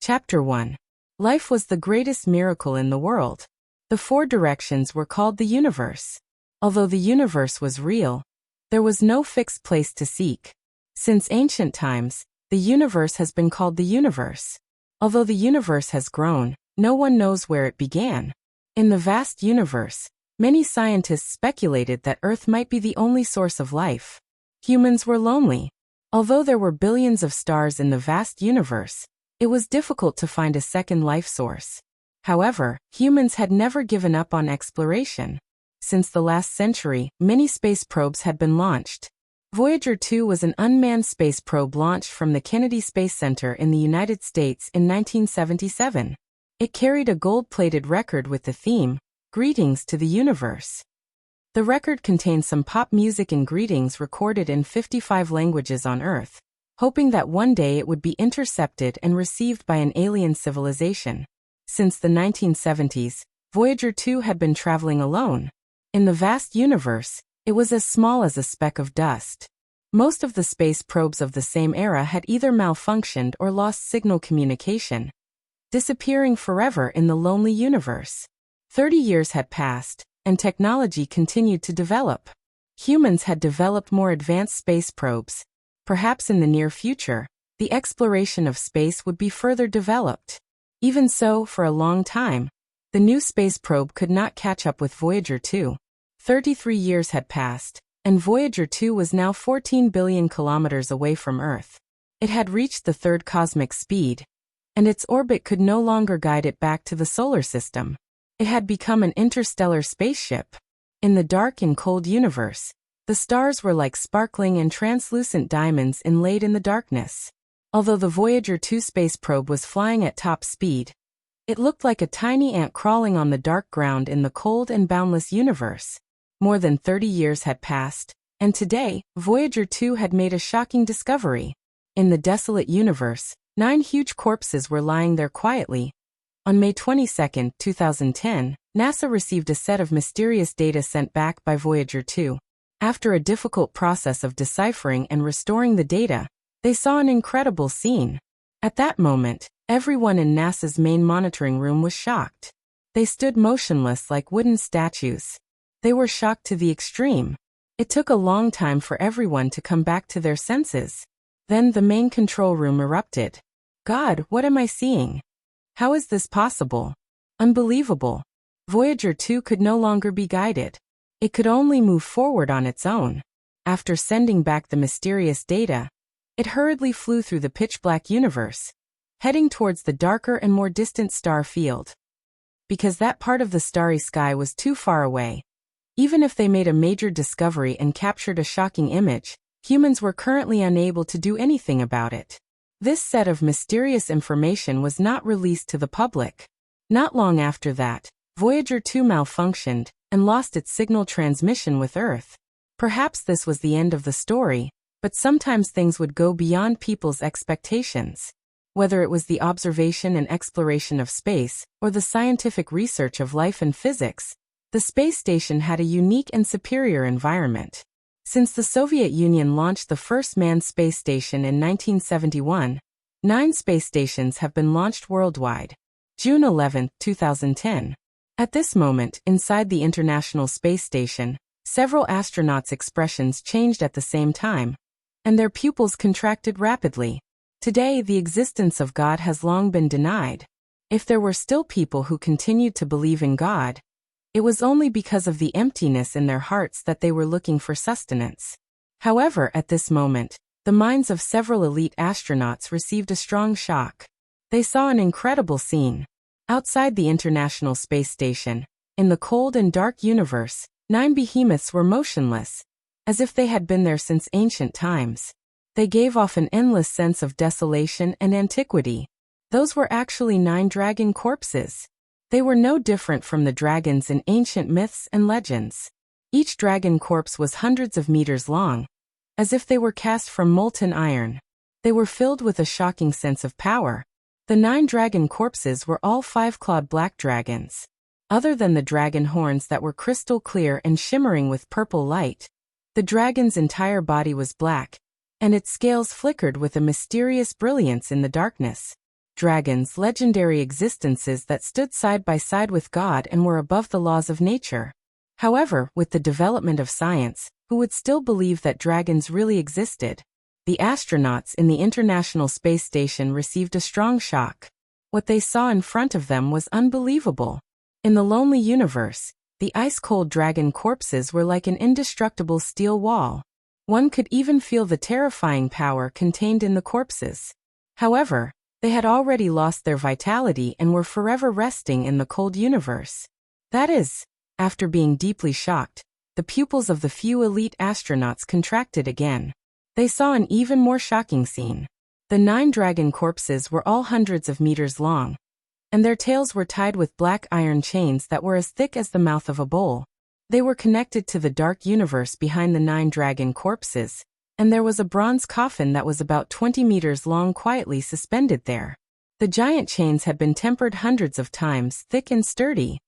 Chapter 1. Life was the greatest miracle in the world. The four directions were called the universe. Although the universe was real, there was no fixed place to seek. Since ancient times, the universe has been called the universe. Although the universe has grown, no one knows where it began. In the vast universe, many scientists speculated that Earth might be the only source of life. Humans were lonely. Although there were billions of stars in the vast universe, it was difficult to find a second life source. However, humans had never given up on exploration. Since the last century, many space probes had been launched. Voyager 2 was an unmanned space probe launched from the Kennedy Space Center in the United States in 1977. It carried a gold-plated record with the theme, "Greetings to the Universe." The record contained some pop music and greetings recorded in 55 languages on Earth, hoping that one day it would be intercepted and received by an alien civilization. Since the 1970s, Voyager 2 had been traveling alone. In the vast universe, it was as small as a speck of dust. Most of the space probes of the same era had either malfunctioned or lost signal communication, disappearing forever in the lonely universe. 30 years had passed, and technology continued to develop. Humans had developed more advanced space probes. Perhaps in the near future, the exploration of space would be further developed. Even so, for a long time, the new space probe could not catch up with Voyager 2. 33 years had passed, and Voyager 2 was now 14 billion kilometers away from Earth. It had reached the third cosmic speed, and its orbit could no longer guide it back to the solar system. It had become an interstellar spaceship. In the dark and cold universe, the stars were like sparkling and translucent diamonds inlaid in the darkness. Although the Voyager 2 space probe was flying at top speed, it looked like a tiny ant crawling on the dark ground in the cold and boundless universe. More than 30 years had passed, and today, Voyager 2 had made a shocking discovery. In the desolate universe, 9 huge corpses were lying there quietly. On May 22, 2010, NASA received a set of mysterious data sent back by Voyager 2. After a difficult process of deciphering and restoring the data, they saw an incredible scene. At that moment, everyone in NASA's main monitoring room was shocked. They stood motionless like wooden statues. They were shocked to the extreme. It took a long time for everyone to come back to their senses. Then the main control room erupted. "God, what am I seeing? How is this possible? Unbelievable." Voyager 2 could no longer be guided. It could only move forward on its own. After sending back the mysterious data, it hurriedly flew through the pitch-black universe, heading towards the darker and more distant star field. Because that part of the starry sky was too far away. Even if they made a major discovery and captured a shocking image, humans were currently unable to do anything about it. This set of mysterious information was not released to the public. Not long after that, Voyager 2 malfunctioned and lost its signal transmission with Earth. Perhaps this was the end of the story, but sometimes things would go beyond people's expectations. Whether it was the observation and exploration of space, or the scientific research of life and physics, the space station had a unique and superior environment. Since the Soviet Union launched the first manned space station in 1971, 9 space stations have been launched worldwide. June 11, 2010. At this moment, inside the International Space Station, several astronauts' expressions changed at the same time, and their pupils contracted rapidly. Today, the existence of God has long been denied. If there were still people who continued to believe in God, it was only because of the emptiness in their hearts that they were looking for sustenance. However, at this moment, the minds of several elite astronauts received a strong shock. They saw an incredible scene. Outside the International Space Station, in the cold and dark universe, 9 behemoths were motionless, as if they had been there since ancient times. They gave off an endless sense of desolation and antiquity. Those were actually 9 dragon corpses. They were no different from the dragons in ancient myths and legends. Each dragon corpse was hundreds of meters long, as if they were cast from molten iron. They were filled with a shocking sense of power. The 9 dragon corpses were all 5-clawed black dragons. Other than the dragon horns that were crystal clear and shimmering with purple light, the dragon's entire body was black, and its scales flickered with a mysterious brilliance in the darkness. dragons, legendary existences that stood side by side with God and were above the laws of nature. However, with the development of science, who would still believe that dragons really existed? The astronauts in the International Space Station received a strong shock. What they saw in front of them was unbelievable. In the lonely universe, the ice-cold dragon corpses were like an indestructible steel wall. One could even feel the terrifying power contained in the corpses. However, they had already lost their vitality and were forever resting in the cold universe. That is, after being deeply shocked, the pupils of the few elite astronauts contracted again. They saw an even more shocking scene. The 9 dragon corpses were all hundreds of meters long, and their tails were tied with black iron chains that were as thick as the mouth of a bowl. They were connected to the dark universe behind the 9 dragon corpses, and there was a bronze coffin that was about 20 meters long quietly suspended there. The giant chains had been tempered hundreds of times, thick and sturdy.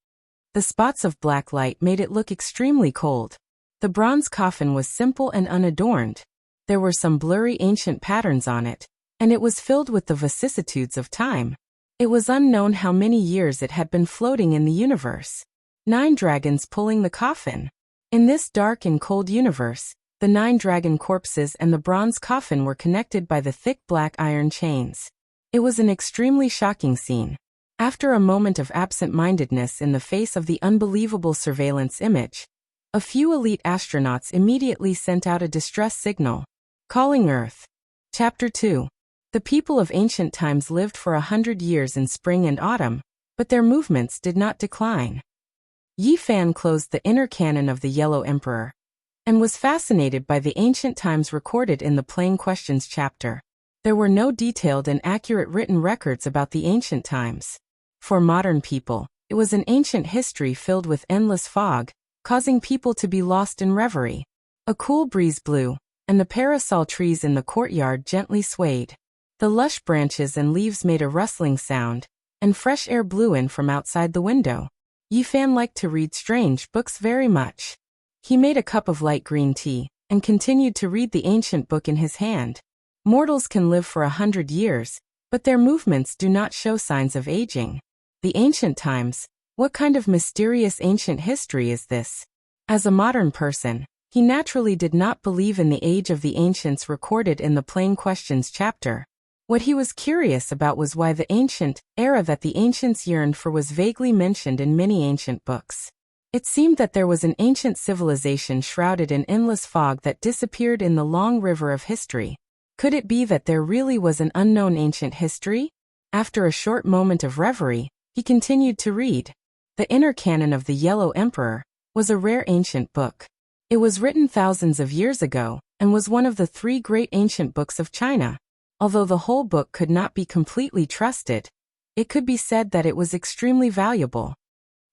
The spots of black light made it look extremely cold. The bronze coffin was simple and unadorned. There were some blurry ancient patterns on it, and it was filled with the vicissitudes of time. It was unknown how many years it had been floating in the universe. 9 dragons pulling the coffin. In this dark and cold universe, the 9 dragon corpses and the bronze coffin were connected by the thick black iron chains. It was an extremely shocking scene. After a moment of absent-mindedness in the face of the unbelievable surveillance image, a few elite astronauts immediately sent out a distress signal. Calling Earth. Chapter 2. The people of ancient times lived for 100 years in spring and autumn, but their movements did not decline. Yi Fan closed the inner canon of the Yellow Emperor, and was fascinated by the ancient times recorded in the Plain Questions chapter. There were no detailed and accurate written records about the ancient times. For modern people, it was an ancient history filled with endless fog, causing people to be lost in reverie. A cool breeze blew, and the parasol trees in the courtyard gently swayed. The lush branches and leaves made a rustling sound, and fresh air blew in from outside the window. Yi Fan liked to read strange books very much. He made a cup of light green tea, and continued to read the ancient book in his hand. Mortals can live for 100 years, but their movements do not show signs of aging. The ancient times, what kind of mysterious ancient history is this? As a modern person, he naturally did not believe in the age of the ancients recorded in the Plain Questions chapter. What he was curious about was why the ancient era that the ancients yearned for was vaguely mentioned in many ancient books. It seemed that there was an ancient civilization shrouded in endless fog that disappeared in the long river of history. Could it be that there really was an unknown ancient history? After a short moment of reverie, he continued to read. The Inner Canon of the Yellow Emperor was a rare ancient book. It was written thousands of years ago, and was one of the 3 great ancient books of China. Although the whole book could not be completely trusted, it could be said that it was extremely valuable.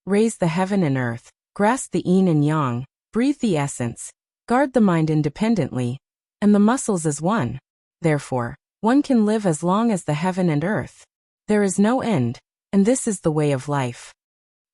Raise the heaven and earth, grasp the yin and yang, breathe the essence, guard the mind independently, and the muscles as one. Therefore, one can live as long as the heaven and earth. There is no end, and this is the way of life.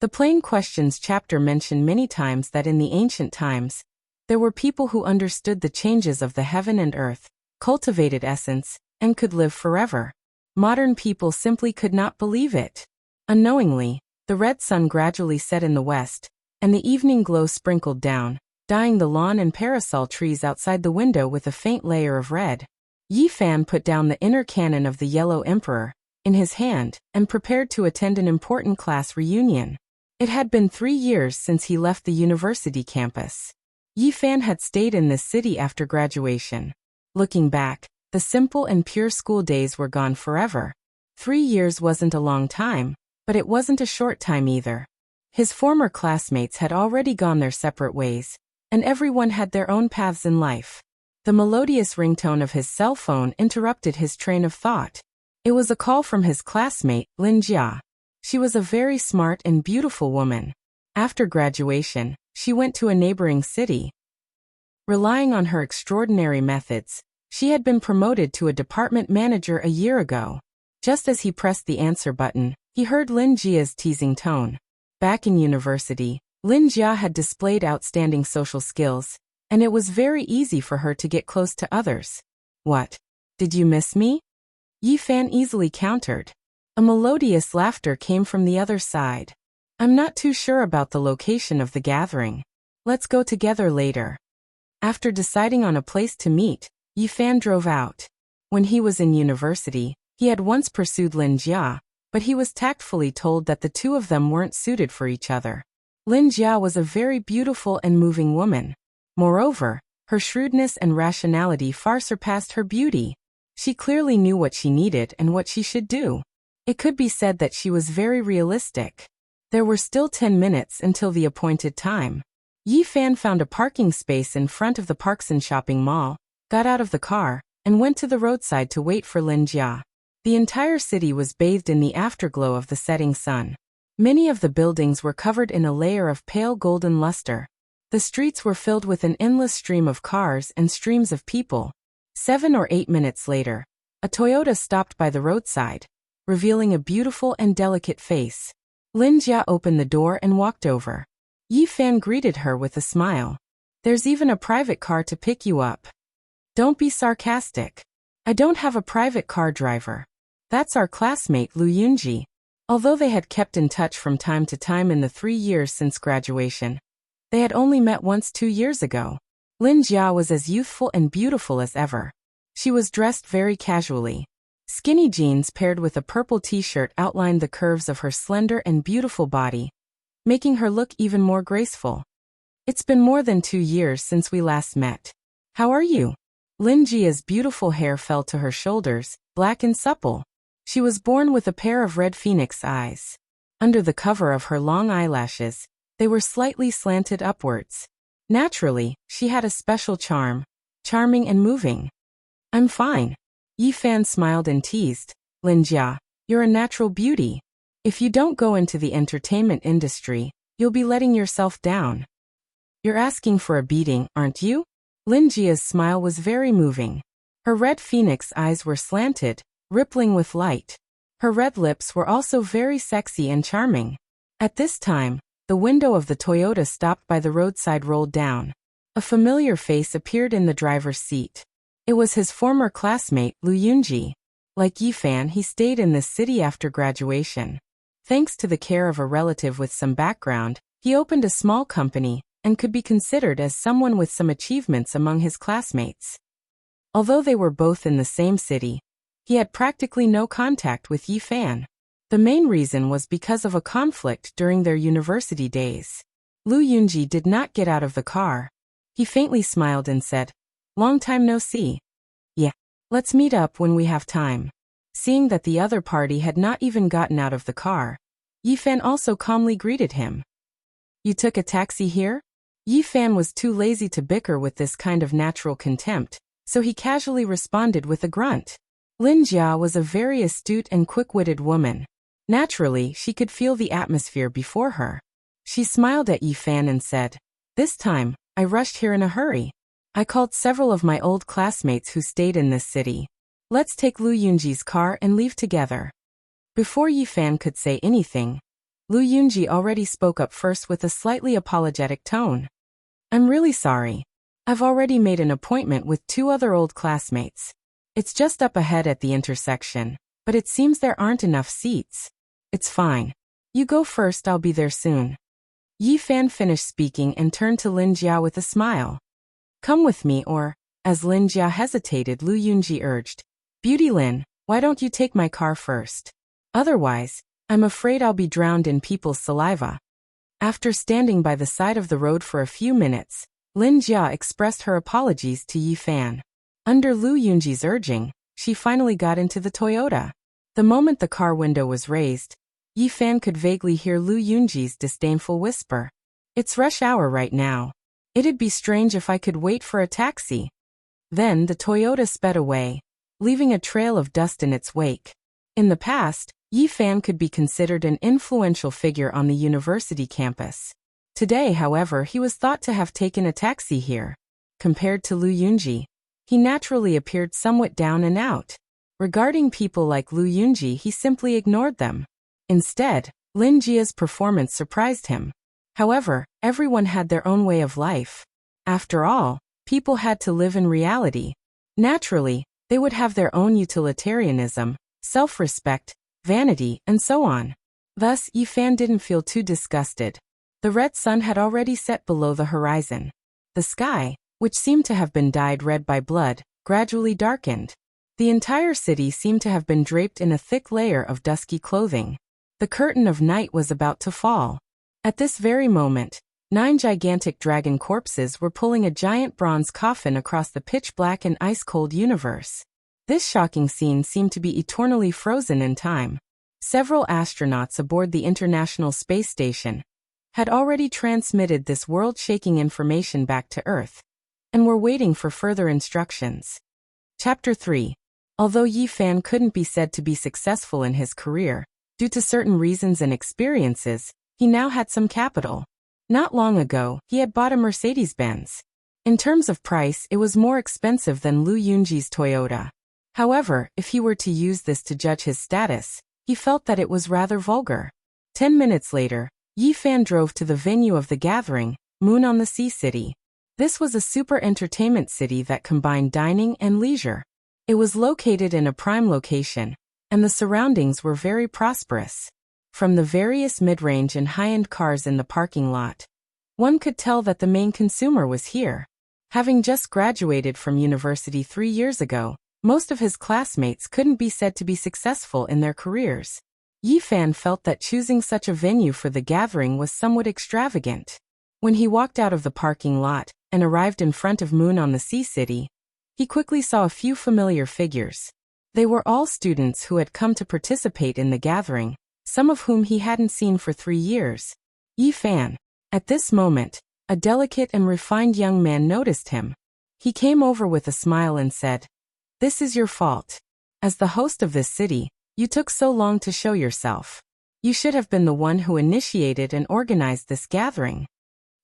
The Plain Questions chapter mentioned many times that in the ancient times, there were people who understood the changes of the heaven and earth, cultivated essence, and could live forever. Modern people simply could not believe it. Unknowingly, the red sun gradually set in the west, and the evening glow sprinkled down, dyeing the lawn and parasol trees outside the window with a faint layer of red. Yi Fan put down the Inner Canon of the Yellow Emperor in his hand, and prepared to attend an important class reunion. It had been 3 years since he left the university campus. Yi Fan had stayed in this city after graduation. Looking back, the simple and pure school days were gone forever. 3 years wasn't a long time, but it wasn't a short time either. His former classmates had already gone their separate ways, and everyone had their own paths in life. The melodious ringtone of his cell phone interrupted his train of thought. It was a call from his classmate, Lin Jia. She was a very smart and beautiful woman. After graduation, she went to a neighboring city. Relying on her extraordinary methods, she had been promoted to a department manager a year ago. Just as he pressed the answer button, he heard Lin Jia's teasing tone. Back in university, Lin Jia had displayed outstanding social skills, and it was very easy for her to get close to others. What? Did you miss me? Yi Fan easily countered. A melodious laughter came from the other side. I'm not too sure about the location of the gathering. Let's go together later. After deciding on a place to meet, Yifan drove out. When he was in university, he had once pursued Lin Jia, but he was tactfully told that the two of them weren't suited for each other. Lin Jia was a very beautiful and moving woman. Moreover, her shrewdness and rationality far surpassed her beauty. She clearly knew what she needed and what she should do. It could be said that she was very realistic. There were still 10 minutes until the appointed time. Yifan found a parking space in front of the Parkson shopping mall, got out of the car, and went to the roadside to wait for Lin Jia. The entire city was bathed in the afterglow of the setting sun. Many of the buildings were covered in a layer of pale golden luster. The streets were filled with an endless stream of cars and streams of people. 7 or 8 minutes later, a Toyota stopped by the roadside, revealing a beautiful and delicate face. Lin Jia opened the door and walked over. Yifan greeted her with a smile. There's even a private car to pick you up. Don't be sarcastic. I don't have a private car driver. That's our classmate Lu Yunji. Although they had kept in touch from time to time in the 3 years since graduation, they had only met once 2 years ago. Lin Jia was as youthful and beautiful as ever. She was dressed very casually. Skinny jeans paired with a purple t-shirt outlined the curves of her slender and beautiful body, making her look even more graceful. It's been more than 2 years since we last met. How are you? Lin Jia's beautiful hair fell to her shoulders, black and supple. She was born with a pair of red phoenix eyes. Under the cover of her long eyelashes, they were slightly slanted upwards. Naturally, she had a special charm, charming and moving. I'm fine. Yifan smiled and teased. Lin Jia, you're a natural beauty. If you don't go into the entertainment industry, you'll be letting yourself down. You're asking for a beating, aren't you? Lin Jia's smile was very moving. Her red phoenix eyes were slanted, rippling with light. Her red lips were also very sexy and charming. At this time, the window of the Toyota stopped by the roadside rolled down. A familiar face appeared in the driver's seat. It was his former classmate, Lu Yunji. Like Yifan, he stayed in this city after graduation. Thanks to the care of a relative with some background, he opened a small company and could be considered as someone with some achievements among his classmates. Although they were both in the same city, he had practically no contact with Yifan. The main reason was because of a conflict during their university days. Lu Yunji did not get out of the car. He faintly smiled and said, "Long time no see. Yeah, let's meet up when we have time." Seeing that the other party had not even gotten out of the car, Yifan also calmly greeted him. "You took a taxi here?" Yifan was too lazy to bicker with this kind of natural contempt, so he casually responded with a grunt. Lin Jia was a very astute and quick-witted woman. Naturally, she could feel the atmosphere before her. She smiled at Yifan and said, "This time, I rushed here in a hurry. I called several of my old classmates who stayed in this city. Let's take Lu Yunji's car and leave together." Before Yifan could say anything, Lu Yunji already spoke up first with a slightly apologetic tone. "I'm really sorry. I've already made an appointment with 2 other old classmates. It's just up ahead at the intersection, but it seems there aren't enough seats. It's fine. You go first, I'll be there soon." Yifan finished speaking and turned to Lin Jia with a smile. "Come with me or," as Lin Jia hesitated, Lu Yunji urged, "Beauty Lin, why don't you take my car first? Otherwise, I'm afraid I'll be drowned in people's saliva." After standing by the side of the road for a few minutes, Lin Jia expressed her apologies to Yifan. Under Lu Yunji's urging, she finally got into the Toyota. The moment the car window was raised, Yifan could vaguely hear Lu Yunji's disdainful whisper, "It's rush hour right now. It'd be strange if I could wait for a taxi." Then the Toyota sped away, leaving a trail of dust in its wake. In the past, Yifan could be considered an influential figure on the university campus. Today, however, he was thought to have taken a taxi here. Compared to Lu Yunji, he naturally appeared somewhat down and out. Regarding people like Lu Yunji, he simply ignored them. Instead, Lin Jia's performance surprised him. However, everyone had their own way of life. After all, people had to live in reality. Naturally, they would have their own utilitarianism, self-respect, vanity, and so on. Thus, Yi Fan didn't feel too disgusted. The red sun had already set below the horizon. The sky, which seemed to have been dyed red by blood, gradually darkened. The entire city seemed to have been draped in a thick layer of dusky clothing. The curtain of night was about to fall. At this very moment, 9 gigantic dragon corpses were pulling a giant bronze coffin across the pitch-black and ice-cold universe. This shocking scene seemed to be eternally frozen in time. Several astronauts aboard the International Space Station had already transmitted this world-shaking information back to Earth, and were waiting for further instructions. Chapter 3. Although Yi Fan couldn't be said to be successful in his career, due to certain reasons and experiences, he now had some capital. Not long ago, he had bought a Mercedes-Benz. In terms of price, it was more expensive than Lu Yunji's Toyota. However, if he were to use this to judge his status, he felt that it was rather vulgar. 10 minutes later, Yi Fan drove to the venue of the gathering, Moon on the Sea City. This was a super entertainment city that combined dining and leisure. It was located in a prime location, and the surroundings were very prosperous. From the various mid-range and high-end cars in the parking lot, one could tell that the main consumer was here. Having just graduated from university 3 years ago, most of his classmates couldn't be said to be successful in their careers. Yi Fan felt that choosing such a venue for the gathering was somewhat extravagant. When he walked out of the parking lot and arrived in front of Moon on the Sea City, he quickly saw a few familiar figures. They were all students who had come to participate in the gathering, some of whom he hadn't seen for 3 years. Yi Fan. At this moment, a delicate and refined young man noticed him. He came over with a smile and said, "This is your fault. As the host of this city, you took so long to show yourself. You should have been the one who initiated and organized this gathering."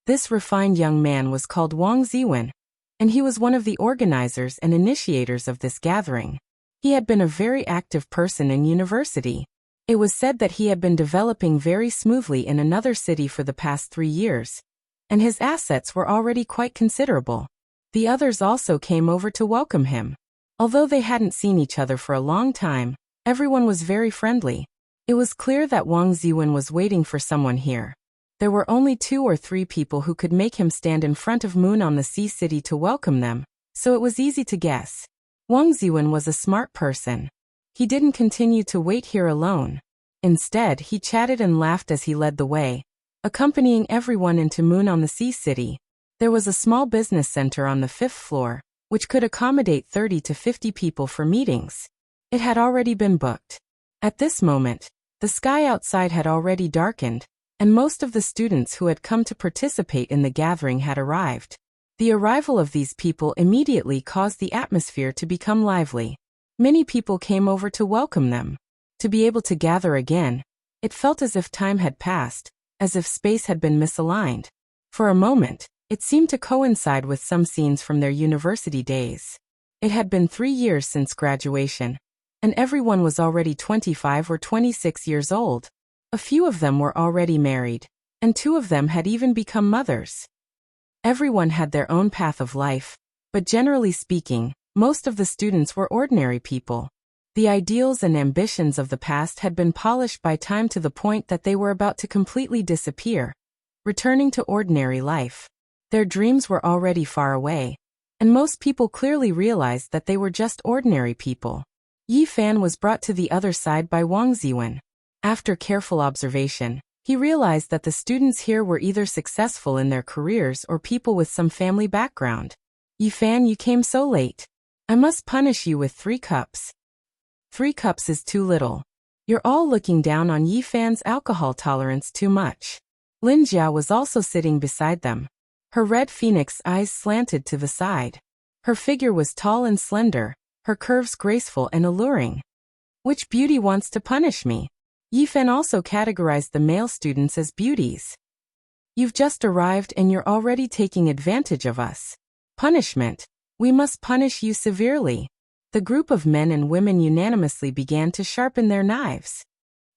This refined young man was called Wang Ziwen, and he was one of the organizers and initiators of this gathering. He had been a very active person in university. It was said that he had been developing very smoothly in another city for the past 3 years, and his assets were already quite considerable. The others also came over to welcome him. Although they hadn't seen each other for a long time, everyone was very friendly. It was clear that Wang Ziwen was waiting for someone here. There were only 2 or 3 people who could make him stand in front of Moon on the Sea City to welcome them, so it was easy to guess. Wang Ziwen was a smart person. He didn't continue to wait here alone. Instead, he chatted and laughed as he led the way, accompanying everyone into Moon on the Sea City. There was a small business center on the 5th floor, which could accommodate 30 to 50 people for meetings. It had already been booked. At this moment, the sky outside had already darkened, and most of the students who had come to participate in the gathering had arrived. The arrival of these people immediately caused the atmosphere to become lively. Many people came over to welcome them. To be able to gather again, it felt as if time had passed, as if space had been misaligned. For a moment, it seemed to coincide with some scenes from their university days. It had been 3 years since graduation, and everyone was already 25 or 26 years old. A few of them were already married, and 2 of them had even become mothers. Everyone had their own path of life, but generally speaking, most of the students were ordinary people. The ideals and ambitions of the past had been polished by time to the point that they were about to completely disappear, returning to ordinary life. Their dreams were already far away, and most people clearly realized that they were just ordinary people. Yi Fan was brought to the other side by Wang Ziwen. After careful observation, he realized that the students here were either successful in their careers or people with some family background. "Yi Fan, you came so late. I must punish you with 3 cups. 3 cups is too little. You're all looking down on Yi Fan's alcohol tolerance too much." Lin Jia was also sitting beside them. Her red phoenix eyes slanted to the side. Her figure was tall and slender, her curves graceful and alluring. "Which beauty wants to punish me?" Yi Fan also categorized the male students as beauties. "You've just arrived and you're already taking advantage of us. Punishment. We must punish you severely." The group of men and women unanimously began to sharpen their knives.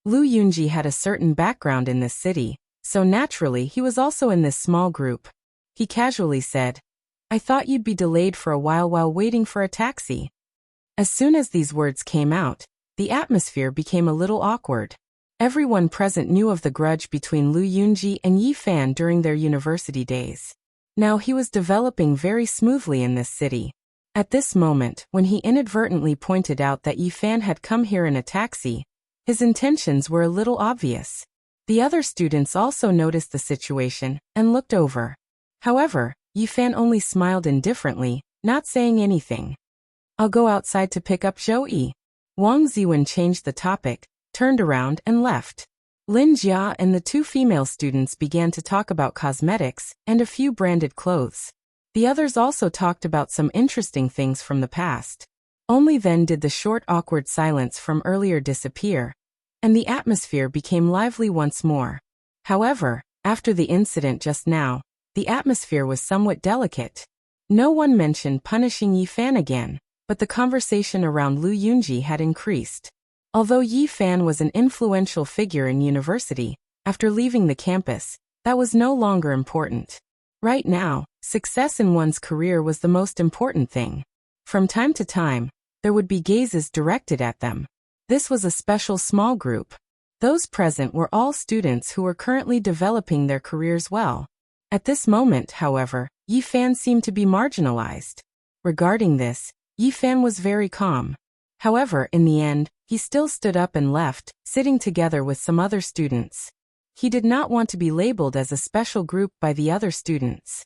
Lu Yunji had a certain background in this city, so naturally he was also in this small group. He casually said, "I thought you'd be delayed for a while waiting for a taxi." As soon as these words came out, the atmosphere became a little awkward. Everyone present knew of the grudge between Lu Yunji and Yi Fan during their university days. Now he was developing very smoothly in this city. At this moment, when he inadvertently pointed out that Yi Fan had come here in a taxi, his intentions were a little obvious. The other students also noticed the situation and looked over. However, Yi Fan only smiled indifferently, not saying anything. I'll go outside to pick up Zhou Yi. Wang Ziwen changed the topic, turned around and left. Lin Jia and the two female students began to talk about cosmetics and a few branded clothes. The others also talked about some interesting things from the past. Only then did the short awkward silence from earlier disappear, and the atmosphere became lively once more. However, after the incident just now, the atmosphere was somewhat delicate. No one mentioned punishing Yi Fan again, but the conversation around Lu Yunji had increased. Although Yi Fan was an influential figure in university, after leaving the campus, that was no longer important. Right now, success in one's career was the most important thing. From time to time, there would be gazes directed at them. This was a special small group. Those present were all students who were currently developing their careers well. At this moment, however, Yi Fan seemed to be marginalized. Regarding this, Yi Fan was very calm. However, in the end, he still stood up and left, sitting together with some other students. He did not want to be labeled as a special group by the other students.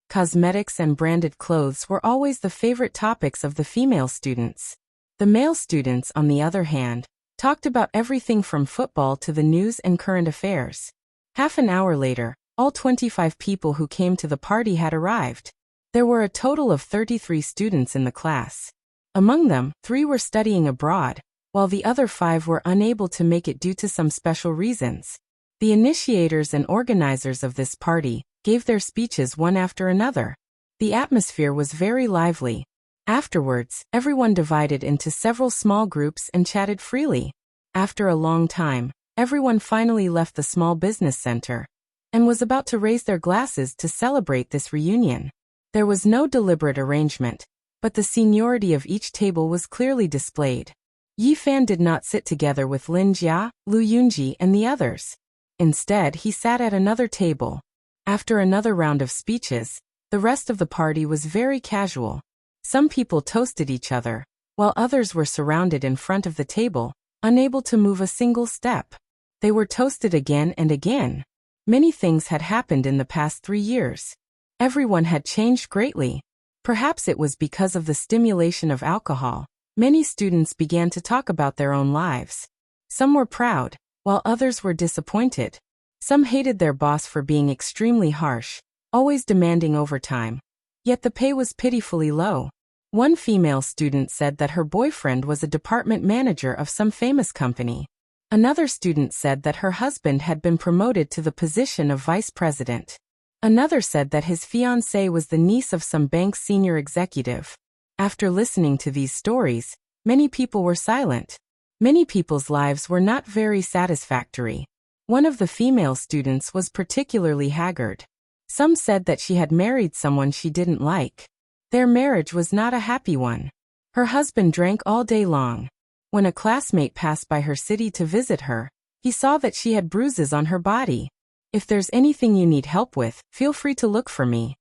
Cosmetics and branded clothes were always the favorite topics of the female students. The male students, on the other hand, talked about everything from football to the news and current affairs. Half an hour later, all 25 people who came to the party had arrived. There were a total of 33 students in the class. Among them, 3 were studying abroad, while the other 5 were unable to make it due to some special reasons. The initiators and organizers of this party gave their speeches one after another. The atmosphere was very lively. Afterwards, everyone divided into several small groups and chatted freely. After a long time, everyone finally left the small business center and was about to raise their glasses to celebrate this reunion. There was no deliberate arrangement, but the seniority of each table was clearly displayed. Yi Fan did not sit together with Lin Jia, Lu Yunji and the others. Instead, he sat at another table. After another round of speeches, the rest of the party was very casual. Some people toasted each other, while others were surrounded in front of the table, unable to move a single step. They were toasted again and again. Many things had happened in the past 3 years. Everyone had changed greatly. Perhaps it was because of the stimulation of alcohol. Many students began to talk about their own lives. Some were proud, while others were disappointed. Some hated their boss for being extremely harsh, always demanding overtime. Yet the pay was pitifully low. One female student said that her boyfriend was a department manager of some famous company. Another student said that her husband had been promoted to the position of vice president. Another said that his fiancée was the niece of some bank's senior executive. After listening to these stories, many people were silent. Many people's lives were not very satisfactory. One of the female students was particularly haggard. Some said that she had married someone she didn't like. Their marriage was not a happy one. Her husband drank all day long. When a classmate passed by her city to visit her, he saw that she had bruises on her body. If there's anything you need help with, feel free to look for me.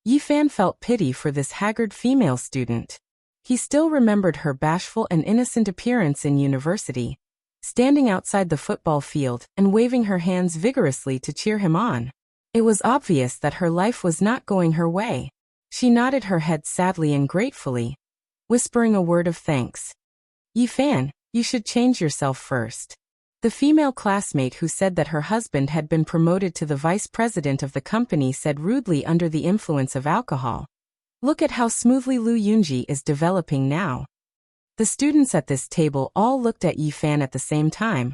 Yi Fan felt pity for this haggard female student. He still remembered her bashful and innocent appearance in university, standing outside the football field and waving her hands vigorously to cheer him on. It was obvious that her life was not going her way. She nodded her head sadly and gratefully, whispering a word of thanks. Yi Fan, you should change yourself first. The female classmate who said that her husband had been promoted to the vice president of the company said rudely under the influence of alcohol. Look at how smoothly Lu Yunji is developing now. The students at this table all looked at Yi Fan at the same time,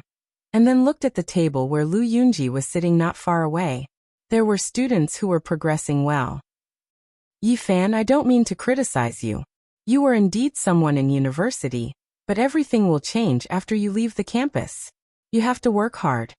and then looked at the table where Lu Yunji was sitting not far away. There were students who were progressing well. Yi Fan, I don't mean to criticize you. You were indeed someone in university, but everything will change after you leave the campus. You have to work hard.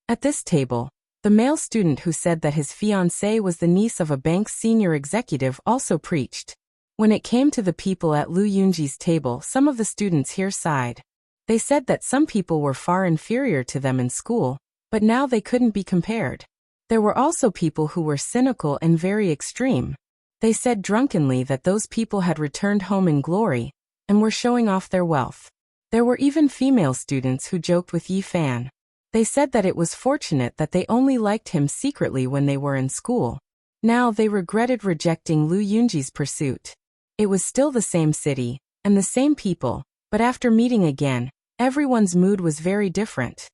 At this table, the male student who said that his fiancée was the niece of a bank's senior executive also preached. When it came to the people at Lu Yunji's table, some of the students here sighed. They said that some people were far inferior to them in school, but now they couldn't be compared. There were also people who were cynical and very extreme. They said drunkenly that those people had returned home in glory and were showing off their wealth. There were even female students who joked with Yi Fan. They said that it was fortunate that they only liked him secretly when they were in school. Now they regretted rejecting Lu Yunji's pursuit. It was still the same city and the same people, but after meeting again, everyone's mood was very different.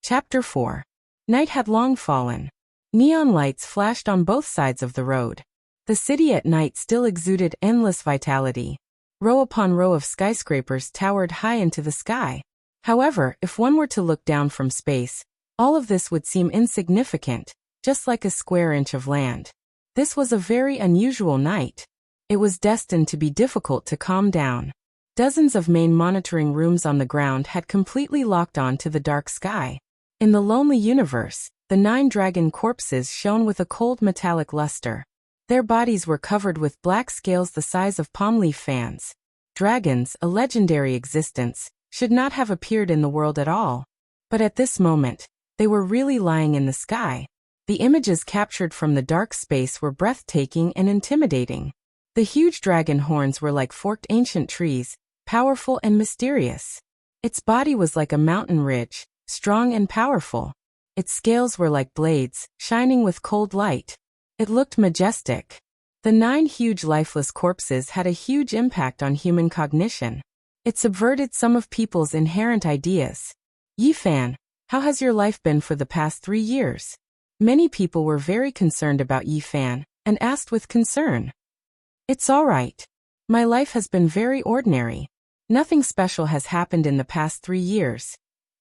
Chapter 4. Night had long fallen. Neon lights flashed on both sides of the road. The city at night still exuded endless vitality. Row upon row of skyscrapers towered high into the sky. However, if one were to look down from space, all of this would seem insignificant, just like a square inch of land. This was a very unusual night. It was destined to be difficult to calm down. Dozens of main monitoring rooms on the ground had completely locked on to the dark sky. In the lonely universe, the 9 dragon corpses shone with a cold metallic luster. Their bodies were covered with black scales the size of palm leaf fans. Dragons, a legendary existence, should not have appeared in the world at all. But at this moment, they were really lying in the sky. The images captured from the dark space were breathtaking and intimidating. The huge dragon horns were like forked ancient trees, powerful and mysterious. Its body was like a mountain ridge, strong and powerful. Its scales were like blades, shining with cold light. It looked majestic. The 9 huge lifeless corpses had a huge impact on human cognition. It subverted some of people's inherent ideas. Yi Fan, how has your life been for the past 3 years? Many people were very concerned about Yi Fan, and asked with concern. It's all right. My life has been very ordinary. Nothing special has happened in the past 3 years.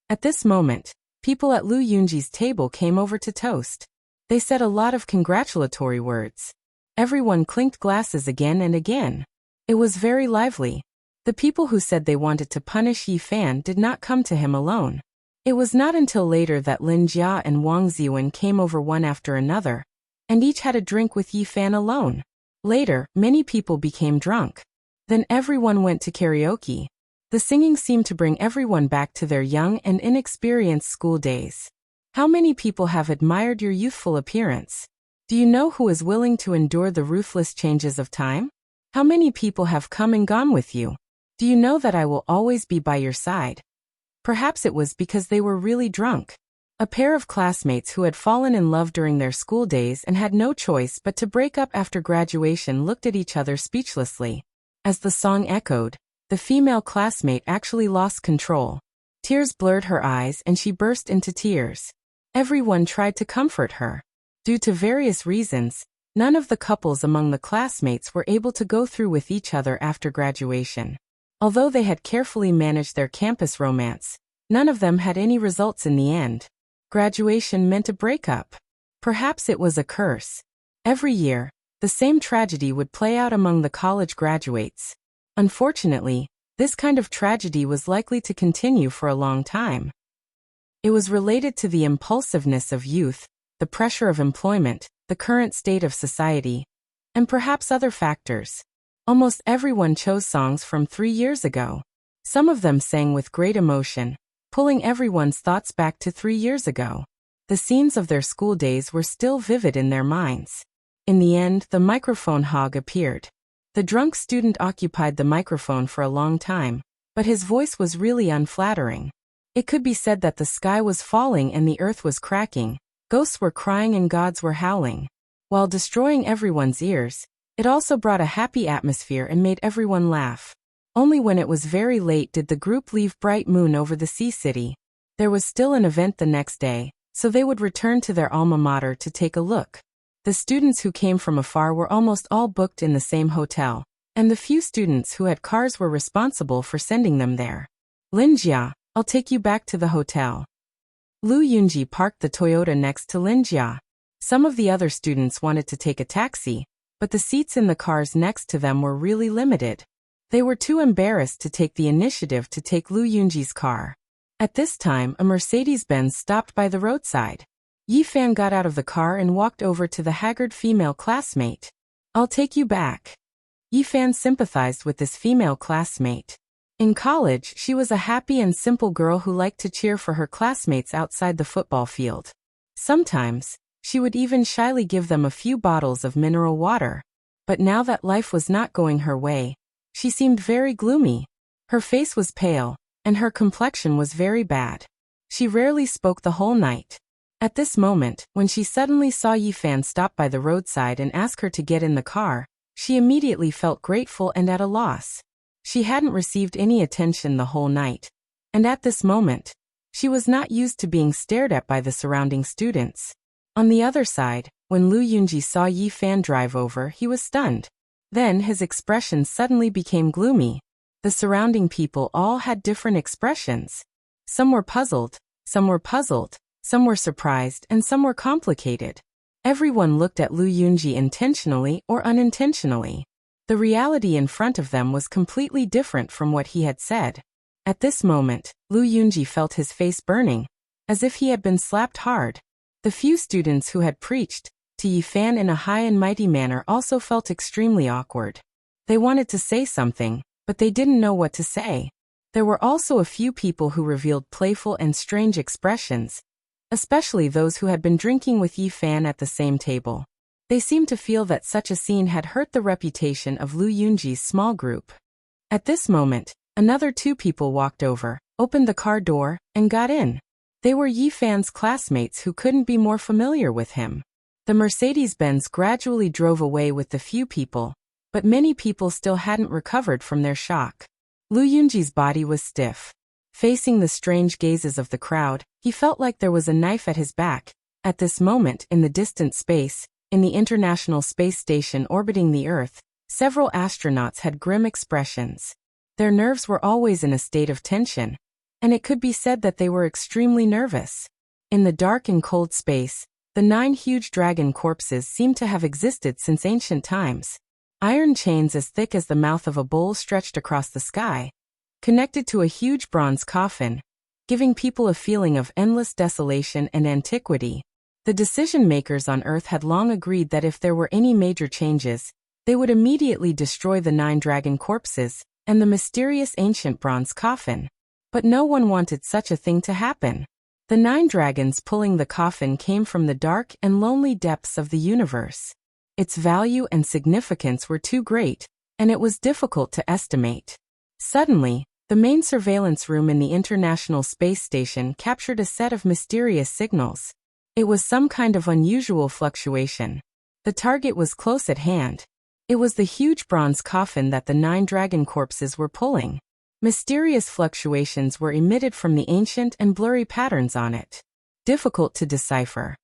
At this moment, people at Lu Yunji's table came over to toast. They said a lot of congratulatory words. Everyone clinked glasses again and again. It was very lively. The people who said they wanted to punish Yi Fan did not come to him alone. It was not until later that Lin Jia and Wang Ziwen came over one after another, and each had a drink with Yi Fan alone. Later, many people became drunk. Then everyone went to karaoke. The singing seemed to bring everyone back to their young and inexperienced school days. How many people have admired your youthful appearance? Do you know who is willing to endure the ruthless changes of time? How many people have come and gone with you? Do you know that I will always be by your side? Perhaps it was because they were really drunk. A pair of classmates who had fallen in love during their school days and had no choice but to break up after graduation looked at each other speechlessly. As the song echoed, the female classmate actually lost control. Tears blurred her eyes and she burst into tears. Everyone tried to comfort her. Due to various reasons, none of the couples among the classmates were able to go through with each other after graduation. Although they had carefully managed their campus romance, none of them had any results in the end. Graduation meant a breakup. Perhaps it was a curse. Every year, the same tragedy would play out among the college graduates. Unfortunately, this kind of tragedy was likely to continue for a long time. It was related to the impulsiveness of youth, the pressure of employment, the current state of society, and perhaps other factors. Almost everyone chose songs from 3 years ago. Some of them sang with great emotion, pulling everyone's thoughts back to 3 years ago. The scenes of their school days were still vivid in their minds. In the end, the microphone hog appeared. The drunk student occupied the microphone for a long time, but his voice was really unflattering. It could be said that the sky was falling and the earth was cracking, ghosts were crying and gods were howling. While destroying everyone's ears, it also brought a happy atmosphere and made everyone laugh. Only when it was very late did the group leave Bright Moon over the sea city. There was still an event the next day, so they would return to their alma mater to take a look. The students who came from afar were almost all booked in the same hotel, and the few students who had cars were responsible for sending them there. Lin Jia, I'll take you back to the hotel. Lu Yunji parked the Toyota next to Lin Jia. Some of the other students wanted to take a taxi, but the seats in the cars next to them were really limited. They were too embarrassed to take the initiative to take Lu Yunji's car. At this time, a Mercedes-Benz stopped by the roadside. Yi Fan got out of the car and walked over to the haggard female classmate. I'll take you back. Yi Fan sympathized with this female classmate. In college, she was a happy and simple girl who liked to cheer for her classmates outside the football field. Sometimes, she would even shyly give them a few bottles of mineral water. But now that life was not going her way, she seemed very gloomy. Her face was pale, and her complexion was very bad. She rarely spoke the whole night. At this moment, when she suddenly saw Yifan stop by the roadside and ask her to get in the car, she immediately felt grateful and at a loss. She hadn't received any attention the whole night, and at this moment, she was not used to being stared at by the surrounding students. On the other side, when Lu Yunji saw Yifan drive over, he was stunned. Then his expression suddenly became gloomy. The surrounding people all had different expressions. Some were puzzled, some were surprised, and some were complicated. Everyone looked at Lu Yunji intentionally or unintentionally. The reality in front of them was completely different from what he had said. At this moment, Lu Yunji felt his face burning, as if he had been slapped hard. The few students who had preached to Yifan in a high and mighty manner also felt extremely awkward. They wanted to say something, but they didn't know what to say. There were also a few people who revealed playful and strange expressions, especially those who had been drinking with Yifan at the same table. They seemed to feel that such a scene had hurt the reputation of Lu Yunji's small group. At this moment, another two people walked over, opened the car door, and got in. They were Yifan's classmates who couldn't be more familiar with him. The Mercedes-Benz gradually drove away with the few people, but many people still hadn't recovered from their shock. Lu Yunji's body was stiff. Facing the strange gazes of the crowd, he felt like there was a knife at his back. At this moment, in the distant space, in the International Space Station orbiting the Earth, several astronauts had grim expressions. Their nerves were always in a state of tension, and it could be said that they were extremely nervous. In the dark and cold space, the 9 huge dragon corpses seemed to have existed since ancient times. Iron chains as thick as the mouth of a bowl stretched across the sky, connected to a huge bronze coffin, giving people a feeling of endless desolation and antiquity. The decision-makers on Earth had long agreed that if there were any major changes, they would immediately destroy the 9 dragon corpses and the mysterious ancient bronze coffin. But no one wanted such a thing to happen. The 9 dragons pulling the coffin came from the dark and lonely depths of the universe. Its value and significance were too great, and it was difficult to estimate. Suddenly, the main surveillance room in the International Space Station captured a set of mysterious signals. It was some kind of unusual fluctuation. The target was close at hand. It was the huge bronze coffin that the 9 dragon corpses were pulling. Mysterious fluctuations were emitted from the ancient and blurry patterns on it. Difficult to decipher.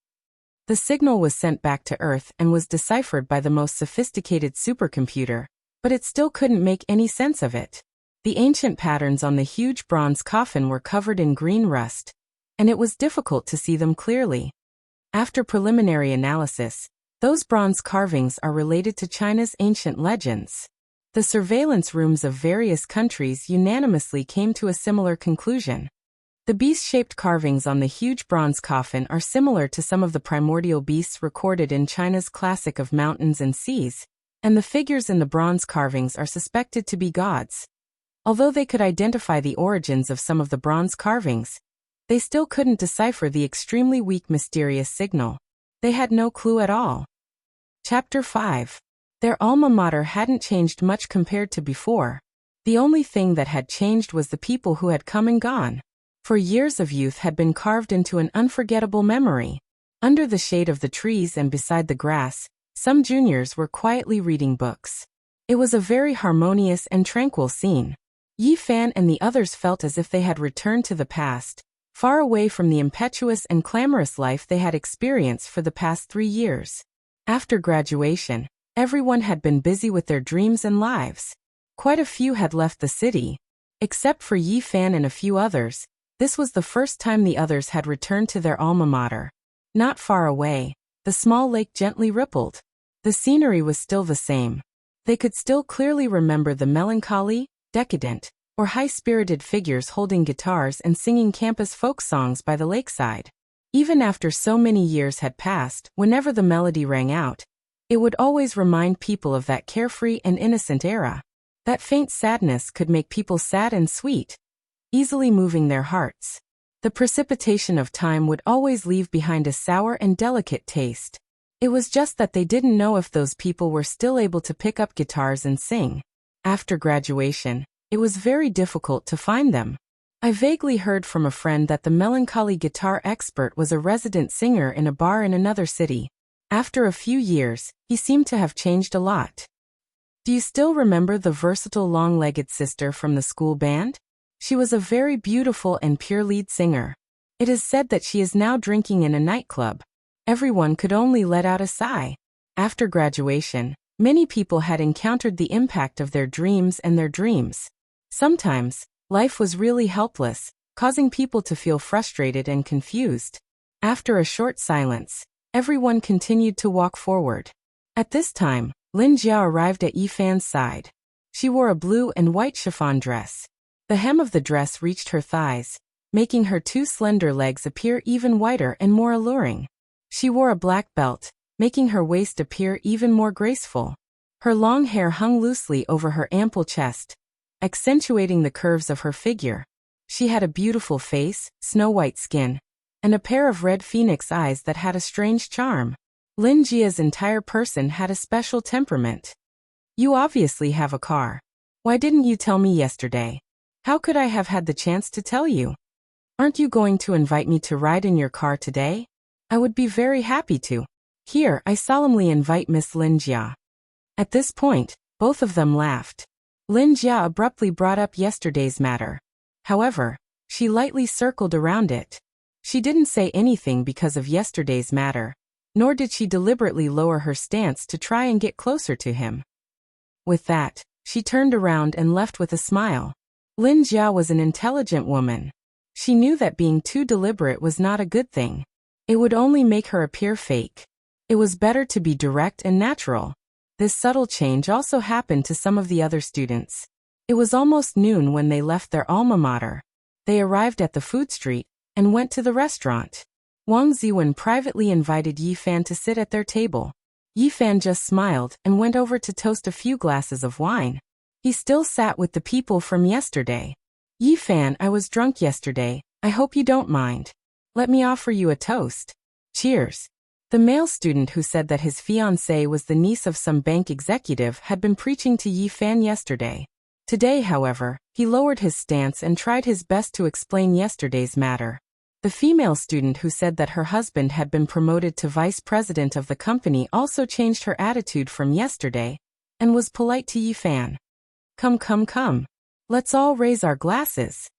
The signal was sent back to Earth and was deciphered by the most sophisticated supercomputer, but it still couldn't make any sense of it. The ancient patterns on the huge bronze coffin were covered in green rust, and it was difficult to see them clearly. After preliminary analysis, those bronze carvings are related to China's ancient legends. The surveillance rooms of various countries unanimously came to a similar conclusion. The beast-shaped carvings on the huge bronze coffin are similar to some of the primordial beasts recorded in China's classic of mountains and seas, and the figures in the bronze carvings are suspected to be gods. Although they could identify the origins of some of the bronze carvings, they still couldn't decipher the extremely weak mysterious signal. They had no clue at all. Chapter 5. Their alma mater hadn't changed much compared to before. The only thing that had changed was the people who had come and gone. For years of youth had been carved into an unforgettable memory. Under the shade of the trees and beside the grass, some juniors were quietly reading books. It was a very harmonious and tranquil scene. Yifan and the others felt as if they had returned to the past, far away from the impetuous and clamorous life they had experienced for the past 3 years. After graduation, everyone had been busy with their dreams and lives. Quite a few had left the city. Except for Yifan and a few others, this was the first time the others had returned to their alma mater. Not far away, the small lake gently rippled. The scenery was still the same. They could still clearly remember the melancholy, decadent, or high-spirited figures holding guitars and singing campus folk songs by the lakeside. Even after so many years had passed, whenever the melody rang out, it would always remind people of that carefree and innocent era. That faint sadness could make people sad and sweet, easily moving their hearts. The precipitation of time would always leave behind a sour and delicate taste. It was just that they didn't know if those people were still able to pick up guitars and sing. After graduation, it was very difficult to find them. I vaguely heard from a friend that the melancholy guitar expert was a resident singer in a bar in another city. After a few years, he seemed to have changed a lot. Do you still remember the versatile long-legged sister from the school band? She was a very beautiful and pure lead singer. It is said that she is now drinking in a nightclub. Everyone could only let out a sigh. After graduation, many people had encountered the impact of their dreams and their dreams. Sometimes, life was really helpless, causing people to feel frustrated and confused. After a short silence, everyone continued to walk forward. At this time, Lin Jia arrived at Yifan's side. She wore a blue and white chiffon dress. The hem of the dress reached her thighs, making her two slender legs appear even whiter and more alluring. She wore a black belt, making her waist appear even more graceful. Her long hair hung loosely over her ample chest, accentuating the curves of her figure. She had a beautiful face, snow-white skin, and a pair of red phoenix eyes that had a strange charm. Lin Jia's entire person had a special temperament. You obviously have a car. Why didn't you tell me yesterday? How could I have had the chance to tell you? Aren't you going to invite me to ride in your car today? I would be very happy to. Here, I solemnly invite Miss Lin Jia. At this point, both of them laughed. Lin Jia abruptly brought up yesterday's matter. However, she lightly circled around it. She didn't say anything because of yesterday's matter, nor did she deliberately lower her stance to try and get closer to him. With that, she turned around and left with a smile. Lin Jia was an intelligent woman. She knew that being too deliberate was not a good thing. It would only make her appear fake. It was better to be direct and natural. This subtle change also happened to some of the other students. It was almost noon when they left their alma mater. They arrived at the food street and went to the restaurant. Wang Ziwen privately invited Yifan to sit at their table. Yifan just smiled and went over to toast a few glasses of wine. He still sat with the people from yesterday. Yifan, I was drunk yesterday. I hope you don't mind. Let me offer you a toast. Cheers. The male student who said that his fiancée was the niece of some bank executive had been preaching to Yifan yesterday. Today, however, he lowered his stance and tried his best to explain yesterday's matter. The female student who said that her husband had been promoted to vice president of the company also changed her attitude from yesterday and was polite to Yifan. Come. Let's all raise our glasses.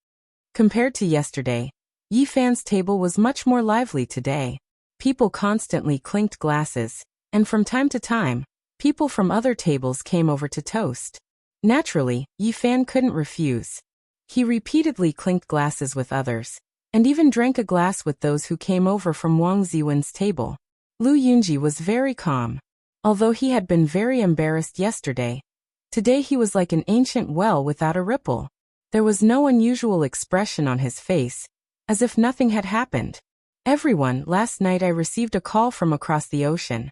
Compared to yesterday, Yifan's table was much more lively today. People constantly clinked glasses, and from time to time, people from other tables came over to toast. Naturally, Yifan couldn't refuse. He repeatedly clinked glasses with others, and even drank a glass with those who came over from Wang Ziwen's table. Lu Yunji was very calm. Although he had been very embarrassed yesterday, today he was like an ancient well without a ripple. There was no unusual expression on his face, as if nothing had happened. Everyone, last night I received a call from across the ocean.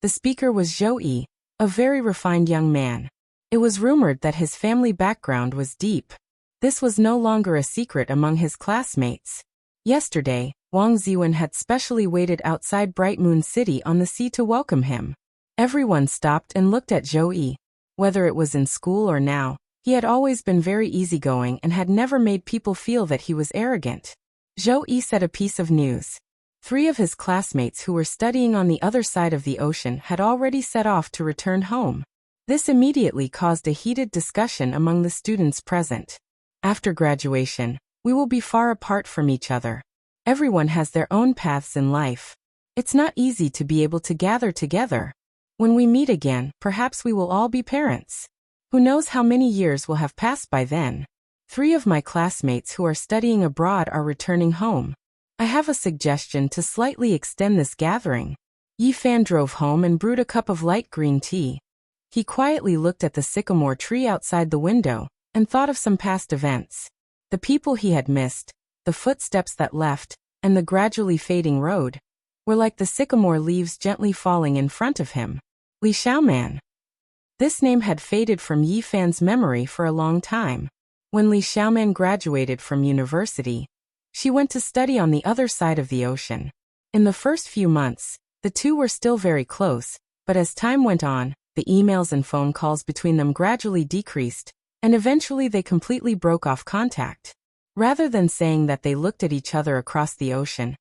The speaker was Zhou Yi, a very refined young man. It was rumored that his family background was deep. This was no longer a secret among his classmates. Yesterday, Wang Ziwen had specially waited outside Bright Moon City on the sea to welcome him. Everyone stopped and looked at Zhou Yi. Whether it was in school or now, he had always been very easygoing and had never made people feel that he was arrogant. Zhou Yi said a piece of news. 3 of his classmates who were studying on the other side of the ocean had already set off to return home. This immediately caused a heated discussion among the students present. After graduation, we will be far apart from each other. Everyone has their own paths in life. It's not easy to be able to gather together. When we meet again, perhaps we will all be parents. Who knows how many years will have passed by then? 3 of my classmates who are studying abroad are returning home. I have a suggestion to slightly extend this gathering. Yifan drove home and brewed a cup of light green tea. He quietly looked at the sycamore tree outside the window and thought of some past events. The people he had missed, the footsteps that left, and the gradually fading road were like the sycamore leaves gently falling in front of him. Li Xiaoman. This name had faded from Yi Fan's memory for a long time. When Li Xiaoman graduated from university, she went to study on the other side of the ocean. In the first few months, the two were still very close, but as time went on, the emails and phone calls between them gradually decreased, and eventually they completely broke off contact. Rather than saying that they looked at each other across the ocean,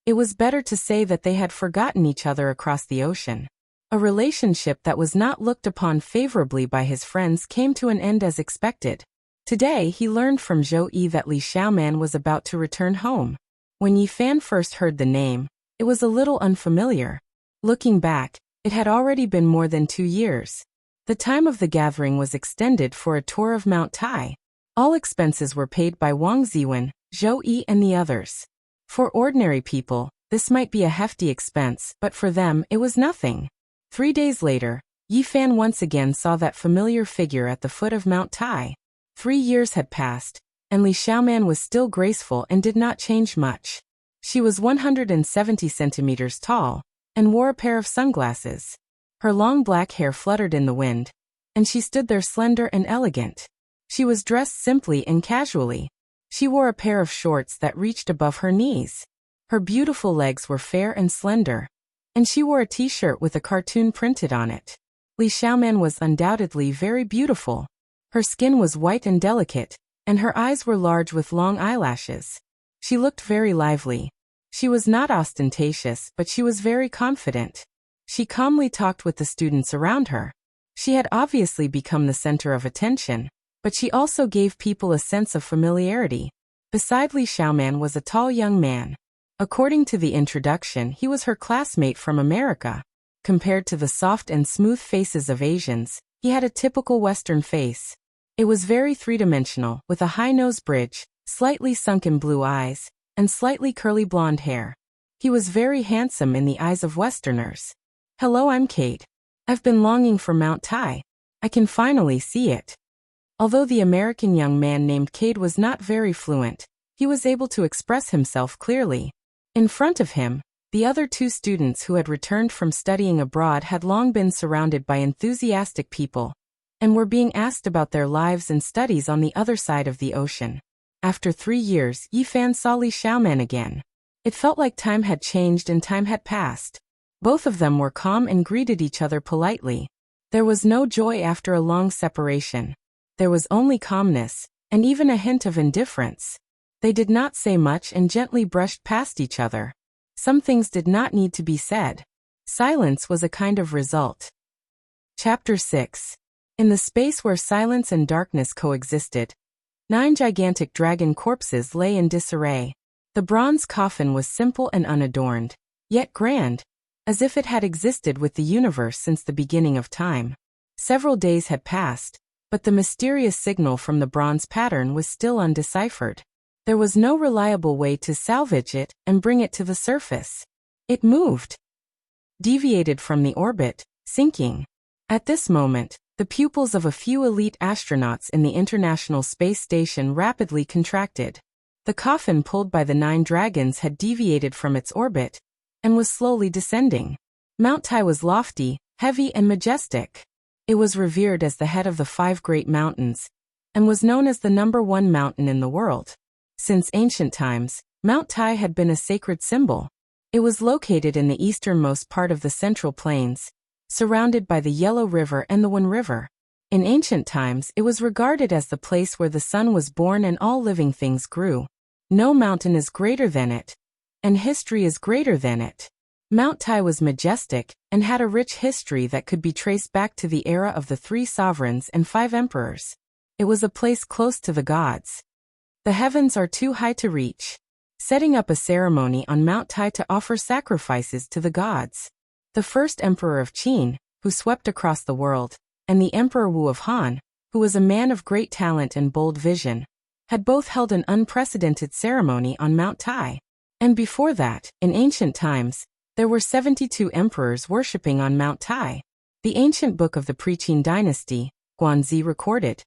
it was better to say that they had forgotten each other across the ocean. A relationship that was not looked upon favorably by his friends came to an end as expected. Today he learned from Zhou Yi that Li Xiaoman was about to return home. When Yi Fan first heard the name, it was a little unfamiliar. Looking back, it had already been more than 2 years. The time of the gathering was extended for a tour of Mount Tai. All expenses were paid by Wang Ziwen, Zhou Yi and the others. For ordinary people, this might be a hefty expense, but for them it was nothing. 3 days later, Yi Fan once again saw that familiar figure at the foot of Mount Tai. 3 years had passed, and Li Xiaoman was still graceful and did not change much. She was 170 centimeters tall, and wore a pair of sunglasses. Her long black hair fluttered in the wind, and she stood there slender and elegant. She was dressed simply and casually. She wore a pair of shorts that reached above her knees. Her beautiful legs were fair and slender, and she wore a t-shirt with a cartoon printed on it. Li Xiaoman was undoubtedly very beautiful. Her skin was white and delicate, and her eyes were large with long eyelashes. She looked very lively. She was not ostentatious, but she was very confident. She calmly talked with the students around her. She had obviously become the center of attention, but she also gave people a sense of familiarity. Beside Li Xiaoman was a tall young man. According to the introduction, he was her classmate from America. Compared to the soft and smooth faces of Asians, he had a typical Western face. It was very three-dimensional, with a high nose bridge, slightly sunken blue eyes, and slightly curly blonde hair. He was very handsome in the eyes of Westerners. "Hello, I'm Kate. I've been longing for Mount Tai. I can finally see it." Although the American young man named Cade was not very fluent, he was able to express himself clearly. In front of him, the other 2 students who had returned from studying abroad had long been surrounded by enthusiastic people, and were being asked about their lives and studies on the other side of the ocean. After 3 years, Yi Fan saw Li Xiaoman again. It felt like time had changed and time had passed. Both of them were calm and greeted each other politely. There was no joy after a long separation. There was only calmness, and even a hint of indifference. They did not say much and gently brushed past each other. Some things did not need to be said. Silence was a kind of result. Chapter 6. In the space where silence and darkness coexisted, 9 gigantic dragon corpses lay in disarray. The bronze coffin was simple and unadorned, yet grand, as if it had existed with the universe since the beginning of time. Several days had passed, but the mysterious signal from the bronze pattern was still undeciphered. There was no reliable way to salvage it and bring it to the surface. It moved, deviated from the orbit, sinking. At this moment, the pupils of a few elite astronauts in the International Space Station rapidly contracted. The coffin pulled by the 9 dragons had deviated from its orbit and was slowly descending. Mount Tai was lofty, heavy and majestic. It was revered as the head of the 5 great mountains, and was known as the #1 mountain in the world. Since ancient times, Mount Tai had been a sacred symbol. It was located in the easternmost part of the Central Plains, surrounded by the Yellow River and the Wan River. In ancient times, it was regarded as the place where the sun was born and all living things grew. No mountain is greater than it, and history is greater than it. Mount Tai was majestic and had a rich history that could be traced back to the era of the 3 sovereigns and 5 emperors. It was a place close to the gods. The heavens are too high to reach. Setting up a ceremony on Mount Tai to offer sacrifices to the gods. The first emperor of Qin, who swept across the world, and the Emperor Wu of Han, who was a man of great talent and bold vision, had both held an unprecedented ceremony on Mount Tai. And before that, in ancient times, there were 72 emperors worshipping on Mount Tai. The ancient book of the Pre-Qin dynasty, Guanzi, recorded.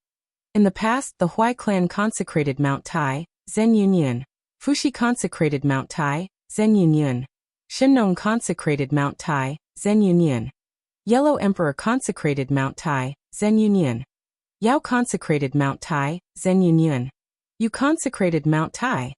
In the past, the Huai clan consecrated Mount Tai, Zhen Yunyun. Fuxi consecrated Mount Tai, Zhen Yunyun. Shinnong consecrated Mount Tai, Zhen Yunyun. Yellow Emperor consecrated Mount Tai, Zhen Yunyan. Yao consecrated Mount Tai, Zhen Yunyan. Yu consecrated Mount Tai.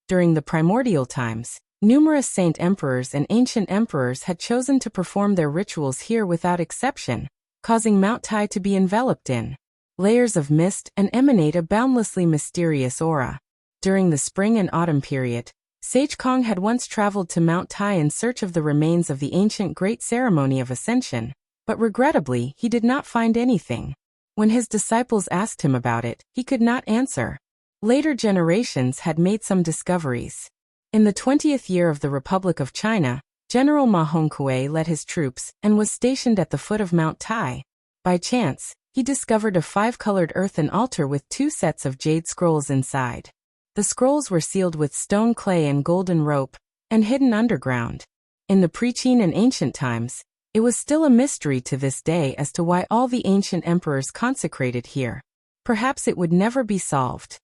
During the primordial times, numerous saint emperors and ancient emperors had chosen to perform their rituals here without exception, causing Mount Tai to be enveloped in layers of mist and emanate a boundlessly mysterious aura. During the spring and autumn period, Sage Kong had once traveled to Mount Tai in search of the remains of the ancient Great Ceremony of Ascension, but regrettably he did not find anything. When his disciples asked him about it, he could not answer. Later generations had made some discoveries. In the 20th year of the Republic of China, General Ma Hongkui led his troops and was stationed at the foot of Mount Tai. By chance, he discovered a 5-colored earthen altar with 2 sets of jade scrolls inside. The scrolls were sealed with stone clay and golden rope, and hidden underground. In the pre-Qin and ancient times, it was still a mystery to this day as to why all the ancient emperors consecrated here. Perhaps it would never be solved.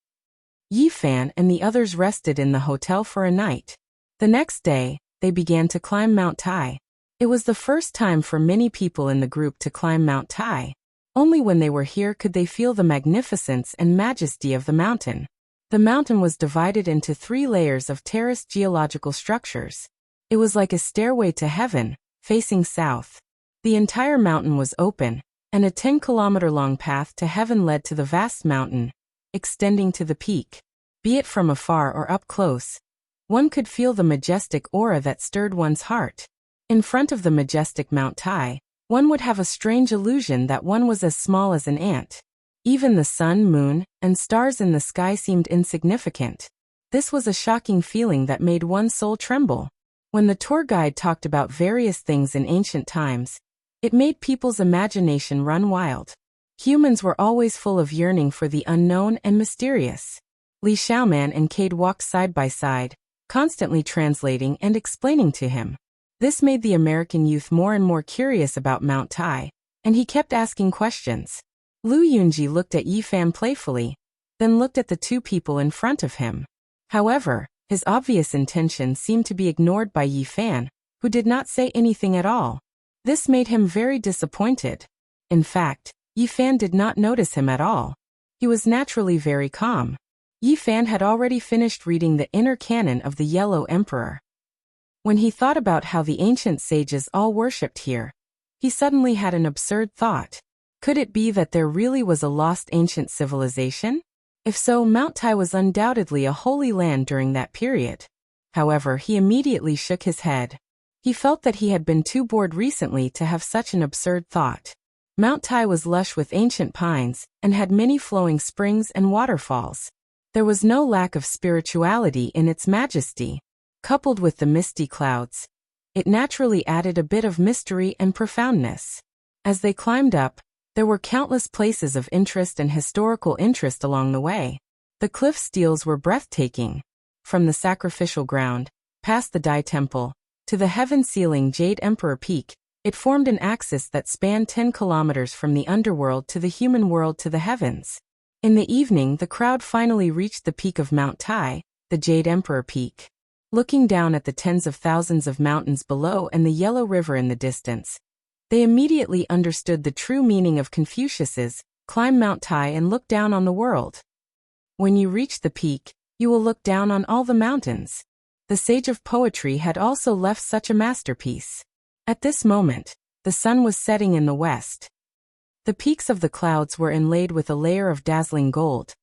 Yi Fan and the others rested in the hotel for a night. The next day, they began to climb Mount Tai. It was the first time for many people in the group to climb Mount Tai. Only when they were here could they feel the magnificence and majesty of the mountain. The mountain was divided into 3 layers of terraced geological structures. It was like a stairway to heaven, facing south. The entire mountain was open, and a 10-kilometer-long path to heaven led to the vast mountain, extending to the peak. Be it from afar or up close, one could feel the majestic aura that stirred one's heart. In front of the majestic Mount Tai, one would have a strange illusion that one was as small as an ant. Even the sun, moon, and stars in the sky seemed insignificant. This was a shocking feeling that made one's soul tremble. When the tour guide talked about various things in ancient times, it made people's imagination run wild. Humans were always full of yearning for the unknown and mysterious. Li Xiaoman and Cade walked side by side, constantly translating and explaining to him. This made the American youth more and more curious about Mount Tai, and he kept asking questions. Lu Yunji looked at Yi Fan playfully, then looked at the 2 people in front of him. However, his obvious intention seemed to be ignored by Yi Fan, who did not say anything at all. This made him very disappointed. In fact, Yi Fan did not notice him at all. He was naturally very calm. Yi Fan had already finished reading the inner canon of the Yellow Emperor. When he thought about how the ancient sages all worshipped here, he suddenly had an absurd thought. Could it be that there really was a lost ancient civilization? If so, Mount Tai was undoubtedly a holy land during that period. However, he immediately shook his head. He felt that he had been too bored recently to have such an absurd thought. Mount Tai was lush with ancient pines, and had many flowing springs and waterfalls. There was no lack of spirituality in its majesty. Coupled with the misty clouds, it naturally added a bit of mystery and profoundness. As they climbed up, there were countless places of interest and historical interest along the way. The cliff steels were breathtaking. From the sacrificial ground, past the Dai Temple, to the heaven-sealing Jade Emperor Peak, it formed an axis that spanned 10 kilometers from the underworld to the human world to the heavens. In the evening, the crowd finally reached the peak of Mount Tai, the Jade Emperor Peak. Looking down at the tens of thousands of mountains below and the Yellow River in the distance, they immediately understood the true meaning of Confucius's, "Climb Mount Tai and look down on the world." When you reach the peak, you will look down on all the mountains. The sage of poetry had also left such a masterpiece. At this moment, the sun was setting in the west. The peaks of the clouds were inlaid with a layer of dazzling gold,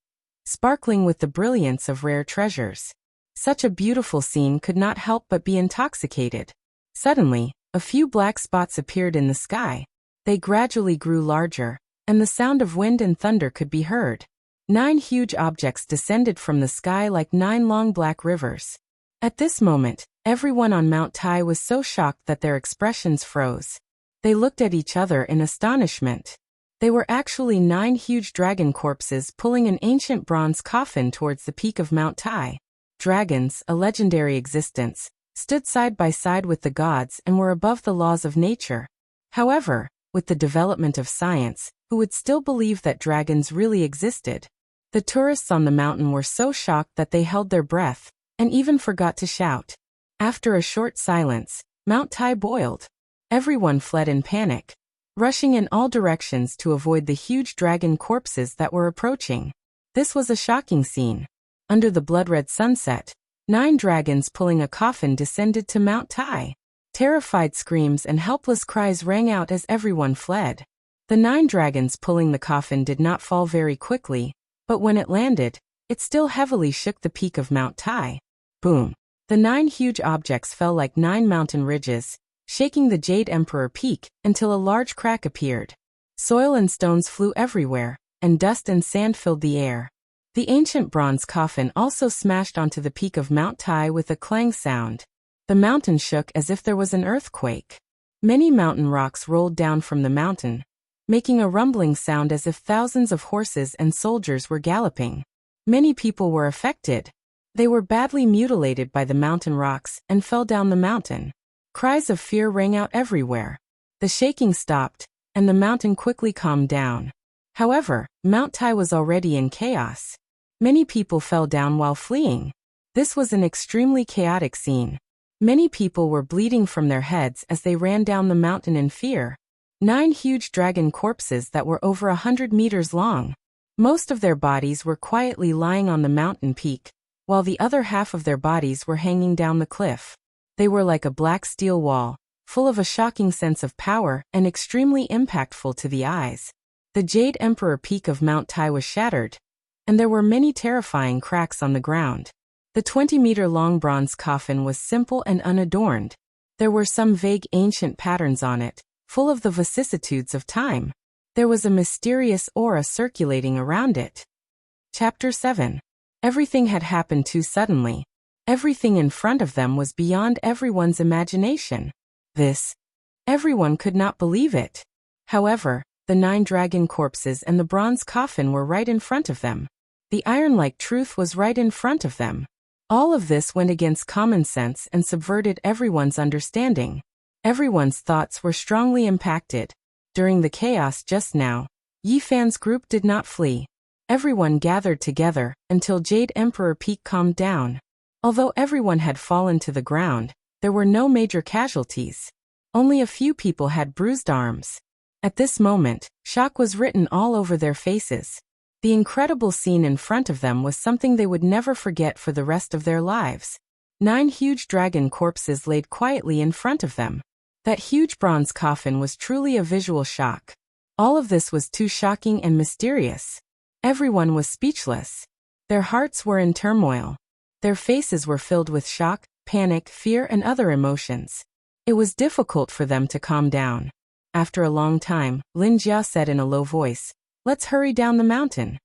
sparkling with the brilliance of rare treasures. Such a beautiful scene could not help but be intoxicated. Suddenly, a few black spots appeared in the sky. They gradually grew larger, and the sound of wind and thunder could be heard. 9 huge objects descended from the sky like 9 long black rivers. At this moment, everyone on Mount Tai was so shocked that their expressions froze. They looked at each other in astonishment. They were actually 9 huge dragon corpses pulling an ancient bronze coffin towards the peak of Mount Tai. Dragons, a legendary existence, stood side by side with the gods and were above the laws of nature. However, with the development of science, who would still believe that dragons really existed? The tourists on the mountain were so shocked that they held their breath, and even forgot to shout. After a short silence, Mount Tai boiled. Everyone fled in panic. rushing in all directions to avoid the huge dragon corpses that were approaching. This was a shocking scene. Under the blood-red sunset, 9 dragons pulling a coffin descended to Mount Tai. Terrified screams and helpless cries rang out as everyone fled. The 9 dragons pulling the coffin did not fall very quickly, but when it landed, it still heavily shook the peak of Mount Tai. Boom! The 9 huge objects fell like 9 mountain ridges, shaking the Jade Emperor Peak until a large crack appeared. Soil and stones flew everywhere, and dust and sand filled the air. The ancient bronze coffin also smashed onto the peak of Mount Tai with a clang sound. The mountain shook as if there was an earthquake. Many mountain rocks rolled down from the mountain, making a rumbling sound as if thousands of horses and soldiers were galloping. Many people were affected. They were badly mutilated by the mountain rocks and fell down the mountain. Cries of fear rang out everywhere. The shaking stopped, and the mountain quickly calmed down. However, Mount Tai was already in chaos. Many people fell down while fleeing. This was an extremely chaotic scene. Many people were bleeding from their heads as they ran down the mountain in fear. 9 huge dragon corpses that were over 100 meters long. Most of their bodies were quietly lying on the mountain peak, while the other half of their bodies were hanging down the cliff. They were like a black steel wall, full of a shocking sense of power and extremely impactful to the eyes. The Jade Emperor Peak of Mount Tai was shattered, and there were many terrifying cracks on the ground. The 20-meter-long bronze coffin was simple and unadorned. There were some vague ancient patterns on it, full of the vicissitudes of time. There was a mysterious aura circulating around it. Chapter 7. Everything had happened too suddenly. Everything in front of them was beyond everyone's imagination. Everyone could not believe it. However, the 9 dragon corpses and the bronze coffin were right in front of them. The iron-like truth was right in front of them. All of this went against common sense and subverted everyone's understanding. Everyone's thoughts were strongly impacted. During the chaos just now, Yi Fan's group did not flee. Everyone gathered together until Jade Emperor Peak calmed down. Although everyone had fallen to the ground, there were no major casualties. Only a few people had bruised arms. At this moment, shock was written all over their faces. The incredible scene in front of them was something they would never forget for the rest of their lives. 9 huge dragon corpses laid quietly in front of them. That huge bronze coffin was truly a visual shock. All of this was too shocking and mysterious. Everyone was speechless. Their hearts were in turmoil. Their faces were filled with shock, panic, fear, and other emotions. It was difficult for them to calm down. After a long time, Lin Jia said in a low voice, "Let's hurry down the mountain."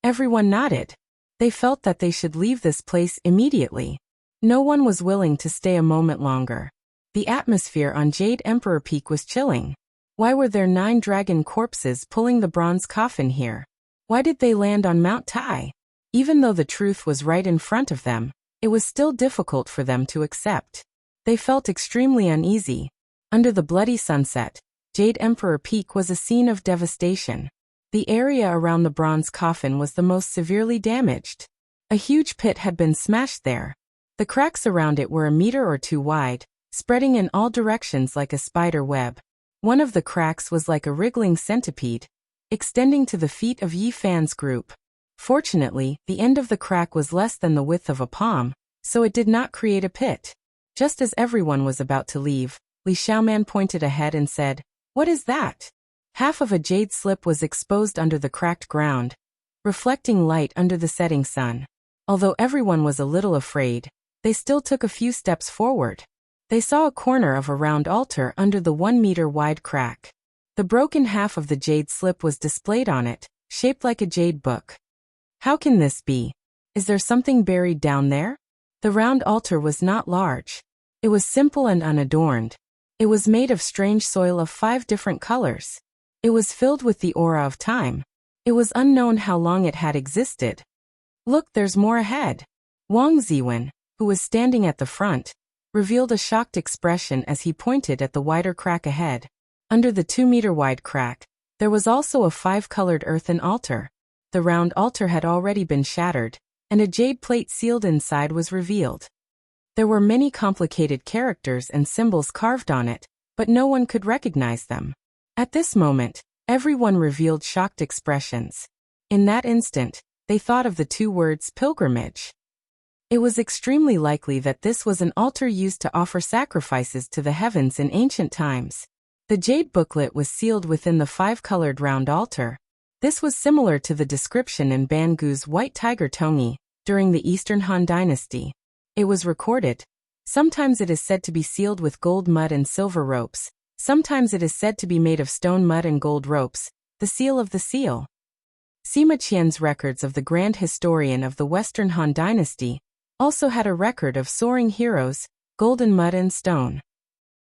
Everyone nodded. They felt that they should leave this place immediately. No one was willing to stay a moment longer. The atmosphere on Jade Emperor Peak was chilling. Why were there 9 dragon corpses pulling the bronze coffin here? Why did they land on Mount Tai? Even though the truth was right in front of them, it was still difficult for them to accept. They felt extremely uneasy. Under the bloody sunset, Jade Emperor Peak was a scene of devastation. The area around the bronze coffin was the most severely damaged. A huge pit had been smashed there. The cracks around it were a meter or 2 wide, spreading in all directions like a spider web. One of the cracks was like a wriggling centipede, extending to the feet of Yi Fan's group. Fortunately, the end of the crack was less than the width of a palm, so it did not create a pit. Just as everyone was about to leave, Li Xiaoman pointed ahead and said, "What is that?" Half of a jade slip was exposed under the cracked ground, reflecting light under the setting sun. Although everyone was a little afraid, they still took a few steps forward. They saw a corner of a round altar under the 1-meter-wide crack. The broken half of the jade slip was displayed on it, shaped like a jade book. How can this be? Is there something buried down there? The round altar was not large. It was simple and unadorned. It was made of strange soil of 5 different colors. It was filled with the aura of time. It was unknown how long it had existed. "Look, there's more ahead." Wang Ziwen, who was standing at the front, revealed a shocked expression as he pointed at the wider crack ahead. Under the 2-meter-wide crack, there was also a 5-colored earthen altar. The round altar had already been shattered, and a jade plate sealed inside was revealed. There were many complicated characters and symbols carved on it, but no one could recognize them. At this moment, everyone revealed shocked expressions. In that instant, they thought of the two words pilgrimage. It was extremely likely that this was an altar used to offer sacrifices to the heavens in ancient times. The jade booklet was sealed within the five-colored round altar. This was similar to the description in Bangu's White Tiger Tongi during the Eastern Han Dynasty. It was recorded. Sometimes it is said to be sealed with gold mud and silver ropes. Sometimes it is said to be made of stone mud and gold ropes, the seal of the seal. Sima Qian's records of the Grand Historian of the Western Han Dynasty also had a record of soaring heroes, golden mud and stone.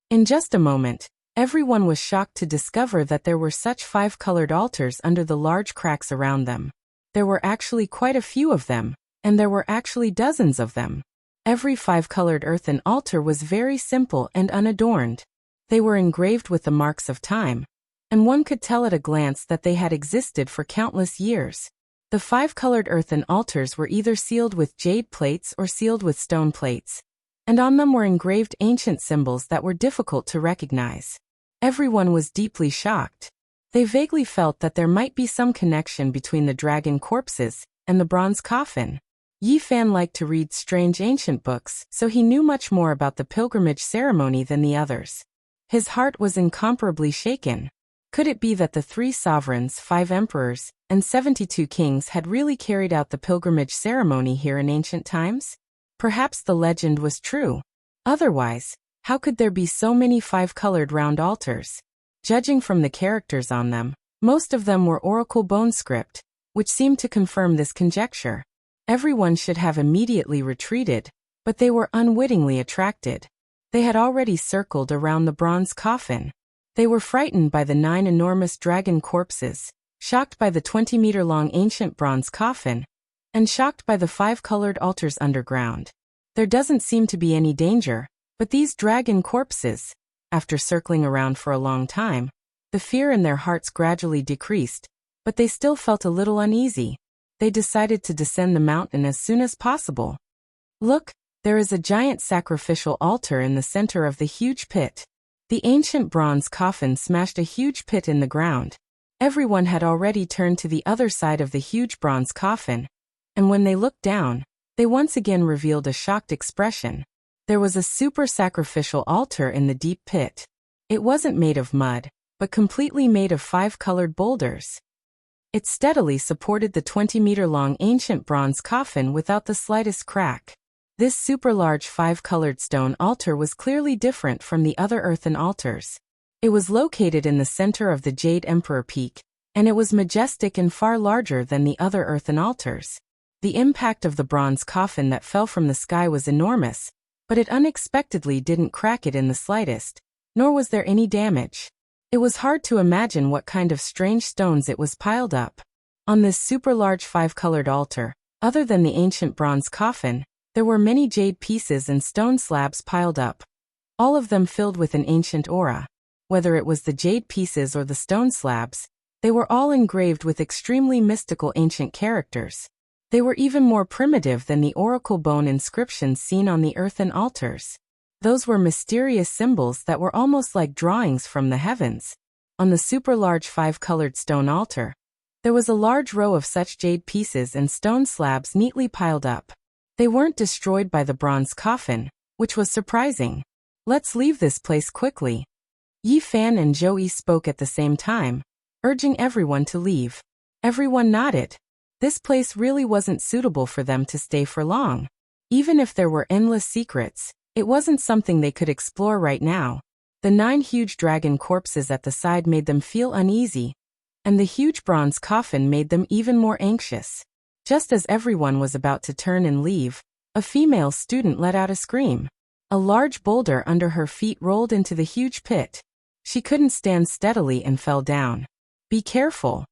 In just a moment, everyone was shocked to discover that there were such five-colored altars under the large cracks around them. There were actually quite a few of them, and there were actually dozens of them. Every five-colored earthen altar was very simple and unadorned. They were engraved with the marks of time, and one could tell at a glance that they had existed for countless years. The five-colored earthen altars were either sealed with jade plates or sealed with stone plates, and on them were engraved ancient symbols that were difficult to recognize. Everyone was deeply shocked. They vaguely felt that there might be some connection between the dragon corpses and the bronze coffin. Yi Fan liked to read strange ancient books, so he knew much more about the pilgrimage ceremony than the others. His heart was incomparably shaken. Could it be that the 3 sovereigns, 5 emperors, and 72 kings had really carried out the pilgrimage ceremony here in ancient times? Perhaps the legend was true. Otherwise, how could there be so many five-colored round altars? Judging from the characters on them, most of them were oracle bone script, which seemed to confirm this conjecture. Everyone should have immediately retreated, but they were unwittingly attracted. They had already circled around the bronze coffin. They were frightened by the 9 enormous dragon corpses, shocked by the 20-meter-long ancient bronze coffin, and shocked by the five-colored altars underground. There doesn't seem to be any danger, but these dragon corpses, after circling around for a long time, the fear in their hearts gradually decreased, but they still felt a little uneasy. They decided to descend the mountain as soon as possible. Look, there is a giant sacrificial altar in the center of the huge pit. The ancient bronze coffin smashed a huge pit in the ground. Everyone had already turned to the other side of the huge bronze coffin, and when they looked down, they once again revealed a shocked expression. There was a super sacrificial altar in the deep pit. It wasn't made of mud, but completely made of five-colored boulders. It steadily supported the 20-meter-long ancient bronze coffin without the slightest crack. This super-large five-colored stone altar was clearly different from the other earthen altars. It was located in the center of the Jade Emperor Peak, and it was majestic and far larger than the other earthen altars. The impact of the bronze coffin that fell from the sky was enormous, but it unexpectedly didn't crack it in the slightest, nor was there any damage. It was hard to imagine what kind of strange stones it was piled up. On this super-large five-colored altar, other than the ancient bronze coffin, there were many jade pieces and stone slabs piled up, all of them filled with an ancient aura. Whether it was the jade pieces or the stone slabs, they were all engraved with extremely mystical ancient characters. They were even more primitive than the oracle bone inscriptions seen on the earthen altars. Those were mysterious symbols that were almost like drawings from the heavens. On the super-large five-colored stone altar, there was a large row of such jade pieces and stone slabs neatly piled up. They weren't destroyed by the bronze coffin, which was surprising. Let's leave this place quickly. Yi Fan and Zhou Yi spoke at the same time, urging everyone to leave. Everyone nodded. This place really wasn't suitable for them to stay for long. Even if there were endless secrets, it wasn't something they could explore right now. The 9 huge dragon corpses at the side made them feel uneasy, and the huge bronze coffin made them even more anxious. Just as everyone was about to turn and leave, a female student let out a scream. A large boulder under her feet rolled into the huge pit. She couldn't stand steadily and fell down. Be careful.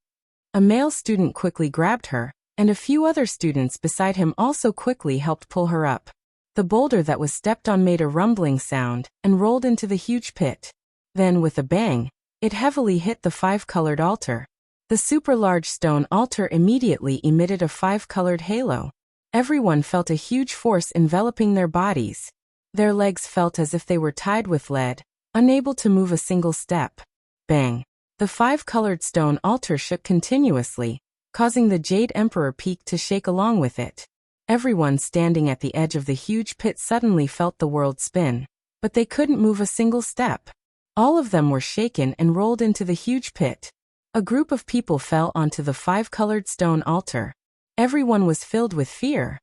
A male student quickly grabbed her, and a few other students beside him also quickly helped pull her up. The boulder that was stepped on made a rumbling sound and rolled into the huge pit. Then, with a bang, it heavily hit the five-colored altar. The super-large stone altar immediately emitted a five-colored halo. Everyone felt a huge force enveloping their bodies. Their legs felt as if they were tied with lead, unable to move a single step. Bang! The 5-colored stone altar shook continuously, causing the Jade Emperor Peak to shake along with it. Everyone standing at the edge of the huge pit suddenly felt the world spin, but they couldn't move a single step. All of them were shaken and rolled into the huge pit. A group of people fell onto the 5-colored stone altar. Everyone was filled with fear.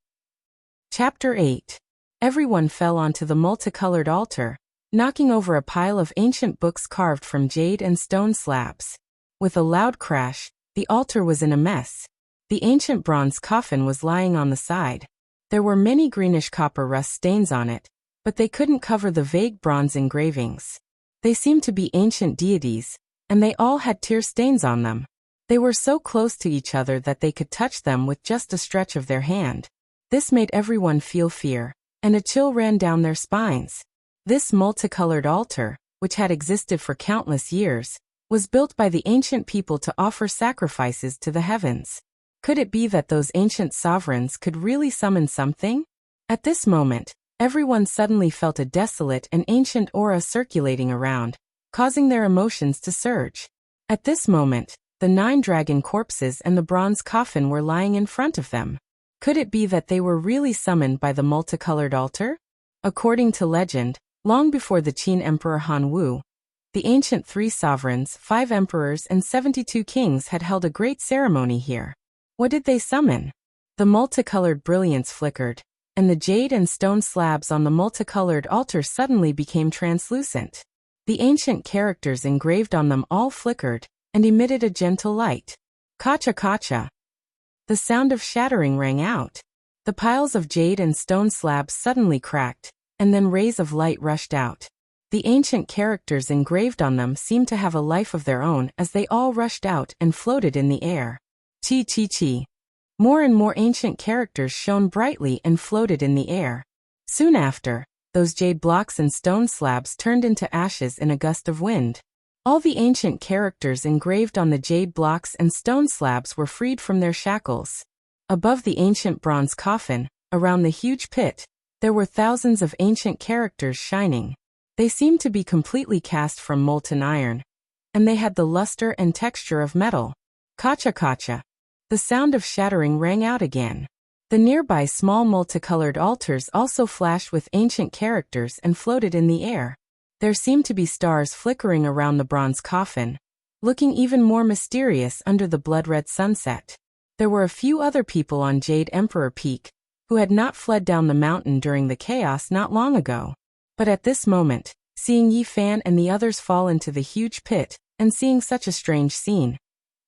Chapter 8. Everyone fell onto the multicolored altar, knocking over a pile of ancient books carved from jade and stone slabs. With a loud crash, the altar was in a mess. The ancient bronze coffin was lying on the side. There were many greenish copper rust stains on it, but they couldn't cover the vague bronze engravings. They seemed to be ancient deities, and they all had tear stains on them. They were so close to each other that they could touch them with just a stretch of their hand. This made everyone feel fear, and a chill ran down their spines. This multicolored altar, which had existed for countless years, was built by the ancient people to offer sacrifices to the heavens. Could it be that those ancient sovereigns could really summon something? At this moment, everyone suddenly felt a desolate and ancient aura circulating around, causing their emotions to surge. At this moment, the 9 dragon corpses and the bronze coffin were lying in front of them. Could it be that they were really summoned by the multicolored altar? According to legend, long before the Qin Emperor Han Wu, the ancient 3 sovereigns, 5 emperors and 72 kings had held a great ceremony here. What did they summon? The multicolored brilliance flickered, and the jade and stone slabs on the multicolored altar suddenly became translucent. The ancient characters engraved on them all flickered, and emitted a gentle light. Kacha kacha. The sound of shattering rang out. The piles of jade and stone slabs suddenly cracked, and then rays of light rushed out. The ancient characters engraved on them seemed to have a life of their own as they all rushed out and floated in the air. Chi chi chi. More and more ancient characters shone brightly and floated in the air. Soon after, those jade blocks and stone slabs turned into ashes in a gust of wind. All the ancient characters engraved on the jade blocks and stone slabs were freed from their shackles. Above the ancient bronze coffin, around the huge pit, there were thousands of ancient characters shining. They seemed to be completely cast from molten iron, and they had the luster and texture of metal. Kacha kacha. The sound of shattering rang out again. The nearby small multicolored altars also flashed with ancient characters and floated in the air. There seemed to be stars flickering around the bronze coffin, looking even more mysterious under the blood-red sunset. There were a few other people on Jade Emperor Peak, who had not fled down the mountain during the chaos not long ago. But at this moment, seeing Yi Fan and the others fall into the huge pit, and seeing such a strange scene,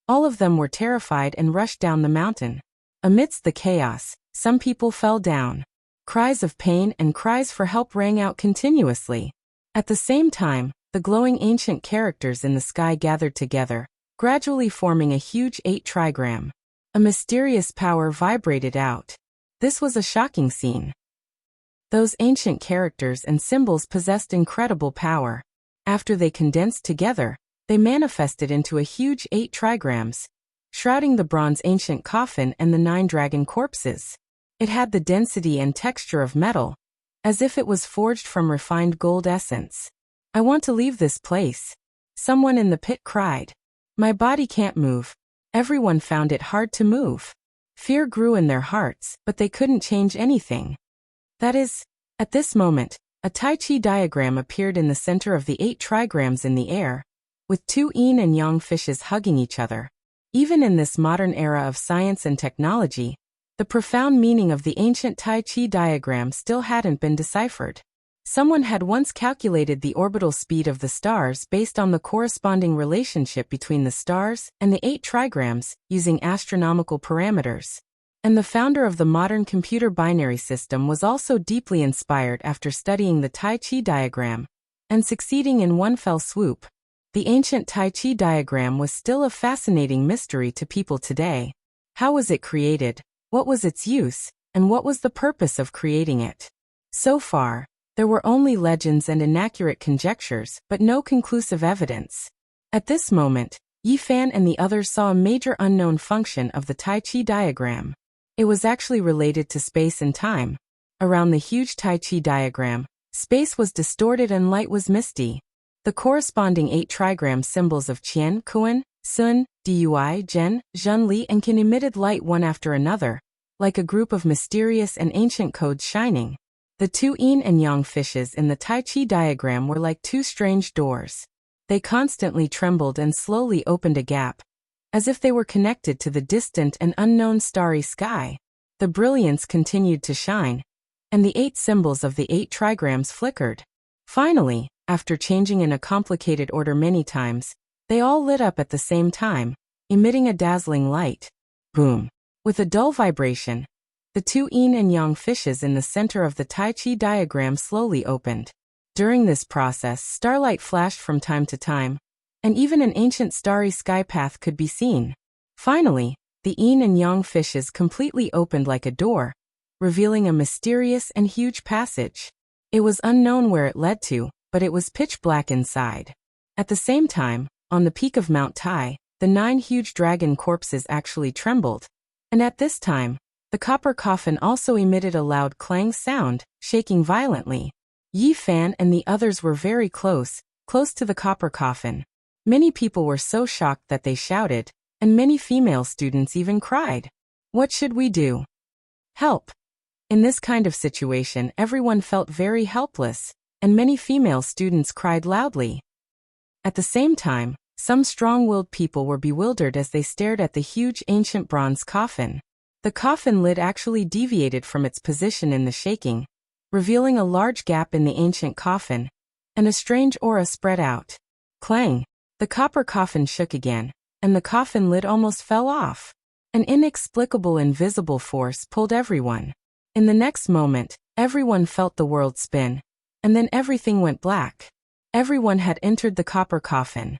all of them were terrified and rushed down the mountain. Amidst the chaos, some people fell down. Cries of pain and cries for help rang out continuously. At the same time, the glowing ancient characters in the sky gathered together, gradually forming a huge 8 trigram. A mysterious power vibrated out. This was a shocking scene. Those ancient characters and symbols possessed incredible power. After they condensed together, they manifested into a huge 8 trigrams, shrouding the bronze ancient coffin and the 9 dragon corpses. It had the density and texture of metal, as if it was forged from refined gold essence. I want to leave this place. Someone in the pit cried. My body can't move. Everyone found it hard to move. Fear grew in their hearts, but they couldn't change anything. That is, at this moment, a Tai Chi diagram appeared in the center of the 8 trigrams in the air, with 2 yin and yang fishes hugging each other. Even in this modern era of science and technology, the profound meaning of the ancient Tai Chi diagram still hadn't been deciphered. Someone had once calculated the orbital speed of the stars based on the corresponding relationship between the stars and the 8 trigrams, using astronomical parameters. And the founder of the modern computer binary system was also deeply inspired after studying the Tai Chi diagram, and succeeding in one fell swoop. The ancient Tai Chi diagram was still a fascinating mystery to people today. How was it created? What was its use? And what was the purpose of creating it? So far, there were only legends and inaccurate conjectures, but no conclusive evidence. At this moment, Yi Fan and the others saw a major unknown function of the Tai Chi diagram. It was actually related to space and time. Around the huge Tai Chi diagram, space was distorted and light was misty. The corresponding 8 trigram symbols of Qian, Kuan, Sun, Dui, Zhen, Zhen Li and Qin emitted light one after another, like a group of mysterious and ancient codes shining. The 2 yin and yang fishes in the Tai Chi diagram were like 2 strange doors. They constantly trembled and slowly opened a gap, as if they were connected to the distant and unknown starry sky. The brilliance continued to shine, and the 8 symbols of the 8 trigrams flickered. Finally, after changing in a complicated order many times, they all lit up at the same time, emitting a dazzling light. Boom! With a dull vibration, the 2 yin and yang fishes in the center of the Tai Chi diagram slowly opened. During this process, starlight flashed from time to time, and even an ancient starry sky path could be seen. Finally, the yin and yang fishes completely opened like a door, revealing a mysterious and huge passage. It was unknown where it led to, but it was pitch black inside. At the same time, on the peak of Mount Tai, the 9 huge dragon corpses actually trembled, and at this time, the copper coffin also emitted a loud clang sound, shaking violently. Yi Fan and the others were very close to the copper coffin. Many people were so shocked that they shouted, and many female students even cried. What should we do? Help! In this kind of situation, everyone felt very helpless, and many female students cried loudly. At the same time, some strong-willed people were bewildered as they stared at the huge ancient bronze coffin. The coffin lid actually deviated from its position in the shaking, revealing a large gap in the ancient coffin, and a strange aura spread out. Clang! The copper coffin shook again, and the coffin lid almost fell off. An inexplicable invisible force pulled everyone. In the next moment, everyone felt the world spin, and then everything went black. Everyone had entered the copper coffin.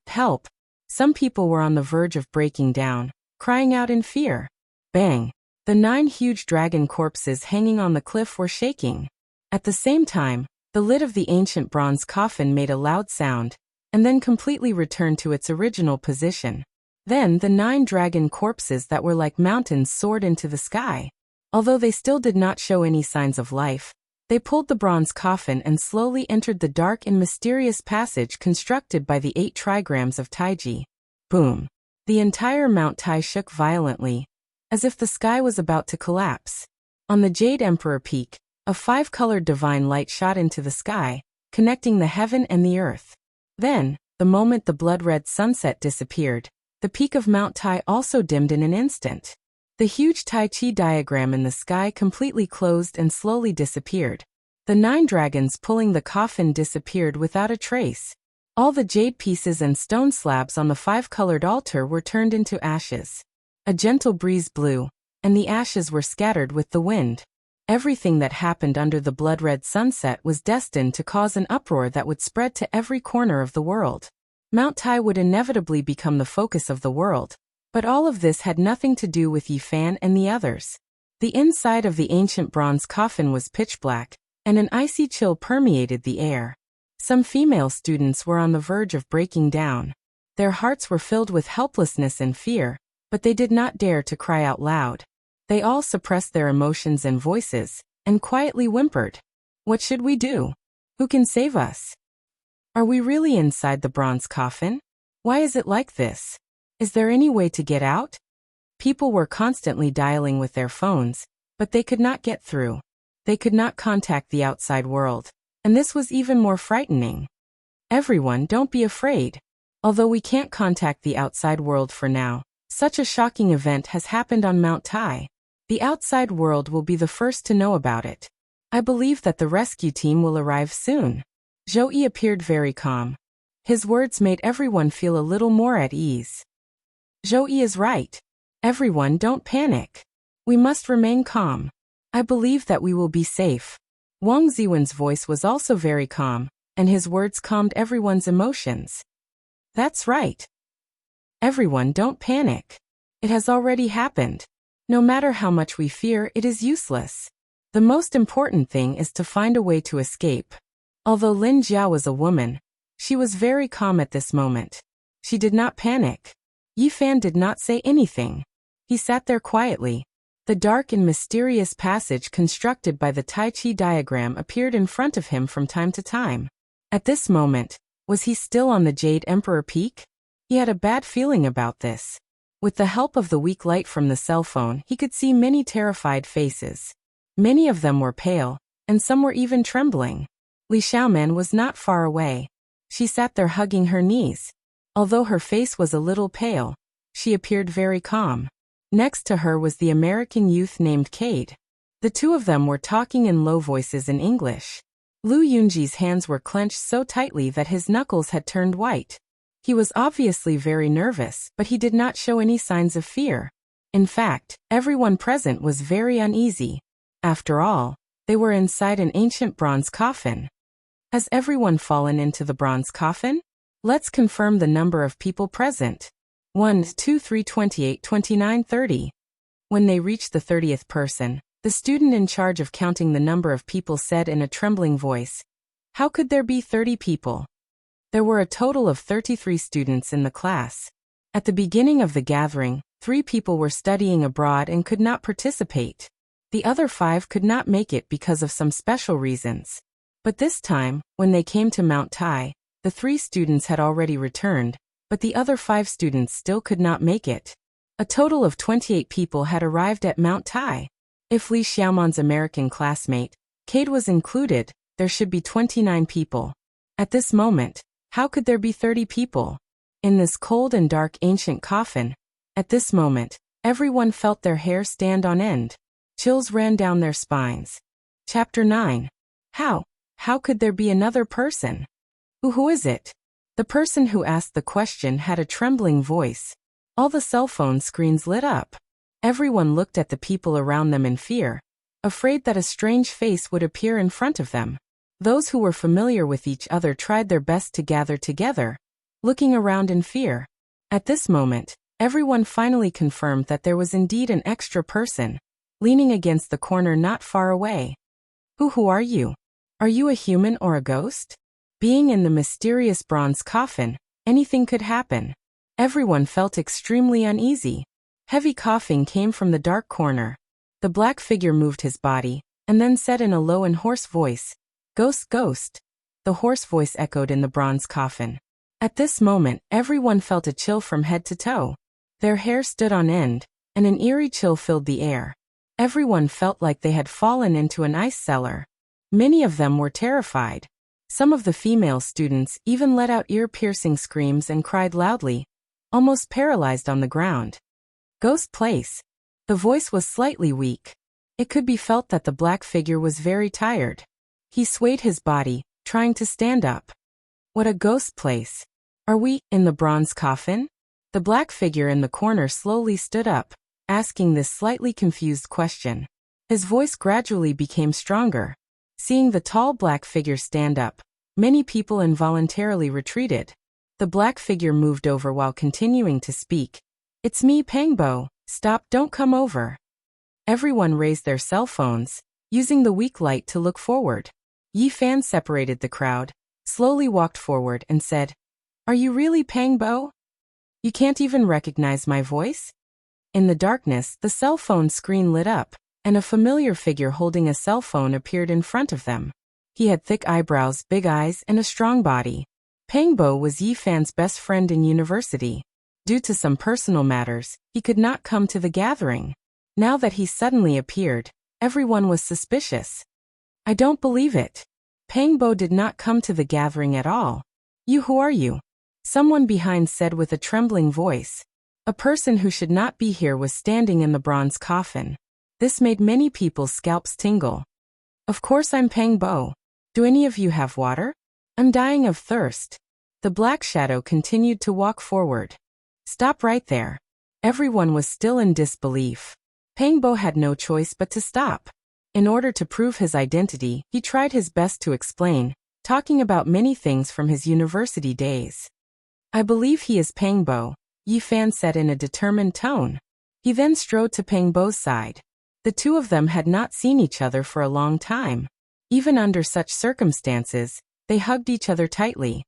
Help! Some people were on the verge of breaking down, crying out in fear. Bang! The 9 huge dragon corpses hanging on the cliff were shaking. At the same time, the lid of the ancient bronze coffin made a loud sound, and then completely returned to its original position. Then the 9 dragon corpses that were like mountains soared into the sky. Although they still did not show any signs of life, they pulled the bronze coffin and slowly entered the dark and mysterious passage constructed by the 8 trigrams of Taiji. Boom! The entire Mount Tai shook violently, as if the sky was about to collapse. On the Jade Emperor Peak, a 5-colored divine light shot into the sky, connecting the heaven and the earth. Then, the moment the blood-red sunset disappeared, the peak of Mount Tai also dimmed in an instant. The huge Tai Chi diagram in the sky completely closed and slowly disappeared. The 9 dragons pulling the coffin disappeared without a trace. All the jade pieces and stone slabs on the 5-colored altar were turned into ashes. A gentle breeze blew, and the ashes were scattered with the wind. Everything that happened under the blood-red sunset was destined to cause an uproar that would spread to every corner of the world. Mount Tai would inevitably become the focus of the world, but all of this had nothing to do with Yi Fan and the others. The inside of the ancient bronze coffin was pitch black, and an icy chill permeated the air. Some female students were on the verge of breaking down. Their hearts were filled with helplessness and fear, but they did not dare to cry out loud. They all suppressed their emotions and voices, and quietly whimpered. What should we do? Who can save us? Are we really inside the bronze coffin? Why is it like this? Is there any way to get out? People were constantly dialing with their phones, but they could not get through. They could not contact the outside world, and this was even more frightening. Everyone, don't be afraid. Although we can't contact the outside world for now, such a shocking event has happened on Mount Tai. The outside world will be the first to know about it. I believe that the rescue team will arrive soon. Zhou Yi appeared very calm. His words made everyone feel a little more at ease. Zhou Yi is right. Everyone, don't panic. We must remain calm. I believe that we will be safe. Wang Ziwen's voice was also very calm, and his words calmed everyone's emotions. That's right. Everyone, don't panic. It has already happened. No matter how much we fear, it is useless. The most important thing is to find a way to escape. Although Lin Jia was a woman, she was very calm at this moment. She did not panic. Yi Fan did not say anything. He sat there quietly. The dark and mysterious passage constructed by the Tai Chi diagram appeared in front of him from time to time. At this moment, Was he still on the Jade Emperor Peak? He had a bad feeling about this. With the help of the weak light from the cell phone, he could see many terrified faces. Many of them were pale, and some were even trembling. Li Xiaoman was not far away. She sat there hugging her knees. Although her face was a little pale, she appeared very calm. Next to her was the American youth named Cade. The two of them were talking in low voices in English. Lu Yunji's hands were clenched so tightly that his knuckles had turned white. He was obviously very nervous, but he did not show any signs of fear. In fact, everyone present was very uneasy. After all, they were inside an ancient bronze coffin. Has everyone fallen into the bronze coffin? Let's confirm the number of people present. 1, 2, 3, 28, 29, 30. When they reached the 30th person, the student in charge of counting the number of people said in a trembling voice, "How could there be 30 people?" There were a total of 33 students in the class. At the beginning of the gathering, 3 people were studying abroad and could not participate. The other 5 could not make it because of some special reasons. But this time, when they came to Mount Tai, the 3 students had already returned, but the other 5 students still could not make it. A total of 28 people had arrived at Mount Tai. If Li Xiaoman's American classmate, Cade, was included, there should be 29 people. At this moment, how could there be 30 people? In this cold and dark ancient coffin, at this moment, everyone felt their hair stand on end. Chills ran down their spines. Chapter 9. How could there be another person? Who is it? The person who asked the question had a trembling voice. All the cell phone screens lit up. Everyone looked at the people around them in fear, afraid that a strange face would appear in front of them. Those who were familiar with each other tried their best to gather together, looking around in fear. At this moment, everyone finally confirmed that there was indeed an extra person, leaning against the corner not far away. Who are you? Are you a human or a ghost? Being in the mysterious bronze coffin, anything could happen. Everyone felt extremely uneasy. Heavy coughing came from the dark corner. The black figure moved his body, and then said in a low and hoarse voice, "Ghost, ghost." The hoarse voice echoed in the bronze coffin. At this moment, everyone felt a chill from head to toe. Their hair stood on end, and an eerie chill filled the air. Everyone felt like they had fallen into an ice cellar. Many of them were terrified. Some of the female students even let out ear-piercing screams and cried loudly, almost paralyzed on the ground. Ghost place. The voice was slightly weak. It could be felt that the black figure was very tired. He swayed his body, trying to stand up. What a ghost place. Are we in the bronze coffin? The black figure in the corner slowly stood up, asking this slightly confused question. His voice gradually became stronger. Seeing the tall black figure stand up, many people involuntarily retreated. The black figure moved over while continuing to speak. "It's me, Pangbo. Stop, don't come over." Everyone raised their cell phones, using the weak light to look forward. Yi Fan separated the crowd, slowly walked forward and said, "Are you really Pangbo? You can't even recognize my voice?" In the darkness, the cell phone screen lit up, and a familiar figure holding a cell phone appeared in front of them. He had thick eyebrows, big eyes, and a strong body. Pangbo was Yi Fan's best friend in university. Due to some personal matters, he could not come to the gathering. Now that he suddenly appeared, everyone was suspicious. "I don't believe it. Pangbo did not come to the gathering at all. Who are you?" Someone behind said with a trembling voice. A person who should not be here was standing in the bronze coffin. This made many people's scalps tingle. "Of course I'm Pangbo. Do any of you have water? I'm dying of thirst." The black shadow continued to walk forward. "Stop right there." Everyone was still in disbelief. Pangbo had no choice but to stop. In order to prove his identity, he tried his best to explain, talking about many things from his university days. "I believe he is Pangbo," Yi Fan said in a determined tone. He then strode to Pangbo's side. The two of them had not seen each other for a long time. Even under such circumstances, they hugged each other tightly.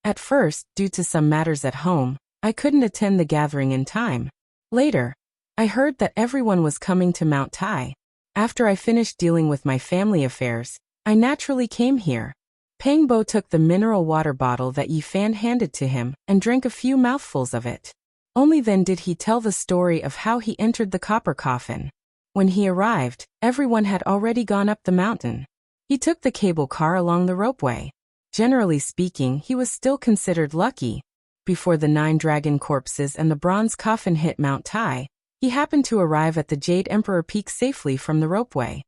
At first, due to some matters at home, I couldn't attend the gathering in time. Later, I heard that everyone was coming to Mount Tai. After I finished dealing with my family affairs, I naturally came here. Pang Bo took the mineral water bottle that Yi Fan handed to him and drank a few mouthfuls of it. Only then did he tell the story of how he entered the copper coffin. When he arrived, everyone had already gone up the mountain. He took the cable car along the ropeway. Generally speaking, he was still considered lucky. Before the 9 dragon corpses and the bronze coffin hit Mount Tai, he happened to arrive at the Jade Emperor Peak safely from the ropeway.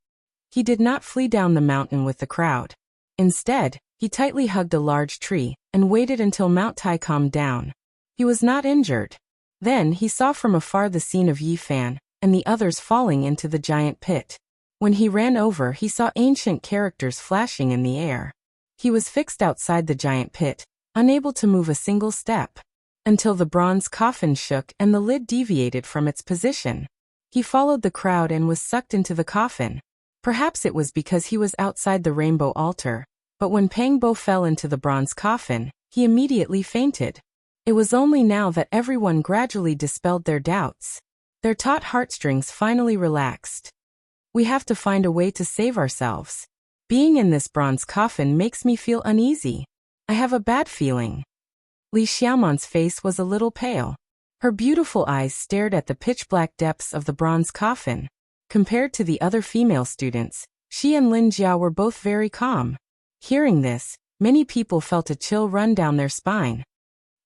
He did not flee down the mountain with the crowd. Instead, he tightly hugged a large tree and waited until Mount Tai calmed down. He was not injured. Then he saw from afar the scene of Yi Fan and the others falling into the giant pit. When he ran over, he saw ancient characters flashing in the air. He was fixed outside the giant pit, unable to move a single step, until the bronze coffin shook and the lid deviated from its position. He followed the crowd and was sucked into the coffin. Perhaps it was because he was outside the rainbow altar, but when Pang Bo fell into the bronze coffin, he immediately fainted. It was only now that everyone gradually dispelled their doubts. Their taut heartstrings finally relaxed. We have to find a way to save ourselves. Being in this bronze coffin makes me feel uneasy. I have a bad feeling. Li Xiaoman's face was a little pale. Her beautiful eyes stared at the pitch-black depths of the bronze coffin. Compared to the other female students, she and Lin Jiao were both very calm. Hearing this, many people felt a chill run down their spine.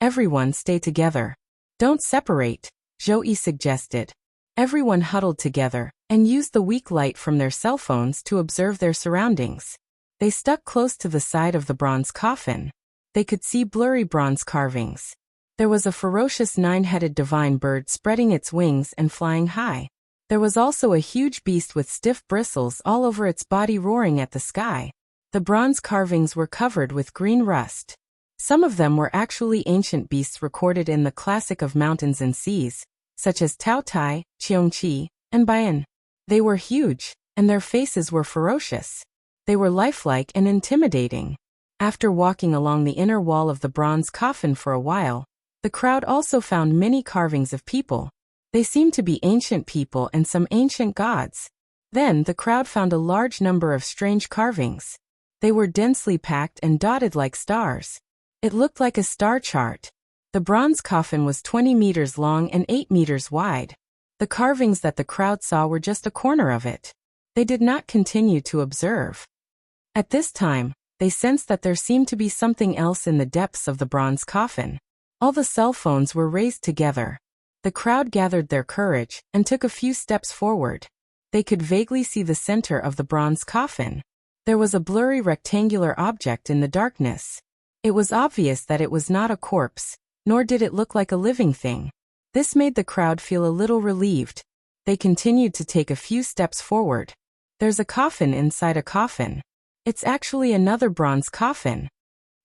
Everyone stay together. Don't separate, Zhou Yi suggested. Everyone huddled together and used the weak light from their cell phones to observe their surroundings. They stuck close to the side of the bronze coffin. They could see blurry bronze carvings. There was a ferocious 9-headed divine bird spreading its wings and flying high. There was also a huge beast with stiff bristles all over its body roaring at the sky. The bronze carvings were covered with green rust. Some of them were actually ancient beasts recorded in the classic of mountains and seas, such as Tao Tai, Cheongqi, and Bayan. They were huge, and their faces were ferocious. They were lifelike and intimidating. After walking along the inner wall of the bronze coffin for a while, the crowd also found many carvings of people. They seemed to be ancient people and some ancient gods. Then the crowd found a large number of strange carvings. They were densely packed and dotted like stars. It looked like a star chart. The bronze coffin was 20 meters long and 8 meters wide. The carvings that the crowd saw were just a corner of it. They did not continue to observe. At this time, they sensed that there seemed to be something else in the depths of the bronze coffin. All the cell phones were raised together. The crowd gathered their courage and took a few steps forward. They could vaguely see the center of the bronze coffin. There was a blurry rectangular object in the darkness. It was obvious that it was not a corpse, nor did it look like a living thing. This made the crowd feel a little relieved. They continued to take a few steps forward. There's a coffin inside a coffin. It's actually another bronze coffin.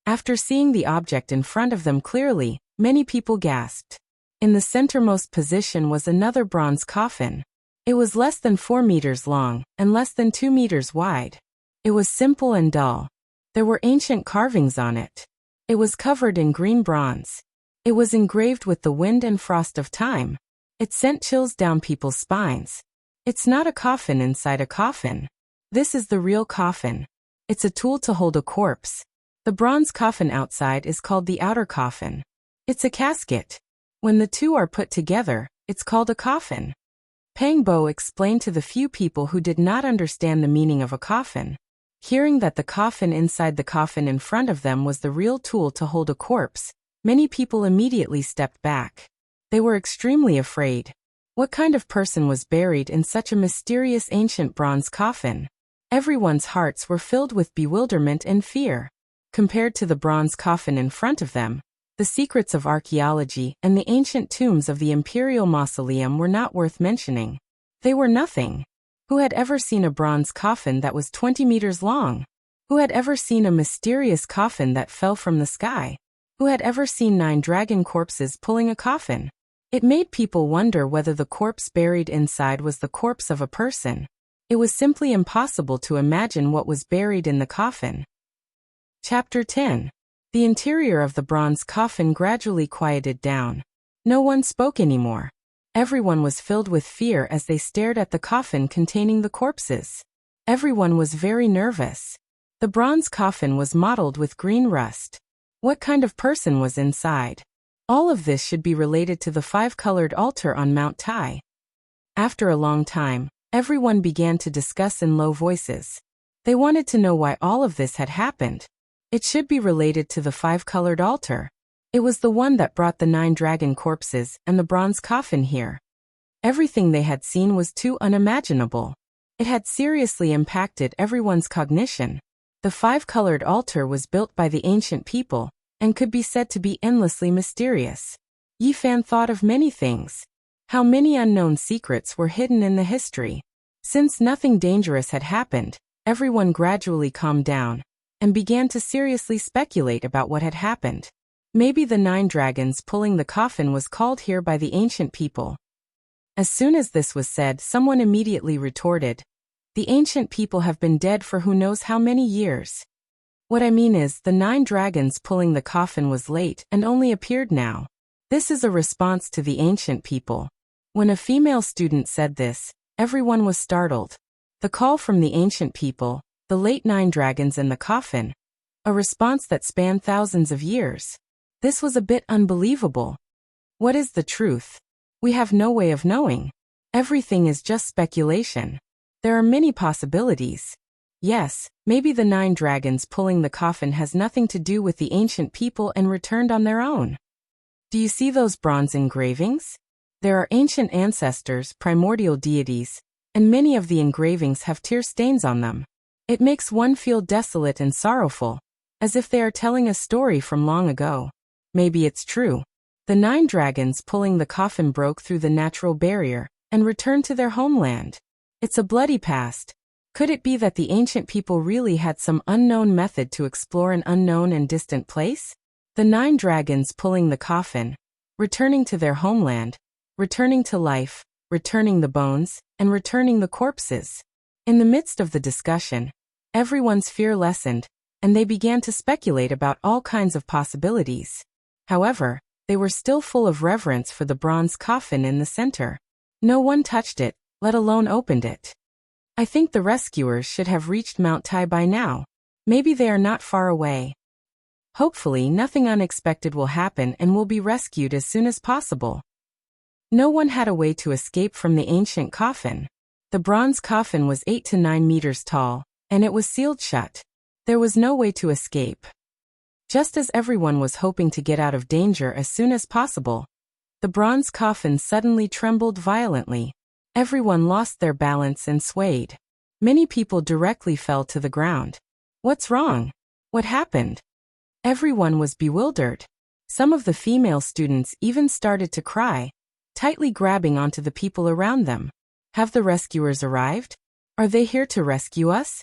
After seeing the object in front of them clearly, many people gasped. In the centermost position was another bronze coffin. It was less than 4 meters long and less than 2 meters wide. It was simple and dull. There were ancient carvings on it. It was covered in green bronze. It was engraved with the wind and frost of time. It sent chills down people's spines. It's not a coffin inside a coffin. This is the real coffin. It's a tool to hold a corpse. The bronze coffin outside is called the outer coffin. It's a casket. When the two are put together, it's called a coffin. Pang Bo explained to the few people who did not understand the meaning of a coffin. Hearing that the coffin inside the coffin in front of them was the real tool to hold a corpse, many people immediately stepped back. They were extremely afraid. What kind of person was buried in such a mysterious ancient bronze coffin? Everyone's hearts were filled with bewilderment and fear. Compared to the bronze coffin in front of them, the secrets of archaeology and the ancient tombs of the Imperial Mausoleum were not worth mentioning. They were nothing. Who had ever seen a bronze coffin that was 20 meters long? Who had ever seen a mysterious coffin that fell from the sky? Who had ever seen 9 dragon corpses pulling a coffin? It made people wonder whether the corpse buried inside was the corpse of a person. It was simply impossible to imagine what was buried in the coffin. Chapter 10. The interior of the bronze coffin gradually quieted down. No one spoke anymore. Everyone was filled with fear as they stared at the coffin containing the corpses. Everyone was very nervous. The bronze coffin was mottled with green rust. What kind of person was inside? All of this should be related to the five-colored altar on Mount Tai. After a long time, everyone began to discuss in low voices. They wanted to know why all of this had happened. It should be related to the five-colored altar. It was the one that brought the 9 dragon corpses and the bronze coffin here. Everything they had seen was too unimaginable. It had seriously impacted everyone's cognition. The five-colored altar was built by the ancient people and could be said to be endlessly mysterious. Yi Fan thought of many things. How many unknown secrets were hidden in the history. Since nothing dangerous had happened, everyone gradually calmed down and began to seriously speculate about what had happened. Maybe the 9 dragons pulling the coffin was called here by the ancient people. As soon as this was said, someone immediately retorted, "The ancient people have been dead for who knows how many years. What I mean is, the 9 dragons pulling the coffin was late and only appeared now." This is a response to the ancient people. When a female student said this, everyone was startled. The call from the ancient people, the late 9 dragons in the coffin, a response that spanned thousands of years. This was a bit unbelievable. What is the truth? We have no way of knowing. Everything is just speculation. There are many possibilities. Yes, maybe the 9 dragons pulling the coffin has nothing to do with the ancient people and returned on their own. Do you see those bronze engravings? There are ancient ancestors, primordial deities, and many of the engravings have tear stains on them. It makes one feel desolate and sorrowful, as if they are telling a story from long ago. Maybe it's true. The 9 dragons pulling the coffin broke through the natural barrier and returned to their homeland. It's a bloody past. Could it be that the ancient people really had some unknown method to explore an unknown and distant place? The 9 dragons pulling the coffin, returning to their homeland, returning to life, returning the bones, and returning the corpses. In the midst of the discussion, everyone's fear lessened, and they began to speculate about all kinds of possibilities. However, they were still full of reverence for the bronze coffin in the center. No one touched it, let alone opened it. I think the rescuers should have reached Mount Tai by now. Maybe they are not far away. Hopefully, nothing unexpected will happen and we'll be rescued as soon as possible. No one had a way to escape from the ancient coffin. The bronze coffin was 8 to 9 meters tall, and it was sealed shut. There was no way to escape. Just as everyone was hoping to get out of danger as soon as possible, the bronze coffin suddenly trembled violently. Everyone lost their balance and swayed. Many people directly fell to the ground. What's wrong? What happened? Everyone was bewildered. Some of the female students even started to cry, tightly grabbing onto the people around them. Have the rescuers arrived? Are they here to rescue us?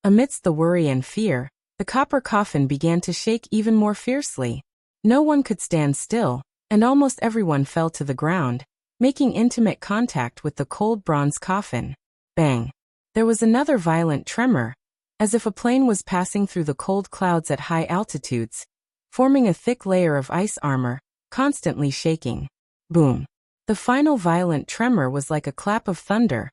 Amidst the worry and fear, the copper coffin began to shake even more fiercely. No one could stand still, and almost everyone fell to the ground, making intimate contact with the cold bronze coffin. Bang! There was another violent tremor, as if a plane was passing through the cold clouds at high altitudes, forming a thick layer of ice armor, constantly shaking. Boom! The final violent tremor was like a clap of thunder,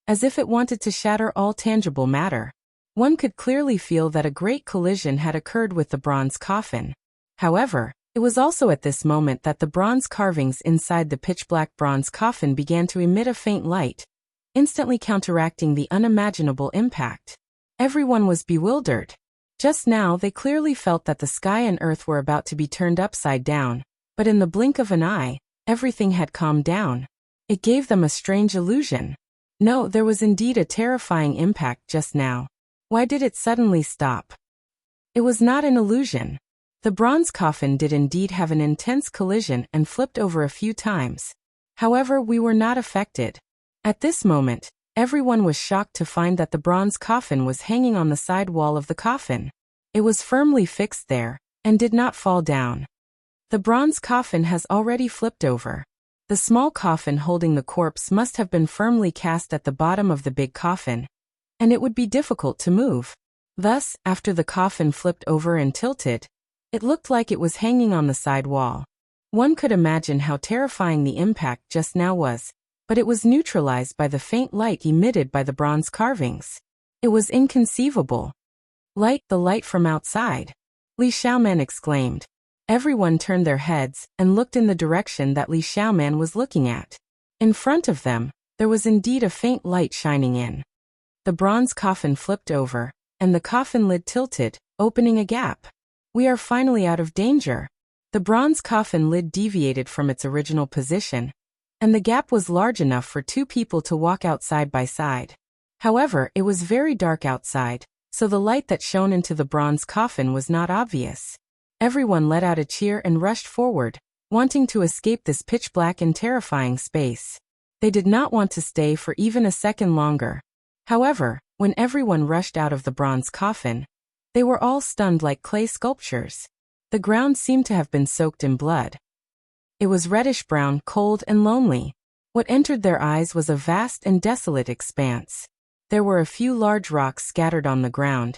as if it wanted to shatter all tangible matter. One could clearly feel that a great collision had occurred with the bronze coffin. However, it was also at this moment that the bronze carvings inside the pitch-black bronze coffin began to emit a faint light, instantly counteracting the unimaginable impact. Everyone was bewildered. Just now they clearly felt that the sky and earth were about to be turned upside down, but in the blink of an eye, everything had calmed down. It gave them a strange illusion. No, there was indeed a terrifying impact just now. Why did it suddenly stop? It was not an illusion. The bronze coffin did indeed have an intense collision and flipped over a few times. However, we were not affected. At this moment, everyone was shocked to find that the bronze coffin was hanging on the side wall of the coffin. It was firmly fixed there, and did not fall down. The bronze coffin has already flipped over. The small coffin holding the corpse must have been firmly cast at the bottom of the big coffin, and it would be difficult to move. Thus, after the coffin flipped over and tilted, it looked like it was hanging on the side wall. One could imagine how terrifying the impact just now was, but it was neutralized by the faint light emitted by the bronze carvings. It was inconceivable. Light, the light from outside! Li Xiaoman exclaimed. Everyone turned their heads and looked in the direction that Li Xiaoman was looking at. In front of them, there was indeed a faint light shining in. The bronze coffin flipped over, and the coffin lid tilted, opening a gap. We are finally out of danger. The bronze coffin lid deviated from its original position, and the gap was large enough for two people to walk out side by side. However, it was very dark outside, so the light that shone into the bronze coffin was not obvious. Everyone let out a cheer and rushed forward, wanting to escape this pitch-black and terrifying space. They did not want to stay for even a second longer. However, when everyone rushed out of the bronze coffin, they were all stunned like clay sculptures. The ground seemed to have been soaked in blood. It was reddish-brown, cold and lonely. What entered their eyes was a vast and desolate expanse. There were a few large rocks scattered on the ground,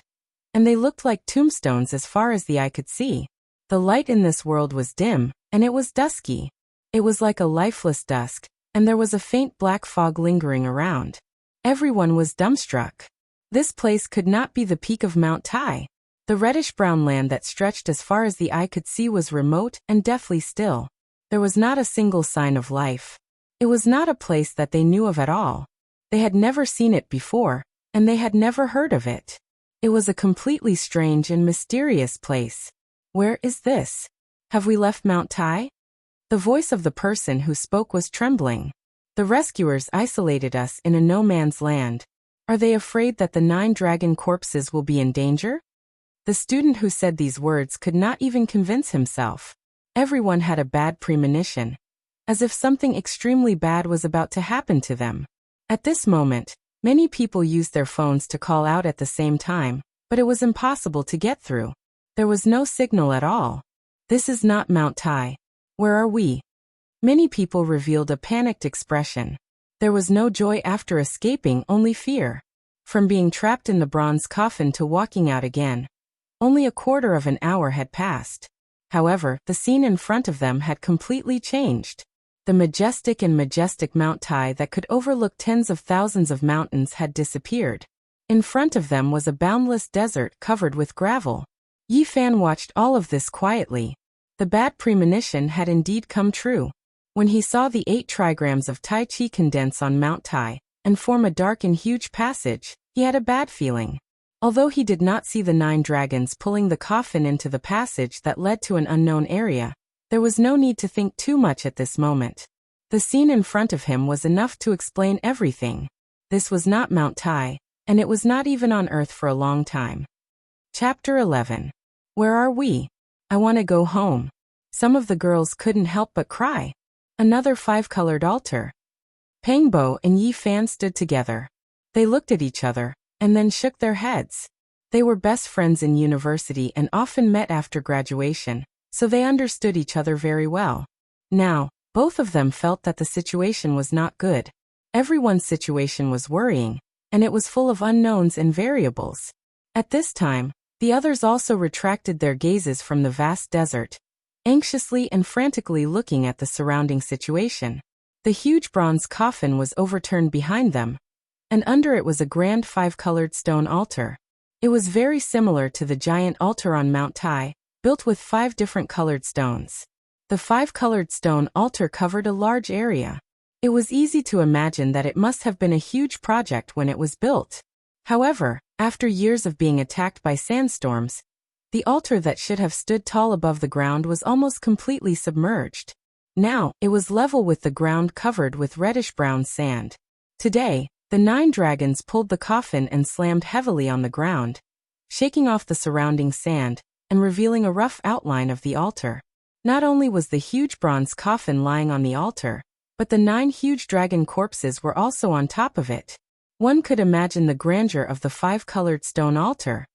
and they looked like tombstones as far as the eye could see. The light in this world was dim, and it was dusky. It was like a lifeless dusk, and there was a faint black fog lingering around. Everyone was dumbstruck. This place could not be the peak of Mount Tai. The reddish-brown land that stretched as far as the eye could see was remote and deathly still. There was not a single sign of life. It was not a place that they knew of at all. They had never seen it before, and they had never heard of it. It was a completely strange and mysterious place. Where is this? Have we left Mount Tai? The voice of the person who spoke was trembling. The rescuers isolated us in a no-man's land. Are they afraid that the 9 dragon corpses will be in danger? The student who said these words could not even convince himself. Everyone had a bad premonition, as if something extremely bad was about to happen to them. At this moment, many people used their phones to call out at the same time, but it was impossible to get through. There was no signal at all. This is not Mount Tai. Where are we? Many people revealed a panicked expression. There was no joy after escaping, only fear. From being trapped in the bronze coffin to walking out again, only a quarter of an hour had passed. However, the scene in front of them had completely changed. The majestic Mount Tai that could overlook tens of thousands of mountains had disappeared. In front of them was a boundless desert covered with gravel. Yi Fan watched all of this quietly. The bad premonition had indeed come true. When he saw the 8 trigrams of Tai Chi condense on Mount Tai and form a dark and huge passage, he had a bad feeling. Although he did not see the 9 dragons pulling the coffin into the passage that led to an unknown area, there was no need to think too much at this moment. The scene in front of him was enough to explain everything. This was not Mount Tai, and it was not even on Earth for a long time. Chapter 11. Where are we? I want to go home. Some of the girls couldn't help but cry. Another 5-colored altar. Pangbo and Yi Fan stood together. They looked at each other, and then shook their heads. They were best friends in university and often met after graduation, so they understood each other very well. Now, both of them felt that the situation was not good. Everyone's situation was worrying, and it was full of unknowns and variables. At this time, the others also retracted their gazes from the vast desert, anxiously and frantically looking at the surrounding situation. The huge bronze coffin was overturned behind them, and under it was a grand 5-colored stone altar. It was very similar to the giant altar on Mount Tai, built with 5 different colored stones. The 5-colored stone altar covered a large area. It was easy to imagine that it must have been a huge project when it was built. However, after years of being attacked by sandstorms, the altar that should have stood tall above the ground was almost completely submerged. Now, it was level with the ground covered with reddish-brown sand. Today, the 9 dragons pulled the coffin and slammed heavily on the ground, shaking off the surrounding sand and revealing a rough outline of the altar. Not only was the huge bronze coffin lying on the altar, but the 9 huge dragon corpses were also on top of it. One could imagine the grandeur of the 5-colored stone altar.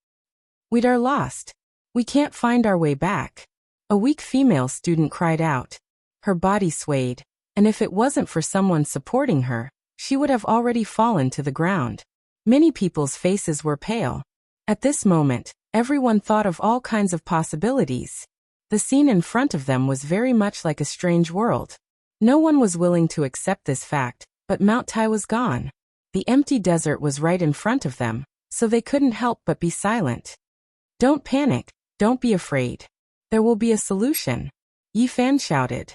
We are lost. We can't find our way back. A weak female student cried out. Her body swayed, and if it wasn't for someone supporting her, she would have already fallen to the ground. Many people's faces were pale. At this moment, everyone thought of all kinds of possibilities. The scene in front of them was very much like a strange world. No one was willing to accept this fact, but Mount Tai was gone. The empty desert was right in front of them, so they couldn't help but be silent. Don't panic, don't be afraid. There will be a solution. Yi Fan shouted.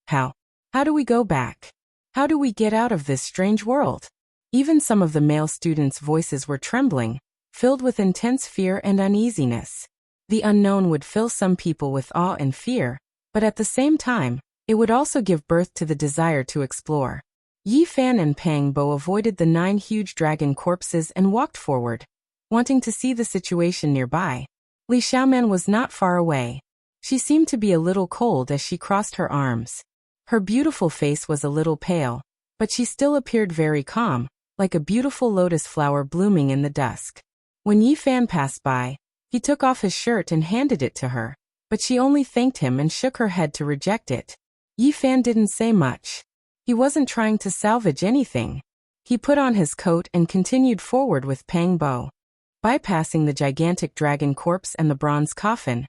How? How do we go back? How do we get out of this strange world? Even some of the male students' voices were trembling, filled with intense fear and uneasiness. The unknown would fill some people with awe and fear, but at the same time, it would also give birth to the desire to explore. Yi Fan and Pang Bo avoided the 9 huge dragon corpses and walked forward, wanting to see the situation nearby. Li Xiaoman was not far away. She seemed to be a little cold as she crossed her arms. Her beautiful face was a little pale, but she still appeared very calm, like a beautiful lotus flower blooming in the dusk. When Yi Fan passed by, he took off his shirt and handed it to her, but she only thanked him and shook her head to reject it. Yi Fan didn't say much. He wasn't trying to salvage anything. He put on his coat and continued forward with Pang Bo. Bypassing the gigantic dragon corpse and the bronze coffin,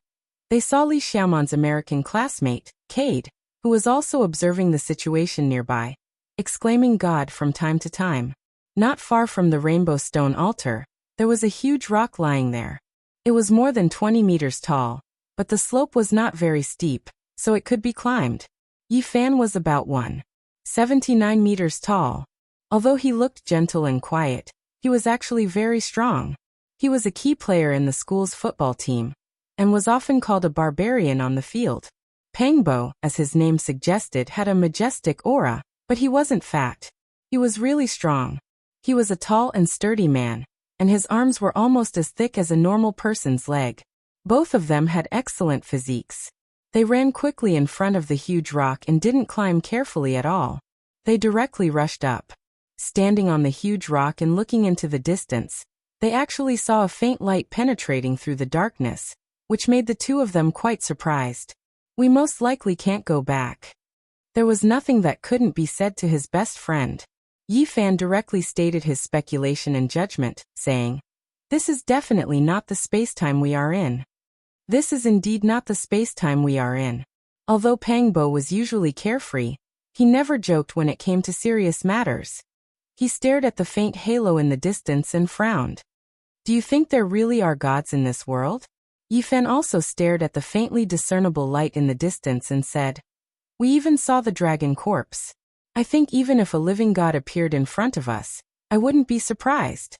they saw Li Xiaoman's American classmate, Cade, who was also observing the situation nearby, exclaiming God from time to time. Not far from the rainbow stone altar, there was a huge rock lying there. It was more than 20 meters tall, but the slope was not very steep, so it could be climbed. Yi Fan was about 179 meters tall. Although he looked gentle and quiet, he was actually very strong. He was a key player in the school's football team, and was often called a barbarian on the field. Pang Bo, as his name suggested, had a majestic aura, but he wasn't fat. He was really strong. He was a tall and sturdy man, and his arms were almost as thick as a normal person's leg. Both of them had excellent physiques. They ran quickly in front of the huge rock and didn't climb carefully at all. They directly rushed up. Standing on the huge rock and looking into the distance, they actually saw a faint light penetrating through the darkness, which made the two of them quite surprised. We most likely can't go back. There was nothing that couldn't be said to his best friend. Yi Fan directly stated his speculation and judgment, saying, "This is definitely not the space-time we are in. This is indeed not the space-time we are in." Although Pang Bo was usually carefree, he never joked when it came to serious matters. He stared at the faint halo in the distance and frowned. Do you think there really are gods in this world? Yi Fan also stared at the faintly discernible light in the distance and said, "We even saw the dragon corpse. I think even if a living god appeared in front of us, I wouldn't be surprised."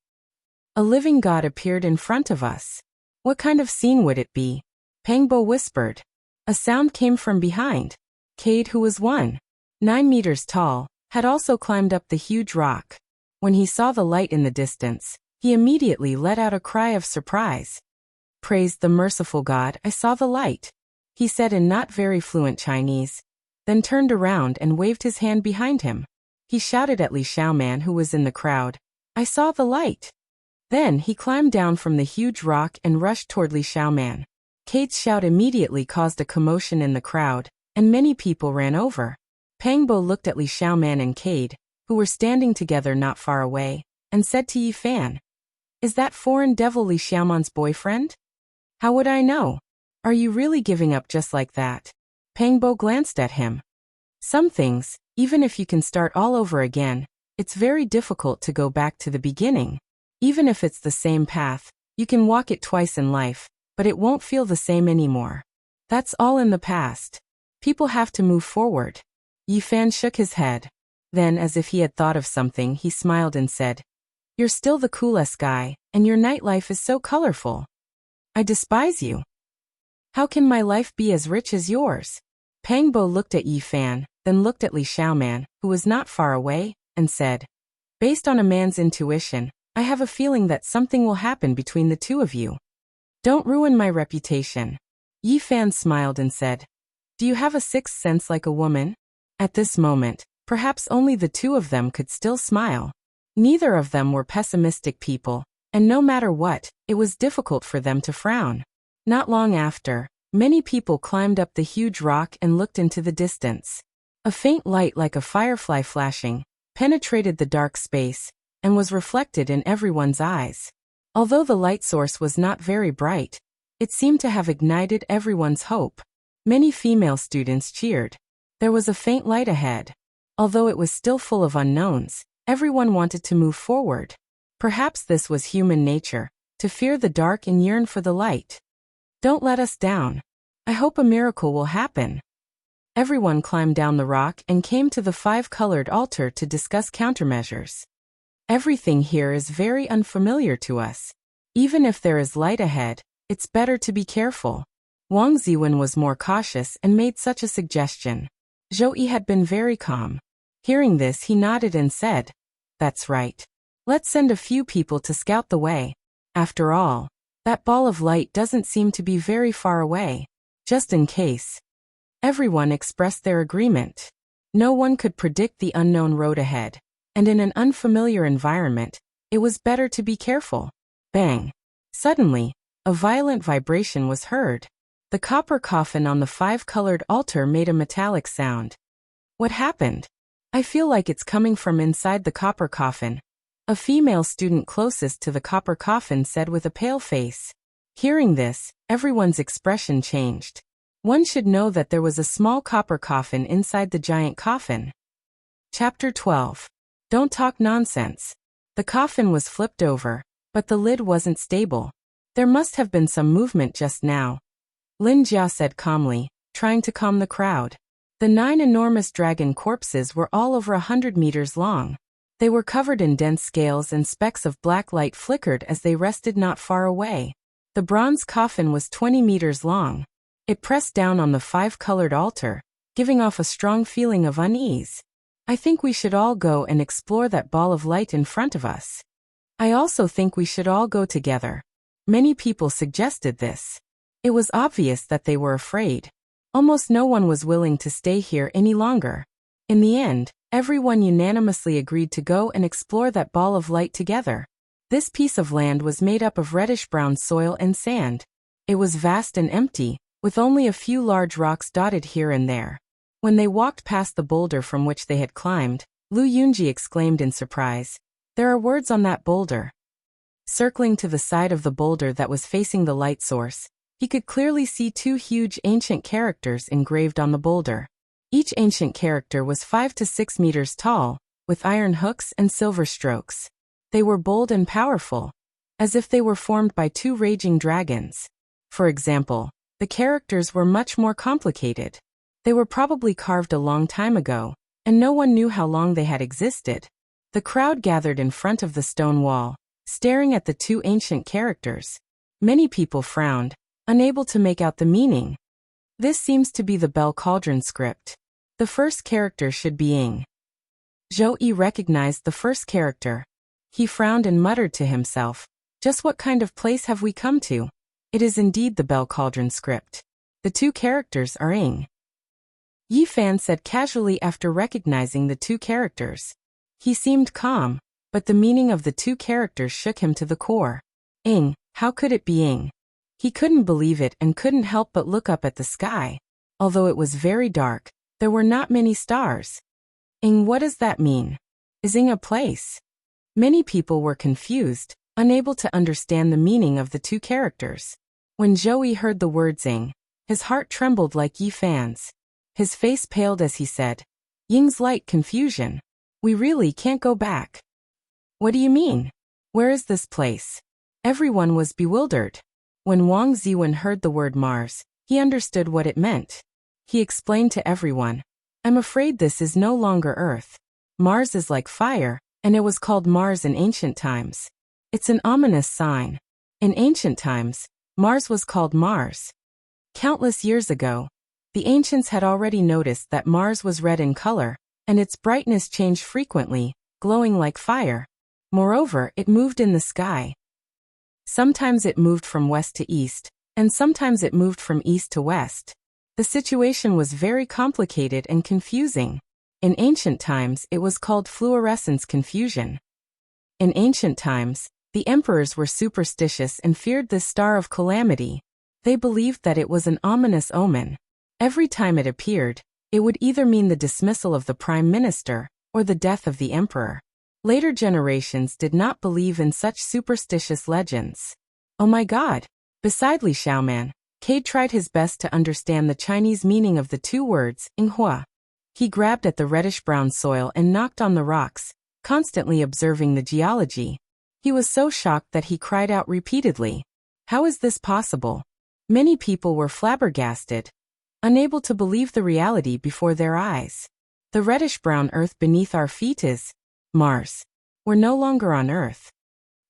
A living god appeared in front of us. What kind of scene would it be? Pang Bo whispered. A sound came from behind. Cade, who was 1.9 meters tall, had also climbed up the huge rock. When he saw the light in the distance, he immediately let out a cry of surprise. "Praise the merciful God, I saw the light," he said in not very fluent Chinese, then turned around and waved his hand behind him. He shouted at Li Xiaoman, who was in the crowd, "I saw the light." Then he climbed down from the huge rock and rushed toward Li Xiaoman. Cade's shout immediately caused a commotion in the crowd, and many people ran over. Pang Bo looked at Li Xiaoman and Cade, who were standing together not far away, and said to Yi Fan, "Is that foreign devil Li Xiaoman's boyfriend?" "How would I know? Are you really giving up just like that?" Pang Bo glanced at him. "Some things, even if you can start all over again, it's very difficult to go back to the beginning. Even if it's the same path, you can walk it twice in life, but it won't feel the same anymore. That's all in the past. People have to move forward." Yi Fan shook his head. Then, as if he had thought of something, he smiled and said, "You're still the coolest guy, and your nightlife is so colorful. I despise you. How can my life be as rich as yours?" Pang Bo looked at Yi Fan, then looked at Li Xiaoman, who was not far away, and said, "Based on a man's intuition, I have a feeling that something will happen between the two of you. Don't ruin my reputation." Yi Fan smiled and said, "Do you have a sixth sense like a woman?" At this moment, perhaps only the two of them could still smile. Neither of them were pessimistic people, and no matter what, it was difficult for them to frown. Not long after, many people climbed up the huge rock and looked into the distance. A faint light like a firefly flashing penetrated the dark space and was reflected in everyone's eyes. Although the light source was not very bright, it seemed to have ignited everyone's hope. Many female students cheered. There was a faint light ahead. Although it was still full of unknowns, everyone wanted to move forward. Perhaps this was human nature, to fear the dark and yearn for the light. Don't let us down. I hope a miracle will happen. Everyone climbed down the rock and came to the 5-colored altar to discuss countermeasures. Everything here is very unfamiliar to us. Even if there is light ahead, it's better to be careful. Wang Ziwen was more cautious and made such a suggestion. Zhou Yi had been very calm. Hearing this, he nodded and said, "That's right. Let's send a few people to scout the way. After all, that ball of light doesn't seem to be very far away. Just in case." Everyone expressed their agreement. No one could predict the unknown road ahead, and in an unfamiliar environment, it was better to be careful. Bang! Suddenly, a violent vibration was heard. The copper coffin on the 5-colored altar made a metallic sound. What happened? I feel like it's coming from inside the copper coffin. A female student closest to the copper coffin said with a pale face. Hearing this, everyone's expression changed. One should know that there was a small copper coffin inside the giant coffin. Chapter 12. Don't talk nonsense. The coffin was flipped over, but the lid wasn't stable. There must have been some movement just now. Lin Jia said calmly, trying to calm the crowd. The 9 enormous dragon corpses were all over 100 meters long. They were covered in dense scales and specks of black light flickered as they rested not far away. The bronze coffin was 20 meters long. It pressed down on the 5-colored altar, giving off a strong feeling of unease. I think we should all go and explore that ball of light in front of us. I also think we should all go together. Many people suggested this. It was obvious that they were afraid. Almost no one was willing to stay here any longer. In the end, everyone unanimously agreed to go and explore that ball of light together. This piece of land was made up of reddish-brown soil and sand. It was vast and empty, with only a few large rocks dotted here and there. When they walked past the boulder from which they had climbed, Lu Yunji exclaimed in surprise, "There are words on that boulder." Circling to the side of the boulder that was facing the light source, he could clearly see 2 huge ancient characters engraved on the boulder. Each ancient character was 5 to 6 meters tall, with iron hooks and silver strokes. They were bold and powerful, as if they were formed by 2 raging dragons. For example, the characters were much more complicated. They were probably carved a long time ago, and no one knew how long they had existed. The crowd gathered in front of the stone wall, staring at the 2 ancient characters. Many people frowned, unable to make out the meaning. This seems to be the Bell Cauldron script. The first character should be Ying. Zhou Yi recognized the first character. He frowned and muttered to himself, "Just what kind of place have we come to? It is indeed the Bell Cauldron script. The 2 characters are Ying." Yi Fan said casually after recognizing the 2 characters. He seemed calm, but the meaning of the 2 characters shook him to the core. Ying, how could it be Ying? He couldn't believe it and couldn't help but look up at the sky. Although it was very dark, there were not many stars. Ying, what does that mean? Is Ying a place? Many people were confused, unable to understand the meaning of the 2 characters. When Zhou Yi heard the words Ying, his heart trembled like Yi Fan's. His face paled as he said, "Ying's light confusion. We really can't go back." "What do you mean? Where is this place?" Everyone was bewildered. When Wang Ziwen heard the word Mars, he understood what it meant. He explained to everyone, "I'm afraid this is no longer Earth. Mars is like fire, and it was called Mars in ancient times. It's an ominous sign. In ancient times, Mars was called Mars. Countless years ago, the ancients had already noticed that Mars was red in color, and its brightness changed frequently, glowing like fire. Moreover, it moved in the sky. Sometimes it moved from west to east, and sometimes it moved from east to west. The situation was very complicated and confusing. In ancient times, it was called fluorescence confusion. In ancient times, the emperors were superstitious and feared this star of calamity. They believed that it was an ominous omen. Every time it appeared, it would either mean the dismissal of the prime minister or the death of the emperor. Later generations did not believe in such superstitious legends. Oh my God! Beside Li Xiaoman, Cade tried his best to understand the Chinese meaning of the 2 words, Yinghua. He grabbed at the reddish-brown soil and knocked on the rocks, constantly observing the geology. He was so shocked that he cried out repeatedly. How is this possible? Many people were flabbergasted, unable to believe the reality before their eyes. The reddish-brown earth beneath our feet is Mars. We're no longer on Earth.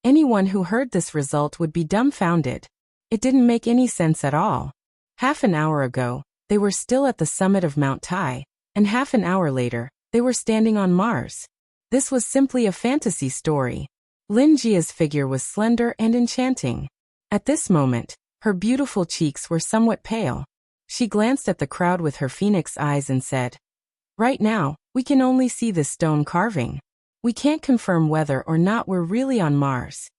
Anyone who heard this result would be dumbfounded. It didn't make any sense at all. Half an hour ago, they were still at the summit of Mount Tai, and half an hour later, they were standing on Mars. This was simply a fantasy story. Lin Jia's figure was slender and enchanting. At this moment, her beautiful cheeks were somewhat pale. She glanced at the crowd with her phoenix eyes and said, "Right now, we can only see this stone carving. We can't confirm whether or not we're really on Mars.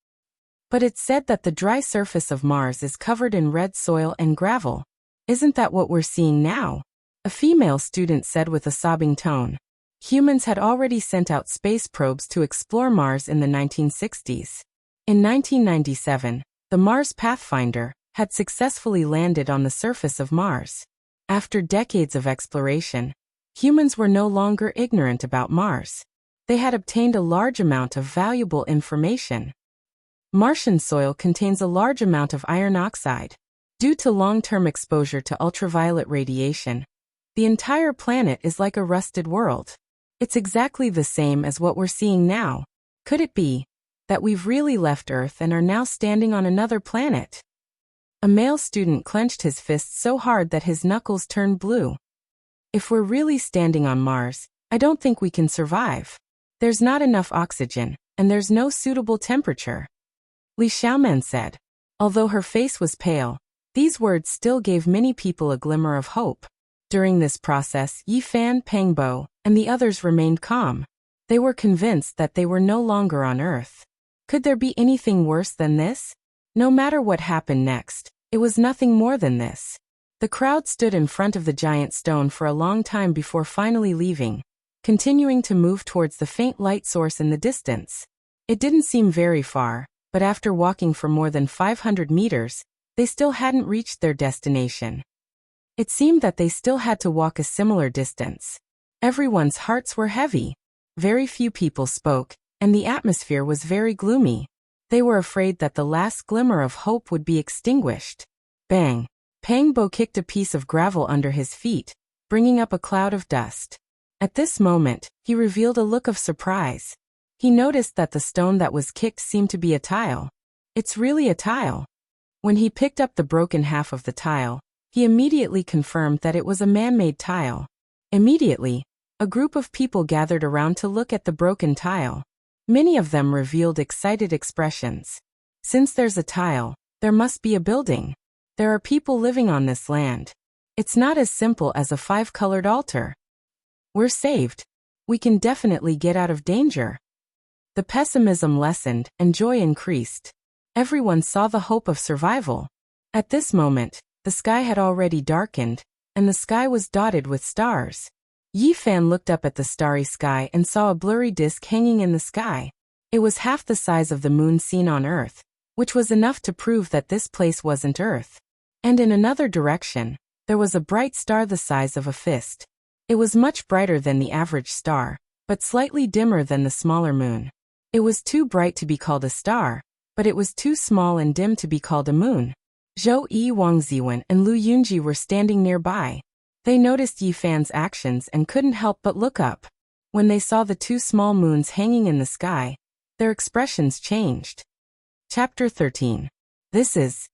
But it's said that the dry surface of Mars is covered in red soil and gravel. Isn't that what we're seeing now?" A female student said with a sobbing tone. Humans had already sent out space probes to explore Mars in the 1960s. In 1997, the Mars Pathfinder had successfully landed on the surface of Mars. After decades of exploration, humans were no longer ignorant about Mars. They had obtained a large amount of valuable information. Martian soil contains a large amount of iron oxide. Due to long-term exposure to ultraviolet radiation, the entire planet is like a rusted world. It's exactly the same as what we're seeing now. Could it be that we've really left Earth and are now standing on another planet? A male student clenched his fists so hard that his knuckles turned blue. If we're really standing on Mars, I don't think we can survive. There's not enough oxygen, and there's no suitable temperature. Li Xiaoman said. Although her face was pale, these words still gave many people a glimmer of hope. During this process, Yi Fan, Peng Bo, and the others remained calm. They were convinced that they were no longer on Earth. Could there be anything worse than this? No matter what happened next, it was nothing more than this. The crowd stood in front of the giant stone for a long time before finally leaving, continuing to move towards the faint light source in the distance. It didn't seem very far, but after walking for more than 500 meters, they still hadn't reached their destination. It seemed that they still had to walk a similar distance. Everyone's hearts were heavy. Very few people spoke, and the atmosphere was very gloomy. They were afraid that the last glimmer of hope would be extinguished. Bang! Peng Bo kicked a piece of gravel under his feet, bringing up a cloud of dust. At this moment, he revealed a look of surprise. He noticed that the stone that was kicked seemed to be a tile. It's really a tile. When he picked up the broken half of the tile, he immediately confirmed that it was a man-made tile. Immediately, a group of people gathered around to look at the broken tile. Many of them revealed excited expressions. Since there's a tile, there must be a building. There are people living on this land. It's not as simple as a 5-colored altar. We're saved. We can definitely get out of danger. The pessimism lessened and joy increased. Everyone saw the hope of survival. At this moment, the sky had already darkened, and the sky was dotted with stars. Yi Fan looked up at the starry sky and saw a blurry disk hanging in the sky. It was half the size of the moon seen on Earth, which was enough to prove that this place wasn't Earth. And in another direction, there was a bright star the size of a fist. It was much brighter than the average star, but slightly dimmer than the smaller moon. It was too bright to be called a star, but it was too small and dim to be called a moon. Zhou Yi, Wang Ziwen, and Lu Yunji were standing nearby. They noticed Yi Fan's actions and couldn't help but look up. When they saw the 2 small moons hanging in the sky, their expressions changed. Chapter 13. This is.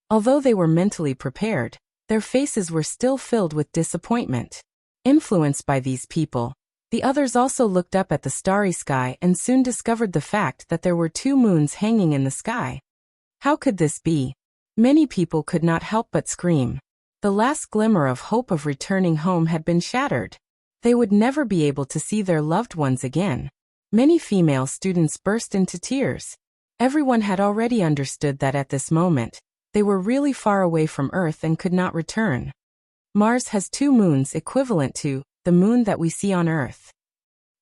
Although they were mentally prepared, their faces were still filled with disappointment. Influenced by these people, the others also looked up at the starry sky and soon discovered the fact that there were 2 moons hanging in the sky. How could this be? Many people could not help but scream. The last glimmer of hope of returning home had been shattered. They would never be able to see their loved ones again. Many female students burst into tears. Everyone had already understood that at this moment, they were really far away from Earth and could not return. Mars has 2 moons equivalent to the moon that we see on Earth.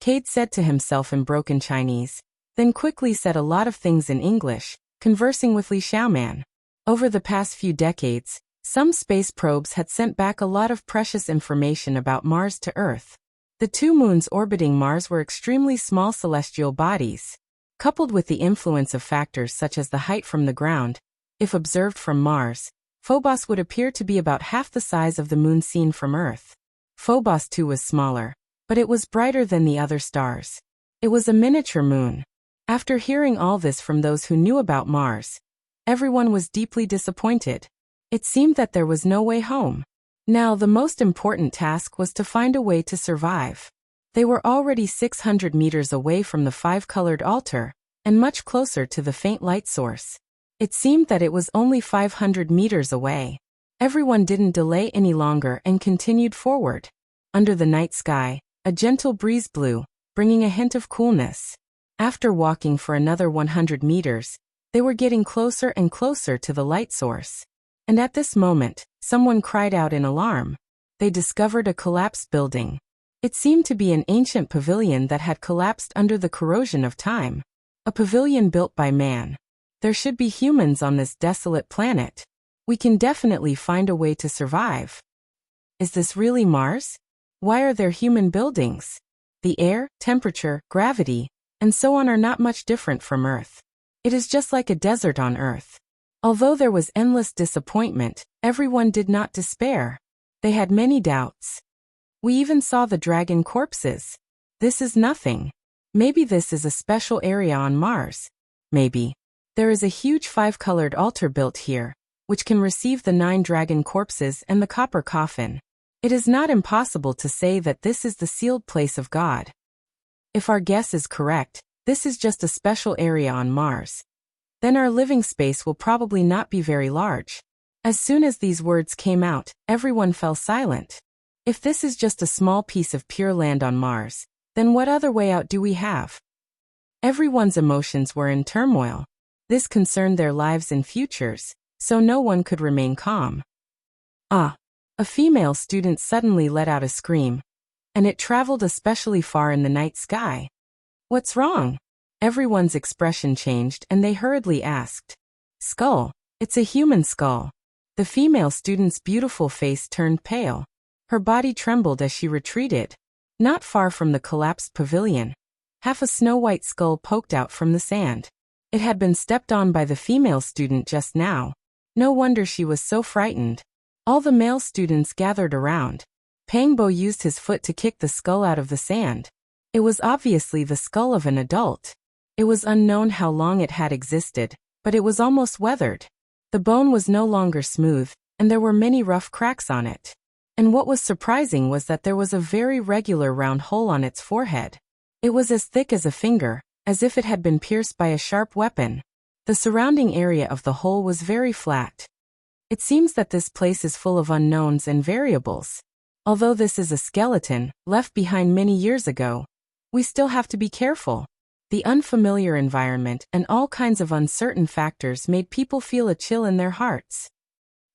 Cade said to himself in broken Chinese, then quickly said a lot of things in English, conversing with Li Xiaoman. Over the past few decades, some space probes had sent back a lot of precious information about Mars to Earth. The 2 moons orbiting Mars were extremely small celestial bodies. Coupled with the influence of factors such as the height from the ground, if observed from Mars, Phobos would appear to be about half the size of the moon seen from Earth. Phobos too was smaller, but it was brighter than the other stars. It was a miniature moon. After hearing all this from those who knew about Mars, everyone was deeply disappointed. It seemed that there was no way home. Now the most important task was to find a way to survive. They were already 600 meters away from the five-colored altar, and much closer to the faint light source. It seemed that it was only 500 meters away. Everyone didn't delay any longer and continued forward. Under the night sky, a gentle breeze blew, bringing a hint of coolness. After walking for another 100 meters, they were getting closer and closer to the light source. And at this moment, someone cried out in alarm. They discovered a collapsed building. It seemed to be an ancient pavilion that had collapsed under the corrosion of time. A pavilion built by man. There should be humans on this desolate planet. We can definitely find a way to survive. Is this really Mars? Why are there human buildings? The air, temperature, gravity, and so on are not much different from Earth. It is just like a desert on Earth. Although there was endless disappointment, everyone did not despair. They had many doubts. We even saw the dragon corpses. This is nothing. Maybe this is a special area on Mars. Maybe. There is a huge five-colored altar built here, which can receive the 9 dragon corpses and the copper coffin. It is not impossible to say that this is the sealed place of God. If our guess is correct, this is just a special area on Mars. Then our living space will probably not be very large. As soon as these words came out, everyone fell silent. If this is just a small piece of pure land on Mars, then what other way out do we have? Everyone's emotions were in turmoil. This concerned their lives and futures, so no one could remain calm. Ah! A female student suddenly let out a scream, and it traveled especially far in the night sky. What's wrong? Everyone's expression changed and they hurriedly asked. Skull. It's a human skull. The female student's beautiful face turned pale. Her body trembled as she retreated. Not far from the collapsed pavilion, half a snow-white skull poked out from the sand. It had been stepped on by the female student just now. No wonder she was so frightened. All the male students gathered around. Pangbo used his foot to kick the skull out of the sand. It was obviously the skull of an adult. It was unknown how long it had existed, but it was almost weathered. The bone was no longer smooth, and there were many rough cracks on it. And what was surprising was that there was a very regular round hole on its forehead. It was as thick as a finger, as if it had been pierced by a sharp weapon. The surrounding area of the hole was very flat. It seems that this place is full of unknowns and variables. Although this is a skeleton, left behind many years ago, we still have to be careful. The unfamiliar environment and all kinds of uncertain factors made people feel a chill in their hearts.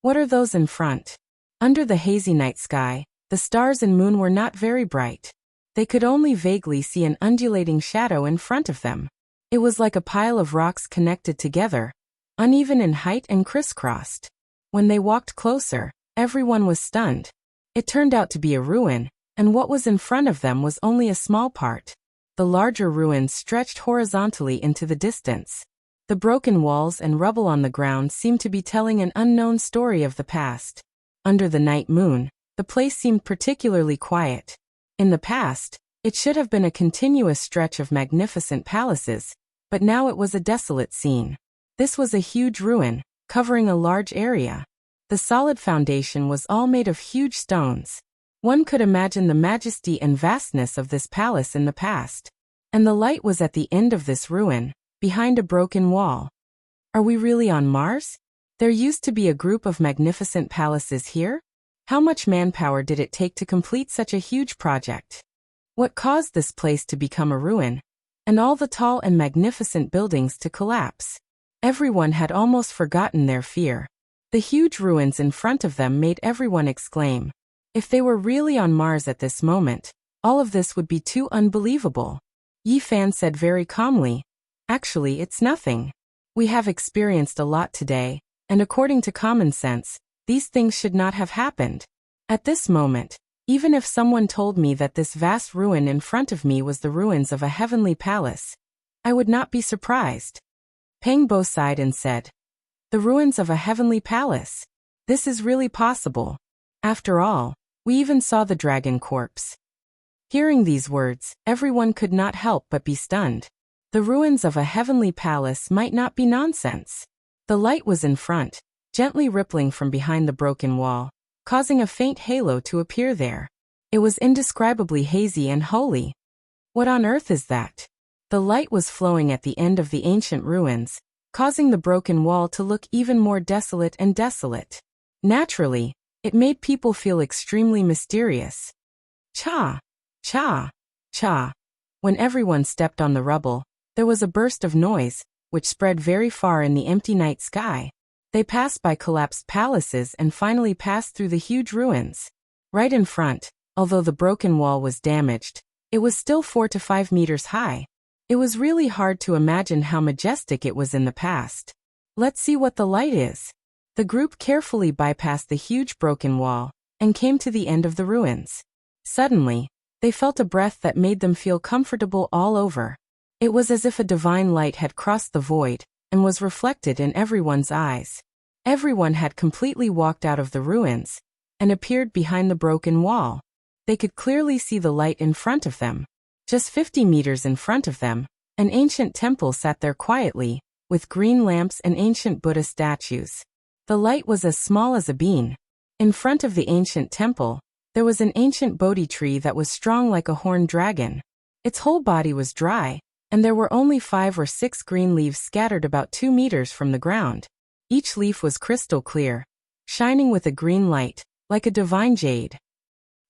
What are those in front? Under the hazy night sky, the stars and moon were not very bright. They could only vaguely see an undulating shadow in front of them. It was like a pile of rocks connected together, uneven in height and crisscrossed. When they walked closer, everyone was stunned. It turned out to be a ruin, and what was in front of them was only a small part. The larger ruins stretched horizontally into the distance. The broken walls and rubble on the ground seemed to be telling an unknown story of the past. Under the night moon, the place seemed particularly quiet. In the past, it should have been a continuous stretch of magnificent palaces, but now it was a desolate scene. This was a huge ruin, covering a large area. The solid foundation was all made of huge stones. One could imagine the majesty and vastness of this palace in the past. And the light was at the end of this ruin, behind a broken wall. Are we really on Mars? There used to be a group of magnificent palaces here? How much manpower did it take to complete such a huge project? What caused this place to become a ruin, and all the tall and magnificent buildings to collapse? Everyone had almost forgotten their fear. The huge ruins in front of them made everyone exclaim. If they were really on Mars at this moment, all of this would be too unbelievable. Yi Fan said very calmly, "Actually, it's nothing. We have experienced a lot today, and according to common sense, these things should not have happened. At this moment, even if someone told me that this vast ruin in front of me was the ruins of a heavenly palace, I would not be surprised. Peng Bo sighed and said, the ruins of a heavenly palace. This is really possible. After all, we even saw the dragon corpse. Hearing these words, everyone could not help but be stunned. The ruins of a heavenly palace might not be nonsense. The light was in front, gently rippling from behind the broken wall, causing a faint halo to appear there. It was indescribably hazy and holy. What on earth is that? The light was flowing at the end of the ancient ruins, causing the broken wall to look even more desolate and desolate. Naturally, it made people feel extremely mysterious. Cha! Cha! Cha! When everyone stepped on the rubble, there was a burst of noise, which spread very far in the empty night sky. They passed by collapsed palaces and finally passed through the huge ruins. Right in front, although the broken wall was damaged, it was still 4 to 5 meters high. It was really hard to imagine how majestic it was in the past. Let's see what the light is. The group carefully bypassed the huge broken wall and came to the end of the ruins. Suddenly, they felt a breath that made them feel comfortable all over. It was as if a divine light had crossed the void and was reflected in everyone's eyes. Everyone had completely walked out of the ruins and appeared behind the broken wall. They could clearly see the light in front of them. Just 50 meters in front of them, an ancient temple sat there quietly, with green lamps and ancient Buddha statues. The light was as small as a bean. In front of the ancient temple, there was an ancient Bodhi tree that was strong like a horned dragon. Its whole body was dry, and there were only 5 or 6 green leaves scattered about 2 meters from the ground. Each leaf was crystal clear, shining with a green light, like a divine jade.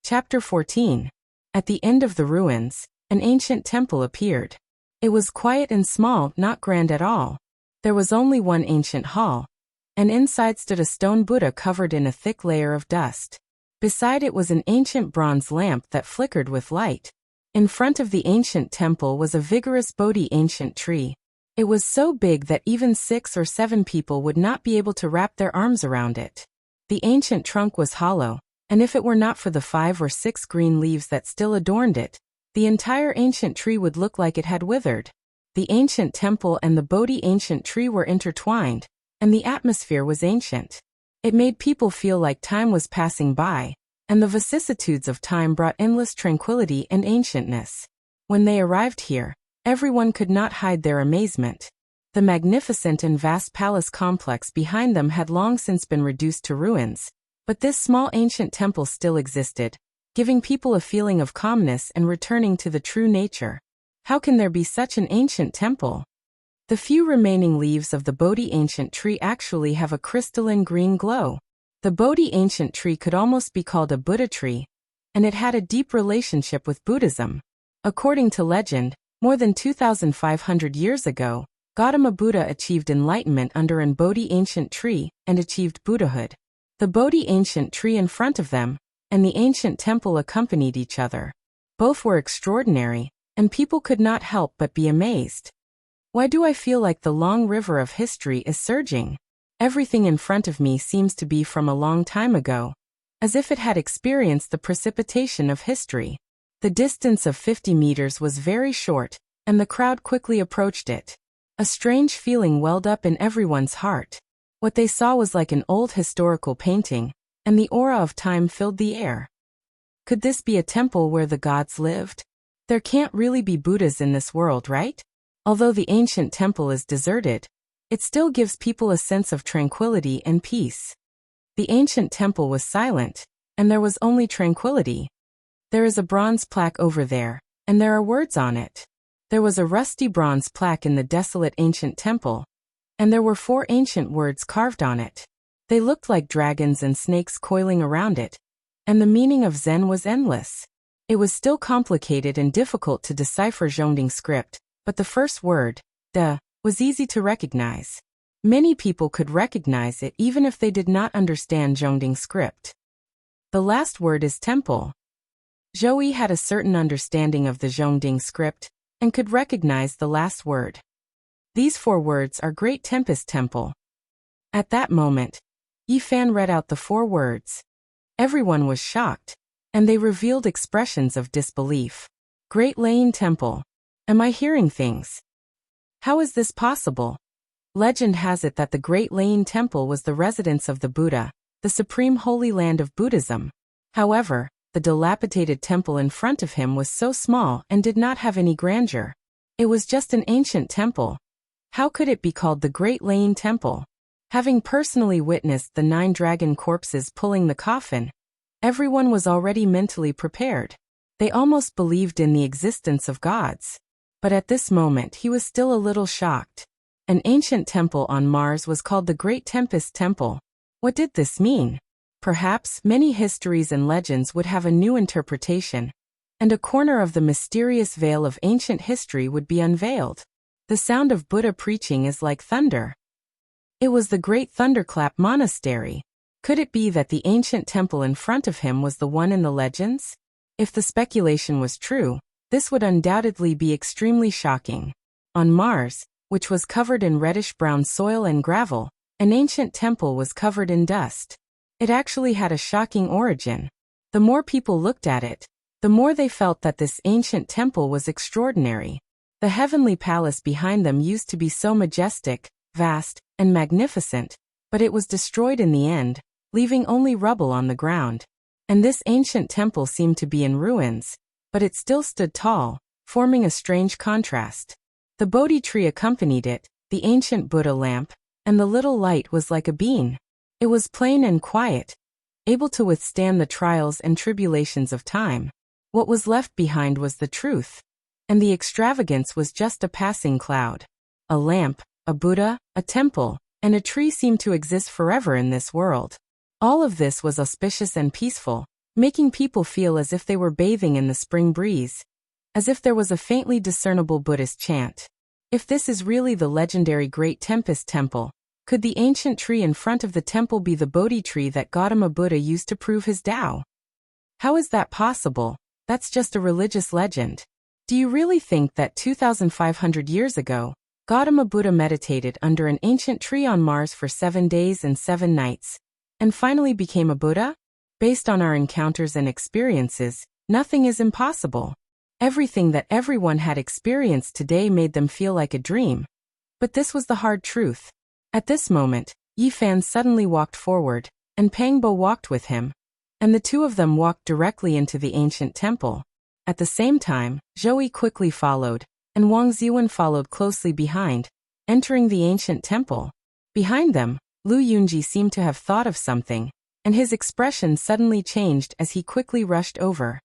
Chapter 14. At the end of the ruins, an ancient temple appeared. It was quiet and small, not grand at all. There was only one ancient hall, and inside stood a stone Buddha covered in a thick layer of dust. Beside it was an ancient bronze lamp that flickered with light. In front of the ancient temple was a vigorous Bodhi ancient tree. It was so big that even 6 or 7 people would not be able to wrap their arms around it. The ancient trunk was hollow, and if it were not for the 5 or 6 green leaves that still adorned it, the entire ancient tree would look like it had withered. The ancient temple and the Bodhi ancient tree were intertwined, and the atmosphere was ancient. It made people feel like time was passing by, and the vicissitudes of time brought endless tranquility and ancientness. When they arrived here, everyone could not hide their amazement. The magnificent and vast palace complex behind them had long since been reduced to ruins, but this small ancient temple still existed, giving people a feeling of calmness and returning to the true nature. How can there be such an ancient temple? The few remaining leaves of the Bodhi ancient tree actually have a crystalline green glow. The Bodhi ancient tree could almost be called a Buddha tree, and it had a deep relationship with Buddhism. According to legend, more than 2,500 years ago, Gautama Buddha achieved enlightenment under an Bodhi ancient tree and achieved Buddhahood. The Bodhi ancient tree in front of them and the ancient temple accompanied each other. Both were extraordinary, and people could not help but be amazed. Why do I feel like the long river of history is surging? Everything in front of me seems to be from a long time ago, as if it had experienced the precipitation of history. The distance of 50 meters was very short, and the crowd quickly approached it. A strange feeling welled up in everyone's heart. What they saw was like an old historical painting, and the aura of time filled the air. Could this be a temple where the gods lived? There can't really be Buddhas in this world, right? Although the ancient temple is deserted, it still gives people a sense of tranquility and peace. The ancient temple was silent, and there was only tranquility. There is a bronze plaque over there, and there are words on it. There was a rusty bronze plaque in the desolate ancient temple, and there were 4 ancient words carved on it. They looked like dragons and snakes coiling around it, and the meaning of Zen was endless. It was still complicated and difficult to decipher Zhongding script, but the first word, de, was easy to recognize. Many people could recognize it even if they did not understand Zhongding script. The last word is temple. Zhou had a certain understanding of the Zhongding script and could recognize the last word. These 4 words are Great Tempest Temple. At that moment, Yifan read out the 4 words. Everyone was shocked, and they revealed expressions of disbelief. Great Laying Temple. Am I hearing things? How is this possible? Legend has it that the Great Lane Temple was the residence of the Buddha, the supreme holy land of Buddhism. However, the dilapidated temple in front of him was so small and did not have any grandeur. It was just an ancient temple. How could it be called the Great Lane Temple? Having personally witnessed the 9 dragon corpses pulling the coffin, everyone was already mentally prepared. They almost believed in the existence of gods. But at this moment he was still a little shocked. An ancient temple on Mars was called the Great Tempest Temple. What did this mean? Perhaps many histories and legends would have a new interpretation, and a corner of the mysterious veil of ancient history would be unveiled. The sound of Buddha preaching is like thunder. It was the Great Thunderclap Monastery. Could it be that the ancient temple in front of him was the one in the legends? If the speculation was true, this would undoubtedly be extremely shocking. On Mars, which was covered in reddish-brown soil and gravel, an ancient temple was covered in dust. It actually had a shocking origin. The more people looked at it, the more they felt that this ancient temple was extraordinary. The heavenly palace behind them used to be so majestic, vast, and magnificent, but it was destroyed in the end, leaving only rubble on the ground. And this ancient temple seemed to be in ruins, but it still stood tall, forming a strange contrast. The Bodhi tree accompanied it, the ancient Buddha lamp, and the little light was like a bean. It was plain and quiet, able to withstand the trials and tribulations of time. What was left behind was the truth, and the extravagance was just a passing cloud. A lamp, a Buddha, a temple, and a tree seemed to exist forever in this world. All of this was auspicious and peaceful, making people feel as if they were bathing in the spring breeze, as if there was a faintly discernible Buddhist chant. If this is really the legendary Great Tempest Temple, could the ancient tree in front of the temple be the Bodhi tree that Gautama Buddha used to prove his Tao? How is that possible? That's just a religious legend. Do you really think that 2,500 years ago, Gautama Buddha meditated under an ancient tree on Mars for 7 days and 7 nights, and finally became a Buddha? Based on our encounters and experiences, nothing is impossible. Everything that everyone had experienced today made them feel like a dream. But this was the hard truth. At this moment, Yi Fan suddenly walked forward, and Pang Bo walked with him, and the two of them walked directly into the ancient temple. At the same time, Zhou Yi quickly followed, and Wang Ziwen followed closely behind, entering the ancient temple. Behind them, Lu Yunji seemed to have thought of something, and his expression suddenly changed as he quickly rushed over.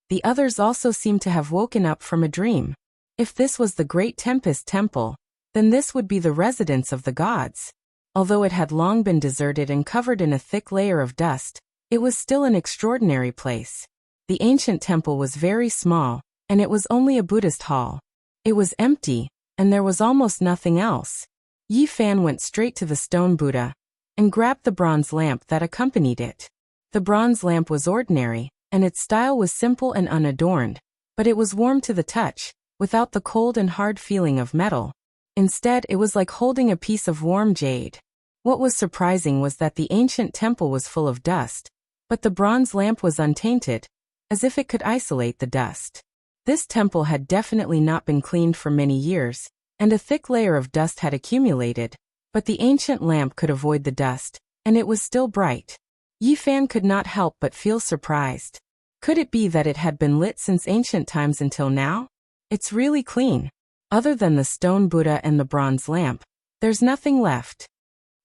The others also seemed to have woken up from a dream. If this was the Great Tempest Temple, then this would be the residence of the gods. Although it had long been deserted and covered in a thick layer of dust, it was still an extraordinary place. The ancient temple was very small, and it was only a Buddhist hall. It was empty, and there was almost nothing else. Yi Fan went straight to the stone Buddha, and grabbed the bronze lamp that accompanied it. The bronze lamp was ordinary, and its style was simple and unadorned, but it was warm to the touch, without the cold and hard feeling of metal. Instead, it was like holding a piece of warm jade. What was surprising was that the ancient temple was full of dust, but the bronze lamp was untainted, as if it could isolate the dust. This temple had definitely not been cleaned for many years, and a thick layer of dust had accumulated, but the ancient lamp could avoid the dust, and it was still bright. Yi Fan could not help but feel surprised. Could it be that it had been lit since ancient times until now? It's really clean. Other than the stone Buddha and the bronze lamp, there's nothing left.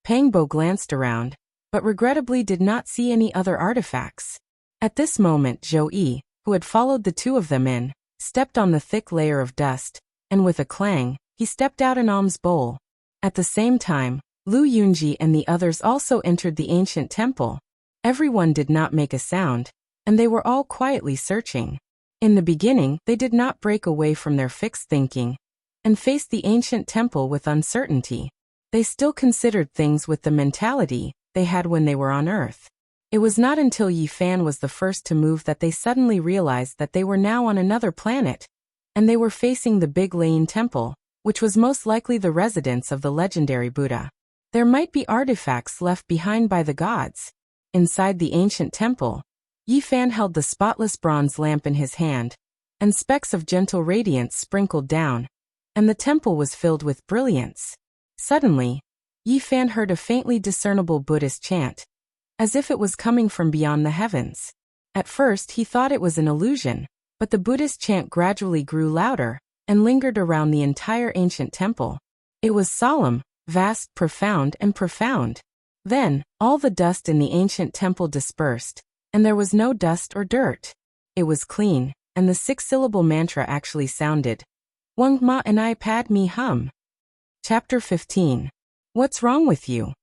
Pang Bo glanced around, but regrettably did not see any other artifacts. At this moment Zhou Yi, who had followed the two of them in, stepped on the thick layer of dust, and with a clang, he stepped out an alms bowl. At the same time, Lu Yunji and the others also entered the ancient temple. Everyone did not make a sound, and they were all quietly searching. In the beginning, they did not break away from their fixed thinking, and faced the ancient temple with uncertainty. They still considered things with the mentality they had when they were on Earth. It was not until Yi Fan was the first to move that they suddenly realized that they were now on another planet, and they were facing the Big Lane Temple, which was most likely the residence of the legendary Buddha. There might be artifacts left behind by the gods. Inside the ancient temple, Yi Fan held the spotless bronze lamp in his hand, and specks of gentle radiance sprinkled down, and the temple was filled with brilliance. Suddenly, Yi Fan heard a faintly discernible Buddhist chant, as if it was coming from beyond the heavens. At first he thought it was an illusion, but the Buddhist chant gradually grew louder and lingered around the entire ancient temple. It was solemn, vast, profound, and profound. Then, all the dust in the ancient temple dispersed, and there was no dust or dirt. It was clean, and the 6-syllable mantra actually sounded, Wang Ma and I pad me hum. Chapter 15. What's wrong with you?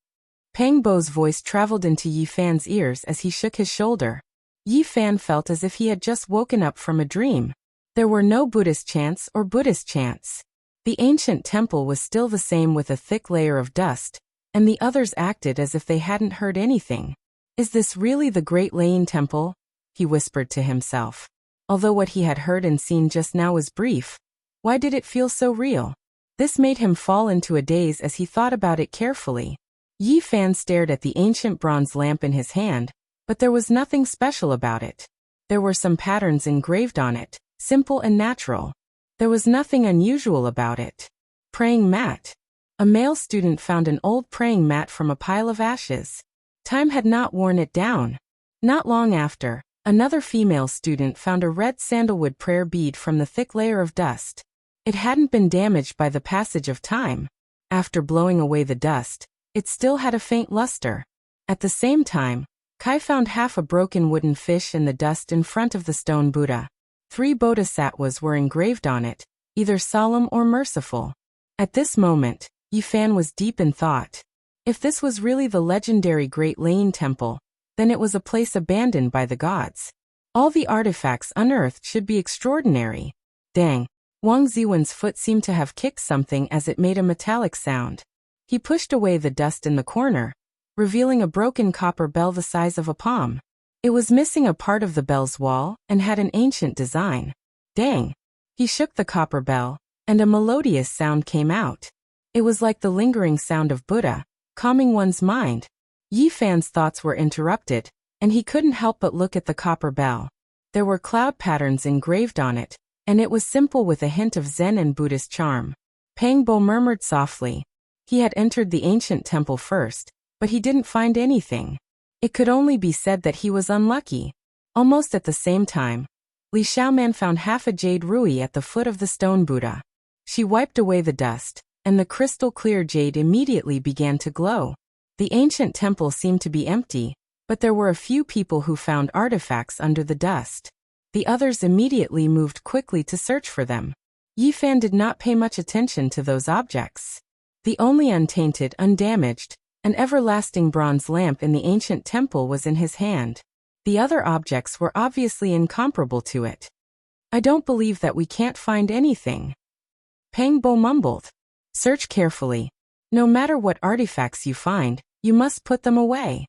Pang Bo's voice traveled into Yi Fan's ears as he shook his shoulder. Yi Fan felt as if he had just woken up from a dream. There were no Buddhist chants or Buddhist chants. The ancient temple was still the same with a thick layer of dust, and the others acted as if they hadn't heard anything. Is this really the Great Lane Temple? He whispered to himself. Although what he had heard and seen just now was brief, why did it feel so real? This made him fall into a daze as he thought about it carefully. Yi Fan stared at the ancient bronze lamp in his hand, but there was nothing special about it. There were some patterns engraved on it, simple and natural. There was nothing unusual about it. Praying mat. A male student found an old praying mat from a pile of ashes. Time had not worn it down. Not long after, another female student found a red sandalwood prayer bead from the thick layer of dust. It hadn't been damaged by the passage of time. After blowing away the dust, it still had a faint luster. At the same time, Kai found half a broken wooden fish in the dust in front of the stone Buddha. 3 bodhisattvas were engraved on it, either solemn or merciful. At this moment, Yi Fan was deep in thought. If this was really the legendary Great Lane Temple, then it was a place abandoned by the gods. All the artifacts unearthed should be extraordinary. Dang! Wang Ziwen's foot seemed to have kicked something as it made a metallic sound. He pushed away the dust in the corner, revealing a broken copper bell the size of a palm. It was missing a part of the bell's wall and had an ancient design. Dang! He shook the copper bell, and a melodious sound came out. It was like the lingering sound of Buddha, calming one's mind. Yi Fan's thoughts were interrupted, and he couldn't help but look at the copper bell. There were cloud patterns engraved on it, and it was simple with a hint of Zen and Buddhist charm. Pang Bo murmured softly. He had entered the ancient temple first, but he didn't find anything. It could only be said that he was unlucky. Almost at the same time, Li Xiaoman found half a jade ruby at the foot of the stone Buddha. She wiped away the dust, and the crystal-clear jade immediately began to glow. The ancient temple seemed to be empty, but there were a few people who found artifacts under the dust. The others immediately moved quickly to search for them. Yi Fan did not pay much attention to those objects. The only untainted, undamaged, an everlasting bronze lamp in the ancient temple was in his hand. The other objects were obviously incomparable to it. I don't believe that we can't find anything. Pang Bo mumbled. Search carefully. No matter what artifacts you find, you must put them away.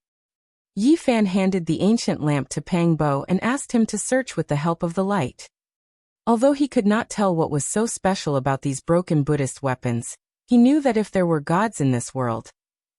Yi Fan handed the ancient lamp to Pang Bo and asked him to search with the help of the light. Although he could not tell what was so special about these broken Buddhist weapons, he knew that if there were gods in this world,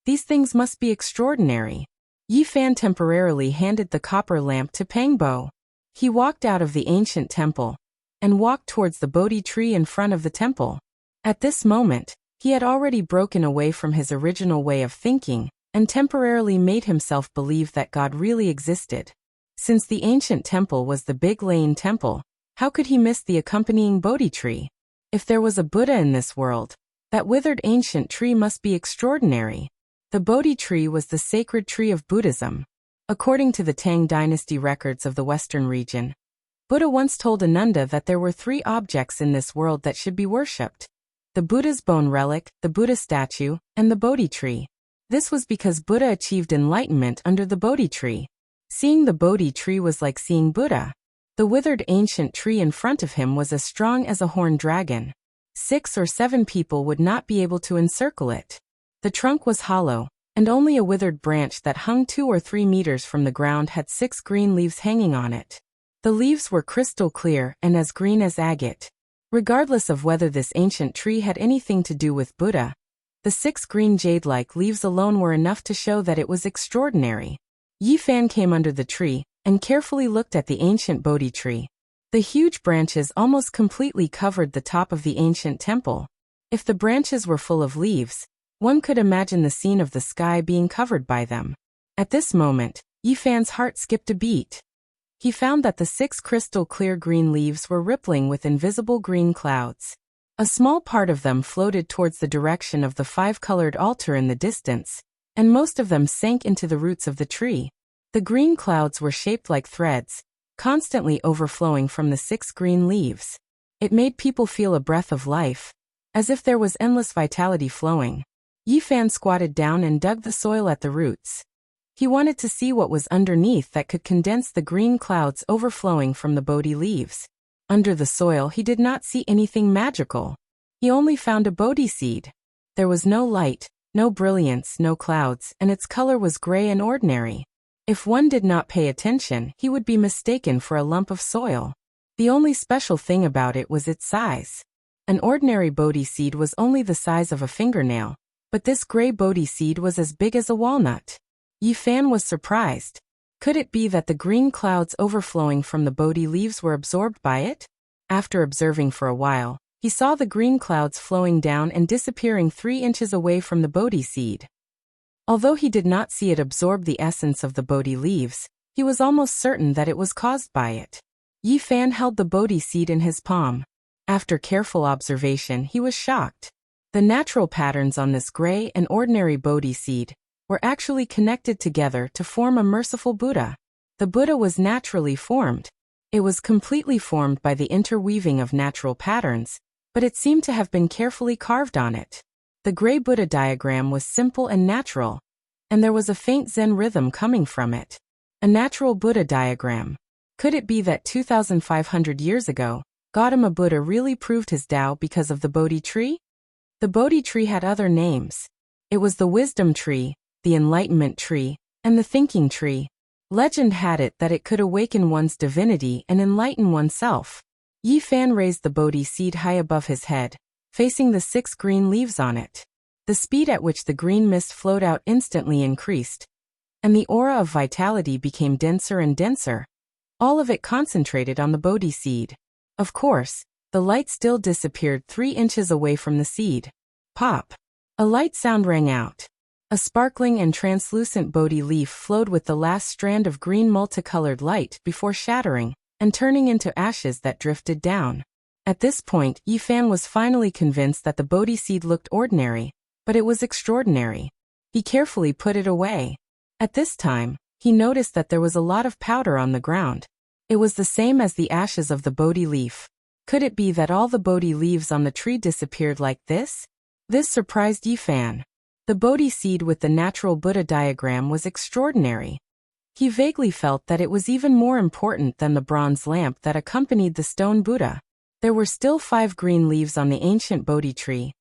these things must be extraordinary. Yi Fan temporarily handed the copper lamp to Pang Bo. He walked out of the ancient temple and walked towards the Bodhi tree in front of the temple. At this moment, he had already broken away from his original way of thinking and temporarily made himself believe that God really existed. Since the ancient temple was the Big Lane Temple, how could he miss the accompanying Bodhi tree? If there was a Buddha in this world, that withered ancient tree must be extraordinary. The Bodhi tree was the sacred tree of Buddhism. According to the Tang dynasty records of the Western region, Buddha once told Ananda that there were 3 objects in this world that should be worshipped: the Buddha's bone relic, the Buddha statue, and the Bodhi tree. This was because Buddha achieved enlightenment under the Bodhi tree. Seeing the Bodhi tree was like seeing Buddha. The withered ancient tree in front of him was as strong as a horned dragon. 6 or 7 people would not be able to encircle it. The trunk was hollow, and only a withered branch that hung 2 or 3 meters from the ground had 6 green leaves hanging on it. The leaves were crystal clear and as green as agate. Regardless of whether this ancient tree had anything to do with Buddha, the 6 green jade-like leaves alone were enough to show that it was extraordinary. Yi Fan came under the tree and carefully looked at the ancient Bodhi tree. The huge branches almost completely covered the top of the ancient temple. If the branches were full of leaves, one could imagine the scene of the sky being covered by them. At this moment, Yifan's heart skipped a beat. He found that the 6 crystal-clear green leaves were rippling with invisible green clouds. A small part of them floated towards the direction of the 5-colored altar in the distance, and most of them sank into the roots of the tree. The green clouds were shaped like threads, constantly overflowing from the 6 green leaves. It made people feel a breath of life, as if there was endless vitality flowing. Yifan squatted down and dug the soil at the roots. He wanted to see what was underneath that could condense the green clouds overflowing from the Bodhi leaves. Under the soil he did not see anything magical. He only found a Bodhi seed. There was no light, no brilliance, no clouds, and its color was gray and ordinary. If one did not pay attention, he would be mistaken for a lump of soil. The only special thing about it was its size. An ordinary Bodhi seed was only the size of a fingernail, but this gray Bodhi seed was as big as a walnut. Yifan was surprised. Could it be that the green clouds overflowing from the Bodhi leaves were absorbed by it? After observing for a while, he saw the green clouds flowing down and disappearing 3 inches away from the Bodhi seed. Although he did not see it absorb the essence of the Bodhi leaves, he was almost certain that it was caused by it. Yifan held the Bodhi seed in his palm. After careful observation, he was shocked. The natural patterns on this gray and ordinary Bodhi seed were actually connected together to form a merciful Buddha. The Buddha was naturally formed. It was completely formed by the interweaving of natural patterns, but it seemed to have been carefully carved on it. The gray Buddha diagram was simple and natural, and there was a faint Zen rhythm coming from it. A natural Buddha diagram. Could it be that 2,500 years ago, Gautama Buddha really proved his Tao because of the Bodhi tree? The Bodhi tree had other names. It was the wisdom tree, the enlightenment tree, and the thinking tree. Legend had it that it could awaken one's divinity and enlighten oneself. Yifan raised the Bodhi seed high above his head, facing the 6 green leaves on it. The speed at which the green mist flowed out instantly increased, and the aura of vitality became denser and denser. All of it concentrated on the Bodhi seed. Of course, the light still disappeared 3 inches away from the seed. Pop! A light sound rang out. A sparkling and translucent Bodhi leaf flowed with the last strand of green multicolored light before shattering and turning into ashes that drifted down. At this point, Yifan was finally convinced that the Bodhi seed looked ordinary, but it was extraordinary. He carefully put it away. At this time, he noticed that there was a lot of powder on the ground. It was the same as the ashes of the Bodhi leaf. Could it be that all the Bodhi leaves on the tree disappeared like this? This surprised Yifan. The Bodhi seed with the natural Buddha diagram was extraordinary. He vaguely felt that it was even more important than the bronze lamp that accompanied the stone Buddha. There were still 5 green leaves on the ancient Bodhi tree,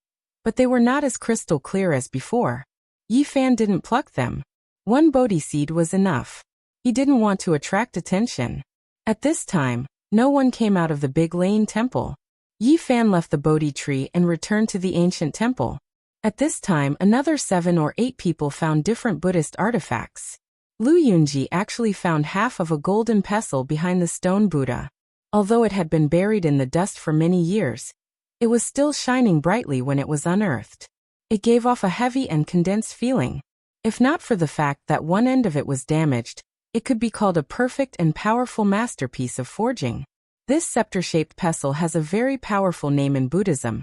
but they were not as crystal clear as before. Yifan didn't pluck them. 1 Bodhi seed was enough. He didn't want to attract attention. At this time, no one came out of the big Lane temple. Yifan left the Bodhi tree and returned to the ancient temple. At this time, another 7 or 8 people found different Buddhist artifacts. Lu Yunji actually found half of a golden pestle behind the stone Buddha. Although it had been buried in the dust for many years, it was still shining brightly when it was unearthed. It gave off a heavy and condensed feeling. If not for the fact that one end of it was damaged, it could be called a perfect and powerful masterpiece of forging. This scepter-shaped pestle has a very powerful name in Buddhism.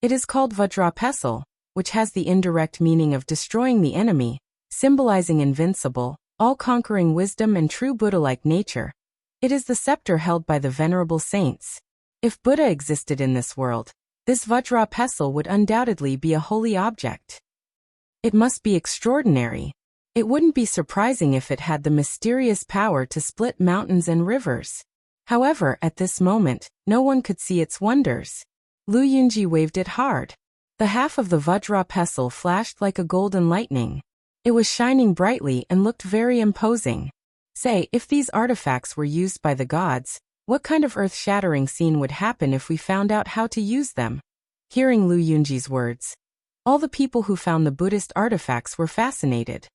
It is called Vajra pestle, which has the indirect meaning of destroying the enemy, symbolizing invincible, all-conquering wisdom and true Buddha-like nature. It is the scepter held by the venerable saints. If Buddha existed in this world, this Vajra pestle would undoubtedly be a holy object. It must be extraordinary. It wouldn't be surprising if it had the mysterious power to split mountains and rivers. However, at this moment, no one could see its wonders. Lu Yunji waved it hard. The half of the Vajra pestle flashed like a golden lightning. It was shining brightly and looked very imposing. Say, if these artifacts were used by the gods, what kind of earth-shattering scene would happen if we found out how to use them? Hearing Lu Yunji's words, all the people who found the Buddhist artifacts were fascinated.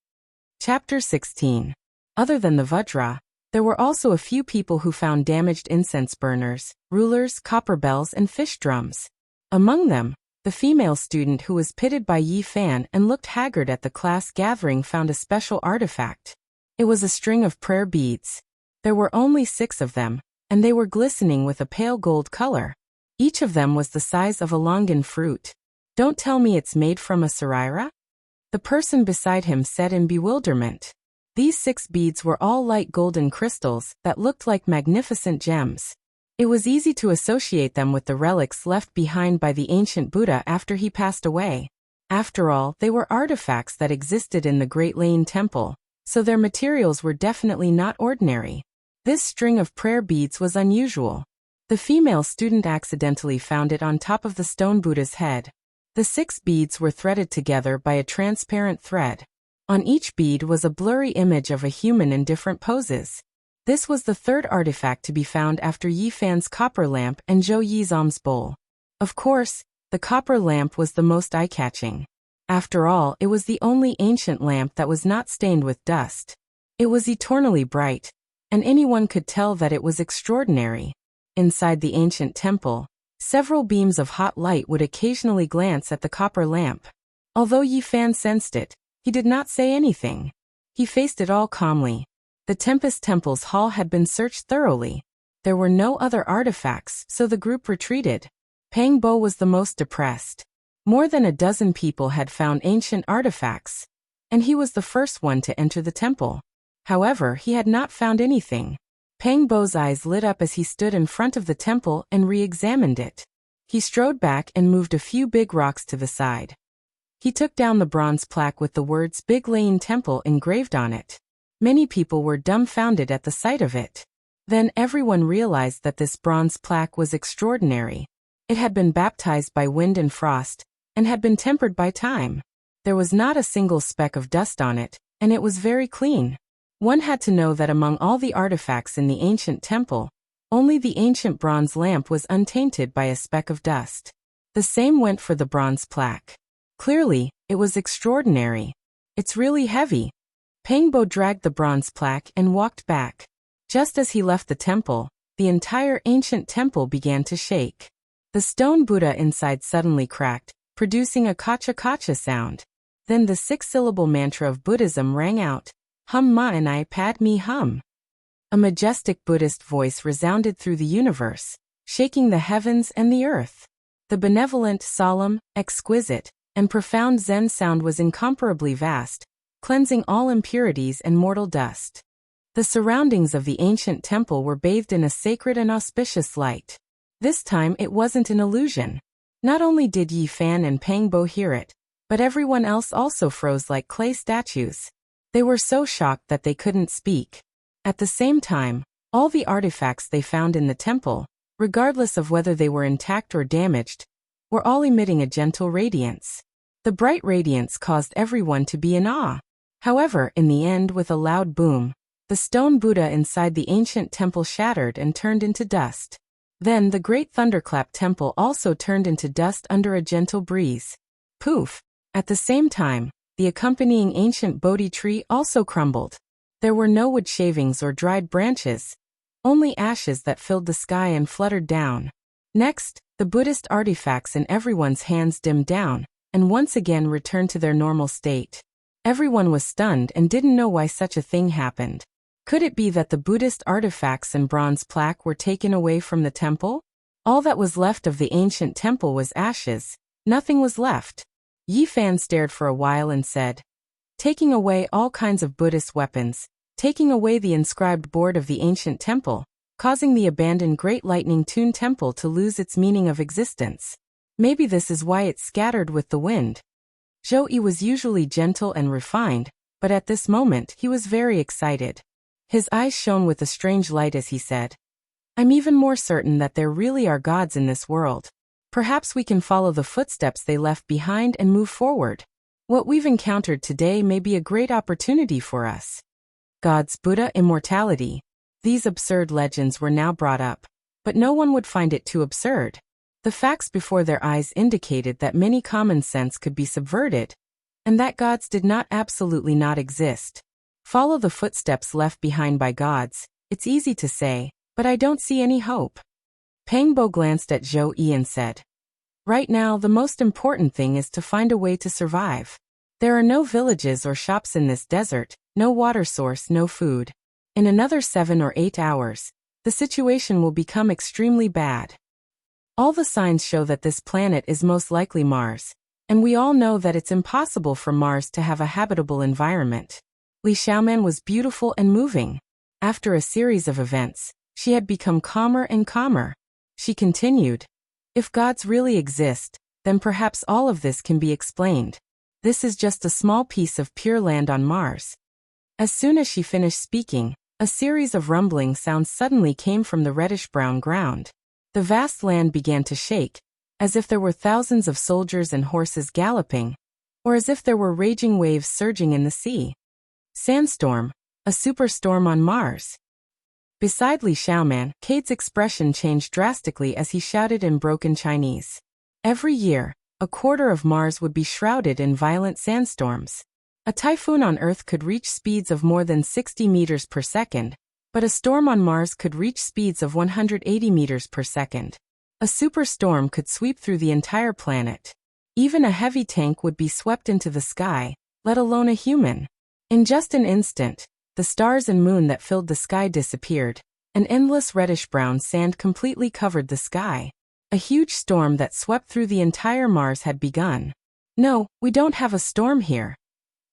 Chapter 16. Other than the Vajra, There were also a few people who found damaged incense burners, rulers, copper bells, and fish drums. Among them, the female student who was pitted by Yi Fan and looked haggard at the class gathering found a special artifact. It was a string of prayer beads. There were only 6 of them, and they were glistening with a pale gold color. Each of them was the size of a longan fruit. Don't tell me it's made from a saraira? The person beside him said in bewilderment. These 6 beads were all light golden crystals that looked like magnificent gems. It was easy to associate them with the relics left behind by the ancient Buddha after he passed away. After all, they were artifacts that existed in the Great Lane Temple, so their materials were definitely not ordinary. This string of prayer beads was unusual. The female student accidentally found it on top of the stone Buddha's head. The 6 beads were threaded together by a transparent thread. On each bead was a blurry image of a human in different poses. This was the 3rd artifact to be found after Yi Fan's copper lamp and Zhou Yi's alms bowl. Of course, the copper lamp was the most eye-catching. After all, it was the only ancient lamp that was not stained with dust. It was eternally bright, and anyone could tell that it was extraordinary. Inside the ancient temple, several beams of hot light would occasionally glance at the copper lamp. Although Yi Fan sensed it, he did not say anything. He faced it all calmly. The Tempest Temple's hall had been searched thoroughly. There were no other artifacts, so the group retreated. Pang Bo was the most depressed. More than a dozen people had found ancient artifacts, and he was the first one to enter the temple. However, he had not found anything. Pang Bo's eyes lit up as he stood in front of the temple and re-examined it. He strode back and moved a few big rocks to the side. He took down the bronze plaque with the words Big Lane Temple engraved on it. Many people were dumbfounded at the sight of it. Then everyone realized that this bronze plaque was extraordinary. It had been baptized by wind and frost, and had been tempered by time. There was not a single speck of dust on it, and it was very clean. One had to know that among all the artifacts in the ancient temple, only the ancient bronze lamp was untainted by a speck of dust. The same went for the bronze plaque. Clearly, it was extraordinary. It's really heavy. Pang Bo dragged the bronze plaque and walked back. Just as he left the temple, the entire ancient temple began to shake. The stone Buddha inside suddenly cracked, producing a kacha-kacha sound. Then the 6-syllable mantra of Buddhism rang out, Hum Ma and I Pad Me Hum. A majestic Buddhist voice resounded through the universe, shaking the heavens and the earth. The benevolent, solemn, exquisite, and profound Zen sound was incomparably vast, cleansing all impurities and mortal dust. The surroundings of the ancient temple were bathed in a sacred and auspicious light. This time it wasn't an illusion. Not only did Yi Fan and Pang Bo hear it, but everyone else also froze like clay statues. They were so shocked that they couldn't speak. At the same time, all the artifacts they found in the temple, regardless of whether they were intact or damaged, were all emitting a gentle radiance. The bright radiance caused everyone to be in awe. However, in the end, with a loud boom, the stone Buddha inside the ancient temple shattered and turned into dust. Then the great thunderclap temple also turned into dust under a gentle breeze. Poof! At the same time, the accompanying ancient Bodhi tree also crumbled. There were no wood shavings or dried branches, only ashes that filled the sky and fluttered down. Next, the Buddhist artifacts in everyone's hands dimmed down, and once again returned to their normal state. Everyone was stunned and didn't know why such a thing happened. Could it be that the Buddhist artifacts and bronze plaque were taken away from the temple? All that was left of the ancient temple was ashes. Nothing was left. Yi Fan stared for a while and said, taking away all kinds of Buddhist weapons, taking away the inscribed board of the ancient temple, causing the abandoned Great Lightning Tune Temple to lose its meaning of existence. Maybe this is why it scattered with the wind. Zhou Yi was usually gentle and refined, but at this moment he was very excited. His eyes shone with a strange light as he said, I'm even more certain that there really are gods in this world. Perhaps we can follow the footsteps they left behind and move forward. What we've encountered today may be a great opportunity for us. Gods, Buddha, immortality. These absurd legends were now brought up, but no one would find it too absurd. The facts before their eyes indicated that many common sense could be subverted, and that gods did not absolutely not exist. Follow the footsteps left behind by gods. It's easy to say, but I don't see any hope. Pangbo glanced at Zhou Yi and said, right now the most important thing is to find a way to survive. There are no villages or shops in this desert, no water source, no food. In another 7 or 8 hours, the situation will become extremely bad. All the signs show that this planet is most likely Mars, and we all know that it's impossible for Mars to have a habitable environment. Li Xiaoman was beautiful and moving. After a series of events, she had become calmer and calmer. She continued, if gods really exist, then perhaps all of this can be explained. This is just a small piece of pure land on Mars. As soon as she finished speaking, a series of rumbling sounds suddenly came from the reddish-brown ground. The vast land began to shake, as if there were thousands of soldiers and horses galloping, or as if there were raging waves surging in the sea. Sandstorm, a superstorm on Mars. Beside Li Xiaoman, Cade's expression changed drastically as he shouted in broken Chinese. Every year, a quarter of Mars would be shrouded in violent sandstorms. A typhoon on Earth could reach speeds of more than 60 meters per second, but a storm on Mars could reach speeds of 180 meters per second. A superstorm could sweep through the entire planet. Even a heavy tank would be swept into the sky, let alone a human. In just an instant, the stars and moon that filled the sky disappeared. An endless reddish-brown sand completely covered the sky. A huge storm that swept through the entire Mars had begun. No, we don't have a storm here.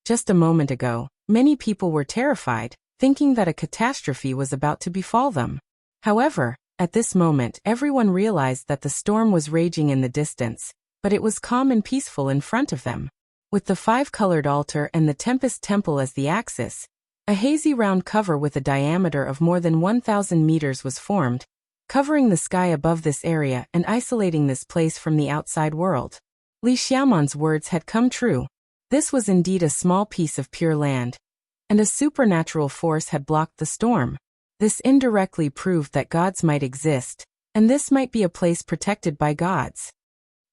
Just a moment ago, many people were terrified, thinking that a catastrophe was about to befall them. However, at this moment everyone realized that the storm was raging in the distance, but it was calm and peaceful in front of them. With the 5-colored altar and the Tempest Temple as the axis, a hazy round cover with a diameter of more than 1,000 meters was formed, covering the sky above this area and isolating this place from the outside world. Li Xiaoman's words had come true. This was indeed a small piece of pure land, and a supernatural force had blocked the storm. This indirectly proved that gods might exist, and this might be a place protected by gods.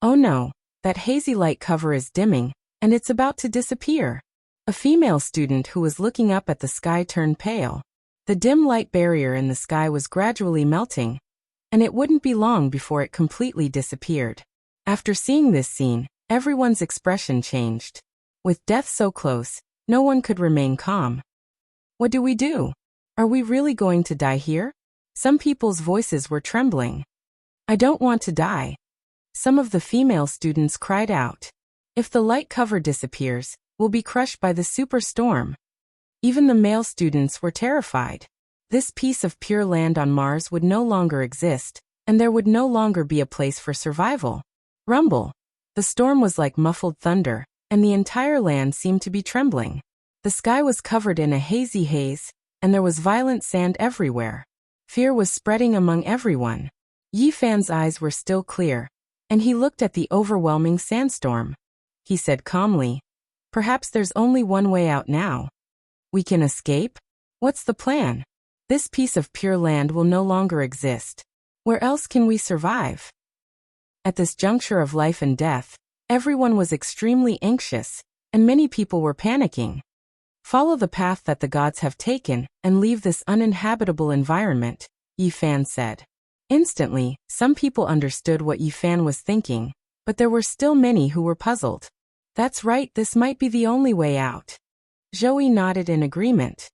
Oh no, that hazy light cover is dimming, and it's about to disappear. A female student who was looking up at the sky turned pale. The dim light barrier in the sky was gradually melting, and it wouldn't be long before it completely disappeared. After seeing this scene, everyone's expression changed. With death so close, no one could remain calm. What do we do? Are we really going to die here? Some people's voices were trembling. I don't want to die. Some of the female students cried out. If the light cover disappears, we'll be crushed by the superstorm. Even the male students were terrified. This piece of pure land on Mars would no longer exist, and there would no longer be a place for survival. Rumble. The storm was like muffled thunder, and the entire land seemed to be trembling. The sky was covered in a hazy haze, and there was violent sand everywhere. Fear was spreading among everyone. Yi Fan's eyes were still clear, and he looked at the overwhelming sandstorm. He said calmly, perhaps there's only one way out now. We can escape? What's the plan? This piece of pure land will no longer exist. Where else can we survive? At this juncture of life and death, everyone was extremely anxious, and many people were panicking. Follow the path that the gods have taken, and leave this uninhabitable environment, Yi Fan said. Instantly, some people understood what Yi Fan was thinking, but there were still many who were puzzled. That's right, this might be the only way out. Zhou Yi nodded in agreement.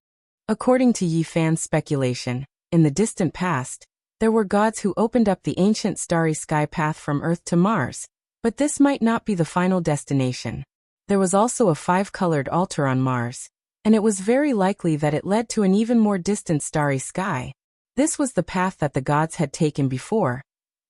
According to Yi Fan's speculation, in the distant past, there were gods who opened up the ancient starry sky path from Earth to Mars, but this might not be the final destination. There was also a 5-colored altar on Mars, and it was very likely that it led to an even more distant starry sky. This was the path that the gods had taken before,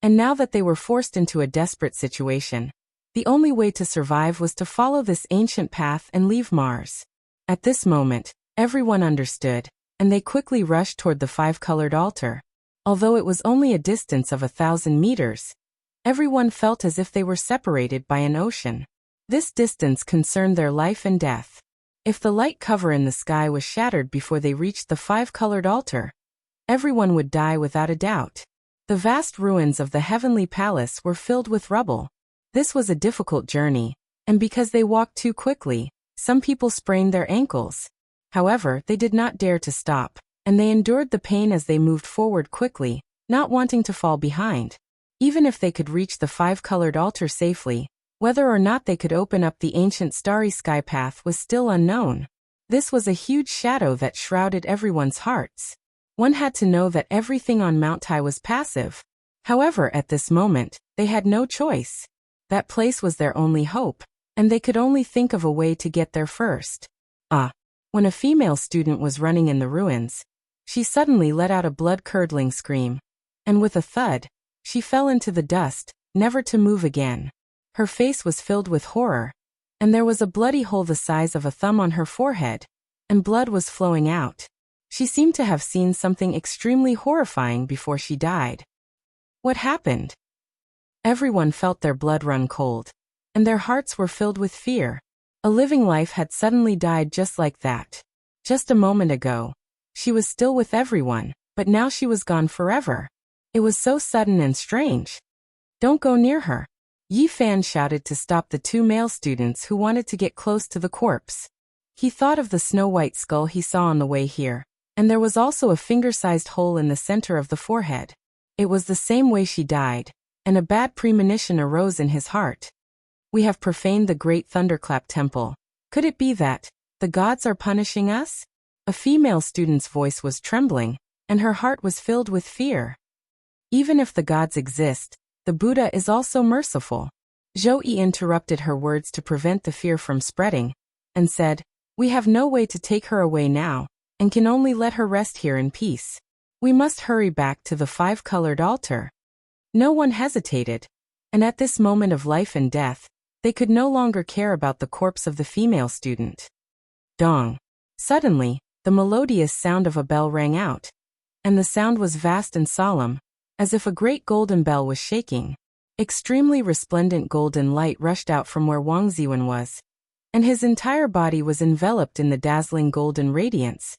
and now that they were forced into a desperate situation, the only way to survive was to follow this ancient path and leave Mars. At this moment, everyone understood, and they quickly rushed toward the 5-colored altar. Although it was only a distance of 1,000 meters, everyone felt as if they were separated by an ocean. This distance concerned their life and death. If the light cover in the sky was shattered before they reached the 5-colored altar, everyone would die without a doubt. The vast ruins of the heavenly palace were filled with rubble. This was a difficult journey, and because they walked too quickly, some people sprained their ankles. However, they did not dare to stop. and they endured the pain as they moved forward quickly, not wanting to fall behind. Even if they could reach the five-colored altar safely, whether or not they could open up the ancient starry sky path was still unknown. This was a huge shadow that shrouded everyone's hearts. One had to know that everything on Mount Tai was passive. However, at this moment, they had no choice. That place was their only hope, and they could only think of a way to get there first. When a female student was running in the ruins, she suddenly let out a blood-curdling scream, and with a thud, she fell into the dust, never to move again. Her face was filled with horror, and there was a bloody hole the size of a thumb on her forehead, and blood was flowing out. She seemed to have seen something extremely horrifying before she died. What happened? Everyone felt their blood run cold, and their hearts were filled with fear. A living life had suddenly died just like that. Just a moment ago, she was still with everyone, but now she was gone forever. It was so sudden and strange. Don't go near her. Yi Fan shouted to stop the two male students who wanted to get close to the corpse. He thought of the snow-white skull he saw on the way here, and there was also a finger-sized hole in the center of the forehead. It was the same way she died, and a bad premonition arose in his heart. We have profaned the great thunderclap temple. Could it be that the gods are punishing us? A female student's voice was trembling, and her heart was filled with fear. Even if the gods exist, the Buddha is also merciful. Zhou Yi interrupted her words to prevent the fear from spreading, and said, "We have no way to take her away now, and can only let her rest here in peace. We must hurry back to the five-colored altar." No one hesitated, and at this moment of life and death, they could no longer care about the corpse of the female student. Dong. Suddenly, the melodious sound of a bell rang out, and the sound was vast and solemn, as if a great golden bell was shaking. Extremely resplendent golden light rushed out from where Wang Ziwen was, and his entire body was enveloped in the dazzling golden radiance,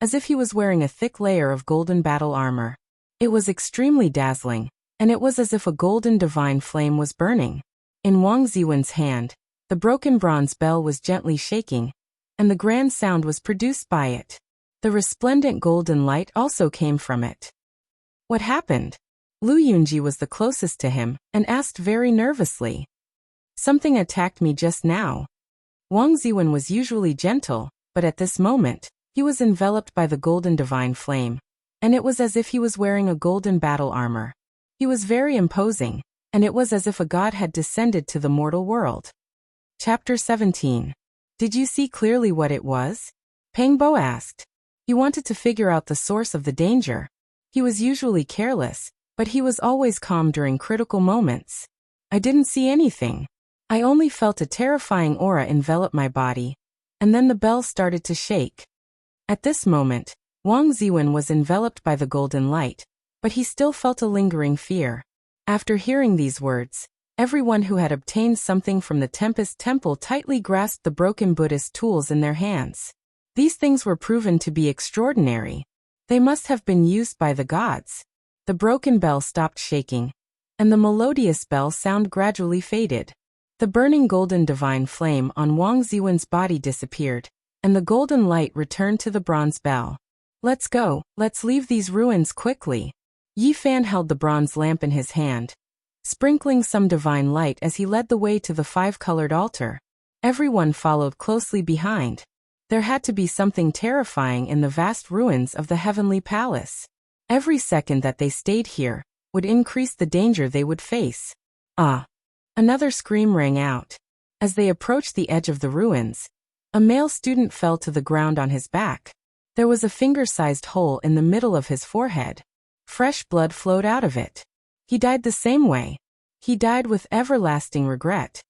as if he was wearing a thick layer of golden battle armor. It was extremely dazzling, and it was as if a golden divine flame was burning. In Wang Ziwen's hand, the broken bronze bell was gently shaking, and the grand sound was produced by it. The resplendent golden light also came from it. What happened? Lu Yunji was the closest to him, and asked very nervously. Something attacked me just now. Wang Ziwen was usually gentle, but at this moment, he was enveloped by the golden divine flame, and it was as if he was wearing a golden battle armor. He was very imposing, and it was as if a god had descended to the mortal world. Chapter 17. Did you see clearly what it was? Peng Bo asked. He wanted to figure out the source of the danger. He was usually careless, but he was always calm during critical moments. I didn't see anything. I only felt a terrifying aura envelop my body, and then the bell started to shake. At this moment, Wang Ziwen was enveloped by the golden light, but he still felt a lingering fear. After hearing these words, everyone who had obtained something from the Tempest Temple tightly grasped the broken Buddhist tools in their hands. These things were proven to be extraordinary. They must have been used by the gods. The broken bell stopped shaking, and the melodious bell sound gradually faded. The burning golden divine flame on Wang Ziwen's body disappeared, and the golden light returned to the bronze bell. Let's go, let's leave these ruins quickly. Yi Fan held the bronze lamp in his hand, sprinkling some divine light as he led the way to the five-colored altar. Everyone followed closely behind. There had to be something terrifying in the vast ruins of the heavenly palace. Every second that they stayed here would increase the danger they would face. Another scream rang out. As they approached the edge of the ruins, a male student fell to the ground on his back. There was a finger-sized hole in the middle of his forehead. Fresh blood flowed out of it. He died the same way. He died with everlasting regret.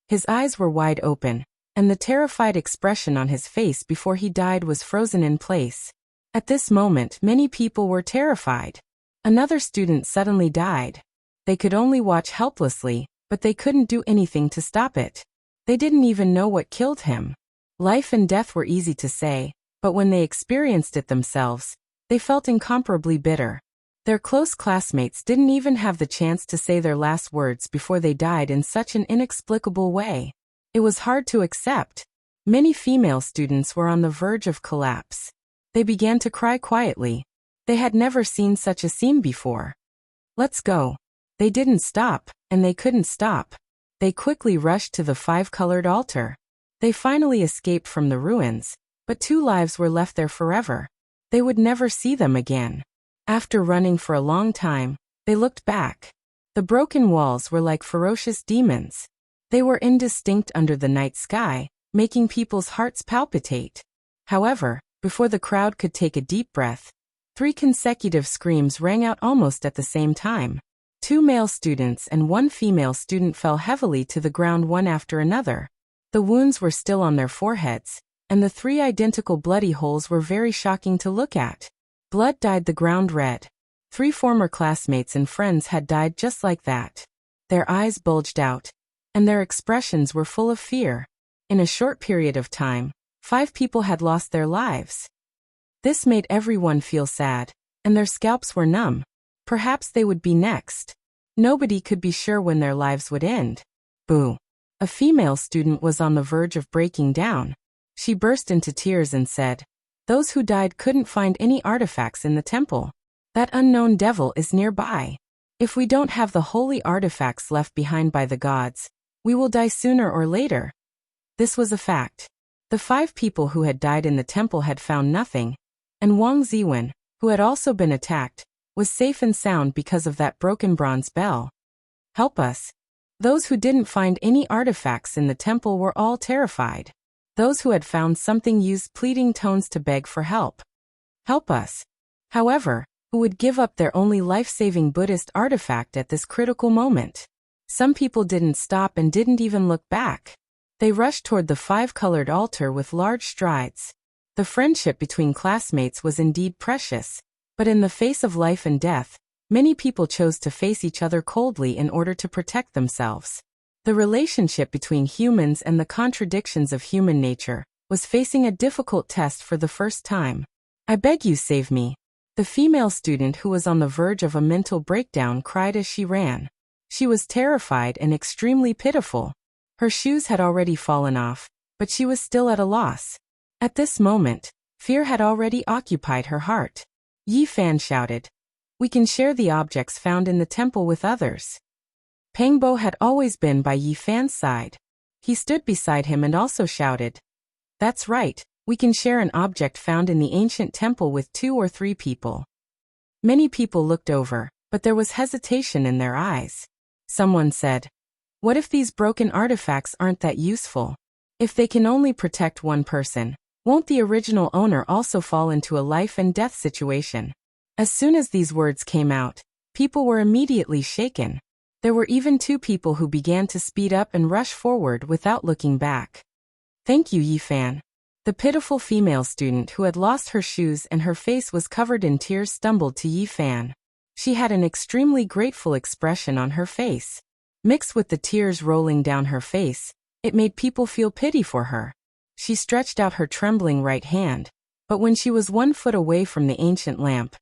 His eyes were wide open, and the terrified expression on his face before he died was frozen in place. At this moment, many people were terrified. Another student suddenly died. They could only watch helplessly, but they couldn't do anything to stop it. They didn't even know what killed him. Life and death were easy to say, but when they experienced it themselves, they felt incomparably bitter. Their close classmates didn't even have the chance to say their last words before they died in such an inexplicable way. It was hard to accept. Many female students were on the verge of collapse. They began to cry quietly. They had never seen such a scene before. Let's go. They didn't stop, and they couldn't stop. They quickly rushed to the five-colored altar. They finally escaped from the ruins, but 2 lives were left there forever. They would never see them again. After running for a long time, they looked back. The broken walls were like ferocious demons. They were indistinct under the night sky, making people's hearts palpitate. However, before the crowd could take a deep breath, 3 consecutive screams rang out almost at the same time. 2 male students and 1 female student fell heavily to the ground one after another. The wounds were still on their foreheads, and the 3 identical bloody holes were very shocking to look at. Blood dyed the ground red. 3 former classmates and friends had died just like that. Their eyes bulged out, and their expressions were full of fear. In a short period of time, 5 people had lost their lives. This made everyone feel sad, and their scalps were numb. Perhaps they would be next. Nobody could be sure when their lives would end. Boo! A female student was on the verge of breaking down. She burst into tears and said, "Those who died couldn't find any artifacts in the temple. That unknown devil is nearby. If we don't have the holy artifacts left behind by the gods, we will die sooner or later." This was a fact. The 5 people who had died in the temple had found nothing, and Wang Ziwen, who had also been attacked, was safe and sound because of that broken bronze bell. Help us. Those who didn't find any artifacts in the temple were all terrified. Those who had found something used pleading tones to beg for help. Help us. However, who would give up their only life-saving Buddhist artifact at this critical moment? Some people didn't stop and didn't even look back. They rushed toward the 5-colored altar with large strides. The friendship between classmates was indeed precious, but in the face of life and death, many people chose to face each other coldly in order to protect themselves. The relationship between humans and the contradictions of human nature was facing a difficult test for the first time. "I beg you, save me." The female student who was on the verge of a mental breakdown cried as she ran. She was terrified and extremely pitiful. Her shoes had already fallen off, but she was still at a loss. At this moment, fear had already occupied her heart. Yi Fan shouted, "We can share the objects found in the temple with others." Peng Bo had always been by Yi Fan's side. He stood beside him and also shouted, "That's right, we can share an object found in the ancient temple with 2 or 3 people." Many people looked over, but there was hesitation in their eyes. Someone said, "What if these broken artifacts aren't that useful? If they can only protect one person, won't the original owner also fall into a life and death situation?" As soon as these words came out, people were immediately shaken. There were even 2 people who began to speed up and rush forward without looking back. "Thank you, Yi Fan." The pitiful female student who had lost her shoes and her face was covered in tears stumbled to Yi Fan. She had an extremely grateful expression on her face. Mixed with the tears rolling down her face, it made people feel pity for her. She stretched out her trembling right hand, but when she was 1 foot away from the ancient lamp,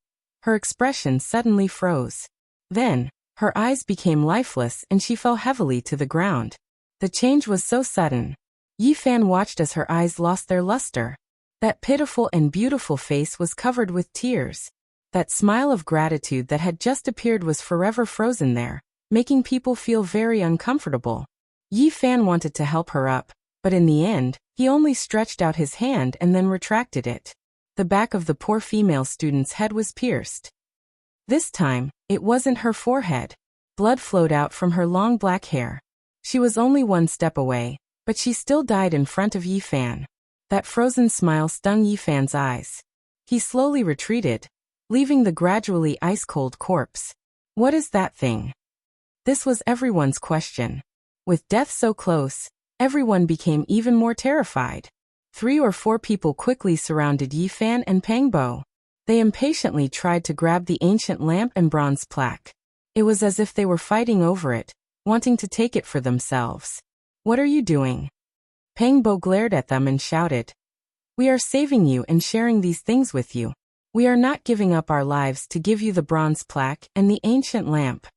her expression suddenly froze. Then, her eyes became lifeless and she fell heavily to the ground. The change was so sudden. Yi Fan watched as her eyes lost their luster. That pitiful and beautiful face was covered with tears. That smile of gratitude that had just appeared was forever frozen there, making people feel very uncomfortable. Yi Fan wanted to help her up, but in the end, he only stretched out his hand and then retracted it. The back of the poor female student's head was pierced. This time, it wasn't her forehead. Blood flowed out from her long black hair. She was only 1 step away, but she still died in front of Yi Fan. That frozen smile stung Yi Fan's eyes. He slowly retreated, leaving the gradually ice-cold corpse. "What is that thing?" This was everyone's question. With death so close, everyone became even more terrified. 3 or 4 people quickly surrounded Yi Fan and Peng Bo. They impatiently tried to grab the ancient lamp and bronze plaque. It was as if they were fighting over it, wanting to take it for themselves. "What are you doing?" Peng Bo glared at them and shouted, "We are saving you and sharing these things with you. We are not giving up our lives to give you the bronze plaque and the ancient lamp."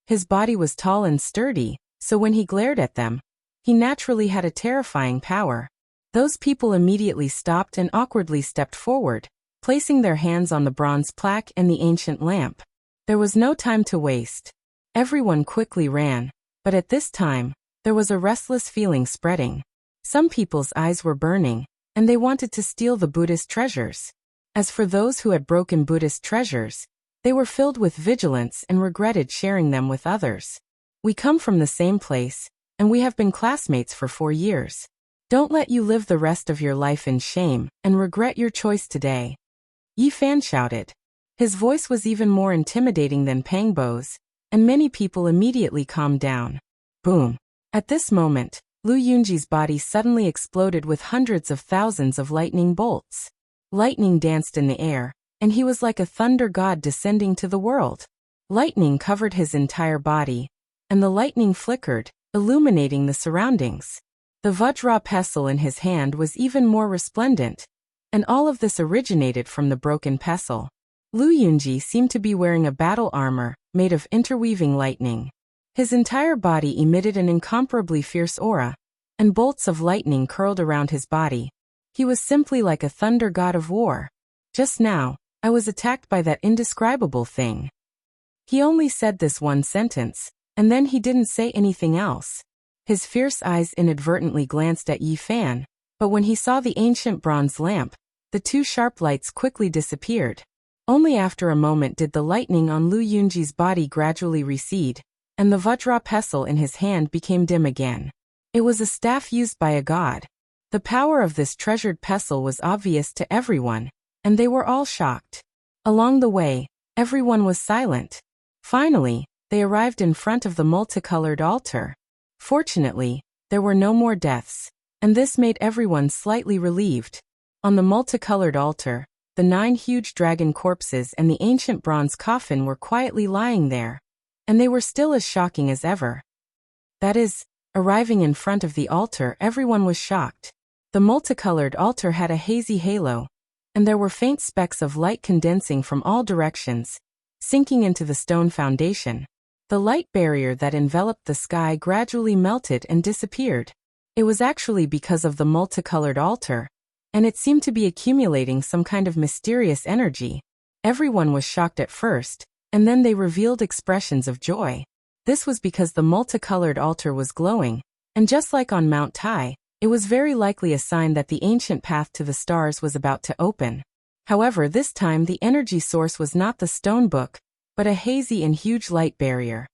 His body was tall and sturdy, so when he glared at them, he naturally had a terrifying power. Those people immediately stopped and awkwardly stepped forward. placing their hands on the bronze plaque and the ancient lamp. There was no time to waste. Everyone quickly ran, but at this time, there was a restless feeling spreading. Some people's eyes were burning, and they wanted to steal the Buddhist treasures. As for those who had broken Buddhist treasures, they were filled with vigilance and regretted sharing them with others. We come from the same place, and we have been classmates for 4 years. Don't let you live the rest of your life in shame and regret your choice today. Yi Fan shouted. His voice was even more intimidating than Pang Bo's, and many people immediately calmed down. Boom. At this moment, Lu Yunji's body suddenly exploded with hundreds of thousands of lightning bolts. Lightning danced in the air, and he was like a thunder god descending to the world. Lightning covered his entire body, and the lightning flickered, illuminating the surroundings. The Vajra pestle in his hand was even more resplendent, and all of this originated from the broken pestle. Lu Yunji seemed to be wearing a battle armor, made of interweaving lightning. His entire body emitted an incomparably fierce aura, and bolts of lightning curled around his body. He was simply like a thunder god of war. Just now, I was attacked by that indescribable thing. He only said this one sentence, and then he didn't say anything else. His fierce eyes inadvertently glanced at Yi Fan, but when he saw the ancient bronze lamp, the 2 sharp lights quickly disappeared. Only after a moment did the lightning on Lu Yunji's body gradually recede, and the Vajra pestle in his hand became dim again. It was a staff used by a god. The power of this treasured pestle was obvious to everyone, and they were all shocked. Along the way, everyone was silent. Finally, they arrived in front of the multicolored altar. Fortunately, there were no more deaths, and this made everyone slightly relieved. On the multicolored altar, the 9 huge dragon corpses and the ancient bronze coffin were quietly lying there, and they were still as shocking as ever. That is, arriving in front of the altar, everyone was shocked. The multicolored altar had a hazy halo, and there were faint specks of light condensing from all directions, sinking into the stone foundation. The light barrier that enveloped the sky gradually melted and disappeared. It was actually because of the multicolored altar, and it seemed to be accumulating some kind of mysterious energy. Everyone was shocked at first, and then they revealed expressions of joy. This was because the multicolored altar was glowing, and just like on Mount Tai, it was very likely a sign that the ancient path to the stars was about to open. However, this time the energy source was not the stone book, but a hazy and huge light barrier.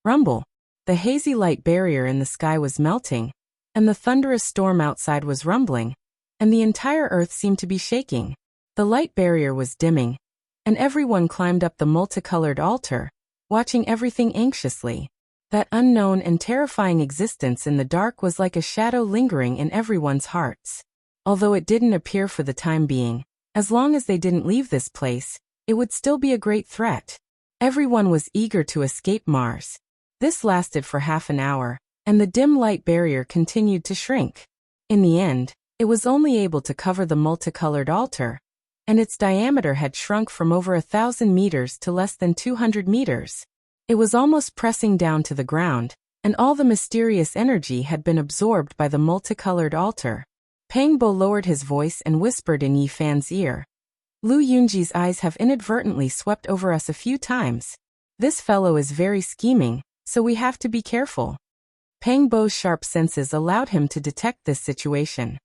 Rumble! The hazy light barrier in the sky was melting, and the thunderous storm outside was rumbling, and the entire earth seemed to be shaking. The light barrier was dimming, and everyone climbed up the multicolored altar, watching everything anxiously. That unknown and terrifying existence in the dark was like a shadow lingering in everyone's hearts. Although it didn't appear for the time being, as long as they didn't leave this place, it would still be a great threat. Everyone was eager to escape Mars. This lasted for half an hour, and the dim light barrier continued to shrink. In the end, it was only able to cover the multicolored altar, and its diameter had shrunk from over 1,000 meters to less than 200 meters. It was almost pressing down to the ground, and all the mysterious energy had been absorbed by the multicolored altar. Pang Bo lowered his voice and whispered in Yi Fan's ear. Lu Yunji's eyes have inadvertently swept over us a few times. This fellow is very scheming, so we have to be careful. Pang Bo's sharp senses allowed him to detect this situation.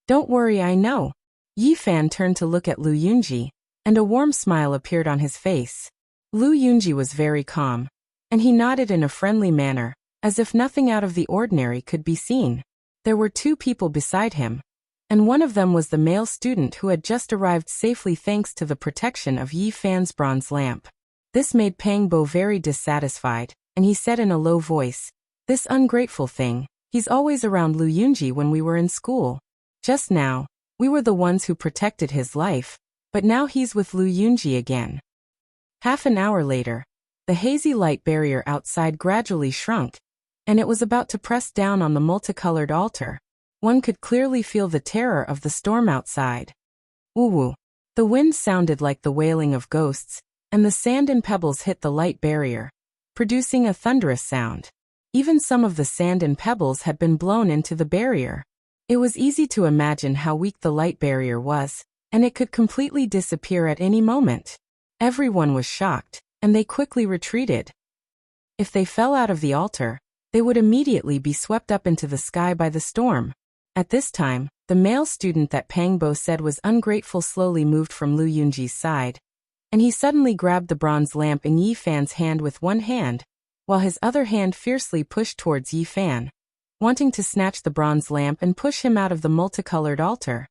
Don't worry, I know. Yi Fan turned to look at Lu Yunji, and a warm smile appeared on his face. Lu Yunji was very calm, and he nodded in a friendly manner, as if nothing out of the ordinary could be seen. There were 2 people beside him, and one of them was the male student who had just arrived safely thanks to the protection of Yi Fan's bronze lamp. This made Pang Bo very dissatisfied, and he said in a low voice, "This ungrateful thing, he's always around Lu Yunji when we were in school. Just now, we were the ones who protected his life, but now he's with Lu Yunji again." Half an hour later, the hazy light barrier outside gradually shrunk, and it was about to press down on the multicolored altar. One could clearly feel the terror of the storm outside. Woo-woo. The wind sounded like the wailing of ghosts, and the sand and pebbles hit the light barrier, producing a thunderous sound. Even some of the sand and pebbles had been blown into the barrier. It was easy to imagine how weak the light barrier was, and it could completely disappear at any moment. Everyone was shocked, and they quickly retreated. If they fell out of the altar, they would immediately be swept up into the sky by the storm. At this time, the male student that Pang Bo said was ungrateful slowly moved from Lu Yunji's side, and he suddenly grabbed the bronze lamp in Yi Fan's hand with one hand, while his other hand fiercely pushed towards Yi Fan, wanting to snatch the bronze lamp and push him out of the multicolored altar.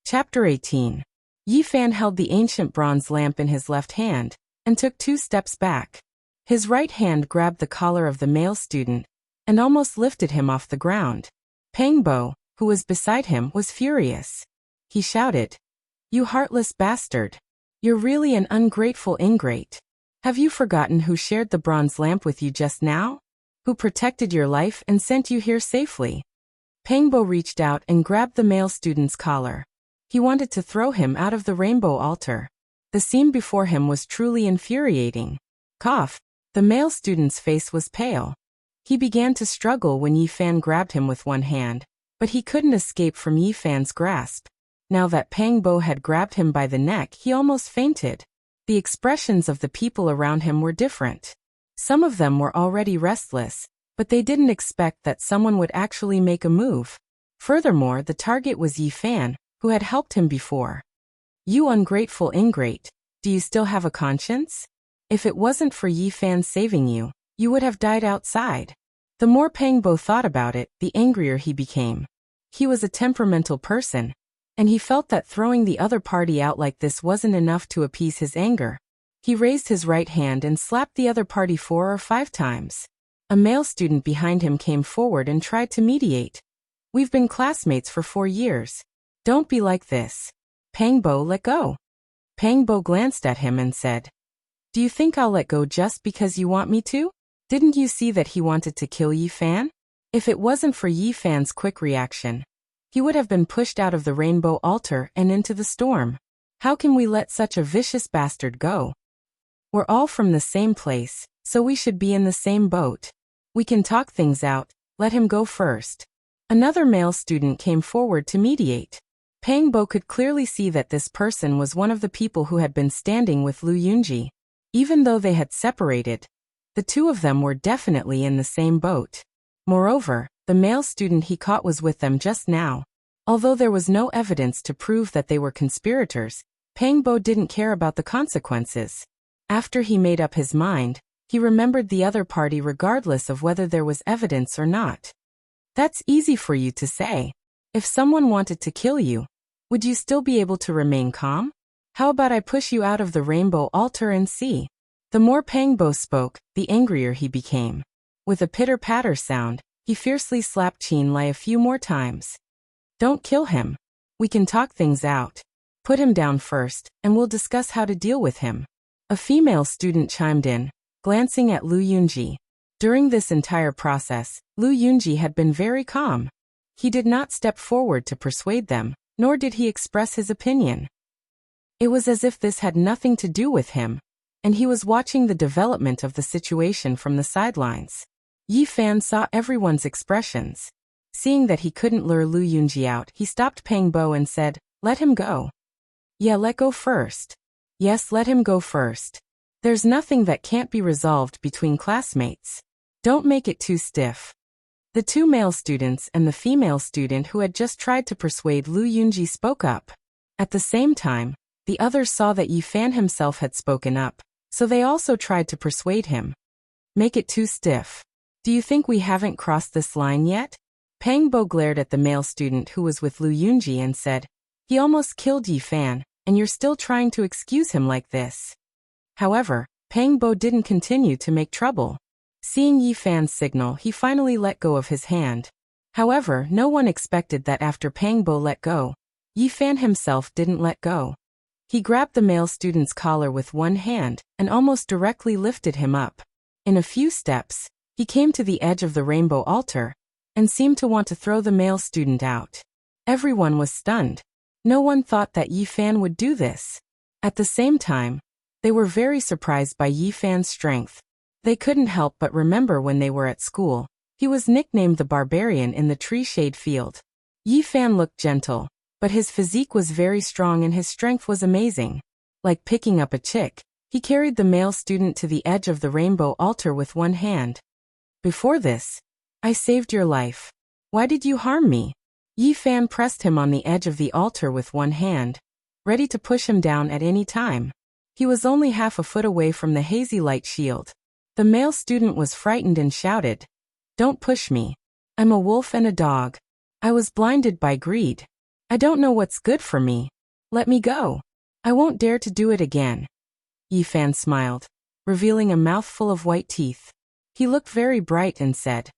Chapter 18. Yi Fan held the ancient bronze lamp in his left hand, and took 2 steps back. His right hand grabbed the collar of the male student, and almost lifted him off the ground. Pang Bo, who was beside him, was furious. He shouted, "You heartless bastard! You're really an ungrateful ingrate. Have you forgotten who shared the bronze lamp with you just now? Who protected your life and sent you here safely?" Pang Bo reached out and grabbed the male student's collar. He wanted to throw him out of the rainbow altar. The scene before him was truly infuriating. Cough. The male student's face was pale. He began to struggle when Yi Fan grabbed him with one hand, but he couldn't escape from Yi Fan's grasp. Now that Pang Bo had grabbed him by the neck, he almost fainted. The expressions of the people around him were different. Some of them were already restless, but they didn't expect that someone would actually make a move. Furthermore, the target was Yi Fan, who had helped him before. "You ungrateful ingrate, do you still have a conscience? If it wasn't for Yi Fan saving you, you would have died outside." The more Pang Bo thought about it, the angrier he became. He was a temperamental person, and he felt that throwing the other party out like this wasn't enough to appease his anger. He raised his right hand and slapped the other party 4 or 5 times. A male student behind him came forward and tried to mediate. "We've been classmates for 4 years. Don't be like this. Pang Bo, let go." Pang Bo glanced at him and said, "Do you think I'll let go just because you want me to? Didn't you see that he wanted to kill Yi Fan? If it wasn't for Yi Fan's quick reaction, he would have been pushed out of the rainbow altar and into the storm. How can we let such a vicious bastard go? We're all from the same place, so we should be in the same boat. We can talk things out, let him go first." Another male student came forward to mediate. Pang Bo could clearly see that this person was one of the people who had been standing with Lu Yunji. Even though they had separated, the two of them were definitely in the same boat. Moreover, the male student he caught was with them just now. Although there was no evidence to prove that they were conspirators, Pang Bo didn't care about the consequences. After he made up his mind, he remembered the other party regardless of whether there was evidence or not. "That's easy for you to say. If someone wanted to kill you, would you still be able to remain calm? How about I push you out of the rainbow altar and see?" The more Pang Bo spoke, the angrier he became. With a pitter-patter sound, he fiercely slapped Qin Lai a few more times. "Don't kill him. We can talk things out. Put him down first, and we'll discuss how to deal with him." A female student chimed in, glancing at Lu Yunji. During this entire process, Lu Yunji had been very calm. He did not step forward to persuade them, nor did he express his opinion. It was as if this had nothing to do with him, and he was watching the development of the situation from the sidelines. Yi Fan saw everyone's expressions. Seeing that he couldn't lure Lu Yunji out, he stopped Pang Bo and said, "Let him go." "Yeah, let go first." "Yes, let him go first. There's nothing that can't be resolved between classmates. Don't make it too stiff." The 2 male students and the female student who had just tried to persuade Lu Yunji spoke up. At the same time, the others saw that Yi Fan himself had spoken up, so they also tried to persuade him. "Make it too stiff. Do you think we haven't crossed this line yet?" Pang Bo glared at the male student who was with Lu Yunji and said, "He almost killed Yi Fan, and you're still trying to excuse him like this." However, Pang Bo didn't continue to make trouble. Seeing Yi Fan's signal, he finally let go of his hand. However, no one expected that after Pang Bo let go, Yi Fan himself didn't let go. He grabbed the male student's collar with one hand and almost directly lifted him up. In a few steps, he came to the edge of the rainbow altar and seemed to want to throw the male student out. Everyone was stunned. No one thought that Yi Fan would do this. At the same time, they were very surprised by Yi Fan's strength. They couldn't help but remember when they were at school, he was nicknamed the Barbarian in the tree shade field. Yi Fan looked gentle, But his physique was very strong and his strength was amazing. Like picking up a chick, he carried the male student to the edge of the rainbow altar with one hand. Before this, I saved your life. Why did you harm me? Yi Fan pressed him on the edge of the altar with one hand, ready to push him down at any time. He was only half a foot away from the hazy light shield. The male student was frightened and shouted, "Don't push me. I'm a wolf and a dog. I was blinded by greed. I don't know what's good for me. Let me go. I won't dare to do it again." Yi Fan smiled, revealing a mouthful of white teeth. He looked very bright and said,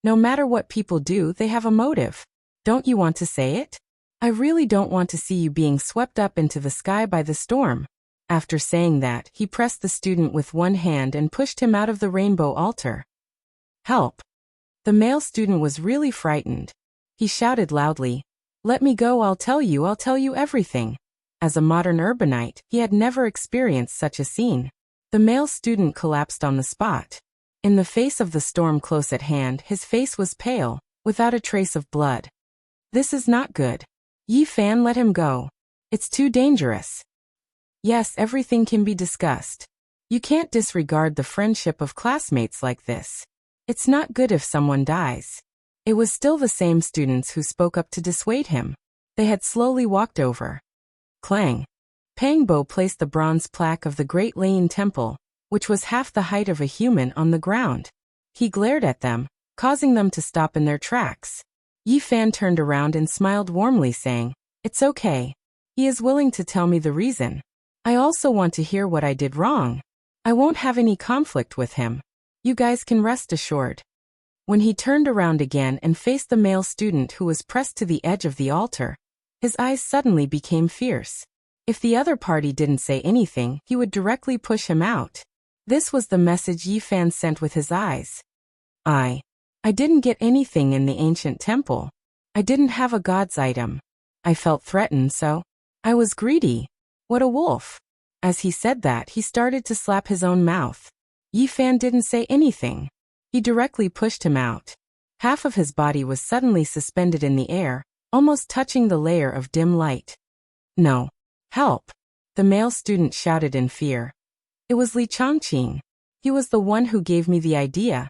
"No matter what people do, they have a motive. Don't you want to say it? I really don't want to see you being swept up into the sky by the storm." After saying that, he pressed the student with one hand and pushed him out of the rainbow altar. "Help!" The male student was really frightened. He shouted loudly, "Let me go, I'll tell you everything." As a modern urbanite, he had never experienced such a scene. The male student collapsed on the spot. In the face of the storm close at hand, his face was pale, without a trace of blood. "This is not good. Yi Fan, let him go. It's too dangerous." "Yes, everything can be discussed. You can't disregard the friendship of classmates like this. It's not good if someone dies." It was still the same students who spoke up to dissuade him. They had slowly walked over. Clang! Pang Bo placed the bronze plaque of the Great Lane Temple, which was half the height of a human, on the ground. He glared at them, causing them to stop in their tracks. Yi Fan turned around and smiled warmly, saying, "It's okay. He is willing to tell me the reason. I also want to hear what I did wrong. I won't have any conflict with him. You guys can rest assured." When he turned around again and faced the male student who was pressed to the edge of the altar, his eyes suddenly became fierce. If the other party didn't say anything, he would directly push him out. This was the message Yi Fan sent with his eyes. I didn't get anything in the ancient temple. I didn't have a god's item. I felt threatened, so I was greedy. What a wolf." As he said that, he started to slap his own mouth. Yi Fan didn't say anything. He directly pushed him out. Half of his body was suddenly suspended in the air, almost touching the layer of dim light. "No. Help!" The male student shouted in fear. "It was Li Changqing. He was the one who gave me the idea."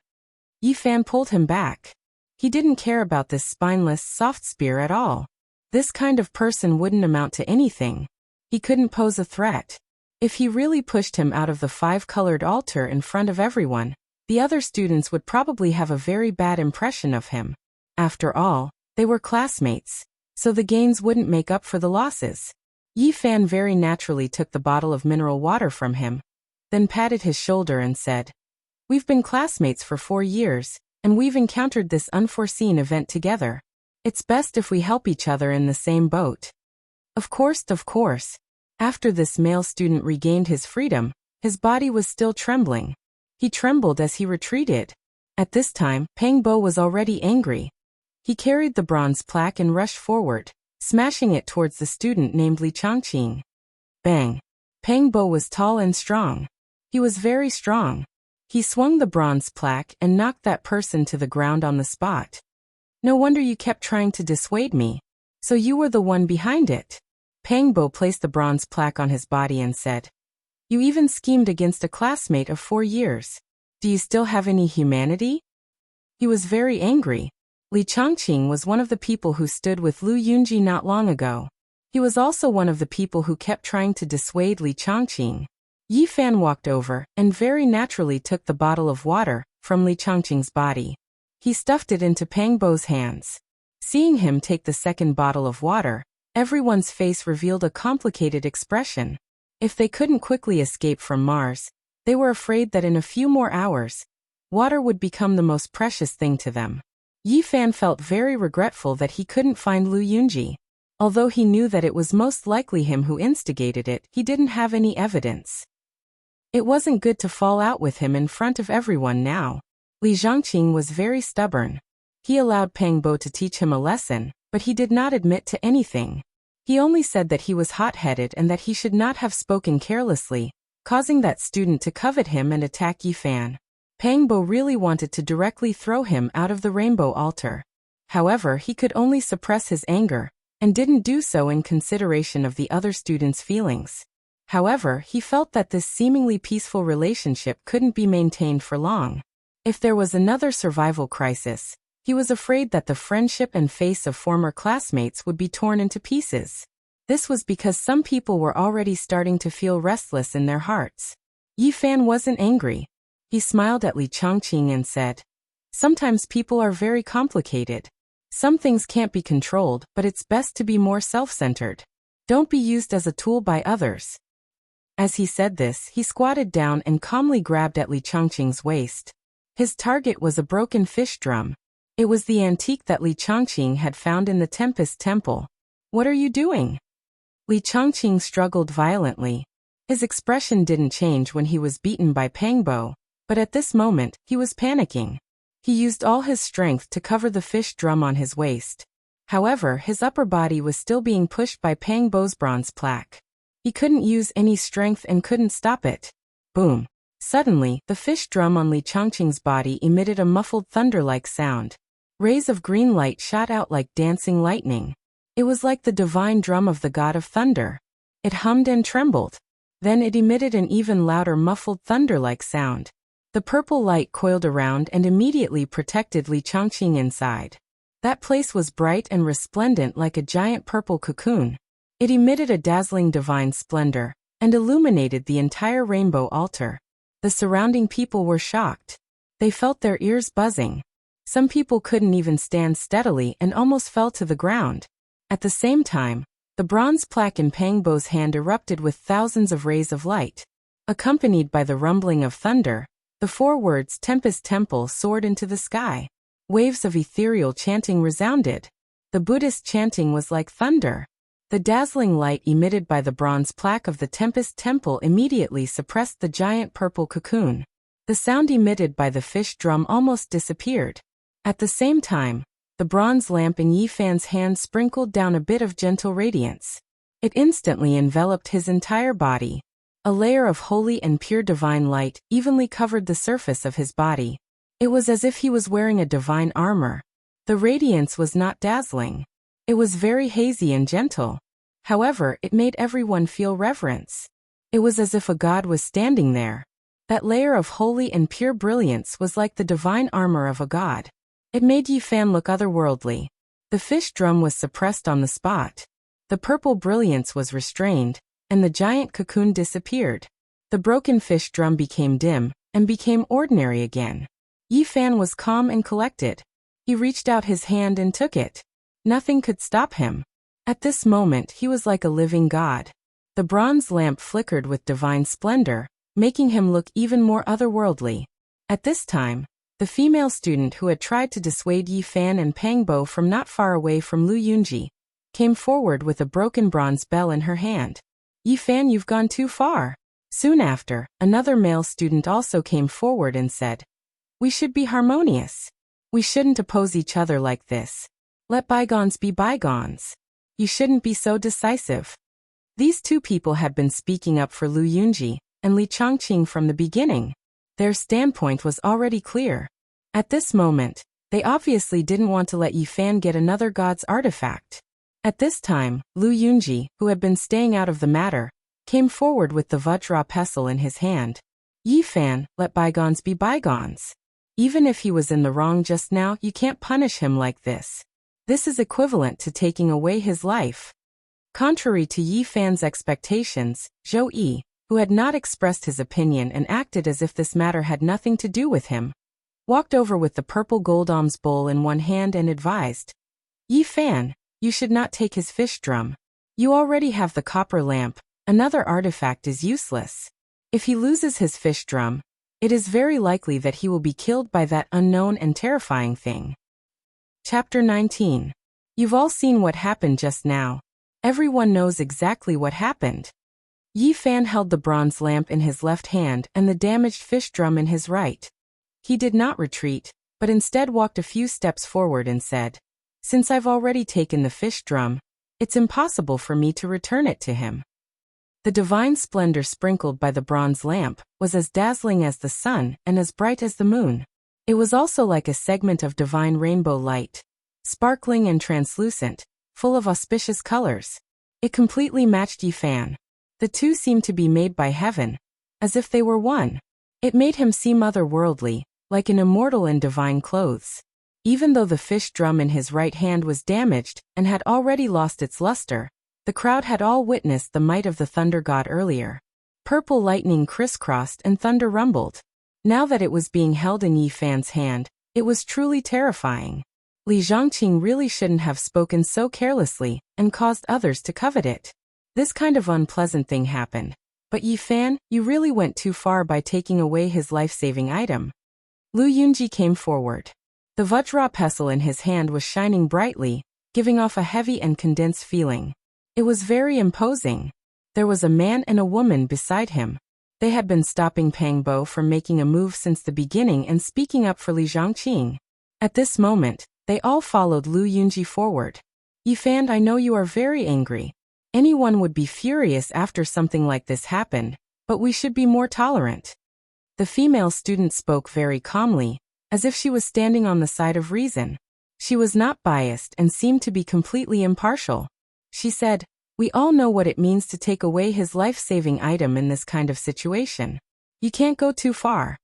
Yi Fan pulled him back. He didn't care about this spineless, soft spear at all. This kind of person wouldn't amount to anything. He couldn't pose a threat. If he really pushed him out of the five-colored altar in front of everyone, the other students would probably have a very bad impression of him. After all, they were classmates, so the gains wouldn't make up for the losses. Yi Fan very naturally took the bottle of mineral water from him, then patted his shoulder and said, "We've been classmates for 4 years, and we've encountered this unforeseen event together. It's best if we help each other in the same boat." Of course. After this male student regained his freedom, his body was still trembling. He trembled as he retreated. At this time, Pang Bo was already angry. He carried the bronze plaque and rushed forward, smashing it towards the student named Li Changqing. Bang! Pang Bo was tall and strong. He was very strong. He swung the bronze plaque and knocked that person to the ground on the spot. "No wonder you kept trying to dissuade me. So you were the one behind it." Pang Bo placed the bronze plaque on his body and said, "You even schemed against a classmate of 4 years. Do you still have any humanity?" He was very angry. Li Changqing was one of the people who stood with Lu Yunji not long ago. He was also one of the people who kept trying to dissuade Li Changqing. Yi Fan walked over and very naturally took the bottle of water from Li Changqing's body. He stuffed it into Pang Bo's hands. Seeing him take the second bottle of water, everyone's face revealed a complicated expression. If they couldn't quickly escape from Mars, they were afraid that in a few more hours, water would become the most precious thing to them. Yi Fan felt very regretful that he couldn't find Lu Yunji. Although he knew that it was most likely him who instigated it, he didn't have any evidence. It wasn't good to fall out with him in front of everyone now. Li Changqing was very stubborn. He allowed Pang Bo to teach him a lesson, but he did not admit to anything. He only said that he was hot-headed and that he should not have spoken carelessly, causing that student to covet him and attack Yi Fan. Pang Bo really wanted to directly throw him out of the rainbow altar. However, he could only suppress his anger, and didn't do so in consideration of the other students' feelings. However, he felt that this seemingly peaceful relationship couldn't be maintained for long. If there was another survival crisis, he was afraid that the friendship and face of former classmates would be torn into pieces. This was because some people were already starting to feel restless in their hearts. Yi Fan wasn't angry. He smiled at Li Changqing and said, "Sometimes people are very complicated. Some things can't be controlled, but it's best to be more self-centered. Don't be used as a tool by others." As he said this, he squatted down and calmly grabbed at Li Changqing's waist. His target was a broken fish drum. It was the antique that Li Changqing had found in the Tempest Temple. "What are you doing?" Li Changqing struggled violently. His expression didn't change when he was beaten by Pangbo, but at this moment, he was panicking. He used all his strength to cover the fish drum on his waist. However, his upper body was still being pushed by Pangbo's bronze plaque. He couldn't use any strength and couldn't stop it. Boom. Suddenly, the fish drum on Li Changqing's body emitted a muffled thunder-like sound. Rays of green light shot out like dancing lightning. It was like the divine drum of the god of thunder. It hummed and trembled. Then it emitted an even louder muffled thunder-like sound. The purple light coiled around and immediately protected Li Changqing inside. That place was bright and resplendent like a giant purple cocoon. It emitted a dazzling divine splendor and illuminated the entire rainbow altar. The surrounding people were shocked. They felt their ears buzzing. Some people couldn't even stand steadily and almost fell to the ground. At the same time, the bronze plaque in Pangbo's hand erupted with thousands of rays of light. Accompanied by the rumbling of thunder, the 4 words Tempest Temple soared into the sky. Waves of ethereal chanting resounded. The Buddhist chanting was like thunder. The dazzling light emitted by the bronze plaque of the Tempest Temple immediately suppressed the giant purple cocoon. The sound emitted by the fish drum almost disappeared. At the same time, the bronze lamp in Yi Fan's hand sprinkled down a bit of gentle radiance. It instantly enveloped his entire body. A layer of holy and pure divine light evenly covered the surface of his body. It was as if he was wearing a divine armor. The radiance was not dazzling. It was very hazy and gentle. However, it made everyone feel reverence. It was as if a god was standing there. That layer of holy and pure brilliance was like the divine armor of a god. It made Yi Fan look otherworldly. The fish drum was suppressed on the spot. The purple brilliance was restrained, and the giant cocoon disappeared. The broken fish drum became dim, and became ordinary again. Yi Fan was calm and collected. He reached out his hand and took it. Nothing could stop him. At this moment he was like a living god. The bronze lamp flickered with divine splendor, making him look even more otherworldly. At this time, the female student who had tried to dissuade Yi Fan and Pangbo from not far away from Lu Yunji came forward with a broken bronze bell in her hand. "Yi Fan, you've gone too far." Soon after, another male student also came forward and said, "We should be harmonious. We shouldn't oppose each other like this. Let bygones be bygones. You shouldn't be so decisive." These 2 people had been speaking up for Lu Yunji and Li Changqing from the beginning. Their standpoint was already clear. At this moment, they obviously didn't want to let Yi Fan get another god's artifact. At this time, Lu Yunji, who had been staying out of the matter, came forward with the Vajra pestle in his hand. "Yi Fan, let bygones be bygones. Even if he was in the wrong just now, you can't punish him like this. This is equivalent to taking away his life." Contrary to Yi Fan's expectations, Zhou Yi, who had not expressed his opinion and acted as if this matter had nothing to do with him, walked over with the purple gold alms bowl in one hand and advised, "Yi Fan, you should not take his fish drum. You already have the copper lamp. Another artifact is useless. If he loses his fish drum, it is very likely that he will be killed by that unknown and terrifying thing." Chapter 19. You've all seen what happened just now. Everyone knows exactly what happened. Yi Fan held the bronze lamp in his left hand and the damaged fish drum in his right. He did not retreat, but instead walked a few steps forward and said, "Since I've already taken the fish drum, it's impossible for me to return it to him." The divine splendor sprinkled by the bronze lamp was as dazzling as the sun and as bright as the moon. It was also like a segment of divine rainbow light, sparkling and translucent, full of auspicious colors. It completely matched Yi Fan. The two seemed to be made by heaven, as if they were one. It made him seem otherworldly, like an immortal in divine clothes. Even though the fish drum in his right hand was damaged and had already lost its luster, the crowd had all witnessed the might of the thunder god earlier. Purple lightning crisscrossed and thunder rumbled. Now that it was being held in Yi Fan's hand, it was truly terrifying. Li Zhongqing really shouldn't have spoken so carelessly and caused others to covet it. This kind of unpleasant thing happened. But Yi Fan, you really went too far by taking away his life-saving item. Lu Yunji came forward. The Vajra pestle in his hand was shining brightly, giving off a heavy and condensed feeling. It was very imposing. There was a man and a woman beside him. They had been stopping Pang Bo from making a move since the beginning and speaking up for Li Zhongqing. At this moment, they all followed Lu Yunji forward. Yi Fan, I know you are very angry. Anyone would be furious after something like this happened, but we should be more tolerant. The female student spoke very calmly, as if she was standing on the side of reason. She was not biased and seemed to be completely impartial. She said, we all know what it means to take away his life-saving item in this kind of situation. You can't go too far.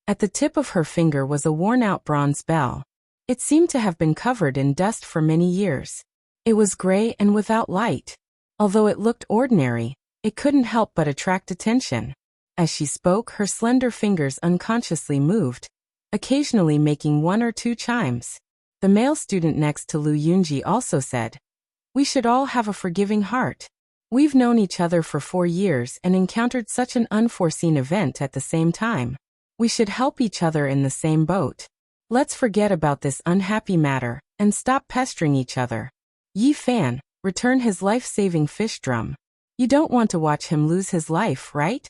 At the tip of her finger was a worn-out bronze bell. It seemed to have been covered in dust for many years. It was gray and without light. Although it looked ordinary, it couldn't help but attract attention. As she spoke, her slender fingers unconsciously moved, occasionally making one or two chimes. The male student next to Lu Yunji also said, we should all have a forgiving heart. We've known each other for 4 years and encountered such an unforeseen event at the same time. We should help each other in the same boat. Let's forget about this unhappy matter and stop pestering each other. Yi Fan, return his life-saving fish drum. You don't want to watch him lose his life, right?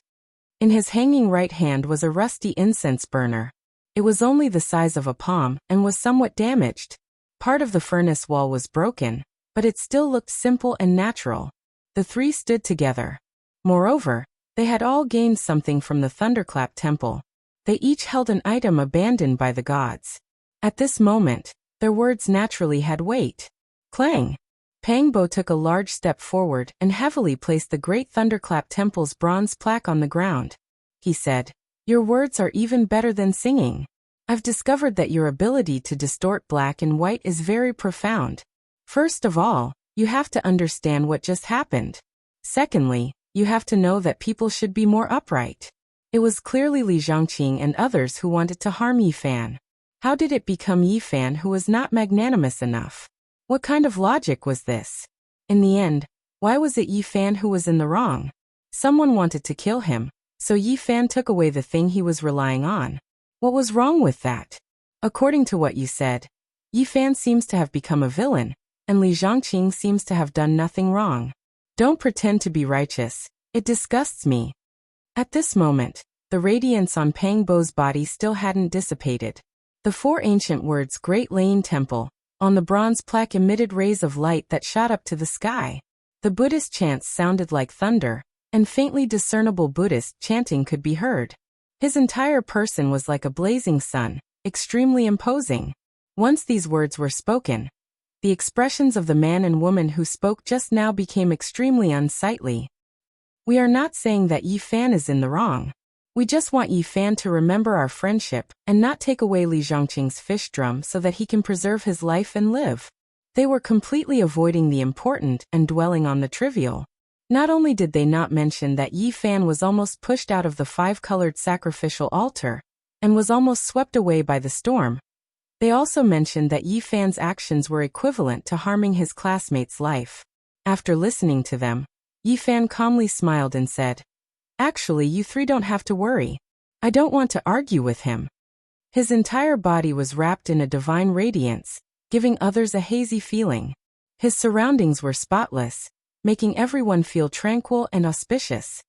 In his hanging right hand was a rusty incense burner. It was only the size of a palm and was somewhat damaged. Part of the furnace wall was broken, but it still looked simple and natural. The three stood together. Moreover, they had all gained something from the Thunderclap Temple. They each held an item abandoned by the gods. At this moment, their words naturally had weight. Clang! Pang Bo took a large step forward and heavily placed the Great Thunderclap Temple's bronze plaque on the ground. He said, your words are even better than singing. I've discovered that your ability to distort black and white is very profound. First of all, you have to understand what just happened. Secondly, you have to know that people should be more upright. It was clearly Li Zhongqing and others who wanted to harm Yi Fan. How did it become Yi Fan who was not magnanimous enough? What kind of logic was this? In the end, why was it Yi Fan who was in the wrong? Someone wanted to kill him, so Yi Fan took away the thing he was relying on. What was wrong with that? According to what you said, Yi Fan seems to have become a villain, and Li Zhongqing seems to have done nothing wrong. Don't pretend to be righteous. It disgusts me. At this moment, the radiance on Pang Bo's body still hadn't dissipated. The 4 ancient words Great Lane Temple on the bronze plaque emitted rays of light that shot up to the sky. The Buddhist chants sounded like thunder, and faintly discernible Buddhist chanting could be heard. His entire person was like a blazing sun, extremely imposing. Once these words were spoken, the expressions of the man and woman who spoke just now became extremely unsightly. We are not saying that Yi Fan is in the wrong. We just want Yi Fan to remember our friendship and not take away Li Zhongqing's fish drum so that he can preserve his life and live. They were completely avoiding the important and dwelling on the trivial. Not only did they not mention that Yi Fan was almost pushed out of the 5-colored sacrificial altar and was almost swept away by the storm, they also mentioned that Yi Fan's actions were equivalent to harming his classmate's life. After listening to them, Yi Fan calmly smiled and said, actually, you 3 don't have to worry. I don't want to argue with him. His entire body was wrapped in a divine radiance, giving others a hazy feeling. His surroundings were spotless, making everyone feel tranquil and auspicious.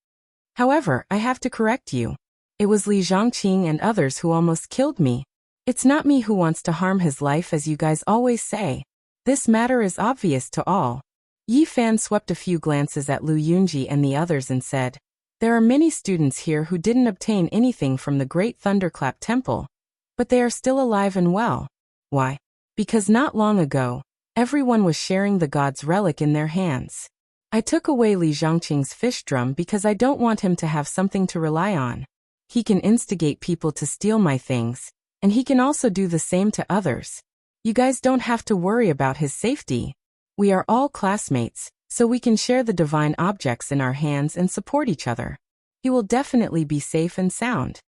However, I have to correct you. It was Li Zhongqing and others who almost killed me. It's not me who wants to harm his life as you guys always say. This matter is obvious to all. Yi Fan swept a few glances at Lu Yunji and the others and said, there are many students here who didn't obtain anything from the Great Thunderclap Temple, but they are still alive and well. Why? Because not long ago, Everyone was sharing the god's relic in their hands. I took away Li Zhangqing's fish drum because I don't want him to have something to rely on. He can instigate people to steal my things, and he can also do the same to others. You guys don't have to worry about his safety. We are all classmates, so we can share the divine objects in our hands and support each other. He will definitely be safe and sound.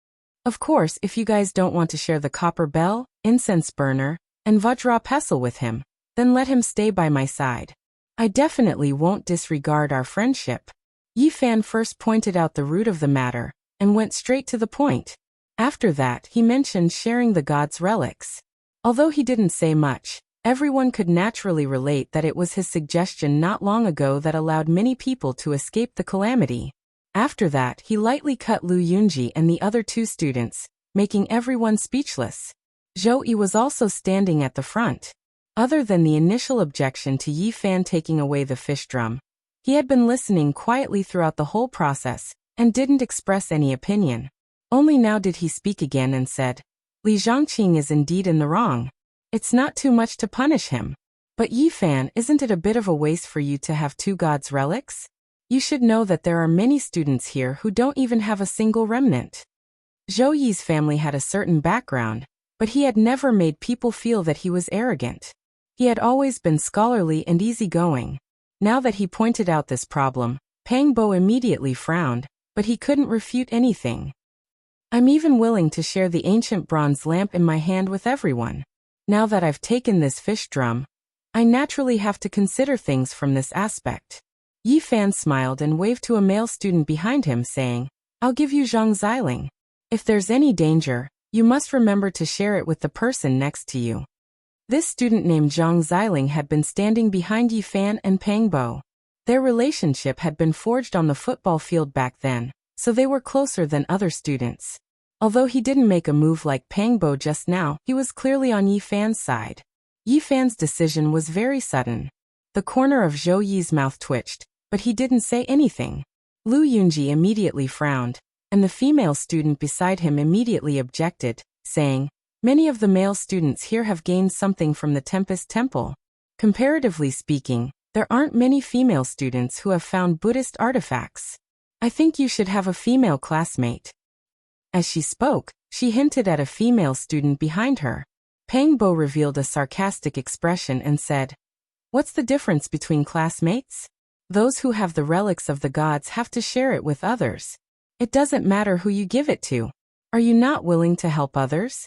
Of course, if you guys don't want to share the copper bell, incense burner, and Vajra pestle with him, then let him stay by my side. I definitely won't disregard our friendship. Yi Fan first pointed out the root of the matter, and went straight to the point. After that, he mentioned sharing the god's relics. Although he didn't say much, everyone could naturally relate that it was his suggestion not long ago that allowed many people to escape the calamity. After that, he lightly cut Lu Yunji and the other two students, making everyone speechless. Zhou Yi was also standing at the front. Other than the initial objection to Yi Fan taking away the fish drum, he had been listening quietly throughout the whole process, and didn't express any opinion. Only now did he speak again and said, Li Zhangqing is indeed in the wrong. It's not too much to punish him. But Yi Fan, isn't it a bit of a waste for you to have two gods' relics? You should know that there are many students here who don't even have a single remnant. Zhou Yi's family had a certain background, but he had never made people feel that he was arrogant. He had always been scholarly and easygoing. Now that he pointed out this problem, Pang Bo immediately frowned, but he couldn't refute anything. I'm even willing to share the ancient bronze lamp in my hand with everyone. Now that I've taken this fish drum, I naturally have to consider things from this aspect. Yi Fan smiled and waved to a male student behind him, saying, I'll give you Zhang Xiling. If there's any danger, you must remember to share it with the person next to you. This student named Zhang Xiling had been standing behind Yi Fan and Pang Bo. Their relationship had been forged on the football field back then, so they were closer than other students. Although he didn't make a move like Pang Bo just now, he was clearly on Yi Fan's side. Yi Fan's decision was very sudden. The corner of Zhou Yi's mouth twitched, but he didn't say anything. Lu Yunji immediately frowned, and the female student beside him immediately objected, saying, Many of the male students here have gained something from the Tempest Temple. Comparatively speaking, there aren't many female students who have found Buddhist artifacts. I think you should have a female classmate. As she spoke, she hinted at a female student behind her. Pang Bo revealed a sarcastic expression and said, What's the difference between classmates? Those who have the relics of the gods have to share it with others. It doesn't matter who you give it to. Are you not willing to help others?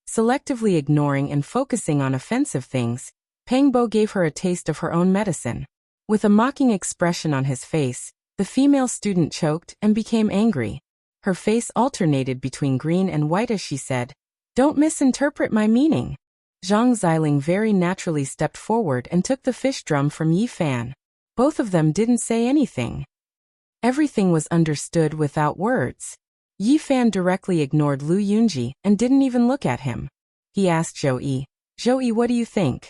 Selectively ignoring and focusing on offensive things, Pang Bo gave her a taste of her own medicine. With a mocking expression on his face, the female student choked and became angry. Her face alternated between green and white as she said, Don't misinterpret my meaning. Zhang Xiling very naturally stepped forward and took the fish drum from Yi Fan. Both of them didn't say anything. Everything was understood without words. Yi Fan directly ignored Lu Yunji and didn't even look at him. He asked Zhou Yi, what do you think?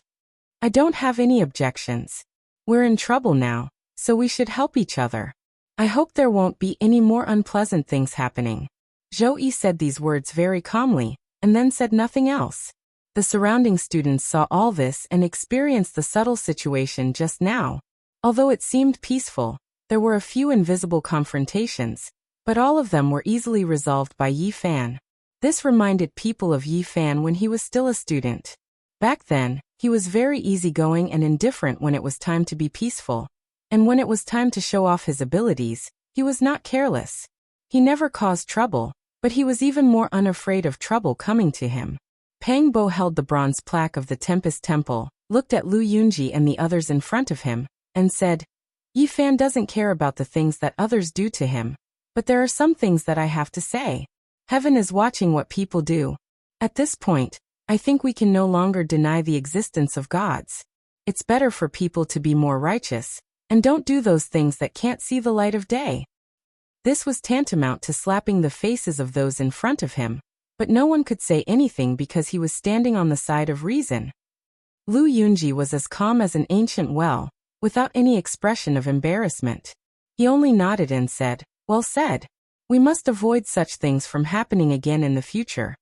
I don't have any objections. We're in trouble now, so we should help each other. I hope there won't be any more unpleasant things happening. Zhou Yi said these words very calmly, and then said nothing else. The surrounding students saw all this and experienced the subtle situation just now. Although it seemed peaceful, there were a few invisible confrontations, but all of them were easily resolved by Yi Fan. This reminded people of Yi Fan when he was still a student. Back then, he was very easygoing and indifferent when it was time to be peaceful, and when it was time to show off his abilities, he was not careless. He never caused trouble, but he was even more unafraid of trouble coming to him. Pang Bo held the bronze plaque of the Tempest Temple, looked at Lu Yunji and the others in front of him, and said, Yi Fan doesn't care about the things that others do to him. But there are some things that I have to say. Heaven is watching what people do. At this point, I think we can no longer deny the existence of gods. It's better for people to be more righteous, and don't do those things that can't see the light of day. This was tantamount to slapping the faces of those in front of him, but no one could say anything because he was standing on the side of reason. Lu Yunji was as calm as an ancient well, without any expression of embarrassment. He only nodded and said, Well said. We must avoid such things from happening again in the future.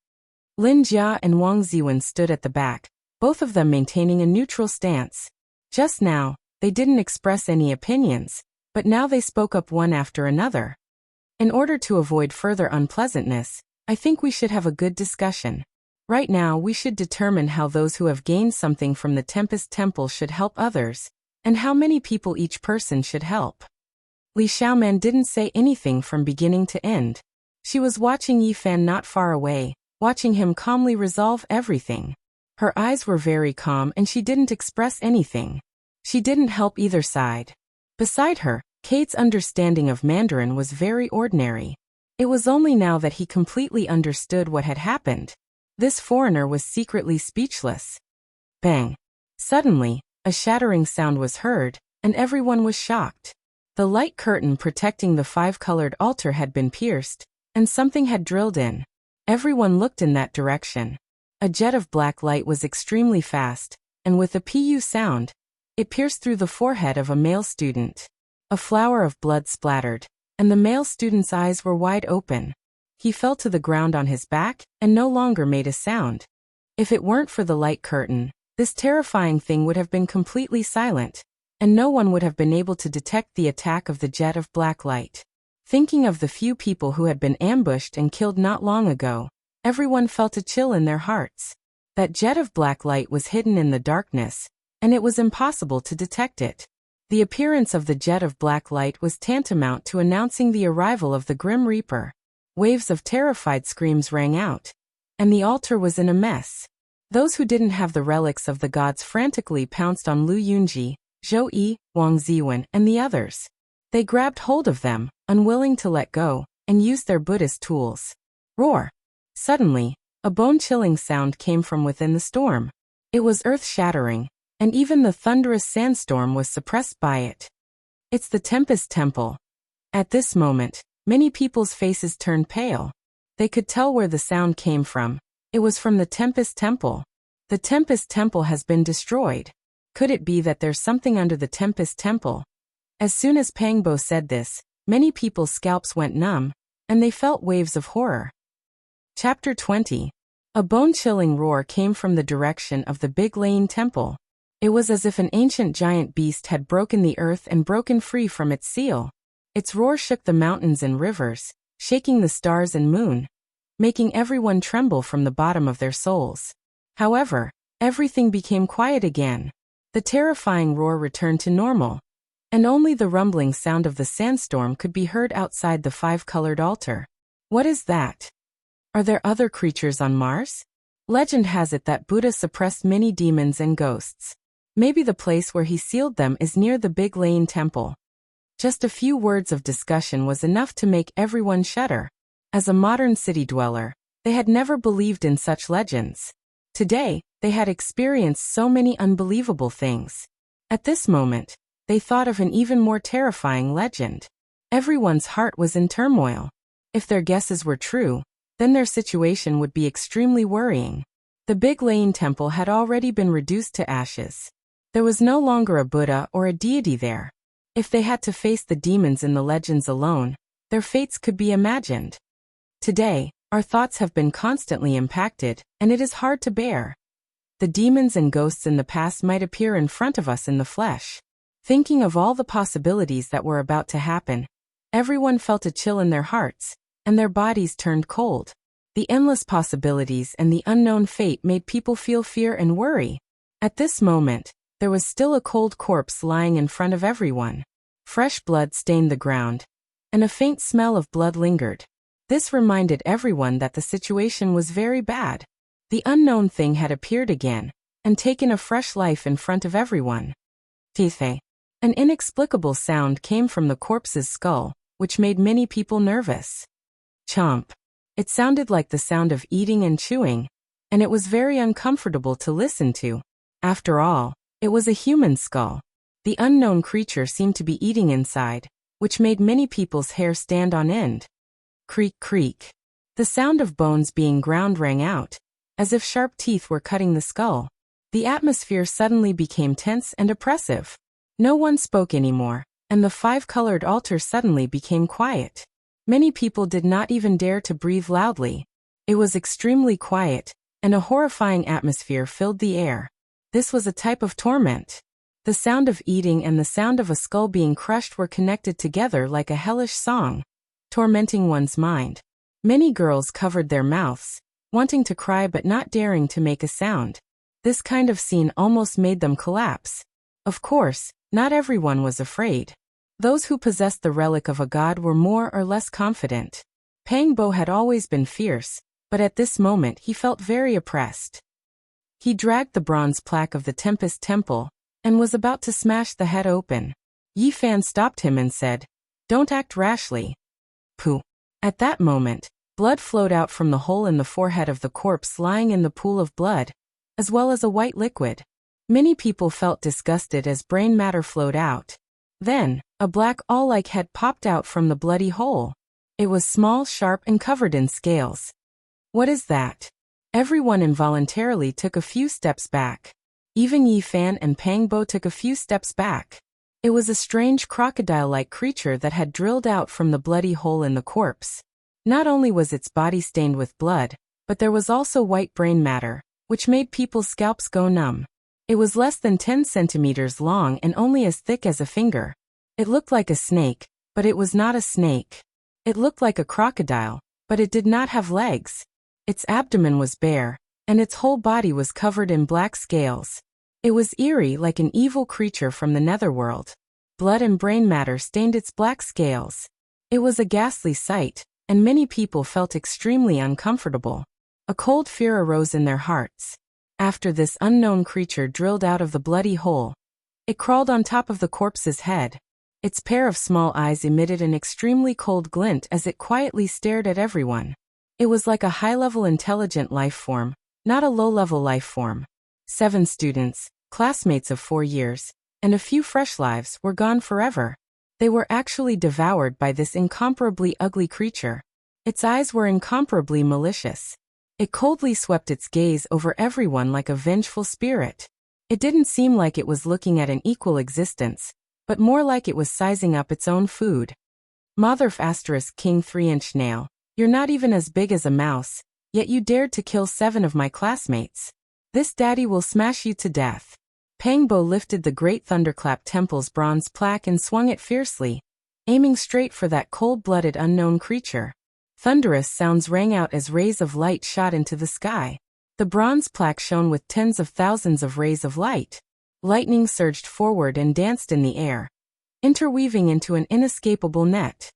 Lin Jia and Wang Ziwen stood at the back, both of them maintaining a neutral stance. Just now, they didn't express any opinions, but now they spoke up one after another. In order to avoid further unpleasantness, I think we should have a good discussion. Right now we should determine how those who have gained something from the Tempest Temple should help others, and how many people each person should help. Li Xiaoman didn't say anything from beginning to end. She was watching Yi Fan not far away, watching him calmly resolve everything. Her eyes were very calm and she didn't express anything. She didn't help either side. Beside her, Kate's understanding of Mandarin was very ordinary. It was only now that he completely understood what had happened. This foreigner was secretly speechless. Bang! Suddenly, a shattering sound was heard, and everyone was shocked. The light curtain protecting the five-colored altar had been pierced, and something had drilled in. Everyone looked in that direction. A jet of black light was extremely fast, and with a pu sound, it pierced through the forehead of a male student. A flower of blood splattered, and the male student's eyes were wide open. He fell to the ground on his back, and no longer made a sound. If it weren't for the light curtain, this terrifying thing would have been completely silent, and no one would have been able to detect the attack of the jet of black light. Thinking of the few people who had been ambushed and killed not long ago, everyone felt a chill in their hearts. That jet of black light was hidden in the darkness, and it was impossible to detect it. The appearance of the jet of black light was tantamount to announcing the arrival of the Grim Reaper. Waves of terrified screams rang out, and the altar was in a mess. Those who didn't have the relics of the gods frantically pounced on Lu Yunji, Zhou Yi, Wang Ziwen, and the others. They grabbed hold of them, unwilling to let go, and used their Buddhist tools. Roar! Suddenly, a bone-chilling sound came from within the storm. It was earth-shattering, and even the thunderous sandstorm was suppressed by it. It's the Tempest Temple. At this moment, many people's faces turned pale. They could tell where the sound came from. It was from the Tempest Temple. The Tempest Temple has been destroyed. Could it be that there's something under the Tempest Temple? As soon as Pangbo said this, many people's scalps went numb, and they felt waves of horror. Chapter 20. A bone-chilling roar came from the direction of the Big Lane Temple. It was as if an ancient giant beast had broken the earth and broken free from its seal. Its roar shook the mountains and rivers, shaking the stars and moon, making everyone tremble from the bottom of their souls. However, everything became quiet again. The terrifying roar returned to normal, and only the rumbling sound of the sandstorm could be heard outside the five-colored altar. What is that? Are there other creatures on Mars? Legend has it that Buddha suppressed many demons and ghosts. Maybe the place where he sealed them is near the Big Lane Temple. Just a few words of discussion was enough to make everyone shudder. As a modern city dweller, they had never believed in such legends. Today, they had experienced so many unbelievable things. At this moment, they thought of an even more terrifying legend. Everyone's heart was in turmoil. If their guesses were true, then their situation would be extremely worrying. The Big Lane Temple had already been reduced to ashes. There was no longer a Buddha or a deity there. If they had to face the demons in the legends alone, their fates could be imagined. Today, our thoughts have been constantly impacted, and it is hard to bear. The demons and ghosts in the past might appear in front of us in the flesh. Thinking of all the possibilities that were about to happen, everyone felt a chill in their hearts, and their bodies turned cold. The endless possibilities and the unknown fate made people feel fear and worry. At this moment, there was still a cold corpse lying in front of everyone. Fresh blood stained the ground, and a faint smell of blood lingered. This reminded everyone that the situation was very bad. The unknown thing had appeared again, and taken a fresh life in front of everyone. Teethe. An inexplicable sound came from the corpse's skull, which made many people nervous. Chomp. It sounded like the sound of eating and chewing, and it was very uncomfortable to listen to. After all, it was a human skull. The unknown creature seemed to be eating inside, which made many people's hair stand on end. Creak, creak. The sound of bones being ground rang out, as if sharp teeth were cutting the skull. The atmosphere suddenly became tense and oppressive. No one spoke anymore, and the five-colored altar suddenly became quiet. Many people did not even dare to breathe loudly. It was extremely quiet, and a horrifying atmosphere filled the air. This was a type of torment. The sound of eating and the sound of a skull being crushed were connected together like a hellish song, tormenting one's mind. Many girls covered their mouths, wanting to cry but not daring to make a sound. This kind of scene almost made them collapse. Of course, not everyone was afraid. Those who possessed the relic of a god were more or less confident. Pang Bo had always been fierce, but at this moment he felt very oppressed. He dragged the bronze plaque of the Tempest Temple, and was about to smash the head open. Yi Fan stopped him and said, "Don't act rashly." Pooh. At that moment, blood flowed out from the hole in the forehead of the corpse lying in the pool of blood, as well as a white liquid. Many people felt disgusted as brain matter flowed out. Then, a black awl-like head popped out from the bloody hole. It was small, sharp, and covered in scales. "What is that?" Everyone involuntarily took a few steps back. Even Yi Fan and Pang Bo took a few steps back. It was a strange crocodile-like creature that had drilled out from the bloody hole in the corpse. Not only was its body stained with blood, but there was also white brain matter, which made people's scalps go numb. It was less than 10 centimeters long and only as thick as a finger. It looked like a snake, but it was not a snake. It looked like a crocodile, but it did not have legs. Its abdomen was bare, and its whole body was covered in black scales. It was eerie like an evil creature from the netherworld. Blood and brain matter stained its black scales. It was a ghastly sight, and many people felt extremely uncomfortable. A cold fear arose in their hearts. After this unknown creature drilled out of the bloody hole, it crawled on top of the corpse's head. Its pair of small eyes emitted an extremely cold glint as it quietly stared at everyone. It was like a high-level intelligent life form, not a low-level life form. 7 students, classmates of 4 years, and a few fresh lives were gone forever. They were actually devoured by this incomparably ugly creature. Its eyes were incomparably malicious. It coldly swept its gaze over everyone like a vengeful spirit. It didn't seem like it was looking at an equal existence, but more like it was sizing up its own food. Motherf * King 3-inch nail. You're not even as big as a mouse, yet you dared to kill 7 of my classmates. This daddy will smash you to death. Pang Bo lifted the Great Thunderclap Temple's bronze plaque and swung it fiercely, aiming straight for that cold-blooded unknown creature. Thunderous sounds rang out as rays of light shot into the sky. The bronze plaque shone with tens of thousands of rays of light. Lightning surged forward and danced in the air, interweaving into an inescapable net.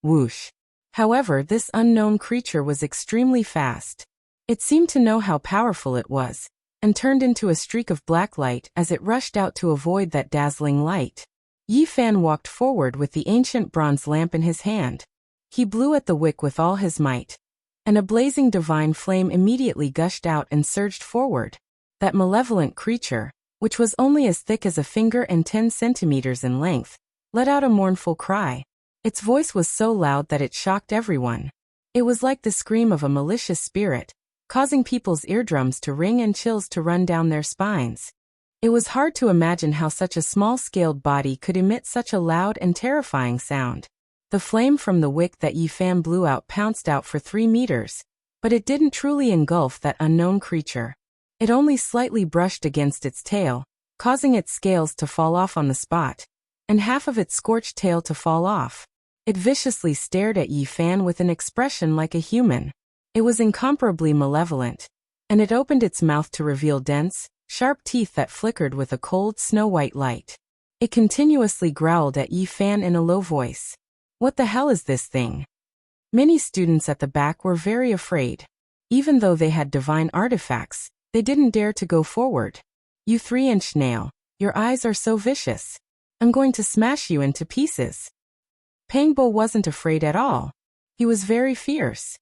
Whoosh! However, this unknown creature was extremely fast. It seemed to know how powerful it was, and turned into a streak of black light as it rushed out to avoid that dazzling light. Yi Fan walked forward with the ancient bronze lamp in his hand. He blew at the wick with all his might, and a blazing divine flame immediately gushed out and surged forward. That malevolent creature, which was only as thick as a finger and 10 centimeters in length, let out a mournful cry. Its voice was so loud that it shocked everyone. It was like the scream of a malicious spirit, causing people's eardrums to ring and chills to run down their spines. It was hard to imagine how such a small-scaled body could emit such a loud and terrifying sound. The flame from the wick that Yi Fan blew out pounced out for 3 meters, but it didn't truly engulf that unknown creature. It only slightly brushed against its tail, causing its scales to fall off on the spot, and half of its scorched tail to fall off. It viciously stared at Yi Fan with an expression like a human. It was incomparably malevolent, and it opened its mouth to reveal dense, sharp teeth that flickered with a cold snow-white light. It continuously growled at Yi Fan in a low voice. What the hell is this thing? Many students at the back were very afraid. Even though they had divine artifacts, they didn't dare to go forward. You 3-inch nail, your eyes are so vicious. I'm going to smash you into pieces. Pang Bo wasn't afraid at all. He was very fierce.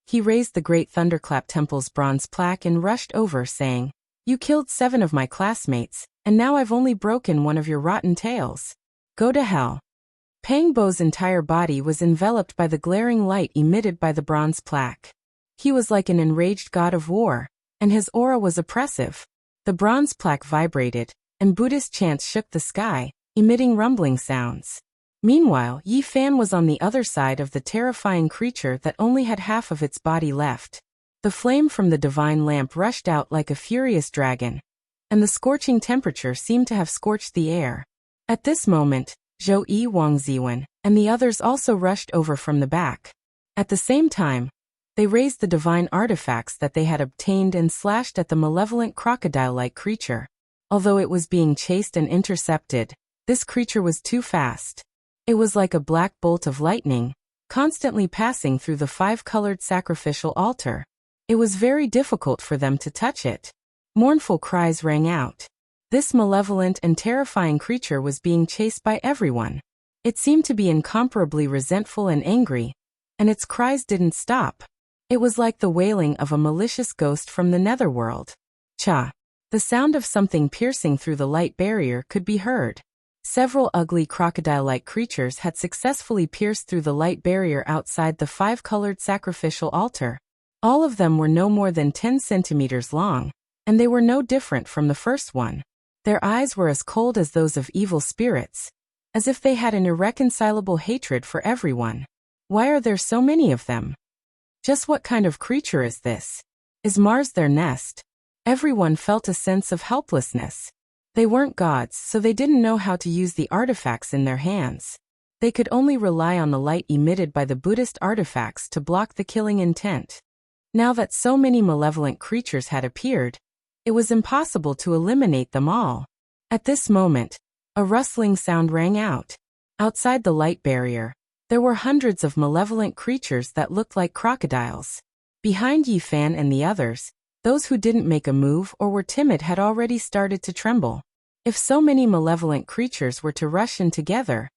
He raised the Great Thunderclap Temple's bronze plaque and rushed over saying, "You killed 7 of my classmates, and now I've only broken one of your rotten tails. Go to hell." Pang Bo's entire body was enveloped by the glaring light emitted by the bronze plaque. He was like an enraged god of war, and his aura was oppressive. The bronze plaque vibrated, and Buddhist chants shook the sky, emitting rumbling sounds. Meanwhile, Yi Fan was on the other side of the terrifying creature that only had half of its body left. The flame from the divine lamp rushed out like a furious dragon, and the scorching temperature seemed to have scorched the air. At this moment, Zhou Yi Wangziwen and the others also rushed over from the back. At the same time, they raised the divine artifacts that they had obtained and slashed at the malevolent crocodile-like creature. Although it was being chased and intercepted, this creature was too fast. It was like a black bolt of lightning, constantly passing through the five-colored sacrificial altar. It was very difficult for them to touch it. Mournful cries rang out. This malevolent and terrifying creature was being chased by everyone. It seemed to be incomparably resentful and angry, and its cries didn't stop. It was like the wailing of a malicious ghost from the netherworld. Cha! The sound of something piercing through the light barrier could be heard. Several ugly crocodile-like creatures had successfully pierced through the light barrier outside the five-colored sacrificial altar. All of them were no more than 10 centimeters long, and they were no different from the first one. Their eyes were as cold as those of evil spirits, as if they had an irreconcilable hatred for everyone. Why are there so many of them? Just what kind of creature is this? Is Mars their nest? Everyone felt a sense of helplessness. They weren't gods, so they didn't know how to use the artifacts in their hands. They could only rely on the light emitted by the Buddhist artifacts to block the killing intent. Now that so many malevolent creatures had appeared, it was impossible to eliminate them all. At this moment, a rustling sound rang out. Outside the light barrier, there were hundreds of malevolent creatures that looked like crocodiles. Behind Yi Fan and the others, those who didn't make a move or were timid had already started to tremble. If so many malevolent creatures were to rush in together,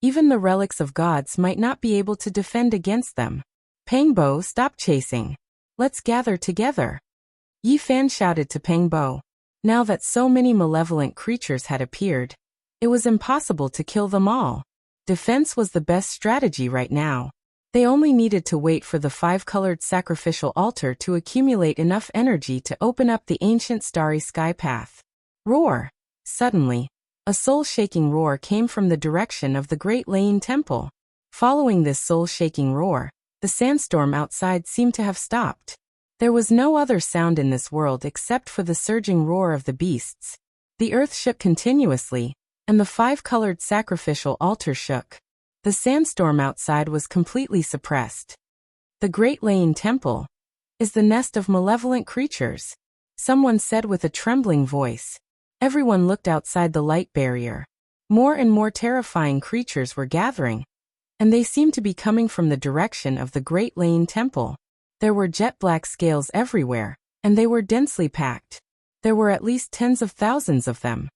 even the relics of gods might not be able to defend against them. Peng Bo, stop chasing. Let's gather together. Yi Fan shouted to Peng Bo. Now that so many malevolent creatures had appeared, it was impossible to kill them all. Defense was the best strategy right now. They only needed to wait for the five-colored sacrificial altar to accumulate enough energy to open up the ancient starry sky path. Roar! Suddenly, a soul-shaking roar came from the direction of the Great Lane Temple. Following this soul-shaking roar, the sandstorm outside seemed to have stopped. There was no other sound in this world except for the surging roar of the beasts. The earth shook continuously, and the five-colored sacrificial altar shook. The sandstorm outside was completely suppressed. The Great Lane Temple is the nest of malevolent creatures, someone said with a trembling voice. Everyone looked outside the light barrier. More and more terrifying creatures were gathering, and they seemed to be coming from the direction of the Great Lane Temple. There were jet-black scales everywhere, and they were densely packed. There were at least tens of thousands of them.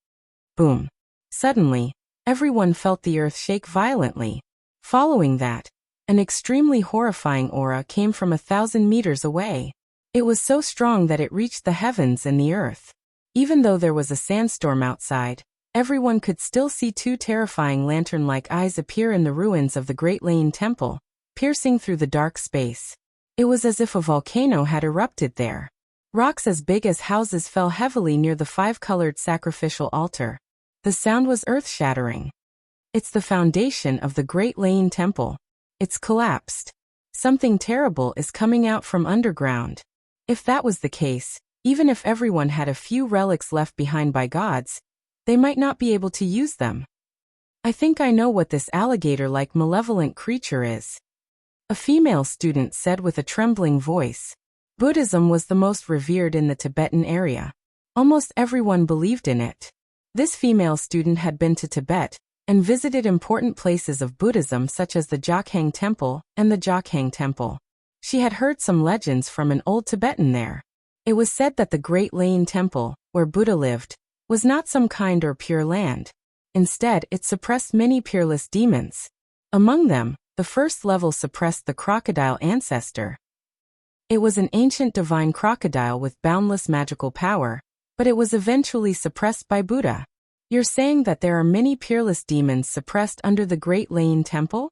Boom! Suddenly, everyone felt the earth shake violently. Following that, an extremely horrifying aura came from 1,000 meters away. It was so strong that it reached the heavens and the earth. Even though there was a sandstorm outside, everyone could still see two terrifying lantern-like eyes appear in the ruins of the Great Lane Temple, piercing through the dark space. It was as if a volcano had erupted there. Rocks as big as houses fell heavily near the five-colored sacrificial altar. The sound was earth-shattering. It's the foundation of the Great Lane Temple. It's collapsed. Something terrible is coming out from underground. If that was the case, even if everyone had a few relics left behind by gods, they might not be able to use them. I think I know what this alligator-like malevolent creature is. A female student said with a trembling voice. Buddhism was the most revered in the Tibetan area. Almost everyone believed in it. This female student had been to Tibet and visited important places of Buddhism such as the Jokhang Temple and the Jokhang Temple. She had heard some legends from an old Tibetan there. It was said that the Great Lane Temple, where Buddha lived, was not some kind or pure land. Instead, it suppressed many peerless demons. Among them, the first level suppressed the crocodile ancestor. It was an ancient divine crocodile with boundless magical power, but it was eventually suppressed by Buddha. You're saying that there are many peerless demons suppressed under the Great Lane Temple?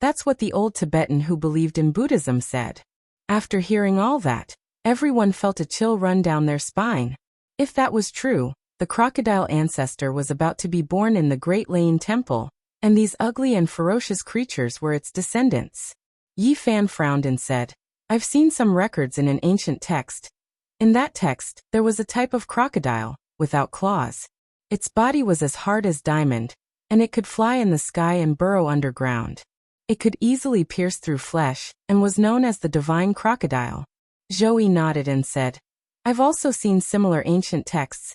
That's what the old Tibetan who believed in Buddhism said. After hearing all that, everyone felt a chill run down their spine. If that was true, the crocodile ancestor was about to be born in the Great Lane Temple, and these ugly and ferocious creatures were its descendants. Yi Fan frowned and said, I've seen some records in an ancient text. In that text, there was a type of crocodile, without claws. Its body was as hard as diamond, and it could fly in the sky and burrow underground. It could easily pierce through flesh, and was known as the divine crocodile. Zhou nodded and said, I've also seen similar ancient texts.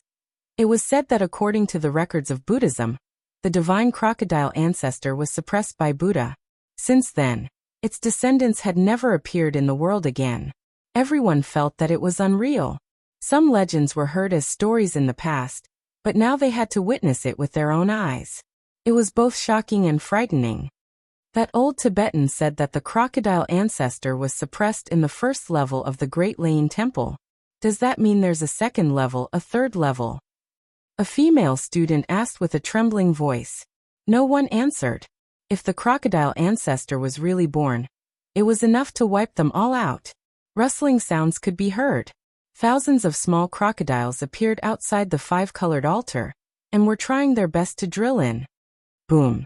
It was said that according to the records of Buddhism, the divine crocodile ancestor was suppressed by Buddha. Since then, its descendants had never appeared in the world again. Everyone felt that it was unreal. Some legends were heard as stories in the past, but now they had to witness it with their own eyes. It was both shocking and frightening. That old Tibetan said that the crocodile ancestor was suppressed in the first level of the Great Lane Temple. Does that mean there's a second level, a third level? A female student asked with a trembling voice. No one answered. If the crocodile ancestor was really born, it was enough to wipe them all out. Rustling sounds could be heard. Thousands of small crocodiles appeared outside the five-colored altar, and were trying their best to drill in. Boom.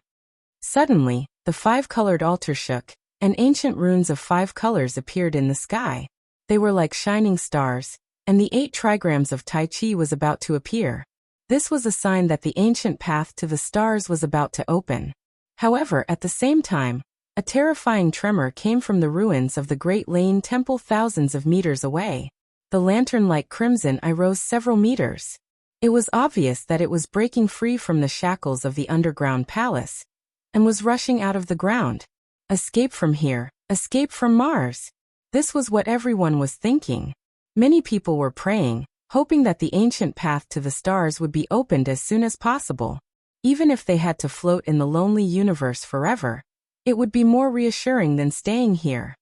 Suddenly, the five-colored altar shook, and ancient runes of 5 colors appeared in the sky. They were like shining stars, and the 8 trigrams of Tai Chi was about to appear. This was a sign that the ancient path to the stars was about to open. However, at the same time, a terrifying tremor came from the ruins of the Great Lane Temple thousands of meters away. The lantern-like crimson eye rose several meters. It was obvious that it was breaking free from the shackles of the underground palace, and was rushing out of the ground. Escape from here, escape from Mars. This was what everyone was thinking. Many people were praying, hoping that the ancient path to the stars would be opened as soon as possible. Even if they had to float in the lonely universe forever, it would be more reassuring than staying here.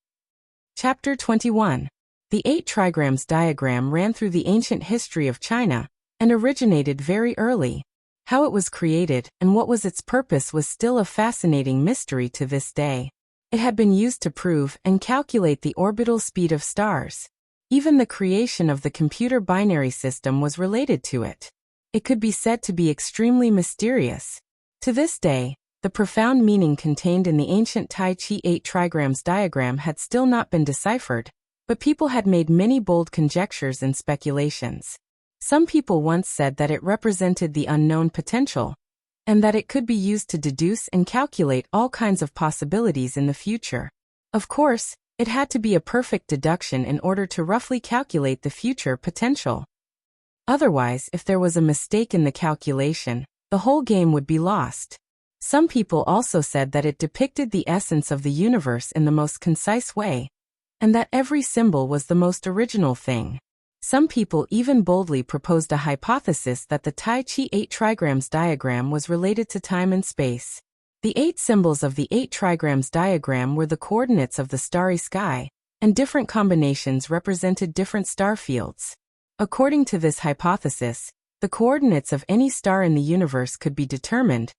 Chapter 21. The 8 trigrams diagram ran through the ancient history of China, and originated very early. How it was created and what was its purpose was still a fascinating mystery to this day. It had been used to prove and calculate the orbital speed of stars. Even the creation of the computer binary system was related to it. It could be said to be extremely mysterious. To this day, the profound meaning contained in the ancient Tai Chi 8 trigrams diagram had still not been deciphered, but people had made many bold conjectures and speculations. Some people once said that it represented the unknown potential, and that it could be used to deduce and calculate all kinds of possibilities in the future. Of course, it had to be a perfect deduction in order to roughly calculate the future potential. Otherwise, if there was a mistake in the calculation, the whole game would be lost. Some people also said that it depicted the essence of the universe in the most concise way, and that every symbol was the most original thing. Some people even boldly proposed a hypothesis that the Tai Chi 8 trigrams diagram was related to time and space. The 8 symbols of the 8 trigrams diagram were the coordinates of the starry sky, and different combinations represented different star fields. According to this hypothesis, the coordinates of any star in the universe could be determined,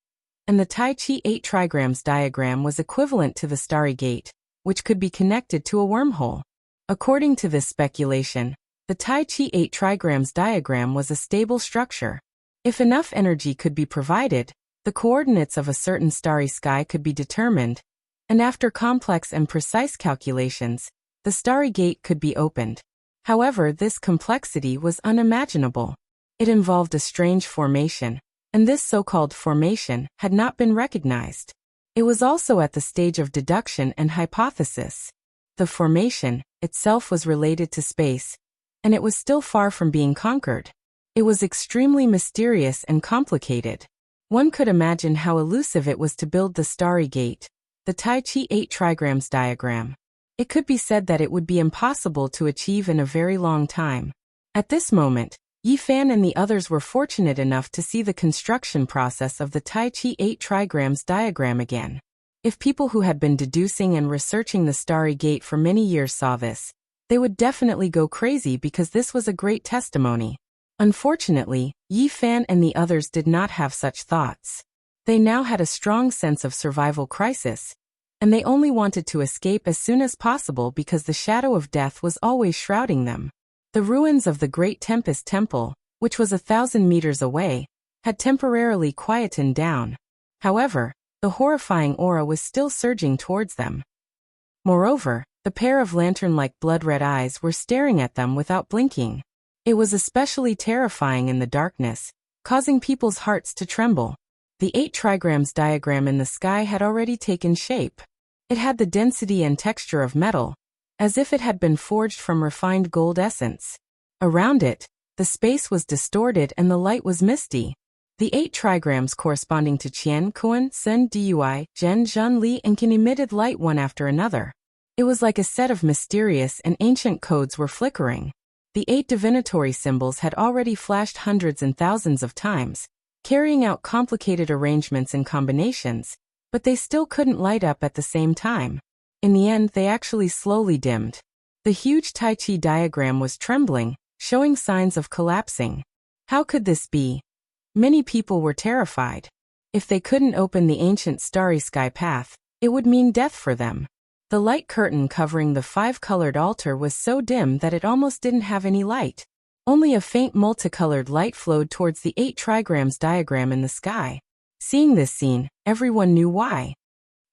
and the Tai Chi 8 trigrams diagram was equivalent to the starry gate, which could be connected to a wormhole. According to this speculation, the Tai Chi 8 trigrams diagram was a stable structure. If enough energy could be provided, the coordinates of a certain starry sky could be determined, and after complex and precise calculations, the starry gate could be opened. However, this complexity was unimaginable. It involved a strange formation, and this so-called formation had not been recognized. It was also at the stage of deduction and hypothesis. The formation itself was related to space, and it was still far from being conquered. It was extremely mysterious and complicated. One could imagine how elusive it was to build the starry gate, the Tai Chi 8 trigrams diagram. It could be said that it would be impossible to achieve in a very long time. At this moment, Yi Fan and the others were fortunate enough to see the construction process of the Tai Chi 8 trigrams diagram again. If people who had been deducing and researching the starry gate for many years saw this, they would definitely go crazy because this was a great testimony. Unfortunately, Yi Fan and the others did not have such thoughts. They now had a strong sense of survival crisis, and they only wanted to escape as soon as possible because the shadow of death was always shrouding them. The ruins of the Great Tempest Temple, which was 1,000 meters away, had temporarily quietened down. However, the horrifying aura was still surging towards them. Moreover, The pair of lantern-like blood-red eyes were staring at them without blinking. It was especially terrifying in the darkness, causing people's hearts to tremble. The 8 trigrams diagram in the sky had already taken shape. It had the density and texture of metal, as if it had been forged from refined gold essence. Around it, the space was distorted and the light was misty. The 8 trigrams corresponding to Qian, Kuan, Sen, Dui, Zhen, Zhen, Li, and Qin emitted light one after another. It was like a set of mysterious and ancient codes were flickering. The 8 divinatory symbols had already flashed hundreds and thousands of times, carrying out complicated arrangements and combinations, but they still couldn't light up at the same time. In the end, they actually slowly dimmed. The huge Tai Chi diagram was trembling, showing signs of collapsing. How could this be? Many people were terrified. If they couldn't open the ancient starry sky path, it would mean death for them. The light curtain covering the 5-colored altar was so dim that it almost didn't have any light. Only a faint multicolored light flowed towards the 8 trigrams diagram in the sky. Seeing this scene, everyone knew why.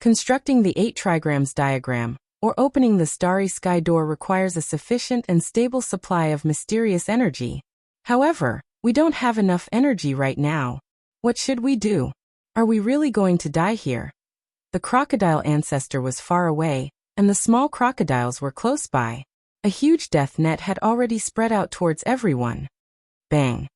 Constructing the 8 trigrams diagram, or opening the starry sky door, requires a sufficient and stable supply of mysterious energy. However, we don't have enough energy right now. What should we do? Are we really going to die here? The crocodile ancestor was far away, and the small crocodiles were close by. A huge death net had already spread out towards everyone. Bang!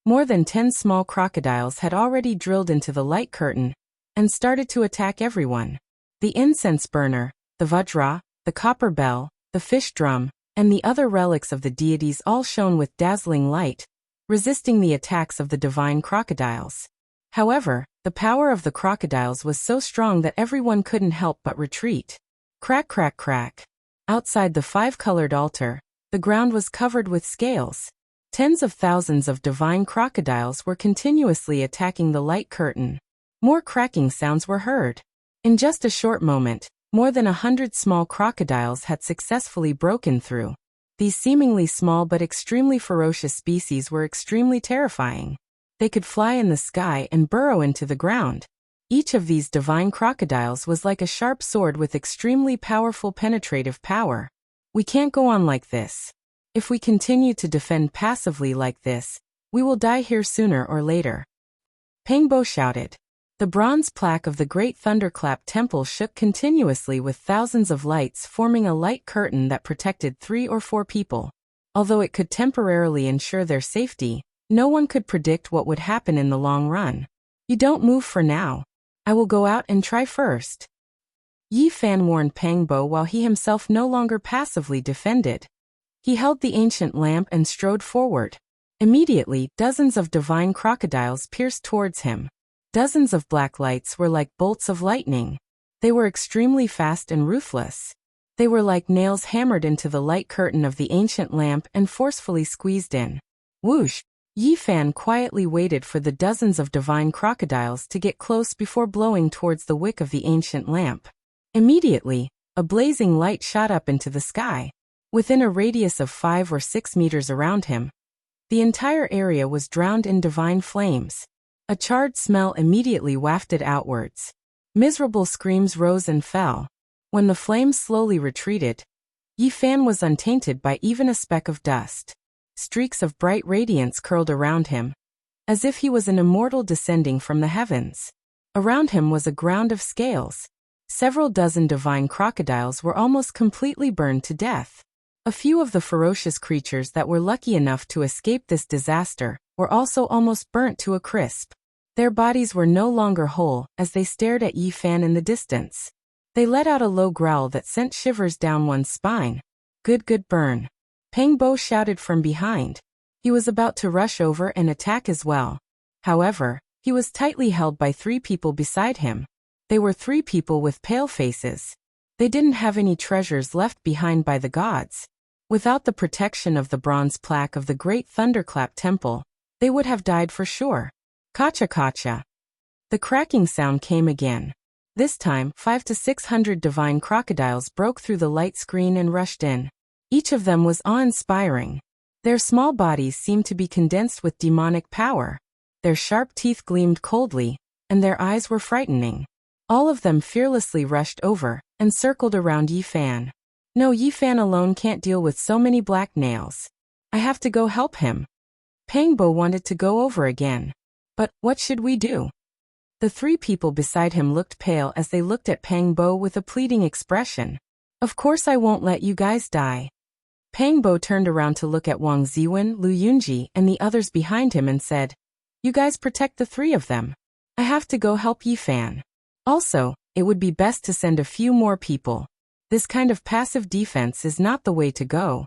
More than 10 small crocodiles had already drilled into the light curtain and started to attack everyone. The incense burner, the vajra, the copper bell, the fish drum, and the other relics of the deities all shone with dazzling light, resisting the attacks of the divine crocodiles. However, the power of the crocodiles was so strong that everyone couldn't help but retreat. Crack, crack, crack. Outside the 5-colored altar, the ground was covered with scales. Tens of thousands of divine crocodiles were continuously attacking the light curtain. More cracking sounds were heard. In just a short moment, more than 100 small crocodiles had successfully broken through. These seemingly small but extremely ferocious species were extremely terrifying. They could fly in the sky and burrow into the ground. Each of these divine crocodiles was like a sharp sword with extremely powerful penetrative power. We can't go on like this. If we continue to defend passively like this, we will die here sooner or later. Pangbo shouted. The bronze plaque of the Great Thunderclap Temple shook continuously with thousands of lights forming a light curtain that protected 3 or 4 people. Although it could temporarily ensure their safety, no one could predict what would happen in the long run. You don't move for now. I will go out and try first. Yi Fan warned Pangbo while he himself no longer passively defended. He held the ancient lamp and strode forward. Immediately, dozens of divine crocodiles pierced towards him. Dozens of black lights were like bolts of lightning. They were extremely fast and ruthless. They were like nails hammered into the light curtain of the ancient lamp and forcefully squeezed in. Whoosh! Yi Fan quietly waited for the dozens of divine crocodiles to get close before blowing towards the wick of the ancient lamp. Immediately, a blazing light shot up into the sky. Within a radius of 5 or 6 meters around him, the entire area was drowned in divine flames. A charred smell immediately wafted outwards. Miserable screams rose and fell. When the flames slowly retreated, Yi Fan was untainted by even a speck of dust. Streaks of bright radiance curled around him, as if he was an immortal descending from the heavens. Around him was a ground of scales. Several dozen divine crocodiles were almost completely burned to death. A few of the ferocious creatures that were lucky enough to escape this disaster were also almost burnt to a crisp. Their bodies were no longer whole as they stared at Yi Fan in the distance. They let out a low growl that sent shivers down one's spine. Good burn. Pangbo shouted from behind. He was about to rush over and attack as well. However, he was tightly held by 3 people beside him. They were 3 people with pale faces. They didn't have any treasures left behind by the gods. Without the protection of the bronze plaque of the Great Thunderclap Temple, they would have died for sure. Kacha kacha. The cracking sound came again. This time, 500 to 600 divine crocodiles broke through the light screen and rushed in. Each of them was awe-inspiring. Their small bodies seemed to be condensed with demonic power. Their sharp teeth gleamed coldly, and their eyes were frightening. All of them fearlessly rushed over and circled around Yi Fan. No, Yifan alone can't deal with so many black nails. I have to go help him. Pangbo wanted to go over again. But, what should we do? The three people beside him looked pale as they looked at Pangbo with a pleading expression. Of course I won't let you guys die. Pangbo turned around to look at Wang Ziwen, Lu Yunji, and the others behind him and said, You guys protect the three of them. I have to go help Yifan. Also, it would be best to send a few more people. This kind of passive defense is not the way to go.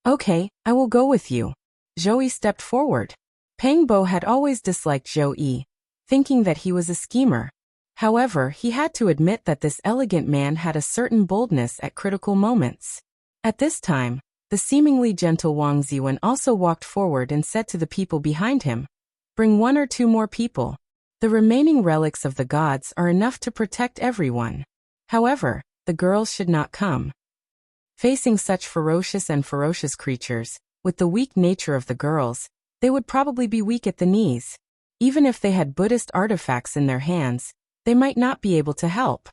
Okay, I will go with you. Zhou stepped forward. Pangbo had always disliked Zhou, thinking that he was a schemer. However, he had to admit that this elegant man had a certain boldness at critical moments. At this time, the seemingly gentle Wang Ziwen also walked forward and said to the people behind him, Bring 1 or 2 more people. The remaining relics of the gods are enough to protect everyone. However, the girls should not come. Facing such ferocious creatures, with the weak nature of the girls, they would probably be weak at the knees. Even if they had Buddhist artifacts in their hands, they might not be able to help.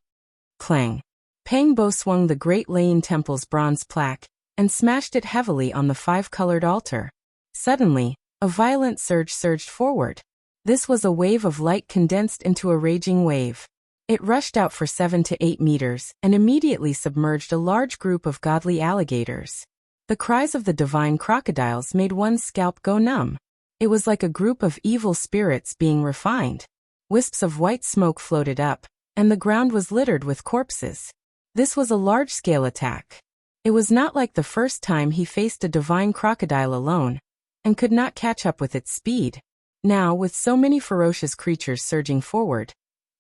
Clang. Pangbo swung the Great Lane Temple's bronze plaque and smashed it heavily on the 5-colored altar. Suddenly, a violent surge surged forward. This was a wave of light condensed into a raging wave. It rushed out for 7 to 8 meters and immediately submerged a large group of godly alligators. The cries of the divine crocodiles made one's scalp go numb. It was like a group of evil spirits being refined. Wisps of white smoke floated up, and the ground was littered with corpses. This was a large-scale attack. It was not like the first time he faced a divine crocodile alone, and could not catch up with its speed. Now, with so many ferocious creatures surging forward,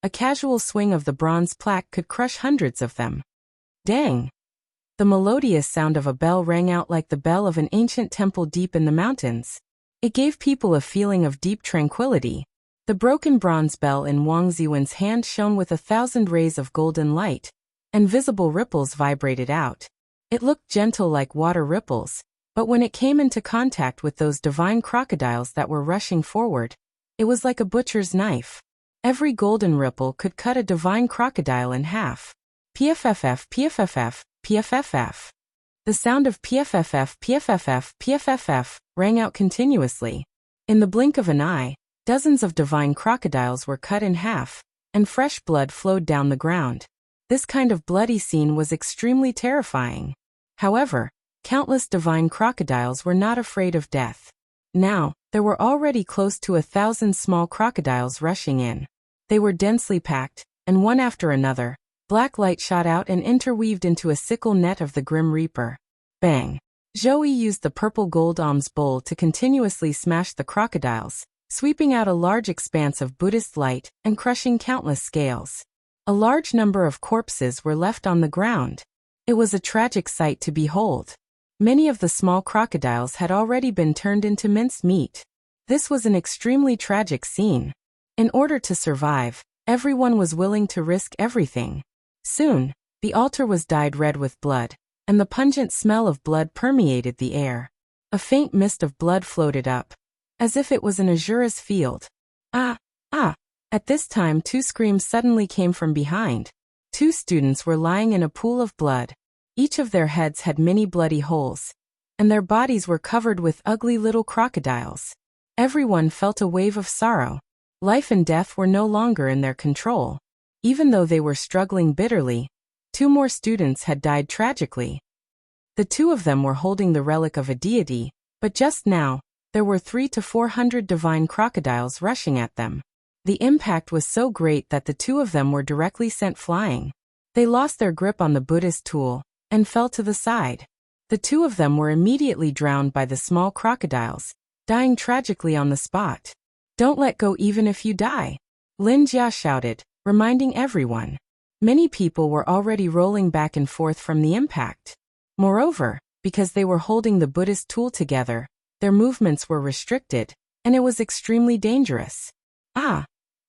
a casual swing of the bronze plaque could crush hundreds of them. Dang! The melodious sound of a bell rang out like the bell of an ancient temple deep in the mountains. It gave people a feeling of deep tranquility. The broken bronze bell in Wang Ziwen's hand shone with 1,000 rays of golden light, and visible ripples vibrated out. It looked gentle like water ripples, but when it came into contact with those divine crocodiles that were rushing forward, it was like a butcher's knife. Every golden ripple could cut a divine crocodile in half. PFFF, PFFF, PFFF. The sound of PFFF, PFFF, PFFF rang out continuously. In the blink of an eye, dozens of divine crocodiles were cut in half, and fresh blood flowed down the ground. This kind of bloody scene was extremely terrifying. However, countless divine crocodiles were not afraid of death. Now, there were already close to 1,000 small crocodiles rushing in. They were densely packed, and one after another, black light shot out and interweaved into a sickle net of the Grim Reaper. Bang! Zhou used the purple gold alms bowl to continuously smash the crocodiles, sweeping out a large expanse of Buddhist light and crushing countless scales. A large number of corpses were left on the ground. It was a tragic sight to behold. Many of the small crocodiles had already been turned into minced meat. This was an extremely tragic scene. In order to survive, everyone was willing to risk everything. Soon, the altar was dyed red with blood, and the pungent smell of blood permeated the air. A faint mist of blood floated up, as if it was an azurous field. Ah! Ah! At this time 2 screams suddenly came from behind. 2 students were lying in a pool of blood. Each of their heads had many bloody holes, and their bodies were covered with ugly little crocodiles. Everyone felt a wave of sorrow. Life and death were no longer in their control. Even though they were struggling bitterly, 2 more students had died tragically. The 2 of them were holding the relic of a deity, but just now, there were 300 to 400 divine crocodiles rushing at them. The impact was so great that the 2 of them were directly sent flying. They lost their grip on the Buddhist tool and fell to the side. The 2 of them were immediately drowned by the small crocodiles, dying tragically on the spot. Don't let go even if you die, Lin Jia shouted, reminding everyone. Many people were already rolling back and forth from the impact. Moreover, because they were holding the Buddhist tool together, their movements were restricted, and it was extremely dangerous. Ah!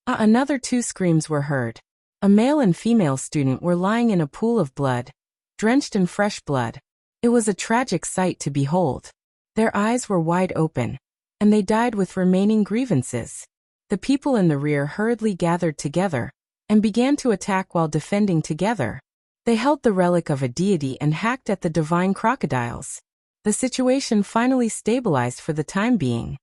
Another 2 screams were heard. A male and female student were lying in a pool of blood, drenched in fresh blood. It was a tragic sight to behold. Their eyes were wide open, and they died with remaining grievances. The people in the rear hurriedly gathered together, and began to attack while defending together. They held the relic of a deity and hacked at the divine crocodiles. The situation finally stabilized for the time being.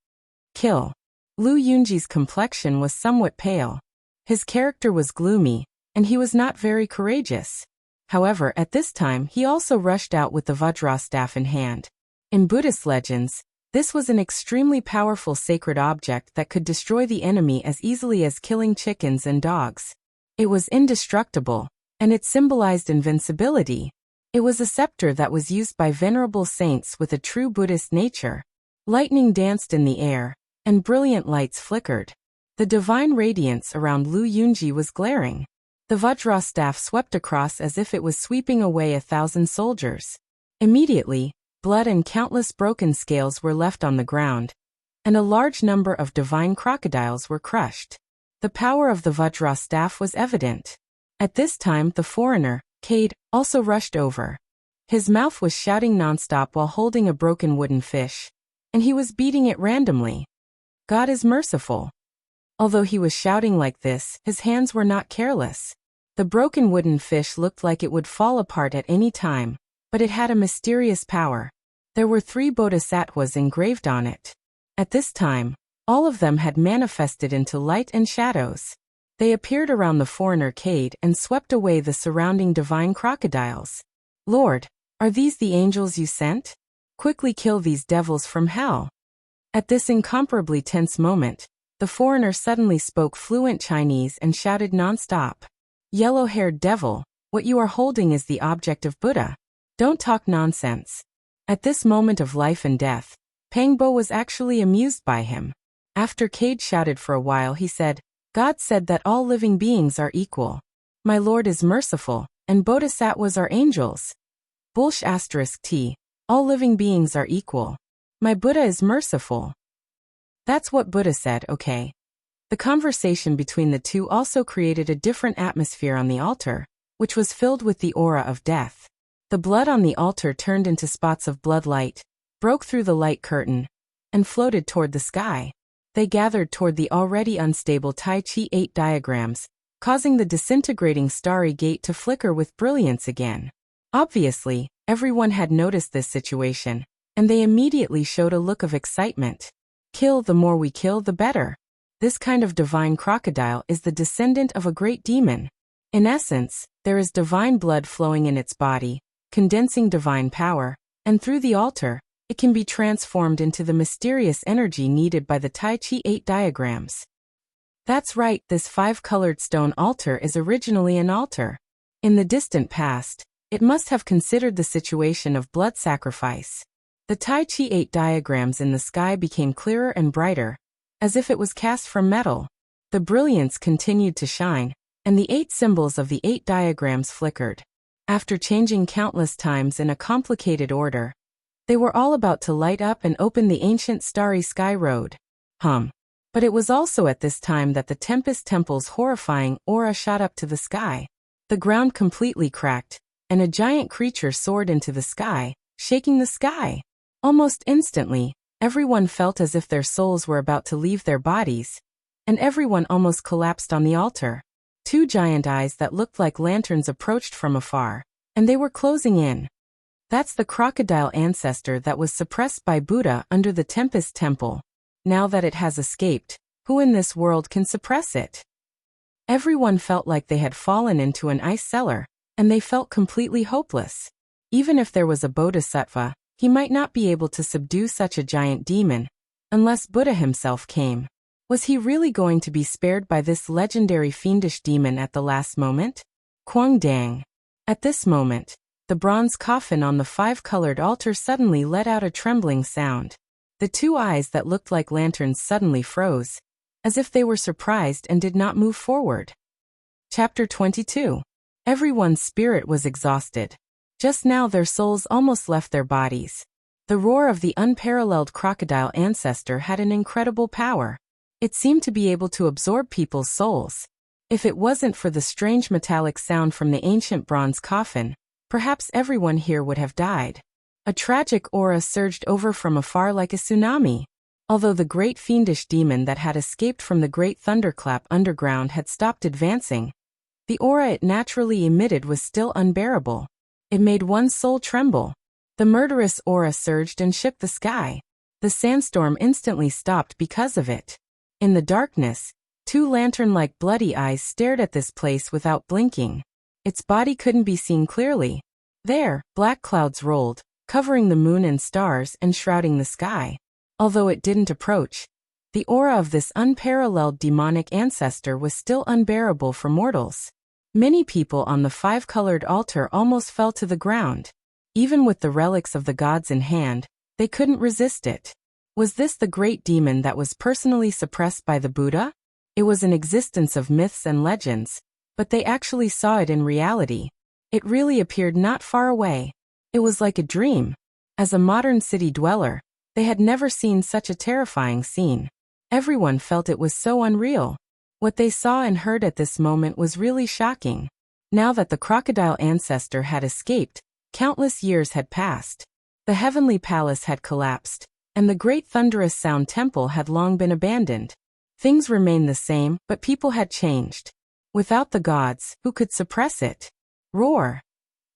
Kill. Lu Yunji's complexion was somewhat pale. His character was gloomy, and he was not very courageous. However, at this time he also rushed out with the Vajra staff in hand. In Buddhist legends, this was an extremely powerful sacred object that could destroy the enemy as easily as killing chickens and dogs. It was indestructible, and it symbolized invincibility. It was a scepter that was used by venerable saints with a true Buddhist nature. Lightning danced in the air, and brilliant lights flickered. The divine radiance around Lu Yunji was glaring. The Vajra staff swept across as if it was sweeping away 1,000 soldiers. Immediately, blood and countless broken scales were left on the ground, and a large number of divine crocodiles were crushed. The power of the Vajra staff was evident. At this time the foreigner, Cade, also rushed over. His mouth was shouting nonstop while holding a broken wooden fish, and he was beating it randomly. God is merciful. Although he was shouting like this, his hands were not careless. The broken wooden fish looked like it would fall apart at any time, but it had a mysterious power. There were 3 bodhisattvas engraved on it. At this time, all of them had manifested into light and shadows. They appeared around the foreigner Cade and swept away the surrounding divine crocodiles. Lord, are these the angels you sent? Quickly kill these devils from hell. At this incomparably tense moment, the foreigner suddenly spoke fluent Chinese and shouted nonstop. Yellow-haired devil, what you are holding is the object of Buddha. Don't talk nonsense. At this moment of life and death, Pangbo was actually amused by him. After Cade shouted for a while he said, God said that all living beings are equal. My Lord is merciful, and bodhisattvas are angels. Bullsh *t. All living beings are equal. My Buddha is merciful. That's what Buddha said, okay. The conversation between the two also created a different atmosphere on the altar, which was filled with the aura of death. The blood on the altar turned into spots of blood light, broke through the light curtain, and floated toward the sky. They gathered toward the already unstable Tai Chi 8 diagrams, causing the disintegrating starry gate to flicker with brilliance again. Obviously, everyone had noticed this situation, and they immediately showed a look of excitement. Kill, the more we kill, the better. This kind of divine crocodile is the descendant of a great demon. In essence, there is divine blood flowing in its body, condensing divine power, and through the altar, it can be transformed into the mysterious energy needed by the Tai Chi 8 diagrams. That's right, this 5-colored stone altar is originally an altar. In the distant past, it must have considered the situation of blood sacrifice. The Tai Chi 8 diagrams in the sky became clearer and brighter, as if it was cast from metal. The brilliance continued to shine, and the 8 symbols of the 8 diagrams flickered. After changing countless times in a complicated order, they were all about to light up and open the ancient starry sky road. But it was also at this time that the Tempest Temple's horrifying aura shot up to the sky. The ground completely cracked, and a giant creature soared into the sky, shaking the sky. Almost instantly, everyone felt as if their souls were about to leave their bodies, and everyone almost collapsed on the altar. 2 giant eyes that looked like lanterns approached from afar, and they were closing in. That's the crocodile ancestor that was suppressed by Buddha under the Tempest Temple. Now that it has escaped, who in this world can suppress it? Everyone felt like they had fallen into an ice cellar, and they felt completely hopeless. Even if there was a bodhisattva, he might not be able to subdue such a giant demon, unless Buddha himself came. Was he really going to be spared by this legendary fiendish demon at the last moment? Quang Dang. At this moment, the bronze coffin on the 5-colored altar suddenly let out a trembling sound. The 2 eyes that looked like lanterns suddenly froze, as if they were surprised and did not move forward. Chapter 22. Everyone's spirit was exhausted. Just now their souls almost left their bodies. The roar of the unparalleled crocodile ancestor had an incredible power. It seemed to be able to absorb people's souls. If it wasn't for the strange metallic sound from the ancient bronze coffin, perhaps everyone here would have died. A tragic aura surged over from afar like a tsunami. Although the great fiendish demon that had escaped from the great thunderclap underground had stopped advancing, The aura it naturally emitted was still unbearable. It made one's soul tremble. The murderous aura surged and shook the sky. The sandstorm instantly stopped because of it. In the darkness, two lantern-like bloody eyes stared at this place without blinking. Its body couldn't be seen clearly. There, black clouds rolled, covering the moon and stars and shrouding the sky. Although it didn't approach, the aura of this unparalleled demonic ancestor was still unbearable for mortals. Many people on the five-colored altar almost fell to the ground. Even with the relics of the gods in hand, they couldn't resist it. Was this the great demon that was personally suppressed by the Buddha? It was an existence of myths and legends, but they actually saw it in reality. It really appeared not far away. It was like a dream. As a modern city dweller, they had never seen such a terrifying scene. Everyone felt it was so unreal. What they saw and heard at this moment was really shocking. Now that the crocodile ancestor had escaped, countless years had passed. The heavenly palace had collapsed, and the great thunderous sound temple had long been abandoned. Things remained the same, but people had changed. Without the gods, who could suppress it? Roar!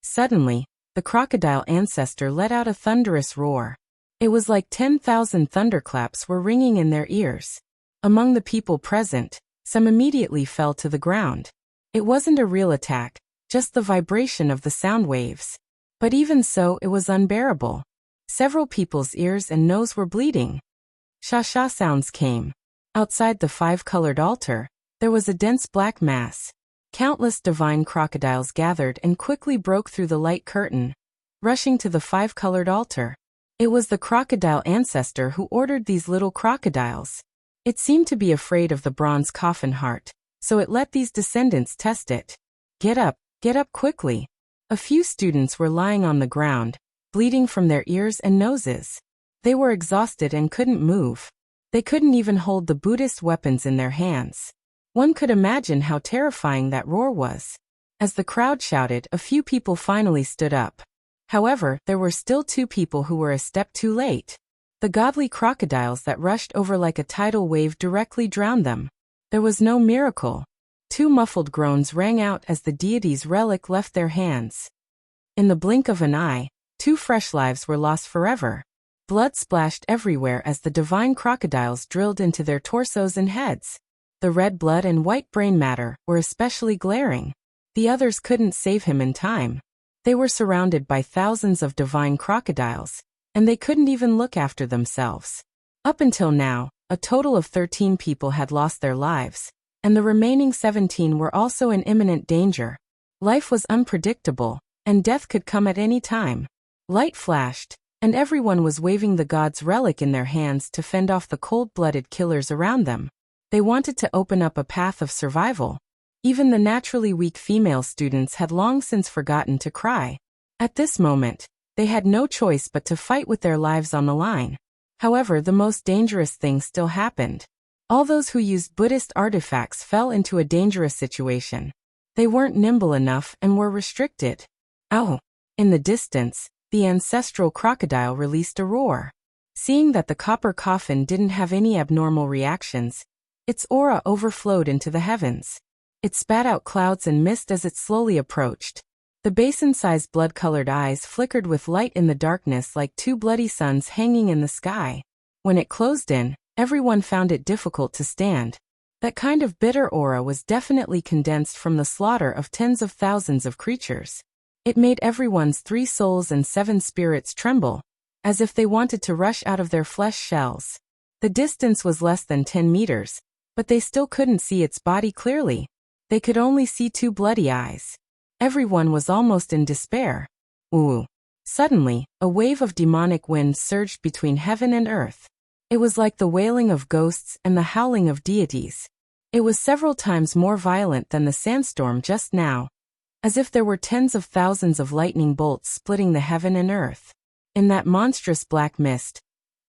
Suddenly, the crocodile ancestor let out a thunderous roar. It was like 10,000 thunderclaps were ringing in their ears. Among the people present, some immediately fell to the ground. It wasn't a real attack, just the vibration of the sound waves. But even so, it was unbearable. Several people's ears and nose were bleeding. Sha-sha sounds came. Outside the five-colored altar, there was a dense black mass. Countless divine crocodiles gathered and quickly broke through the light curtain, rushing to the five-colored altar. It was the crocodile ancestor who ordered these little crocodiles. It seemed to be afraid of the bronze coffin heart, so it let these descendants test it. Get up quickly. A few students were lying on the ground, bleeding from their ears and noses. They were exhausted and couldn't move. They couldn't even hold the Buddhist weapons in their hands. One could imagine how terrifying that roar was. As the crowd shouted, a few people finally stood up. However, there were still two people who were a step too late. The godly crocodiles that rushed over like a tidal wave directly drowned them. There was no miracle. Two muffled groans rang out as the deity's relic left their hands. In the blink of an eye, two fresh lives were lost forever. Blood splashed everywhere as the divine crocodiles drilled into their torsos and heads. The red blood and white brain matter were especially glaring. The others couldn't save him in time. They were surrounded by thousands of divine crocodiles, and they couldn't even look after themselves. Up until now, a total of 13 people had lost their lives, and the remaining 17 were also in imminent danger. Life was unpredictable, and death could come at any time. Light flashed, and everyone was waving the god's relic in their hands to fend off the cold-blooded killers around them. They wanted to open up a path of survival. Even the naturally weak female students had long since forgotten to cry. At this moment, they had no choice but to fight with their lives on the line. However, the most dangerous thing still happened. All those who used Buddhist artifacts fell into a dangerous situation. They weren't nimble enough and were restricted. Ow! In the distance, the ancestral crocodile released a roar. Seeing that the copper coffin didn't have any abnormal reactions, its aura overflowed into the heavens. It spat out clouds and mist as it slowly approached. The basin-sized blood-colored eyes flickered with light in the darkness like two bloody suns hanging in the sky. When it closed in, everyone found it difficult to stand. That kind of bitter aura was definitely condensed from the slaughter of tens of thousands of creatures. It made everyone's 3 souls and 7 spirits tremble, as if they wanted to rush out of their flesh shells. The distance was less than 10 meters, but they still couldn't see its body clearly. They could only see 2 bloody eyes. Everyone was almost in despair. Ooh! Suddenly, a wave of demonic wind surged between heaven and earth. It was like the wailing of ghosts and the howling of deities. It was several times more violent than the sandstorm just now, as if there were tens of thousands of lightning bolts splitting the heaven and earth. In that monstrous black mist,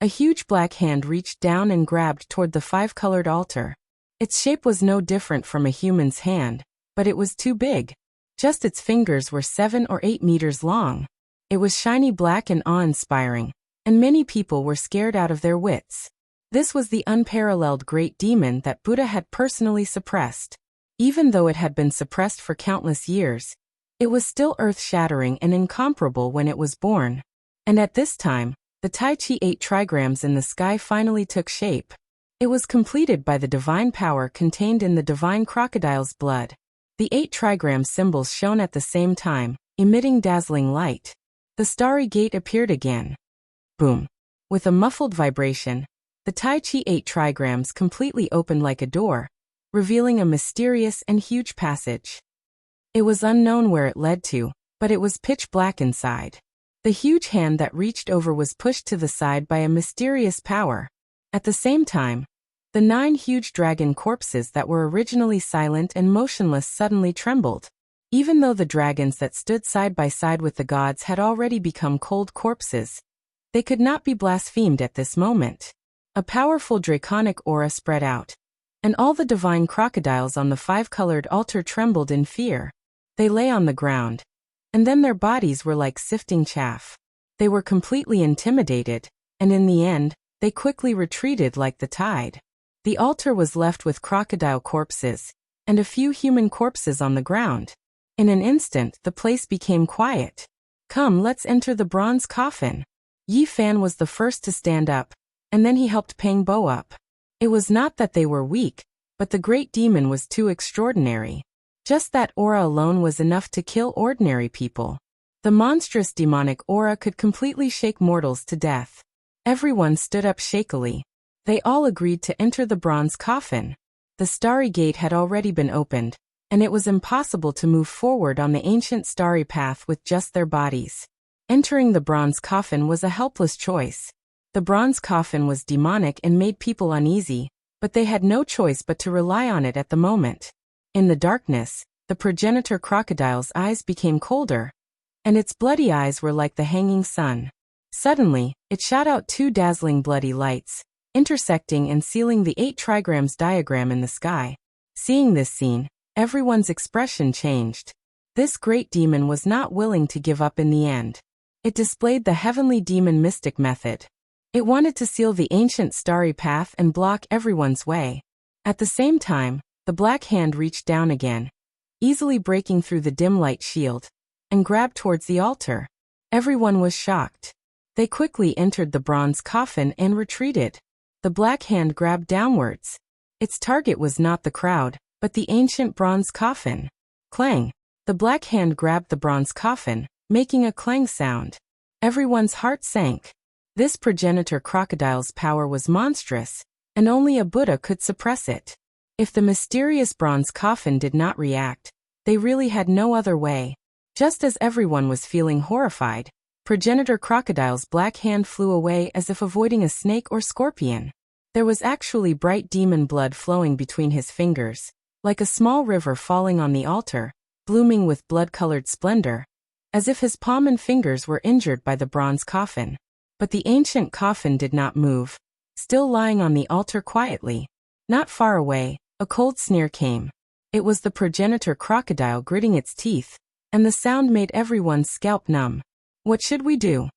a huge black hand reached down and grabbed toward the 5-colored altar. Its shape was no different from a human's hand, but it was too big. Just its fingers were 7 or 8 meters long. It was shiny black and awe-inspiring, and many people were scared out of their wits. This was the unparalleled great demon that Buddha had personally suppressed. Even though it had been suppressed for countless years, it was still earth-shattering and incomparable when it was born. And at this time, the Tai Chi 8 trigrams in the sky finally took shape. It was completed by the divine power contained in the divine crocodile's blood. The 8 trigram symbols shone at the same time, emitting dazzling light. The starry gate appeared again. Boom! With a muffled vibration, the Tai Chi 8 trigrams completely opened like a door, revealing a mysterious and huge passage. It was unknown where it led to, but it was pitch black inside. The huge hand that reached over was pushed to the side by a mysterious power. At the same time, the 9 huge dragon corpses that were originally silent and motionless suddenly trembled. Even though the dragons that stood side by side with the gods had already become cold corpses, they could not be blasphemed at this moment. A powerful draconic aura spread out, and all the divine crocodiles on the 5-colored altar trembled in fear. They lay on the ground, and then their bodies were like sifting chaff. They were completely intimidated, and in the end, they quickly retreated like the tide. The altar was left with crocodile corpses, and a few human corpses on the ground. In an instant, the place became quiet. Come, let's enter the bronze coffin. Yi Fan was the first to stand up, and then he helped Pang Bo up. It was not that they were weak, but the great demon was too extraordinary. Just that aura alone was enough to kill ordinary people. The monstrous demonic aura could completely shake mortals to death. Everyone stood up shakily. They all agreed to enter the bronze coffin. The starry gate had already been opened, and it was impossible to move forward on the ancient starry path with just their bodies. Entering the bronze coffin was a helpless choice. The bronze coffin was demonic and made people uneasy, but they had no choice but to rely on it at the moment. In the darkness, the progenitor crocodile's eyes became colder, and its bloody eyes were like the hanging sun. Suddenly, it shot out 2 dazzling bloody lights, intersecting and sealing the 8 trigrams diagram in the sky. Seeing this scene, everyone's expression changed. This great demon was not willing to give up in the end. It displayed the heavenly demon mystic method. It wanted to seal the ancient starry path and block everyone's way. At the same time, the black hand reached down again, easily breaking through the dim light shield, and grabbed towards the altar. Everyone was shocked. They quickly entered the bronze coffin and retreated. The black hand grabbed downwards. Its target was not the crowd, but the ancient bronze coffin. Clang! The black hand grabbed the bronze coffin, making a clang sound. Everyone's heart sank. This progenitor crocodile's power was monstrous, and only a Buddha could suppress it. If the mysterious bronze coffin did not react, they really had no other way. Just as everyone was feeling horrified, progenitor crocodile's black hand flew away as if avoiding a snake or scorpion. There was actually bright demon blood flowing between his fingers, like a small river falling on the altar, blooming with blood-colored splendor, as if his palm and fingers were injured by the bronze coffin. But the ancient coffin did not move, still lying on the altar quietly. Not far away, a cold sneer came. It was the progenitor crocodile gritting its teeth, and the sound made everyone's scalp numb. What should we do?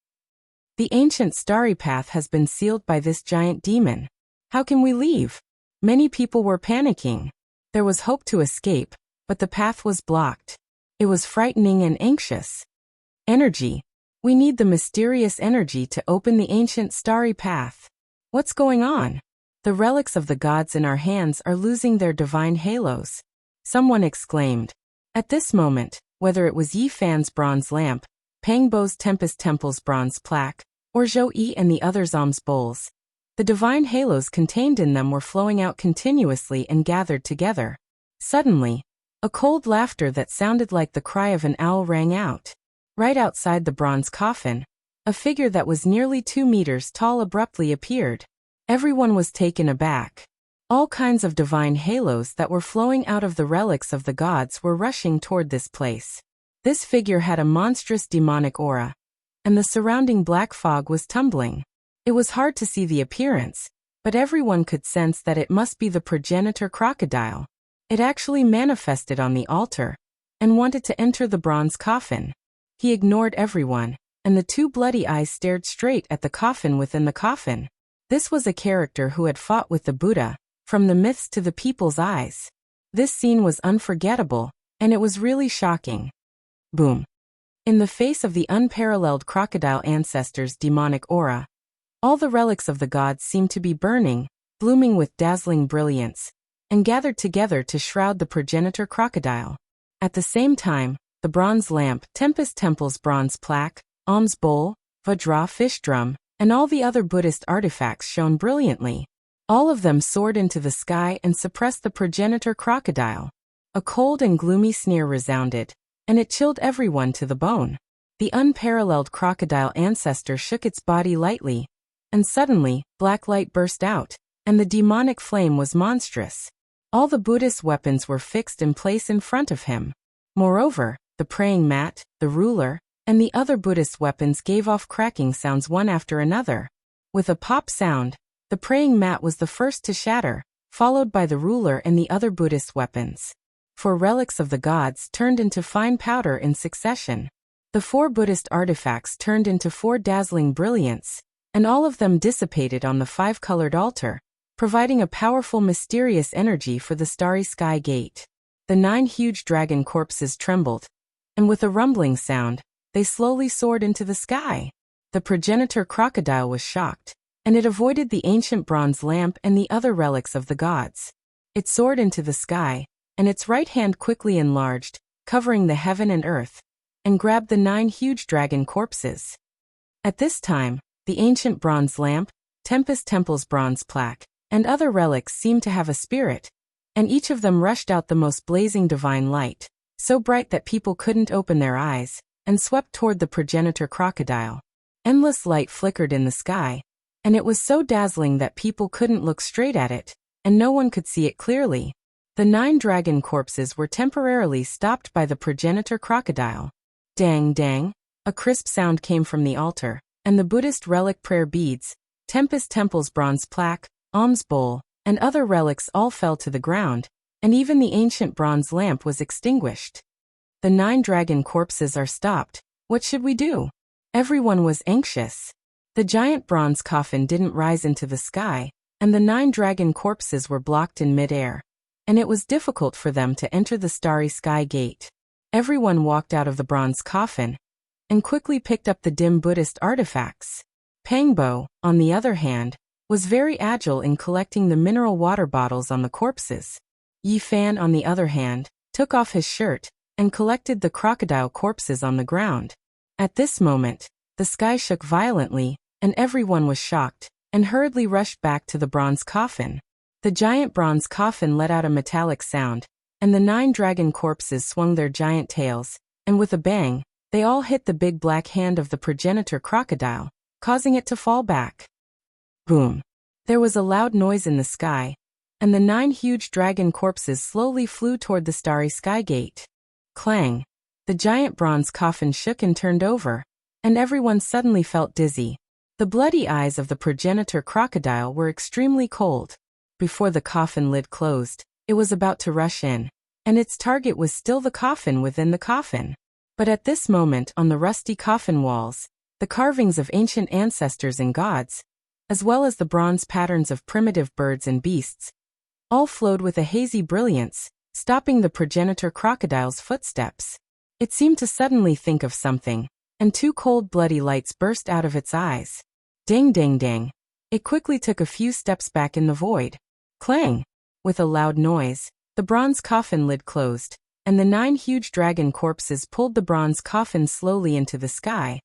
The ancient starry path has been sealed by this giant demon. How can we leave? Many people were panicking. There was hope to escape, but the path was blocked. It was frightening and anxious. Energy. We need the mysterious energy to open the ancient starry path. What's going on? The relics of the gods in our hands are losing their divine halos. Someone exclaimed. At this moment, whether it was Yi Fan's bronze lamp, Pang Bo's Tempest Temple's bronze plaque, or Zhou Yi and the other Zom's bowls, the divine halos contained in them were flowing out continuously and gathered together. Suddenly, a cold laughter that sounded like the cry of an owl rang out. Right outside the bronze coffin, a figure that was nearly 2 meters tall abruptly appeared. Everyone was taken aback. All kinds of divine halos that were flowing out of the relics of the gods were rushing toward this place. This figure had a monstrous demonic aura, and the surrounding black fog was tumbling. It was hard to see the appearance, but everyone could sense that it must be the progenitor crocodile. It actually manifested on the altar, and wanted to enter the bronze coffin. He ignored everyone, and the 2 bloody eyes stared straight at the coffin within the coffin. This was a character who had fought with the Buddha, from the myths to the people's eyes. This scene was unforgettable, and it was really shocking. Boom. In the face of the unparalleled crocodile ancestors' demonic aura, all the relics of the gods seemed to be burning, blooming with dazzling brilliance, and gathered together to shroud the progenitor crocodile. At the same time, the bronze lamp, Tempest Temple's bronze plaque, alms bowl, Vajra fish drum, and all the other Buddhist artifacts shone brilliantly. All of them soared into the sky and suppressed the progenitor crocodile. A cold and gloomy sneer resounded, and it chilled everyone to the bone. The unparalleled crocodile ancestor shook its body lightly, and suddenly, black light burst out, and the demonic flame was monstrous. All the Buddhist weapons were fixed in place in front of him. Moreover, the praying mat, the ruler, and the other Buddhist weapons gave off cracking sounds one after another. With a pop sound, the praying mat was the first to shatter, followed by the ruler and the other Buddhist weapons. 4 relics of the gods turned into fine powder in succession. The 4 Buddhist artifacts turned into 4 dazzling brilliance, and all of them dissipated on the 5-colored altar, providing a powerful mysterious energy for the starry sky gate. The 9 huge dragon corpses trembled, and with a rumbling sound, they slowly soared into the sky. The progenitor crocodile was shocked, and it avoided the ancient bronze lamp and the other relics of the gods. It soared into the sky, and its right hand quickly enlarged, covering the heaven and earth, and grabbed the 9 huge dragon corpses. At this time, the ancient bronze lamp, Tempest Temple's bronze plaque, and other relics seemed to have a spirit, and each of them rushed out the most blazing divine light, so bright that people couldn't open their eyes, and swept toward the progenitor crocodile. Endless light flickered in the sky, and it was so dazzling that people couldn't look straight at it, and no one could see it clearly. The 9 dragon corpses were temporarily stopped by the progenitor crocodile. Dang dang, a crisp sound came from the altar, and the Buddhist relic prayer beads, Tempest Temple's bronze plaque, alms bowl, and other relics all fell to the ground, and even the ancient bronze lamp was extinguished. The 9 dragon corpses are stopped. What should we do? Everyone was anxious. The giant bronze coffin didn't rise into the sky, and the 9 dragon corpses were blocked in mid-air, and it was difficult for them to enter the starry sky gate. Everyone walked out of the bronze coffin, and quickly picked up the dim Buddhist artifacts. Pangbo, on the other hand, was very agile in collecting the mineral water bottles on the corpses. Yi Fan, on the other hand, took off his shirt, and collected the crocodile corpses on the ground. At this moment, the sky shook violently, and everyone was shocked, and hurriedly rushed back to the bronze coffin. The giant bronze coffin let out a metallic sound, and the 9 dragon corpses swung their giant tails, and with a bang, they all hit the big black hand of the progenitor crocodile, causing it to fall back. Boom! There was a loud noise in the sky, and the 9 huge dragon corpses slowly flew toward the starry sky gate. Clang! The giant bronze coffin shook and turned over, and everyone suddenly felt dizzy. The bloody eyes of the progenitor crocodile were extremely cold. Before the coffin lid closed, it was about to rush in, and its target was still the coffin within the coffin. But at this moment, on the rusty coffin walls, the carvings of ancient ancestors and gods, as well as the bronze patterns of primitive birds and beasts, all flowed with a hazy brilliance, stopping the progenitor crocodile's footsteps. It seemed to suddenly think of something, and 2 cold bloody lights burst out of its eyes. Dang dang dang. It quickly took a few steps back in the void. Clang! With a loud noise, the bronze coffin lid closed, and the 9 huge dragon corpses pulled the bronze coffin slowly into the sky,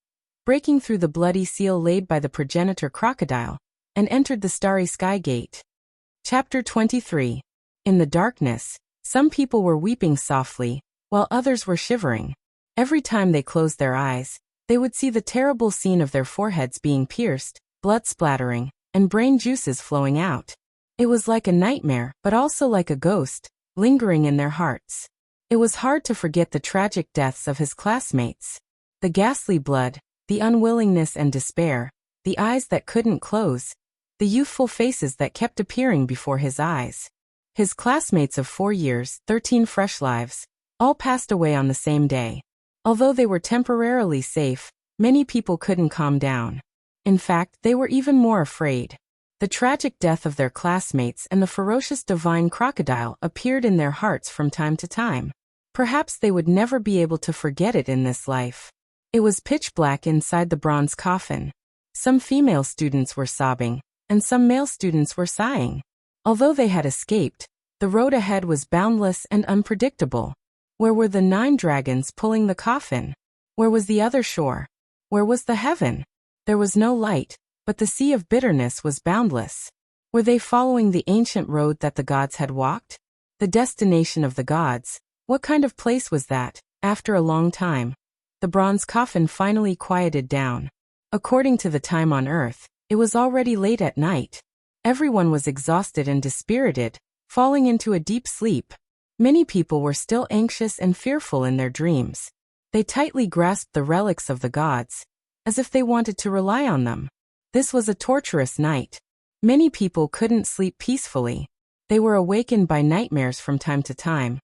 breaking through the bloody seal laid by the progenitor crocodile, and entered the starry sky gate. Chapter 23. In the darkness, some people were weeping softly, while others were shivering. Every time they closed their eyes, they would see the terrible scene of their foreheads being pierced, blood splattering, and brain juices flowing out. It was like a nightmare, but also like a ghost, lingering in their hearts. It was hard to forget the tragic deaths of his classmates. The ghastly blood, the unwillingness and despair, the eyes that couldn't close, the youthful faces that kept appearing before his eyes. His classmates of 4 years, 13 fresh lives, all passed away on the same day. Although they were temporarily safe, many people couldn't calm down. In fact, they were even more afraid. The tragic death of their classmates and the ferocious divine crocodile appeared in their hearts from time to time. Perhaps they would never be able to forget it in this life. It was pitch black inside the bronze coffin. Some female students were sobbing, and some male students were sighing. Although they had escaped, the road ahead was boundless and unpredictable. Where were the 9 dragons pulling the coffin? Where was the other shore? Where was the heaven? There was no light, but the sea of bitterness was boundless. Were they following the ancient road that the gods had walked? The destination of the gods. What kind of place was that? After a long time, the bronze coffin finally quieted down. According to the time on Earth, it was already late at night. Everyone was exhausted and dispirited, falling into a deep sleep. Many people were still anxious and fearful in their dreams. They tightly grasped the relics of the gods, as if they wanted to rely on them. This was a torturous night. Many people couldn't sleep peacefully. They were awakened by nightmares from time to time.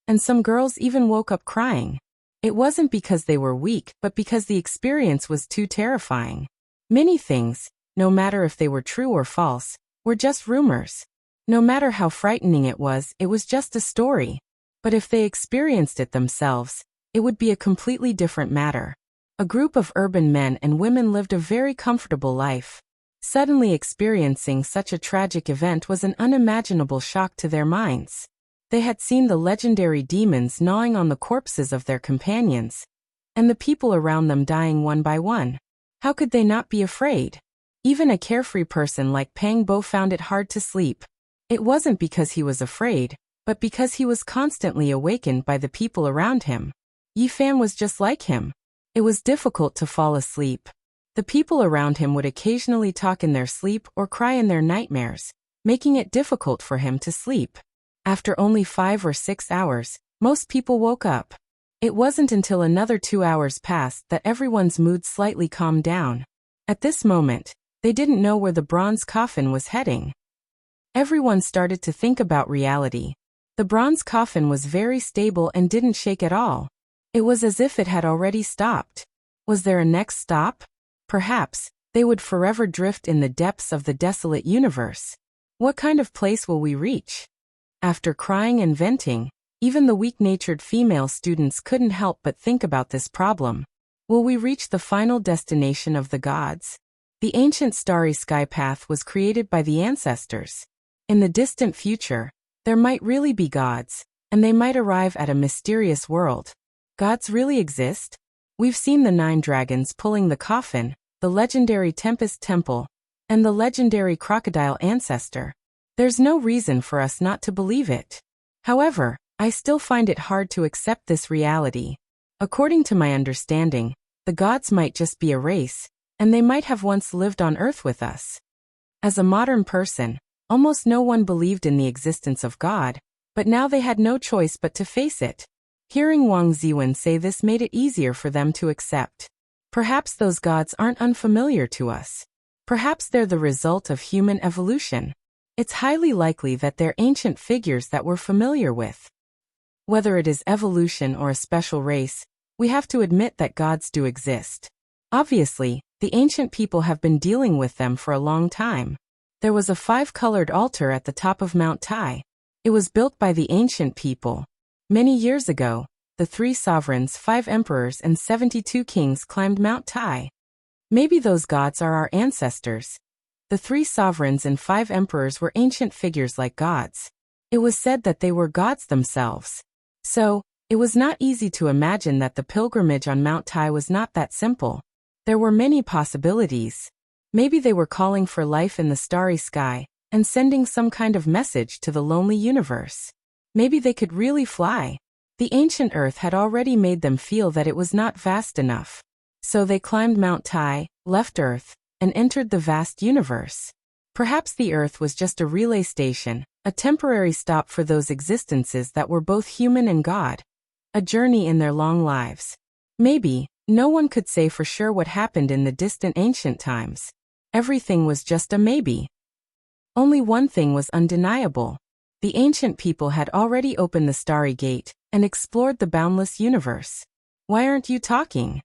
And some girls even woke up crying. It wasn't because they were weak, but because the experience was too terrifying. Many things, no matter if they were true or false, were just rumors. No matter how frightening it was just a story. But if they experienced it themselves, it would be a completely different matter. A group of urban men and women lived a very comfortable life. Suddenly experiencing such a tragic event was an unimaginable shock to their minds. They had seen the legendary demons gnawing on the corpses of their companions, and the people around them dying one by one. How could they not be afraid? Even a carefree person like Pang Bo found it hard to sleep. It wasn't because he was afraid, but because he was constantly awakened by the people around him. Yi Fan was just like him. It was difficult to fall asleep. The people around him would occasionally talk in their sleep or cry in their nightmares, making it difficult for him to sleep. After only 5 or 6 hours, most people woke up. It wasn't until another 2 hours passed that everyone's mood slightly calmed down. At this moment, they didn't know where the bronze coffin was heading. Everyone started to think about reality. The bronze coffin was very stable and didn't shake at all. It was as if it had already stopped. Was there a next stop? Perhaps they would forever drift in the depths of the desolate universe. What kind of place will we reach? After crying and venting, even the weak-natured female students couldn't help but think about this problem. Will we reach the final destination of the gods? The ancient starry sky path was created by the ancestors. In the distant future, there might really be gods, and they might arrive at a mysterious world. Gods really exist? We've seen the 9 dragons pulling the coffin, the legendary Tempest Temple, and the legendary crocodile ancestor. There's no reason for us not to believe it. However, I still find it hard to accept this reality. According to my understanding, the gods might just be a race, and they might have once lived on Earth with us. As a modern person, almost no one believed in the existence of God, but now they had no choice but to face it. Hearing Wang Ziwen say this made it easier for them to accept. Perhaps those gods aren't unfamiliar to us. Perhaps they're the result of human evolution. It's highly likely that they're ancient figures that we're familiar with. Whether it is evolution or a special race, we have to admit that gods do exist. Obviously, the ancient people have been dealing with them for a long time. There was a 5-colored altar at the top of Mount Tai. It was built by the ancient people. Many years ago, the 3 sovereigns, 5 emperors and 72 kings climbed Mount Tai. Maybe those gods are our ancestors. The 3 sovereigns and 5 emperors were ancient figures like gods. It was said that they were gods themselves. So, it was not easy to imagine that the pilgrimage on Mount Tai was not that simple. There were many possibilities. Maybe they were calling for life in the starry sky, and sending some kind of message to the lonely universe. Maybe they could really fly. The ancient Earth had already made them feel that it was not vast enough. So they climbed Mount Tai, left Earth, and entered the vast universe. Perhaps the Earth was just a relay station, a temporary stop for those existences that were both human and God. A journey in their long lives. Maybe, no one could say for sure what happened in the distant ancient times. Everything was just a maybe. Only one thing was undeniable. The ancient people had already opened the starry gate and explored the boundless universe. Why aren't you talking?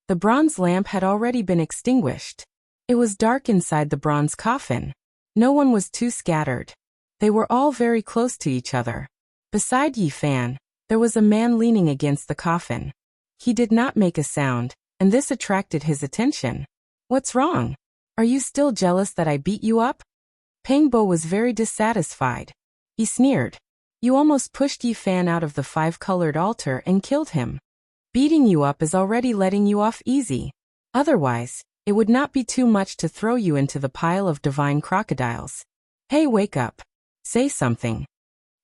The bronze lamp had already been extinguished. It was dark inside the bronze coffin. No one was too scattered. They were all very close to each other. Beside Yi Fan, there was a man leaning against the coffin. He did not make a sound, and this attracted his attention. "What's wrong? Are you still jealous that I beat you up?" Peng Bo was very dissatisfied. He sneered. "You almost pushed Yi Fan out of the five-colored altar and killed him. Beating you up is already letting you off easy. Otherwise, it would not be too much to throw you into the pile of divine crocodiles. Hey, wake up. Say something."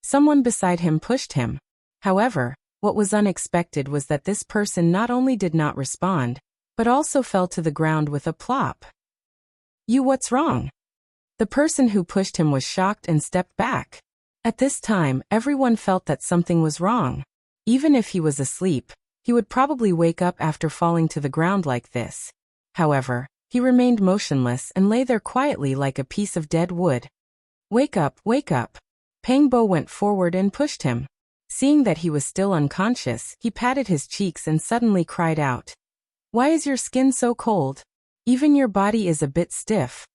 Someone beside him pushed him. However, what was unexpected was that this person not only did not respond, but also fell to the ground with a plop. "You, what's wrong?" The person who pushed him was shocked and stepped back. At this time, everyone felt that something was wrong. Even if he was asleep, he would probably wake up after falling to the ground like this. However, he remained motionless and lay there quietly like a piece of dead wood. "Wake up, wake up." Peng Bo went forward and pushed him. Seeing that he was still unconscious, he patted his cheeks and suddenly cried out, "Why is your skin so cold? Even your body is a bit stiff."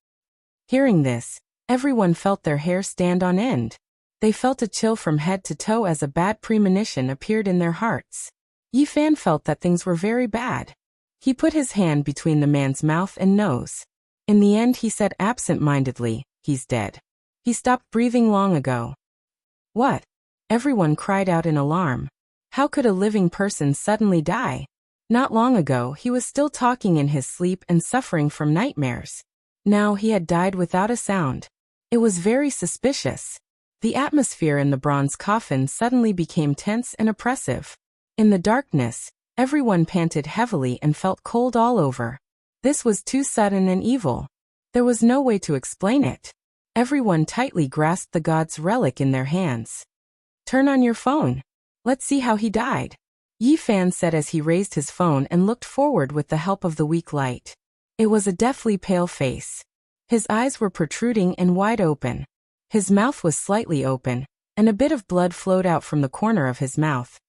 Hearing this, everyone felt their hair stand on end. They felt a chill from head to toe as a bad premonition appeared in their hearts. Yi Fan felt that things were very bad. He put his hand between the man's mouth and nose. In the end he said absent-mindedly, "He's dead. He stopped breathing long ago." "What?" Everyone cried out in alarm. How could a living person suddenly die? Not long ago he was still talking in his sleep and suffering from nightmares. Now he had died without a sound. It was very suspicious. The atmosphere in the bronze coffin suddenly became tense and oppressive. In the darkness, everyone panted heavily and felt cold all over. This was too sudden and evil. There was no way to explain it. Everyone tightly grasped the god's relic in their hands. "Turn on your phone. Let's see how he died," Yi Fan said as he raised his phone and looked forward with the help of the weak light. It was a deathly pale face. His eyes were protruding and wide open. His mouth was slightly open, and a bit of blood flowed out from the corner of his mouth.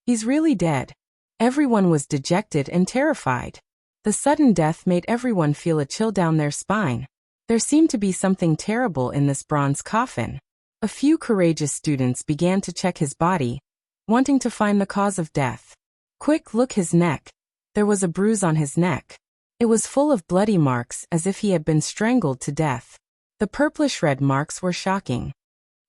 "He's really dead." Everyone was dejected and terrified. The sudden death made everyone feel a chill down their spine. There seemed to be something terrible in this bronze coffin. A few courageous students began to check his body, wanting to find the cause of death. "Quick, look his neck." There was a bruise on his neck. It was full of bloody marks as if he had been strangled to death. The purplish-red marks were shocking.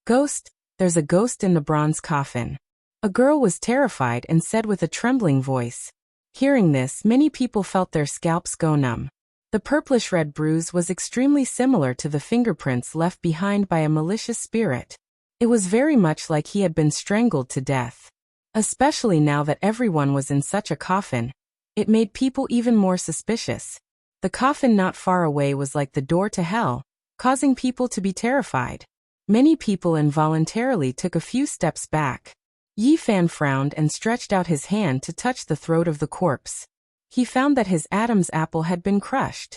"Ghost, there's a ghost in the bronze coffin." A girl was terrified and said with a trembling voice. Hearing this, many people felt their scalps go numb. The purplish-red bruise was extremely similar to the fingerprints left behind by a malicious spirit. It was very much like he had been strangled to death. Especially now that everyone was in such a coffin, it made people even more suspicious. The coffin not far away was like the door to hell, causing people to be terrified. Many people involuntarily took a few steps back. Yi Fan frowned and stretched out his hand to touch the throat of the corpse. He found that his Adam's apple had been crushed.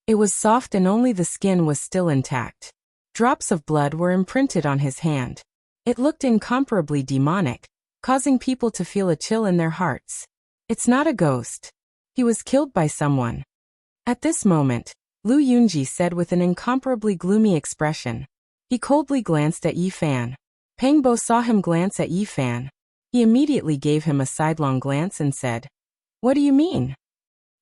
It was soft and only the skin was still intact. Drops of blood were imprinted on his hand. It looked incomparably demonic, causing people to feel a chill in their hearts. "It's not a ghost. He was killed by someone." At this moment, Lu Yunji said with an incomparably gloomy expression. He coldly glanced at Yi Fan. Peng Bo saw him glance at Yi Fan. He immediately gave him a sidelong glance and said, "What do you mean?"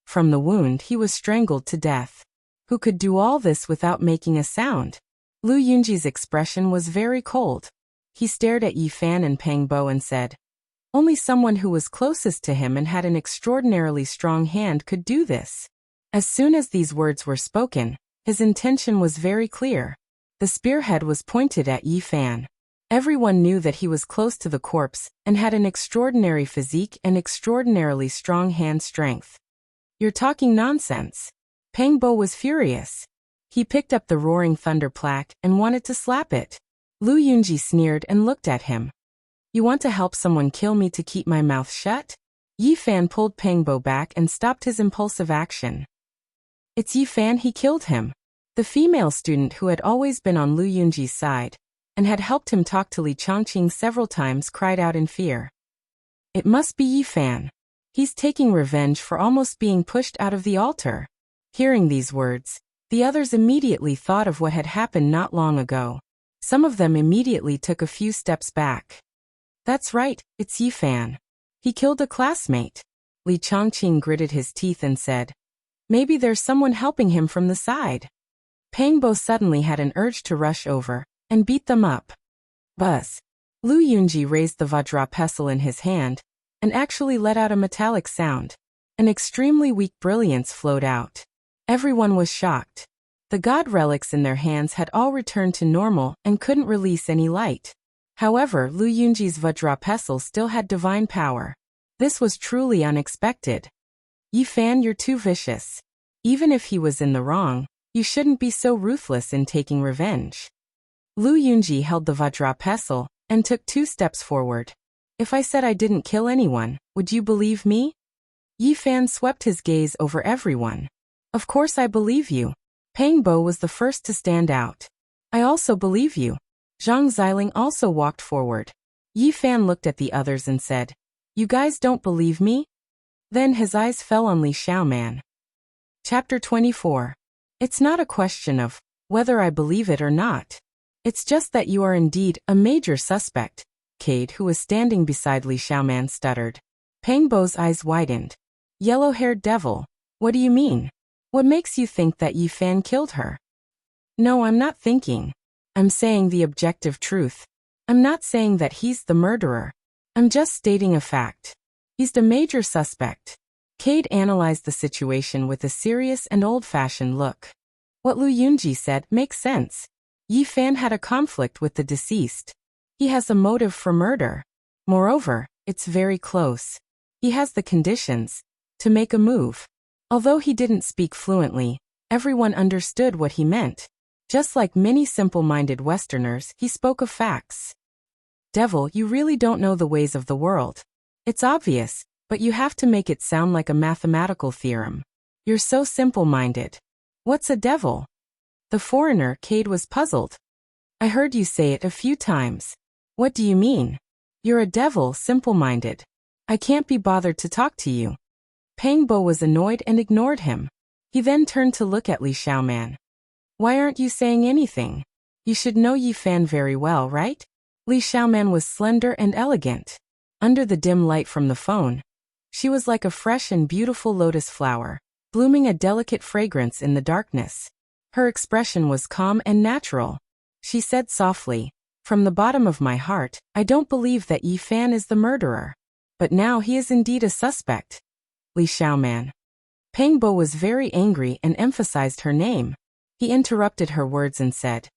From the wound he was strangled to death. Who could do all this without making a sound? Lu Yunji's expression was very cold. He stared at Yi Fan and Peng Bo and said, "Only someone who was closest to him and had an extraordinarily strong hand could do this." As soon as these words were spoken, his intention was very clear. The spearhead was pointed at Yi Fan. Everyone knew that he was close to the corpse and had an extraordinary physique and extraordinarily strong hand strength. "You're talking nonsense." Peng Bo was furious. He picked up the roaring thunder plaque and wanted to slap it. Lu Yunji sneered and looked at him. "You want to help someone kill me to keep my mouth shut?" Yi Fan pulled Peng Bo back and stopped his impulsive action. "It's Yi Fan, he killed him." The female student who had always been on Lu Yunji's side and had helped him talk to Li Chongqing several times cried out in fear. "It must be Yi Fan. He's taking revenge for almost being pushed out of the altar." Hearing these words, The others immediately thought of what had happened not long ago. Some of them immediately took a few steps back. That's right, it's Yifan. He killed a classmate. Li Chongqing gritted his teeth and said, maybe there's someone helping him from the side. Pang Bo suddenly had an urge to rush over and beat them up. Buzz. Lu Yunji raised the Vajra pestle in his hand and actually let out a metallic sound. An extremely weak brilliance flowed out. Everyone was shocked. The god relics in their hands had all returned to normal and couldn't release any light. However, Lu Yunji's Vajra pestle still had divine power. This was truly unexpected. Yifan, you're too vicious. Even if he was in the wrong, you shouldn't be so ruthless in taking revenge. Lu Yunji held the Vajra pestle and took 2 steps forward. If I said I didn't kill anyone, would you believe me? Yifan swept his gaze over everyone. Of course I believe you. Pang Bo was the first to stand out. I also believe you. Zhang Xiling also walked forward. Yifan looked at the others and said, you guys don't believe me? Then his eyes fell on Li Xiaoman. Chapter 24. It's not a question of whether I believe it or not. It's just that you are indeed a major suspect. Cade, who was standing beside Li Xiaoman, stuttered. Pang Bo's eyes widened. Yellow-haired devil, what do you mean? What makes you think that Yifan killed her? No, I'm not thinking. I'm saying the objective truth. I'm not saying that he's the murderer. I'm just stating a fact. He's the major suspect. Cade analyzed the situation with a serious and old-fashioned look. What Lu Yunji said makes sense. Yifan had a conflict with the deceased. He has a motive for murder. Moreover, it's very close. He has the conditions to make a move. Although he didn't speak fluently, everyone understood what he meant. Just like many simple-minded Westerners, he spoke of facts. Devil, you really don't know the ways of the world. It's obvious, but you have to make it sound like a mathematical theorem. You're so simple-minded. What's a devil? The foreigner, Cade, was puzzled. I heard you say it a few times. What do you mean? You're a devil, simple-minded. I can't be bothered to talk to you. Pang Bo was annoyed and ignored him. He then turned to look at Li Xiaoman. Why aren't you saying anything? You should know Yifan very well, right? Li Xiaoman was slender and elegant. Under the dim light from the phone, she was like a fresh and beautiful lotus flower, blooming a delicate fragrance in the darkness. Her expression was calm and natural. She said softly, from the bottom of my heart, I don't believe that Yifan is the murderer. But now he is indeed a suspect. Li Xiaoman. Pang Bo was very angry and emphasized her name. He interrupted her words and said,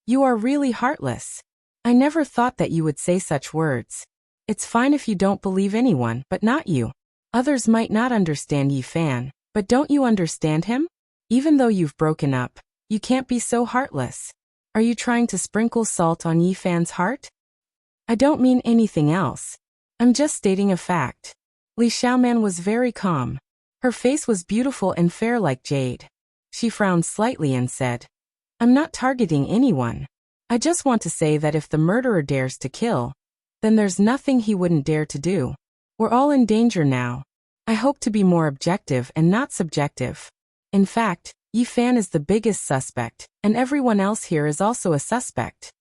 you are really heartless. I never thought that you would say such words. It's fine if you don't believe anyone, but not you. Others might not understand Yifan, but don't you understand him? Even though you've broken up, you can't be so heartless. Are you trying to sprinkle salt on Yifan's heart? I don't mean anything else. I'm just stating a fact. Li Xiaoman was very calm. Her face was beautiful and fair like jade. She frowned slightly and said, I'm not targeting anyone. I just want to say that if the murderer dares to kill, then there's nothing he wouldn't dare to do. We're all in danger now. I hope to be more objective and not subjective. In fact, Yifan is the biggest suspect, and everyone else here is also a suspect.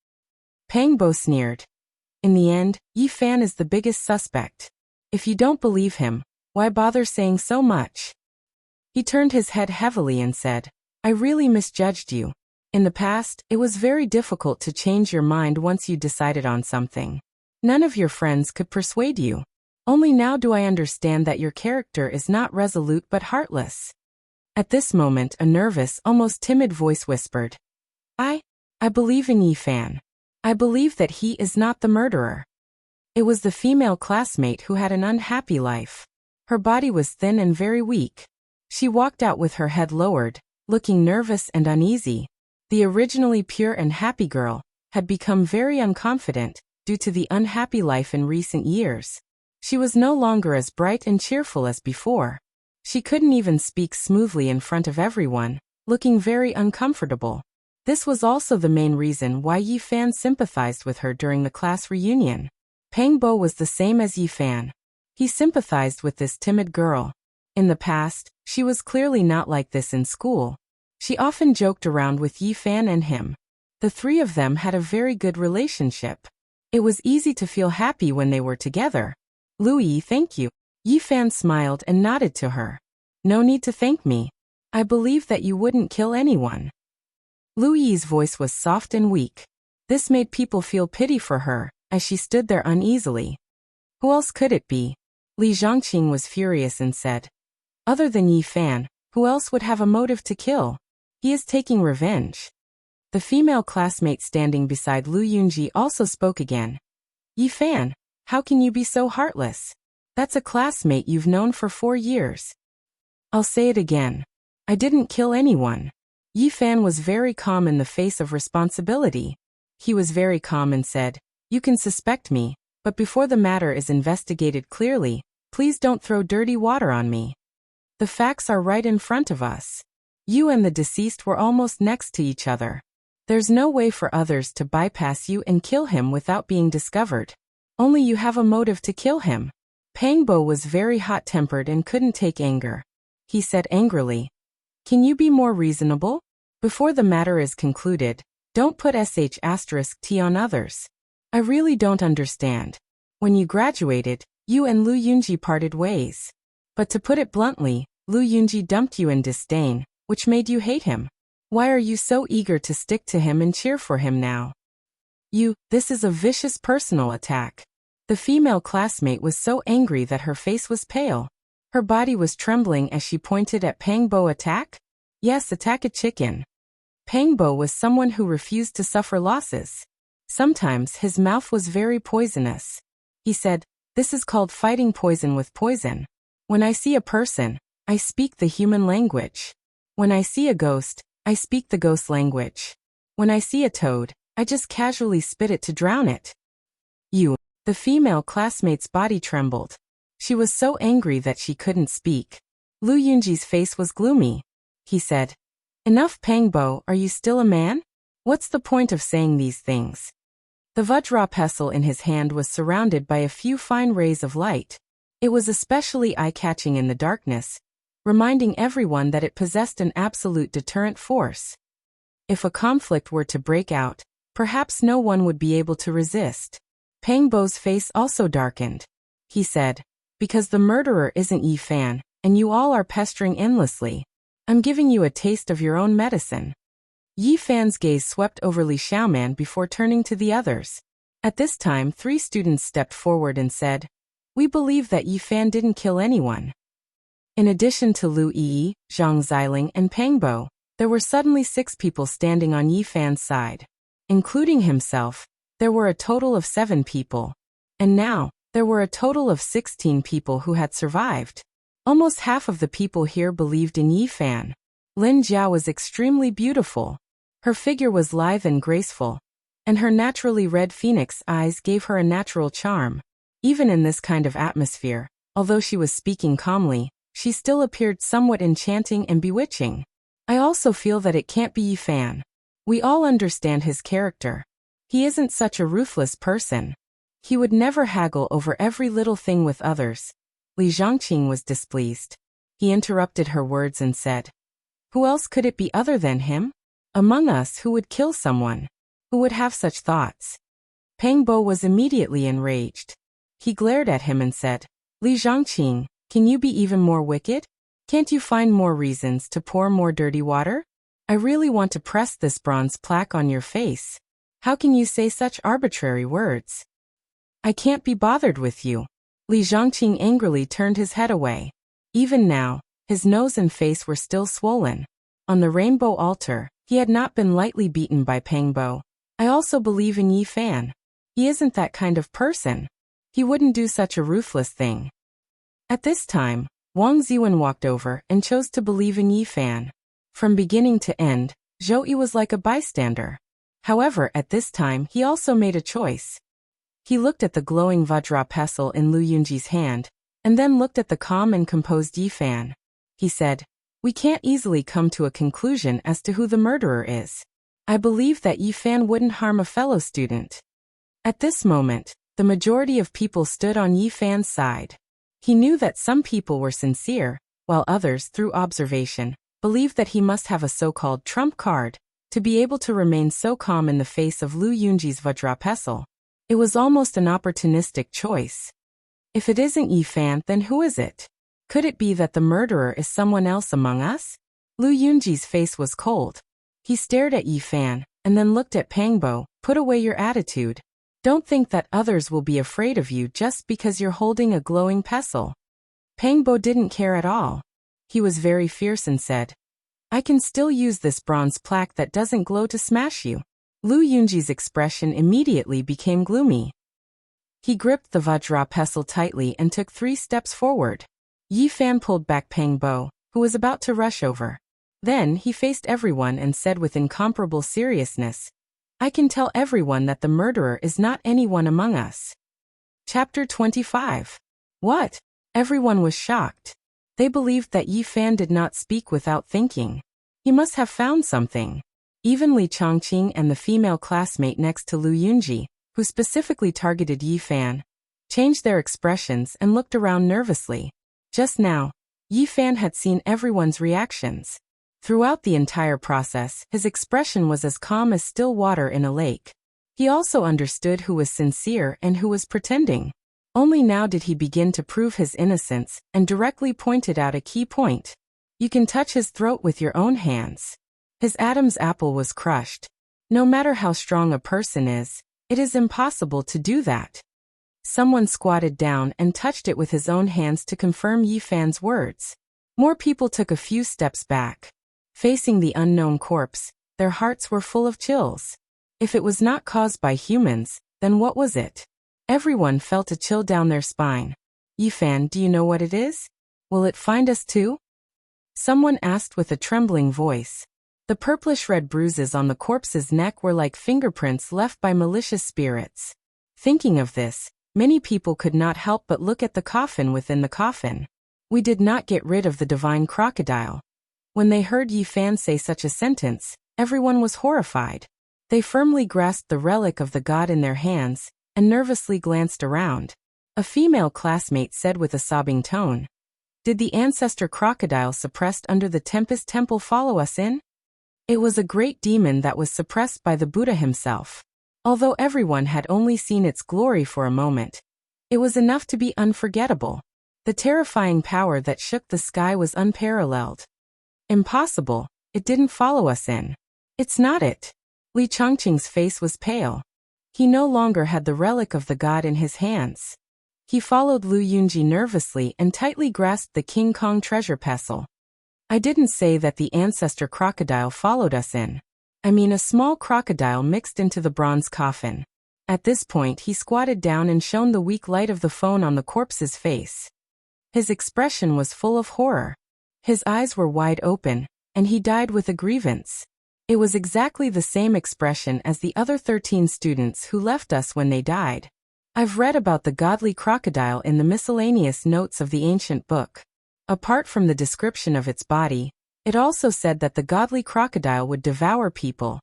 Pang Bo sneered. In the end, Yifan is the biggest suspect. If you don't believe him, why bother saying so much? He turned his head heavily and said, I really misjudged you. In the past, it was very difficult to change your mind once you decided on something. None of your friends could persuade you. Only now do I understand that your character is not resolute but heartless. At this moment, a nervous, almost timid voice whispered, I believe in Yifan. I believe that he is not the murderer. It was the female classmate who had an unhappy life. Her body was thin and very weak. She walked out with her head lowered, looking nervous and uneasy. The originally pure and happy girl had become very unconfident due to the unhappy life in recent years. She was no longer as bright and cheerful as before. She couldn't even speak smoothly in front of everyone, looking very uncomfortable. This was also the main reason why Yifan sympathized with her during the class reunion. Pang Bo was the same as Yifan. He sympathized with this timid girl. In the past, she was clearly not like this in school. She often joked around with Yi Fan and him. The three of them had a very good relationship. It was easy to feel happy when they were together. Louis, thank you. Yi Fan smiled and nodded to her. No need to thank me. I believe that you wouldn't kill anyone. Louis's voice was soft and weak. This made people feel pity for her, as she stood there uneasily. Who else could it be? Li Zhongqing was furious and said. Other than Yi Fan, who else would have a motive to kill? He is taking revenge. The female classmate standing beside Lu Yunji also spoke again. Yi Fan, how can you be so heartless? That's a classmate you've known for 4 years. I'll say it again. I didn't kill anyone. Yi Fan was very calm in the face of responsibility. He was very calm and said, you can suspect me, but before the matter is investigated clearly, please don't throw dirty water on me. The facts are right in front of us. You and the deceased were almost next to each other. There's no way for others to bypass you and kill him without being discovered. Only you have a motive to kill him. Pangbo was very hot-tempered and couldn't take anger. He said angrily, can you be more reasonable? Before the matter is concluded, don't put **T on others. I really don't understand. When you graduated, you and Lu Yunji parted ways. But to put it bluntly, Lu Yunji dumped you in disdain, which made you hate him. Why are you so eager to stick to him and cheer for him now? This is a vicious personal attack. The female classmate was so angry that her face was pale. Her body was trembling as she pointed at Pangbo. Attack? Yes, attack a chicken. Pangbo was someone who refused to suffer losses. Sometimes his mouth was very poisonous. He said, this is called fighting poison with poison. When I see a person, I speak the human language. When I see a ghost, I speak the ghost language. When I see a toad, I just casually spit it to drown it. The female classmate's body trembled. She was so angry that she couldn't speak. Lu Yunji's face was gloomy. He said, enough Pangbo, are you still a man? What's the point of saying these things? The Vajra pestle in his hand was surrounded by a few fine rays of light. It was especially eye-catching in the darkness, reminding everyone that it possessed an absolute deterrent force. If a conflict were to break out, perhaps no one would be able to resist. Pangbo's face also darkened. He said, because the murderer isn't Yi Fan, and you all are pestering endlessly. I'm giving you a taste of your own medicine. Yi Fan's gaze swept over Li Xiaoman before turning to the others. At this time 3 students stepped forward and said, we believe that Yi Fan didn't kill anyone. In addition to Lu Yi, Zhang Xiling and Pangbo, there were suddenly 6 people standing on Yi Fan's side. Including himself, there were a total of 7 people. And now, there were a total of 16 people who had survived. Almost half of the people here believed in Yi Fan. Lin Jiao was extremely beautiful. Her figure was lithe and graceful, and her naturally red phoenix eyes gave her a natural charm. Even in this kind of atmosphere, although she was speaking calmly, she still appeared somewhat enchanting and bewitching. I also feel that it can't be Yi Fan. We all understand his character. He isn't such a ruthless person. He would never haggle over every little thing with others. Li Zhongqing was displeased. He interrupted her words and said, who else could it be other than him? Among us who would kill someone? Who would have such thoughts? Pangbo was immediately enraged. He glared at him and said, Li Zhongqing, can you be even more wicked? Can't you find more reasons to pour more dirty water? I really want to press this bronze plaque on your face. How can you say such arbitrary words? I can't be bothered with you. Li Zhongqing angrily turned his head away. Even now, his nose and face were still swollen. On the rainbow altar, he had not been lightly beaten by Pangbo. I also believe in Yi Fan. He isn't that kind of person. He wouldn't do such a ruthless thing. At this time, Wang Ziwen walked over and chose to believe in Yi Fan. From beginning to end, Zhou Yi was like a bystander. However, at this time he also made a choice. He looked at the glowing Vajra pestle in Lu Yunji's hand, and then looked at the calm and composed Yi Fan. He said, we can't easily come to a conclusion as to who the murderer is. I believe that Yi Fan wouldn't harm a fellow student. At this moment, the majority of people stood on Yi Fan's side. He knew that some people were sincere, while others, through observation, believed that he must have a so-called trump card to be able to remain so calm in the face of Lu Yunji's Vajra. It was almost an opportunistic choice. If it isn't Yi Fan, then who is it? Could it be that the murderer is someone else among us? Lu Yunji's face was cold. He stared at Yi Fan, and then looked at Pangbo. Put away your attitude. Don't think that others will be afraid of you just because you're holding a glowing pestle. Pangbo didn't care at all. He was very fierce and said, I can still use this bronze plaque that doesn't glow to smash you. Lu Yunji's expression immediately became gloomy. He gripped the Vajra pestle tightly and took 3 steps forward. Yi Fan pulled back Pangbo, who was about to rush over. Then he faced everyone and said with incomparable seriousness, I can tell everyone that the murderer is not anyone among us. Chapter 25. What? Everyone was shocked. They believed that Yi Fan did not speak without thinking. He must have found something. Even Li Chongqing and the female classmate next to Lu Yunji, who specifically targeted Yi Fan, changed their expressions and looked around nervously. Just now, Yi Fan had seen everyone's reactions. Throughout the entire process, his expression was as calm as still water in a lake. He also understood who was sincere and who was pretending. Only now did he begin to prove his innocence and directly pointed out a key point. You can touch his throat with your own hands. His Adam's apple was crushed. No matter how strong a person is, it is impossible to do that. Someone squatted down and touched it with his own hands to confirm Yi Fan's words. More people took a few steps back. Facing the unknown corpse, their hearts were full of chills. If it was not caused by humans, then what was it? Everyone felt a chill down their spine. Yi Fan, do you know what it is? Will it find us too? Someone asked with a trembling voice. The purplish-red bruises on the corpse's neck were like fingerprints left by malicious spirits. Thinking of this, many people could not help but look at the coffin within the coffin. We did not get rid of the divine crocodile. When they heard Yi Fan say such a sentence, everyone was horrified. They firmly grasped the relic of the god in their hands, and nervously glanced around. A female classmate said with a sobbing tone, Did the ancestor crocodile suppressed under the Tempest Temple follow us in? It was a great demon that was suppressed by the Buddha himself. Although everyone had only seen its glory for a moment, it was enough to be unforgettable. The terrifying power that shook the sky was unparalleled. Impossible, it didn't follow us in. It's not it. Li Chongqing's face was pale. He no longer had the relic of the god in his hands. He followed Lu Yunji nervously and tightly grasped the King Kong treasure pestle. I didn't say that the ancestor crocodile followed us in. I mean a small crocodile mixed into the bronze coffin. At this point he squatted down and shone the weak light of the phone on the corpse's face. His expression was full of horror. His eyes were wide open, and he died with a grievance. It was exactly the same expression as the other 13 students who left us when they died. I've read about the godly crocodile in the miscellaneous notes of the ancient book. Apart from the description of its body, it also said that the godly crocodile would devour people,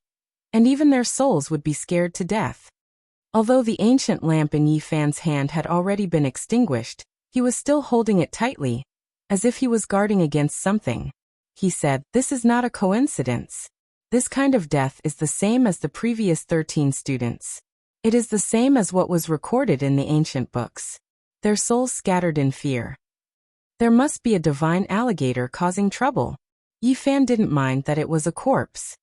and even their souls would be scared to death. Although the ancient lamp in Yi Fan's hand had already been extinguished, he was still holding it tightly, as if he was guarding against something. He said, This is not a coincidence. This kind of death is the same as the previous 13 students. It is the same as what was recorded in the ancient books. Their souls scattered in fear. There must be a divine alligator causing trouble. Yi Fan didn't mind that it was a corpse.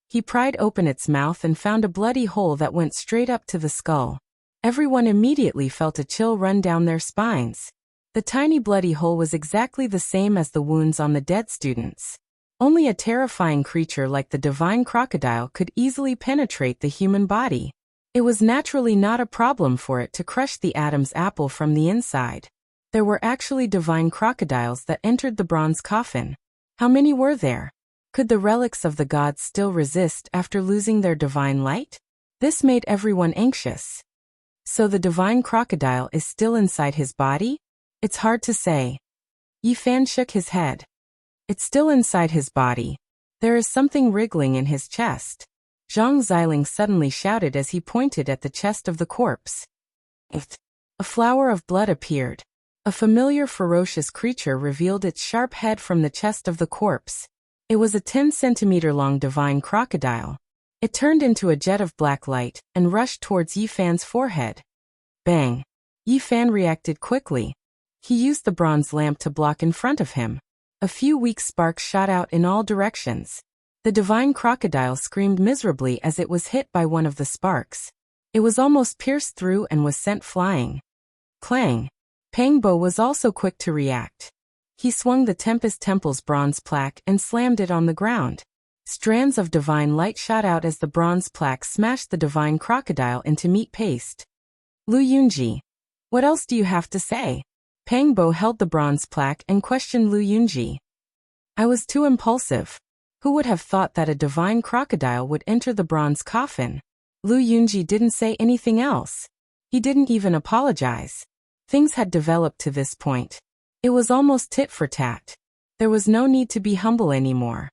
He pried open its mouth and found a bloody hole that went straight up to the skull. Everyone immediately felt a chill run down their spines. The tiny bloody hole was exactly the same as the wounds on the dead students. Only a terrifying creature like the divine crocodile could easily penetrate the human body. It was naturally not a problem for it to crush the Adam's apple from the inside. There were actually divine crocodiles that entered the bronze coffin. How many were there? Could the relics of the gods still resist after losing their divine light? This made everyone anxious. So the divine crocodile is still inside his body? It's hard to say. Yi Fan shook his head. It's still inside his body. There is something wriggling in his chest. Zhang Xiling suddenly shouted as he pointed at the chest of the corpse. A flower of blood appeared. A familiar ferocious creature revealed its sharp head from the chest of the corpse. It was a 10-centimeter-long divine crocodile. It turned into a jet of black light and rushed towards Yi Fan's forehead. Bang! Yi Fan reacted quickly. He used the bronze lamp to block in front of him. A few weak sparks shot out in all directions. The divine crocodile screamed miserably as it was hit by one of the sparks. It was almost pierced through and was sent flying. Clang! Pangbo was also quick to react. He swung the Tempest Temple's bronze plaque and slammed it on the ground. Strands of divine light shot out as the bronze plaque smashed the divine crocodile into meat paste. Lu Yunji, what else do you have to say? Pangbo held the bronze plaque and questioned Lu Yunji. I was too impulsive. Who would have thought that a divine crocodile would enter the bronze coffin? Lu Yunji didn't say anything else. He didn't even apologize. Things had developed to this point. It was almost tit for tat. There was no need to be humble anymore.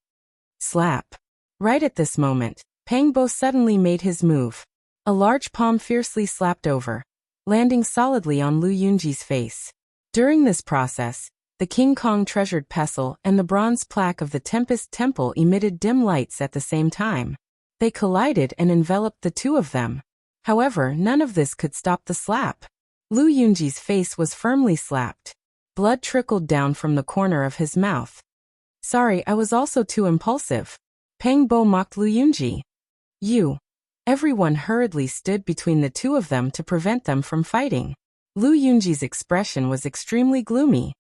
Slap. Right at this moment, Pangbo suddenly made his move. A large palm fiercely slapped over, landing solidly on Lu Yunji's face. During this process, the King Kong treasured pestle and the bronze plaque of the Tempest Temple emitted dim lights at the same time. They collided and enveloped the two of them. However, none of this could stop the slap. Lu Yunji's face was firmly slapped. Blood trickled down from the corner of his mouth. Sorry, I was also too impulsive. Pangbo mocked Lu Yunji. You. Everyone hurriedly stood between the two of them to prevent them from fighting. Lu Yunji's expression was extremely gloomy.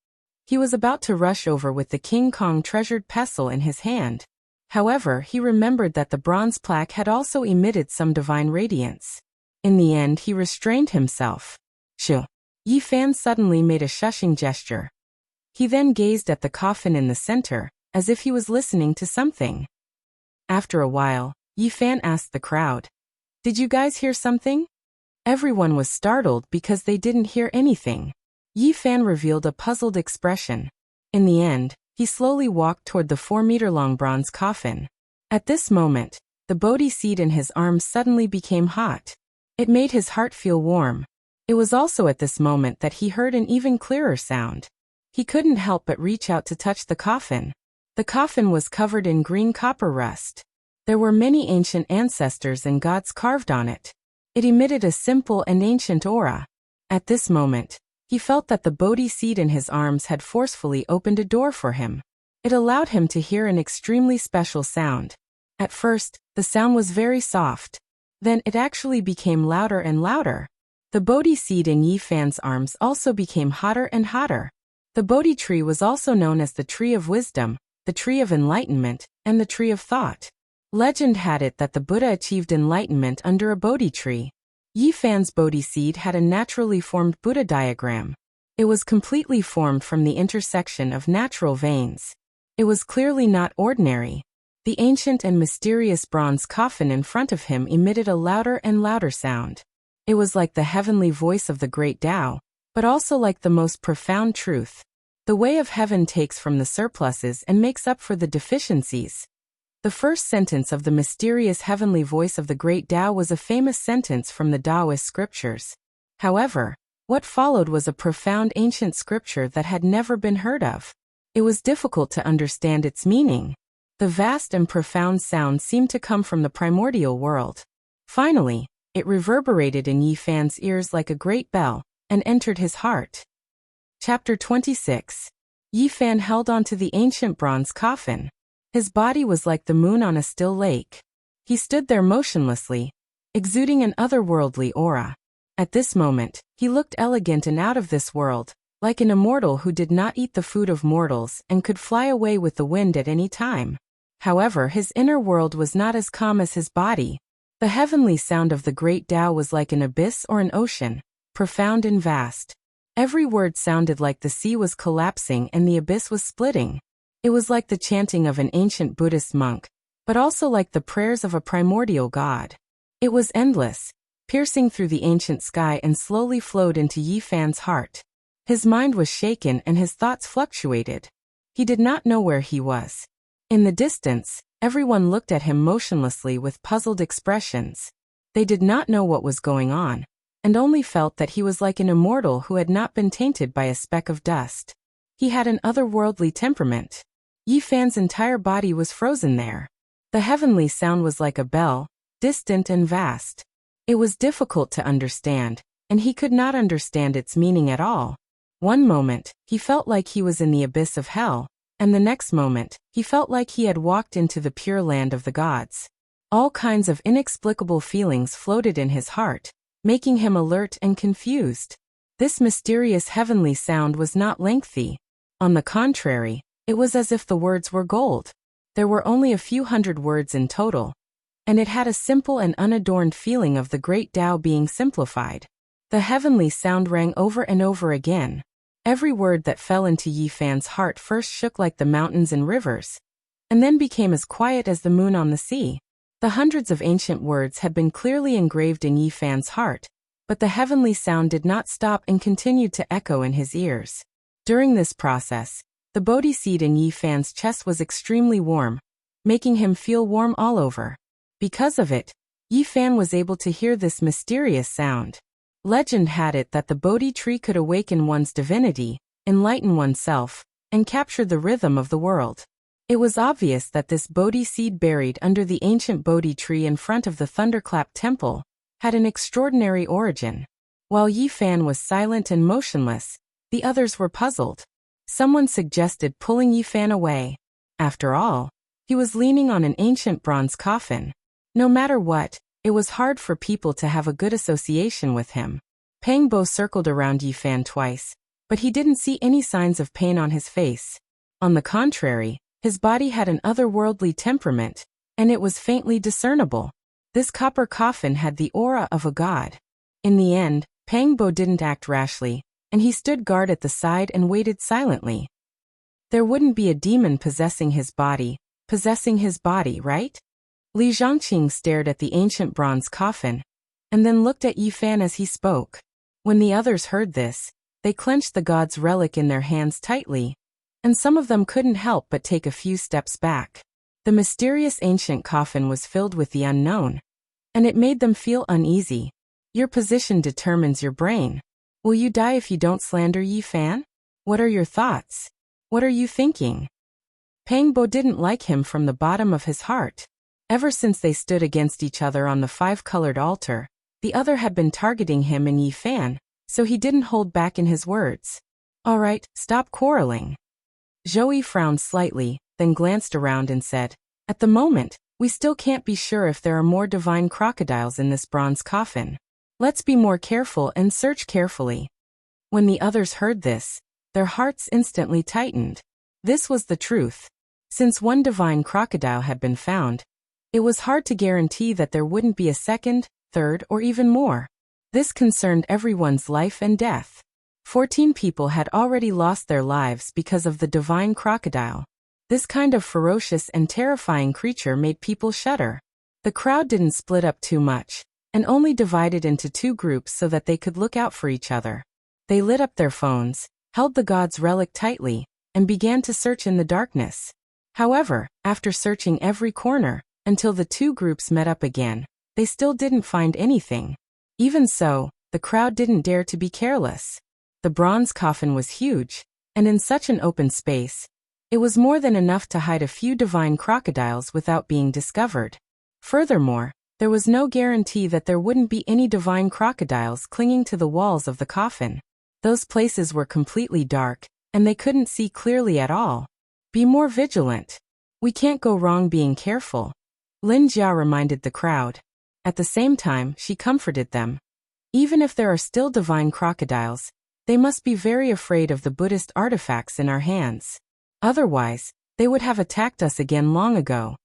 He was about to rush over with the King Kong treasured pestle in his hand. However, he remembered that the bronze plaque had also emitted some divine radiance. In the end, he restrained himself. Shoo. Yi Fan suddenly made a shushing gesture. He then gazed at the coffin in the center, as if he was listening to something. After a while, Yi Fan asked the crowd, "Did you guys hear something?" Everyone was startled because they didn't hear anything. Yi Fan revealed a puzzled expression. In the end, he slowly walked toward the 4-meter-long bronze coffin. At this moment, the Bodhi seed in his arms suddenly became hot. It made his heart feel warm. It was also at this moment that he heard an even clearer sound. He couldn't help but reach out to touch the coffin. The coffin was covered in green copper rust. There were many ancient ancestors and gods carved on it. It emitted a simple and ancient aura. At this moment, he felt that the Bodhi seed in his arms had forcefully opened a door for him. It allowed him to hear an extremely special sound. At first, the sound was very soft. Then it actually became louder and louder. The Bodhi seed in Yi Fan's arms also became hotter and hotter. The Bodhi tree was also known as the Tree of Wisdom, the Tree of Enlightenment, and the Tree of Thought. Legend had it that the Buddha achieved enlightenment under a Bodhi tree. Yi Fan's Bodhi seed had a naturally formed Buddha diagram. It was completely formed from the intersection of natural veins. It was clearly not ordinary. The ancient and mysterious bronze coffin in front of him emitted a louder and louder sound. It was like the heavenly voice of the great Tao, but also like the most profound truth. The way of heaven takes from the surpluses and makes up for the deficiencies. The first sentence of the mysterious heavenly voice of the great Tao was a famous sentence from the Taoist scriptures. However, what followed was a profound ancient scripture that had never been heard of. It was difficult to understand its meaning. The vast and profound sound seemed to come from the primordial world. Finally, it reverberated in Yi Fan's ears like a great bell, and entered his heart. Chapter 26. Yi Fan held onto the ancient bronze coffin. His body was like the moon on a still lake. He stood there motionlessly, exuding an otherworldly aura. At this moment, he looked elegant and out of this world, like an immortal who did not eat the food of mortals and could fly away with the wind at any time. However, his inner world was not as calm as his body. The heavenly sound of the great Tao was like an abyss or an ocean, profound and vast. Every word sounded like the sea was collapsing and the abyss was splitting. It was like the chanting of an ancient Buddhist monk, but also like the prayers of a primordial god. It was endless, piercing through the ancient sky and slowly flowed into Yi Fan's heart. His mind was shaken and his thoughts fluctuated. He did not know where he was. In the distance, everyone looked at him motionlessly with puzzled expressions. They did not know what was going on, and only felt that he was like an immortal who had not been tainted by a speck of dust. He had an otherworldly temperament. Yi Fan's entire body was frozen there. The heavenly sound was like a bell, distant and vast. It was difficult to understand, and he could not understand its meaning at all. One moment, he felt like he was in the abyss of hell, and the next moment, he felt like he had walked into the pure land of the gods. All kinds of inexplicable feelings floated in his heart, making him alert and confused. This mysterious heavenly sound was not lengthy. On the contrary, it was as if the words were gold. There were only a few hundred words in total, and it had a simple and unadorned feeling of the great Tao being simplified. The heavenly sound rang over and over again. Every word that fell into Yi Fan's heart first shook like the mountains and rivers, and then became as quiet as the moon on the sea. The hundreds of ancient words had been clearly engraved in Yi Fan's heart, but the heavenly sound did not stop and continued to echo in his ears. During this process, the Bodhi seed in Yi Fan's chest was extremely warm, making him feel warm all over. Because of it, Yi Fan was able to hear this mysterious sound. Legend had it that the Bodhi tree could awaken one's divinity, enlighten oneself, and capture the rhythm of the world. It was obvious that this Bodhi seed buried under the ancient Bodhi tree in front of the Thunderclap Temple had an extraordinary origin. While Yi Fan was silent and motionless, the others were puzzled. Someone suggested pulling Yi Fan away. After all, he was leaning on an ancient bronze coffin. No matter what, it was hard for people to have a good association with him. Pang Bo circled around Yi Fan twice, but he didn't see any signs of pain on his face. On the contrary, his body had an otherworldly temperament, and it was faintly discernible. This copper coffin had the aura of a god. In the end, Pang Bo didn't act rashly, and he stood guard at the side and waited silently. There wouldn't be a demon possessing his body, right? Li Zhongqing stared at the ancient bronze coffin, and then looked at Yi Fan as he spoke. When the others heard this, they clenched the god's relic in their hands tightly, and some of them couldn't help but take a few steps back. The mysterious ancient coffin was filled with the unknown, and it made them feel uneasy. Your position determines your brain. Will you die if you don't slander Yi Fan? What are your thoughts? What are you thinking? Pang Bo didn't like him from the bottom of his heart. Ever since they stood against each other on the five-colored altar, the other had been targeting him and Yi Fan, so he didn't hold back in his words. All right, stop quarreling. Zhou frowned slightly, then glanced around and said, at the moment, we still can't be sure if there are more divine crocodiles in this bronze coffin. Let's be more careful and search carefully. When the others heard this, their hearts instantly tightened. This was the truth. Since one divine crocodile had been found, it was hard to guarantee that there wouldn't be a second, third, or even more. This concerned everyone's life and death. 14 people had already lost their lives because of the divine crocodile. This kind of ferocious and terrifying creature made people shudder. The crowd didn't split up too much, and only divided into two groups so that they could look out for each other. They lit up their phones, held the god's relic tightly, and began to search in the darkness. However, after searching every corner, until the two groups met up again, they still didn't find anything. Even so, the crowd didn't dare to be careless. The bronze coffin was huge, and in such an open space, it was more than enough to hide a few divine crocodiles without being discovered. Furthermore, there was no guarantee that there wouldn't be any divine crocodiles clinging to the walls of the coffin. Those places were completely dark, and they couldn't see clearly at all. Be more vigilant. We can't go wrong being careful. Lin Jia reminded the crowd. At the same time, she comforted them. Even if there are still divine crocodiles, they must be very afraid of the Buddhist artifacts in our hands. Otherwise, they would have attacked us again long ago.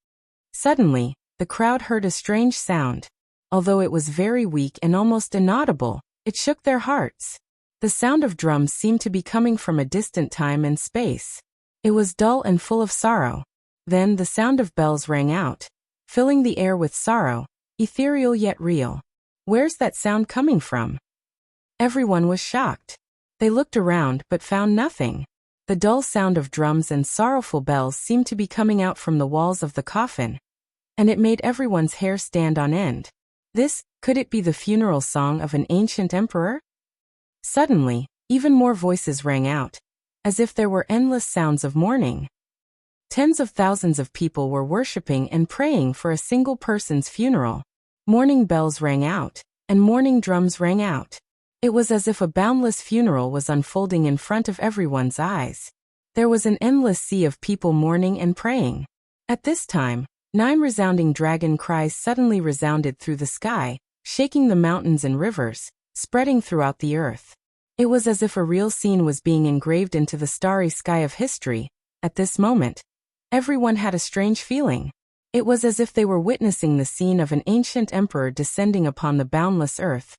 Suddenly, the crowd heard a strange sound. Although it was very weak and almost inaudible, it shook their hearts. The sound of drums seemed to be coming from a distant time and space. It was dull and full of sorrow. Then the sound of bells rang out, filling the air with sorrow, ethereal yet real. Where's that sound coming from? Everyone was shocked. They looked around but found nothing. The dull sound of drums and sorrowful bells seemed to be coming out from the walls of the coffin, and it made everyone's hair stand on end. Could it be the funeral song of an ancient emperor? Suddenly, even more voices rang out, as if there were endless sounds of mourning. Tens of thousands of people were worshipping and praying for a single person's funeral. Mourning bells rang out, and mourning drums rang out. It was as if a boundless funeral was unfolding in front of everyone's eyes. There was an endless sea of people mourning and praying. At this time, 9 resounding dragon cries suddenly resounded through the sky, shaking the mountains and rivers, spreading throughout the earth. It was as if a real scene was being engraved into the starry sky of history. At this moment, everyone had a strange feeling. It was as if they were witnessing the scene of an ancient emperor descending upon the boundless earth,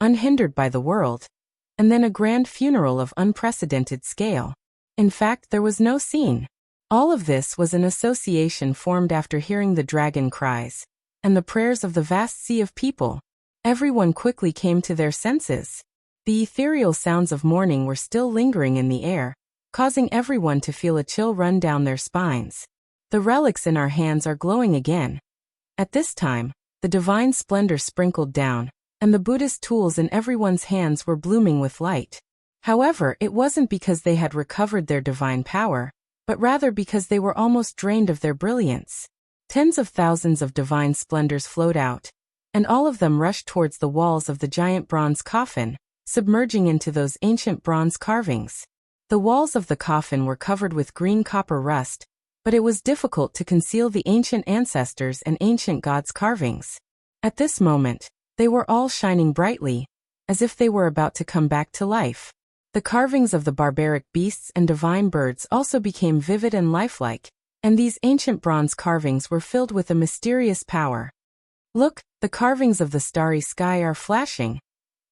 unhindered by the world, and then a grand funeral of unprecedented scale. In fact, there was no scene. All of this was an association formed after hearing the dragon cries and the prayers of the vast sea of people. Everyone quickly came to their senses. The ethereal sounds of mourning were still lingering in the air, causing everyone to feel a chill run down their spines. The relics in our hands are glowing again. At this time, the divine splendor sprinkled down, and the Buddhist tools in everyone's hands were blooming with light. However, it wasn't because they had recovered their divine power, but rather because they were almost drained of their brilliance. Tens of thousands of divine splendors flowed out, and all of them rushed towards the walls of the giant bronze coffin, submerging into those ancient bronze carvings. The walls of the coffin were covered with green copper rust, but it was difficult to conceal the ancient ancestors and ancient gods' carvings. At this moment, they were all shining brightly, as if they were about to come back to life. The carvings of the barbaric beasts and divine birds also became vivid and lifelike, and these ancient bronze carvings were filled with a mysterious power. Look, the carvings of the starry sky are flashing.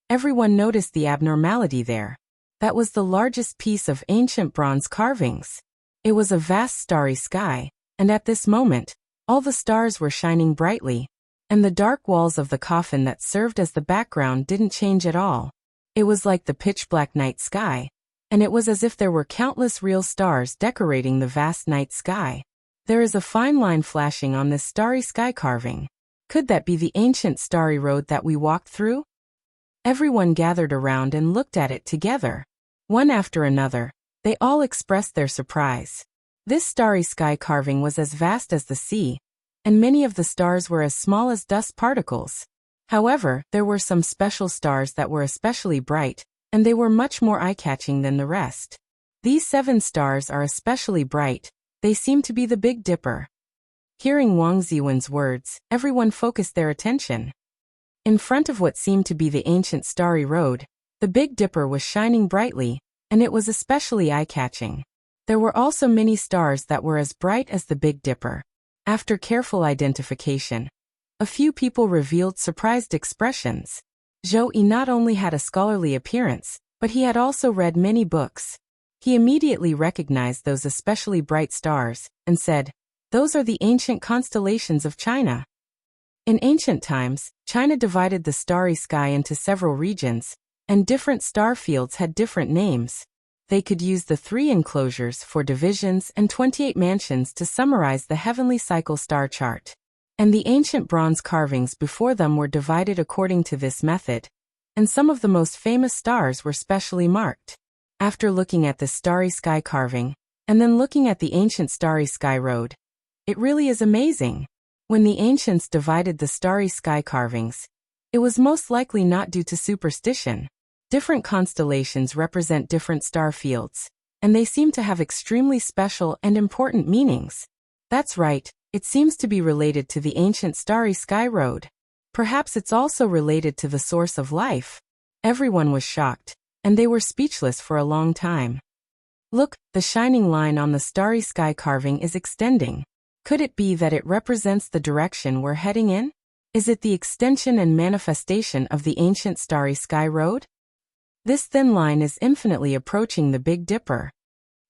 Everyone noticed the abnormality there. That was the largest piece of ancient bronze carvings. It was a vast starry sky, and at this moment, all the stars were shining brightly, and the dark walls of the coffin that served as the background didn't change at all. It was like the pitch-black night sky, and it was as if there were countless real stars decorating the vast night sky. There is a fine line flashing on this starry sky carving. Could that be the ancient starry road that we walked through? Everyone gathered around and looked at it together. One after another, they all expressed their surprise. This starry sky carving was as vast as the sea, and many of the stars were as small as dust particles. However, there were some special stars that were especially bright, and they were much more eye-catching than the rest. These 7 stars are especially bright. They seem to be the Big Dipper. Hearing Wang Ziwen's words, everyone focused their attention. In front of what seemed to be the ancient starry road, the Big Dipper was shining brightly, and it was especially eye-catching. There were also many stars that were as bright as the Big Dipper. After careful identification, a few people revealed surprised expressions. Zhou Yi not only had a scholarly appearance, but he had also read many books. He immediately recognized those especially bright stars, and said, "Those are the ancient constellations of China." In ancient times, China divided the starry sky into several regions, and different star fields had different names. They could use the 3 enclosures for divisions and 28 mansions to summarize the heavenly cycle star chart. And the ancient bronze carvings before them were divided according to this method, and some of the most famous stars were specially marked. After looking at the starry sky carving, and then looking at the ancient starry sky road, it really is amazing. When the ancients divided the starry sky carvings, it was most likely not due to superstition. Different constellations represent different star fields, and they seem to have extremely special and important meanings. That's right, it seems to be related to the ancient starry sky road. Perhaps it's also related to the source of life. Everyone was shocked, and they were speechless for a long time. Look, the shining line on the starry sky carving is extending. Could it be that it represents the direction we're heading in? Is it the extension and manifestation of the ancient starry sky road? This thin line is infinitely approaching the Big Dipper.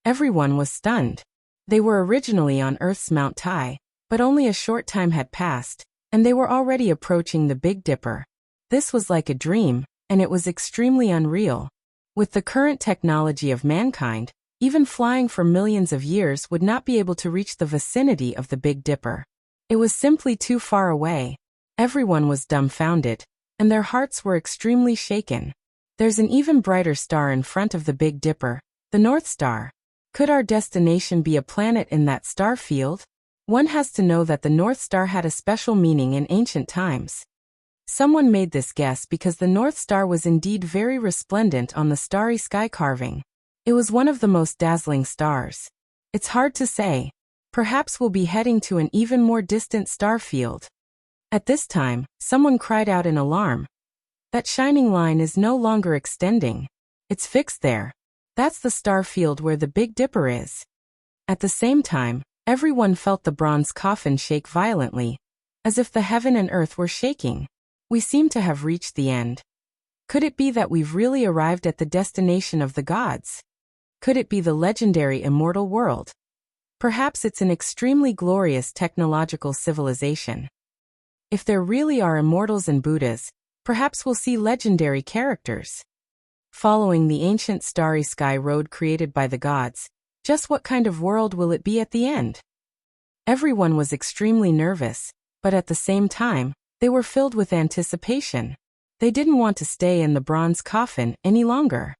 Everyone was stunned. They were originally on Earth's Mount Tai, but only a short time had passed, and they were already approaching the Big Dipper. This was like a dream, and it was extremely unreal. With the current technology of mankind, even flying for millions of years would not be able to reach the vicinity of the Big Dipper. It was simply too far away. Everyone was dumbfounded, and their hearts were extremely shaken. There's an even brighter star in front of the Big Dipper, the North Star. Could our destination be a planet in that star field? One has to know that the North Star had a special meaning in ancient times. Someone made this guess because the North Star was indeed very resplendent on the starry sky carving. It was one of the most dazzling stars. It's hard to say. Perhaps we'll be heading to an even more distant star field. At this time, someone cried out in alarm. That shining line is no longer extending. It's fixed there. That's the star field where the Big Dipper is. At the same time, everyone felt the bronze coffin shake violently, as if the heaven and earth were shaking. We seem to have reached the end. Could it be that we've really arrived at the destination of the gods? Could it be the legendary immortal world? Perhaps it's an extremely glorious technological civilization. If there really are immortals and Buddhas, perhaps we'll see legendary characters. Following the ancient starry sky road created by the gods, just what kind of world will it be at the end? Everyone was extremely nervous, but at the same time, they were filled with anticipation. They didn't want to stay in the bronze coffin any longer.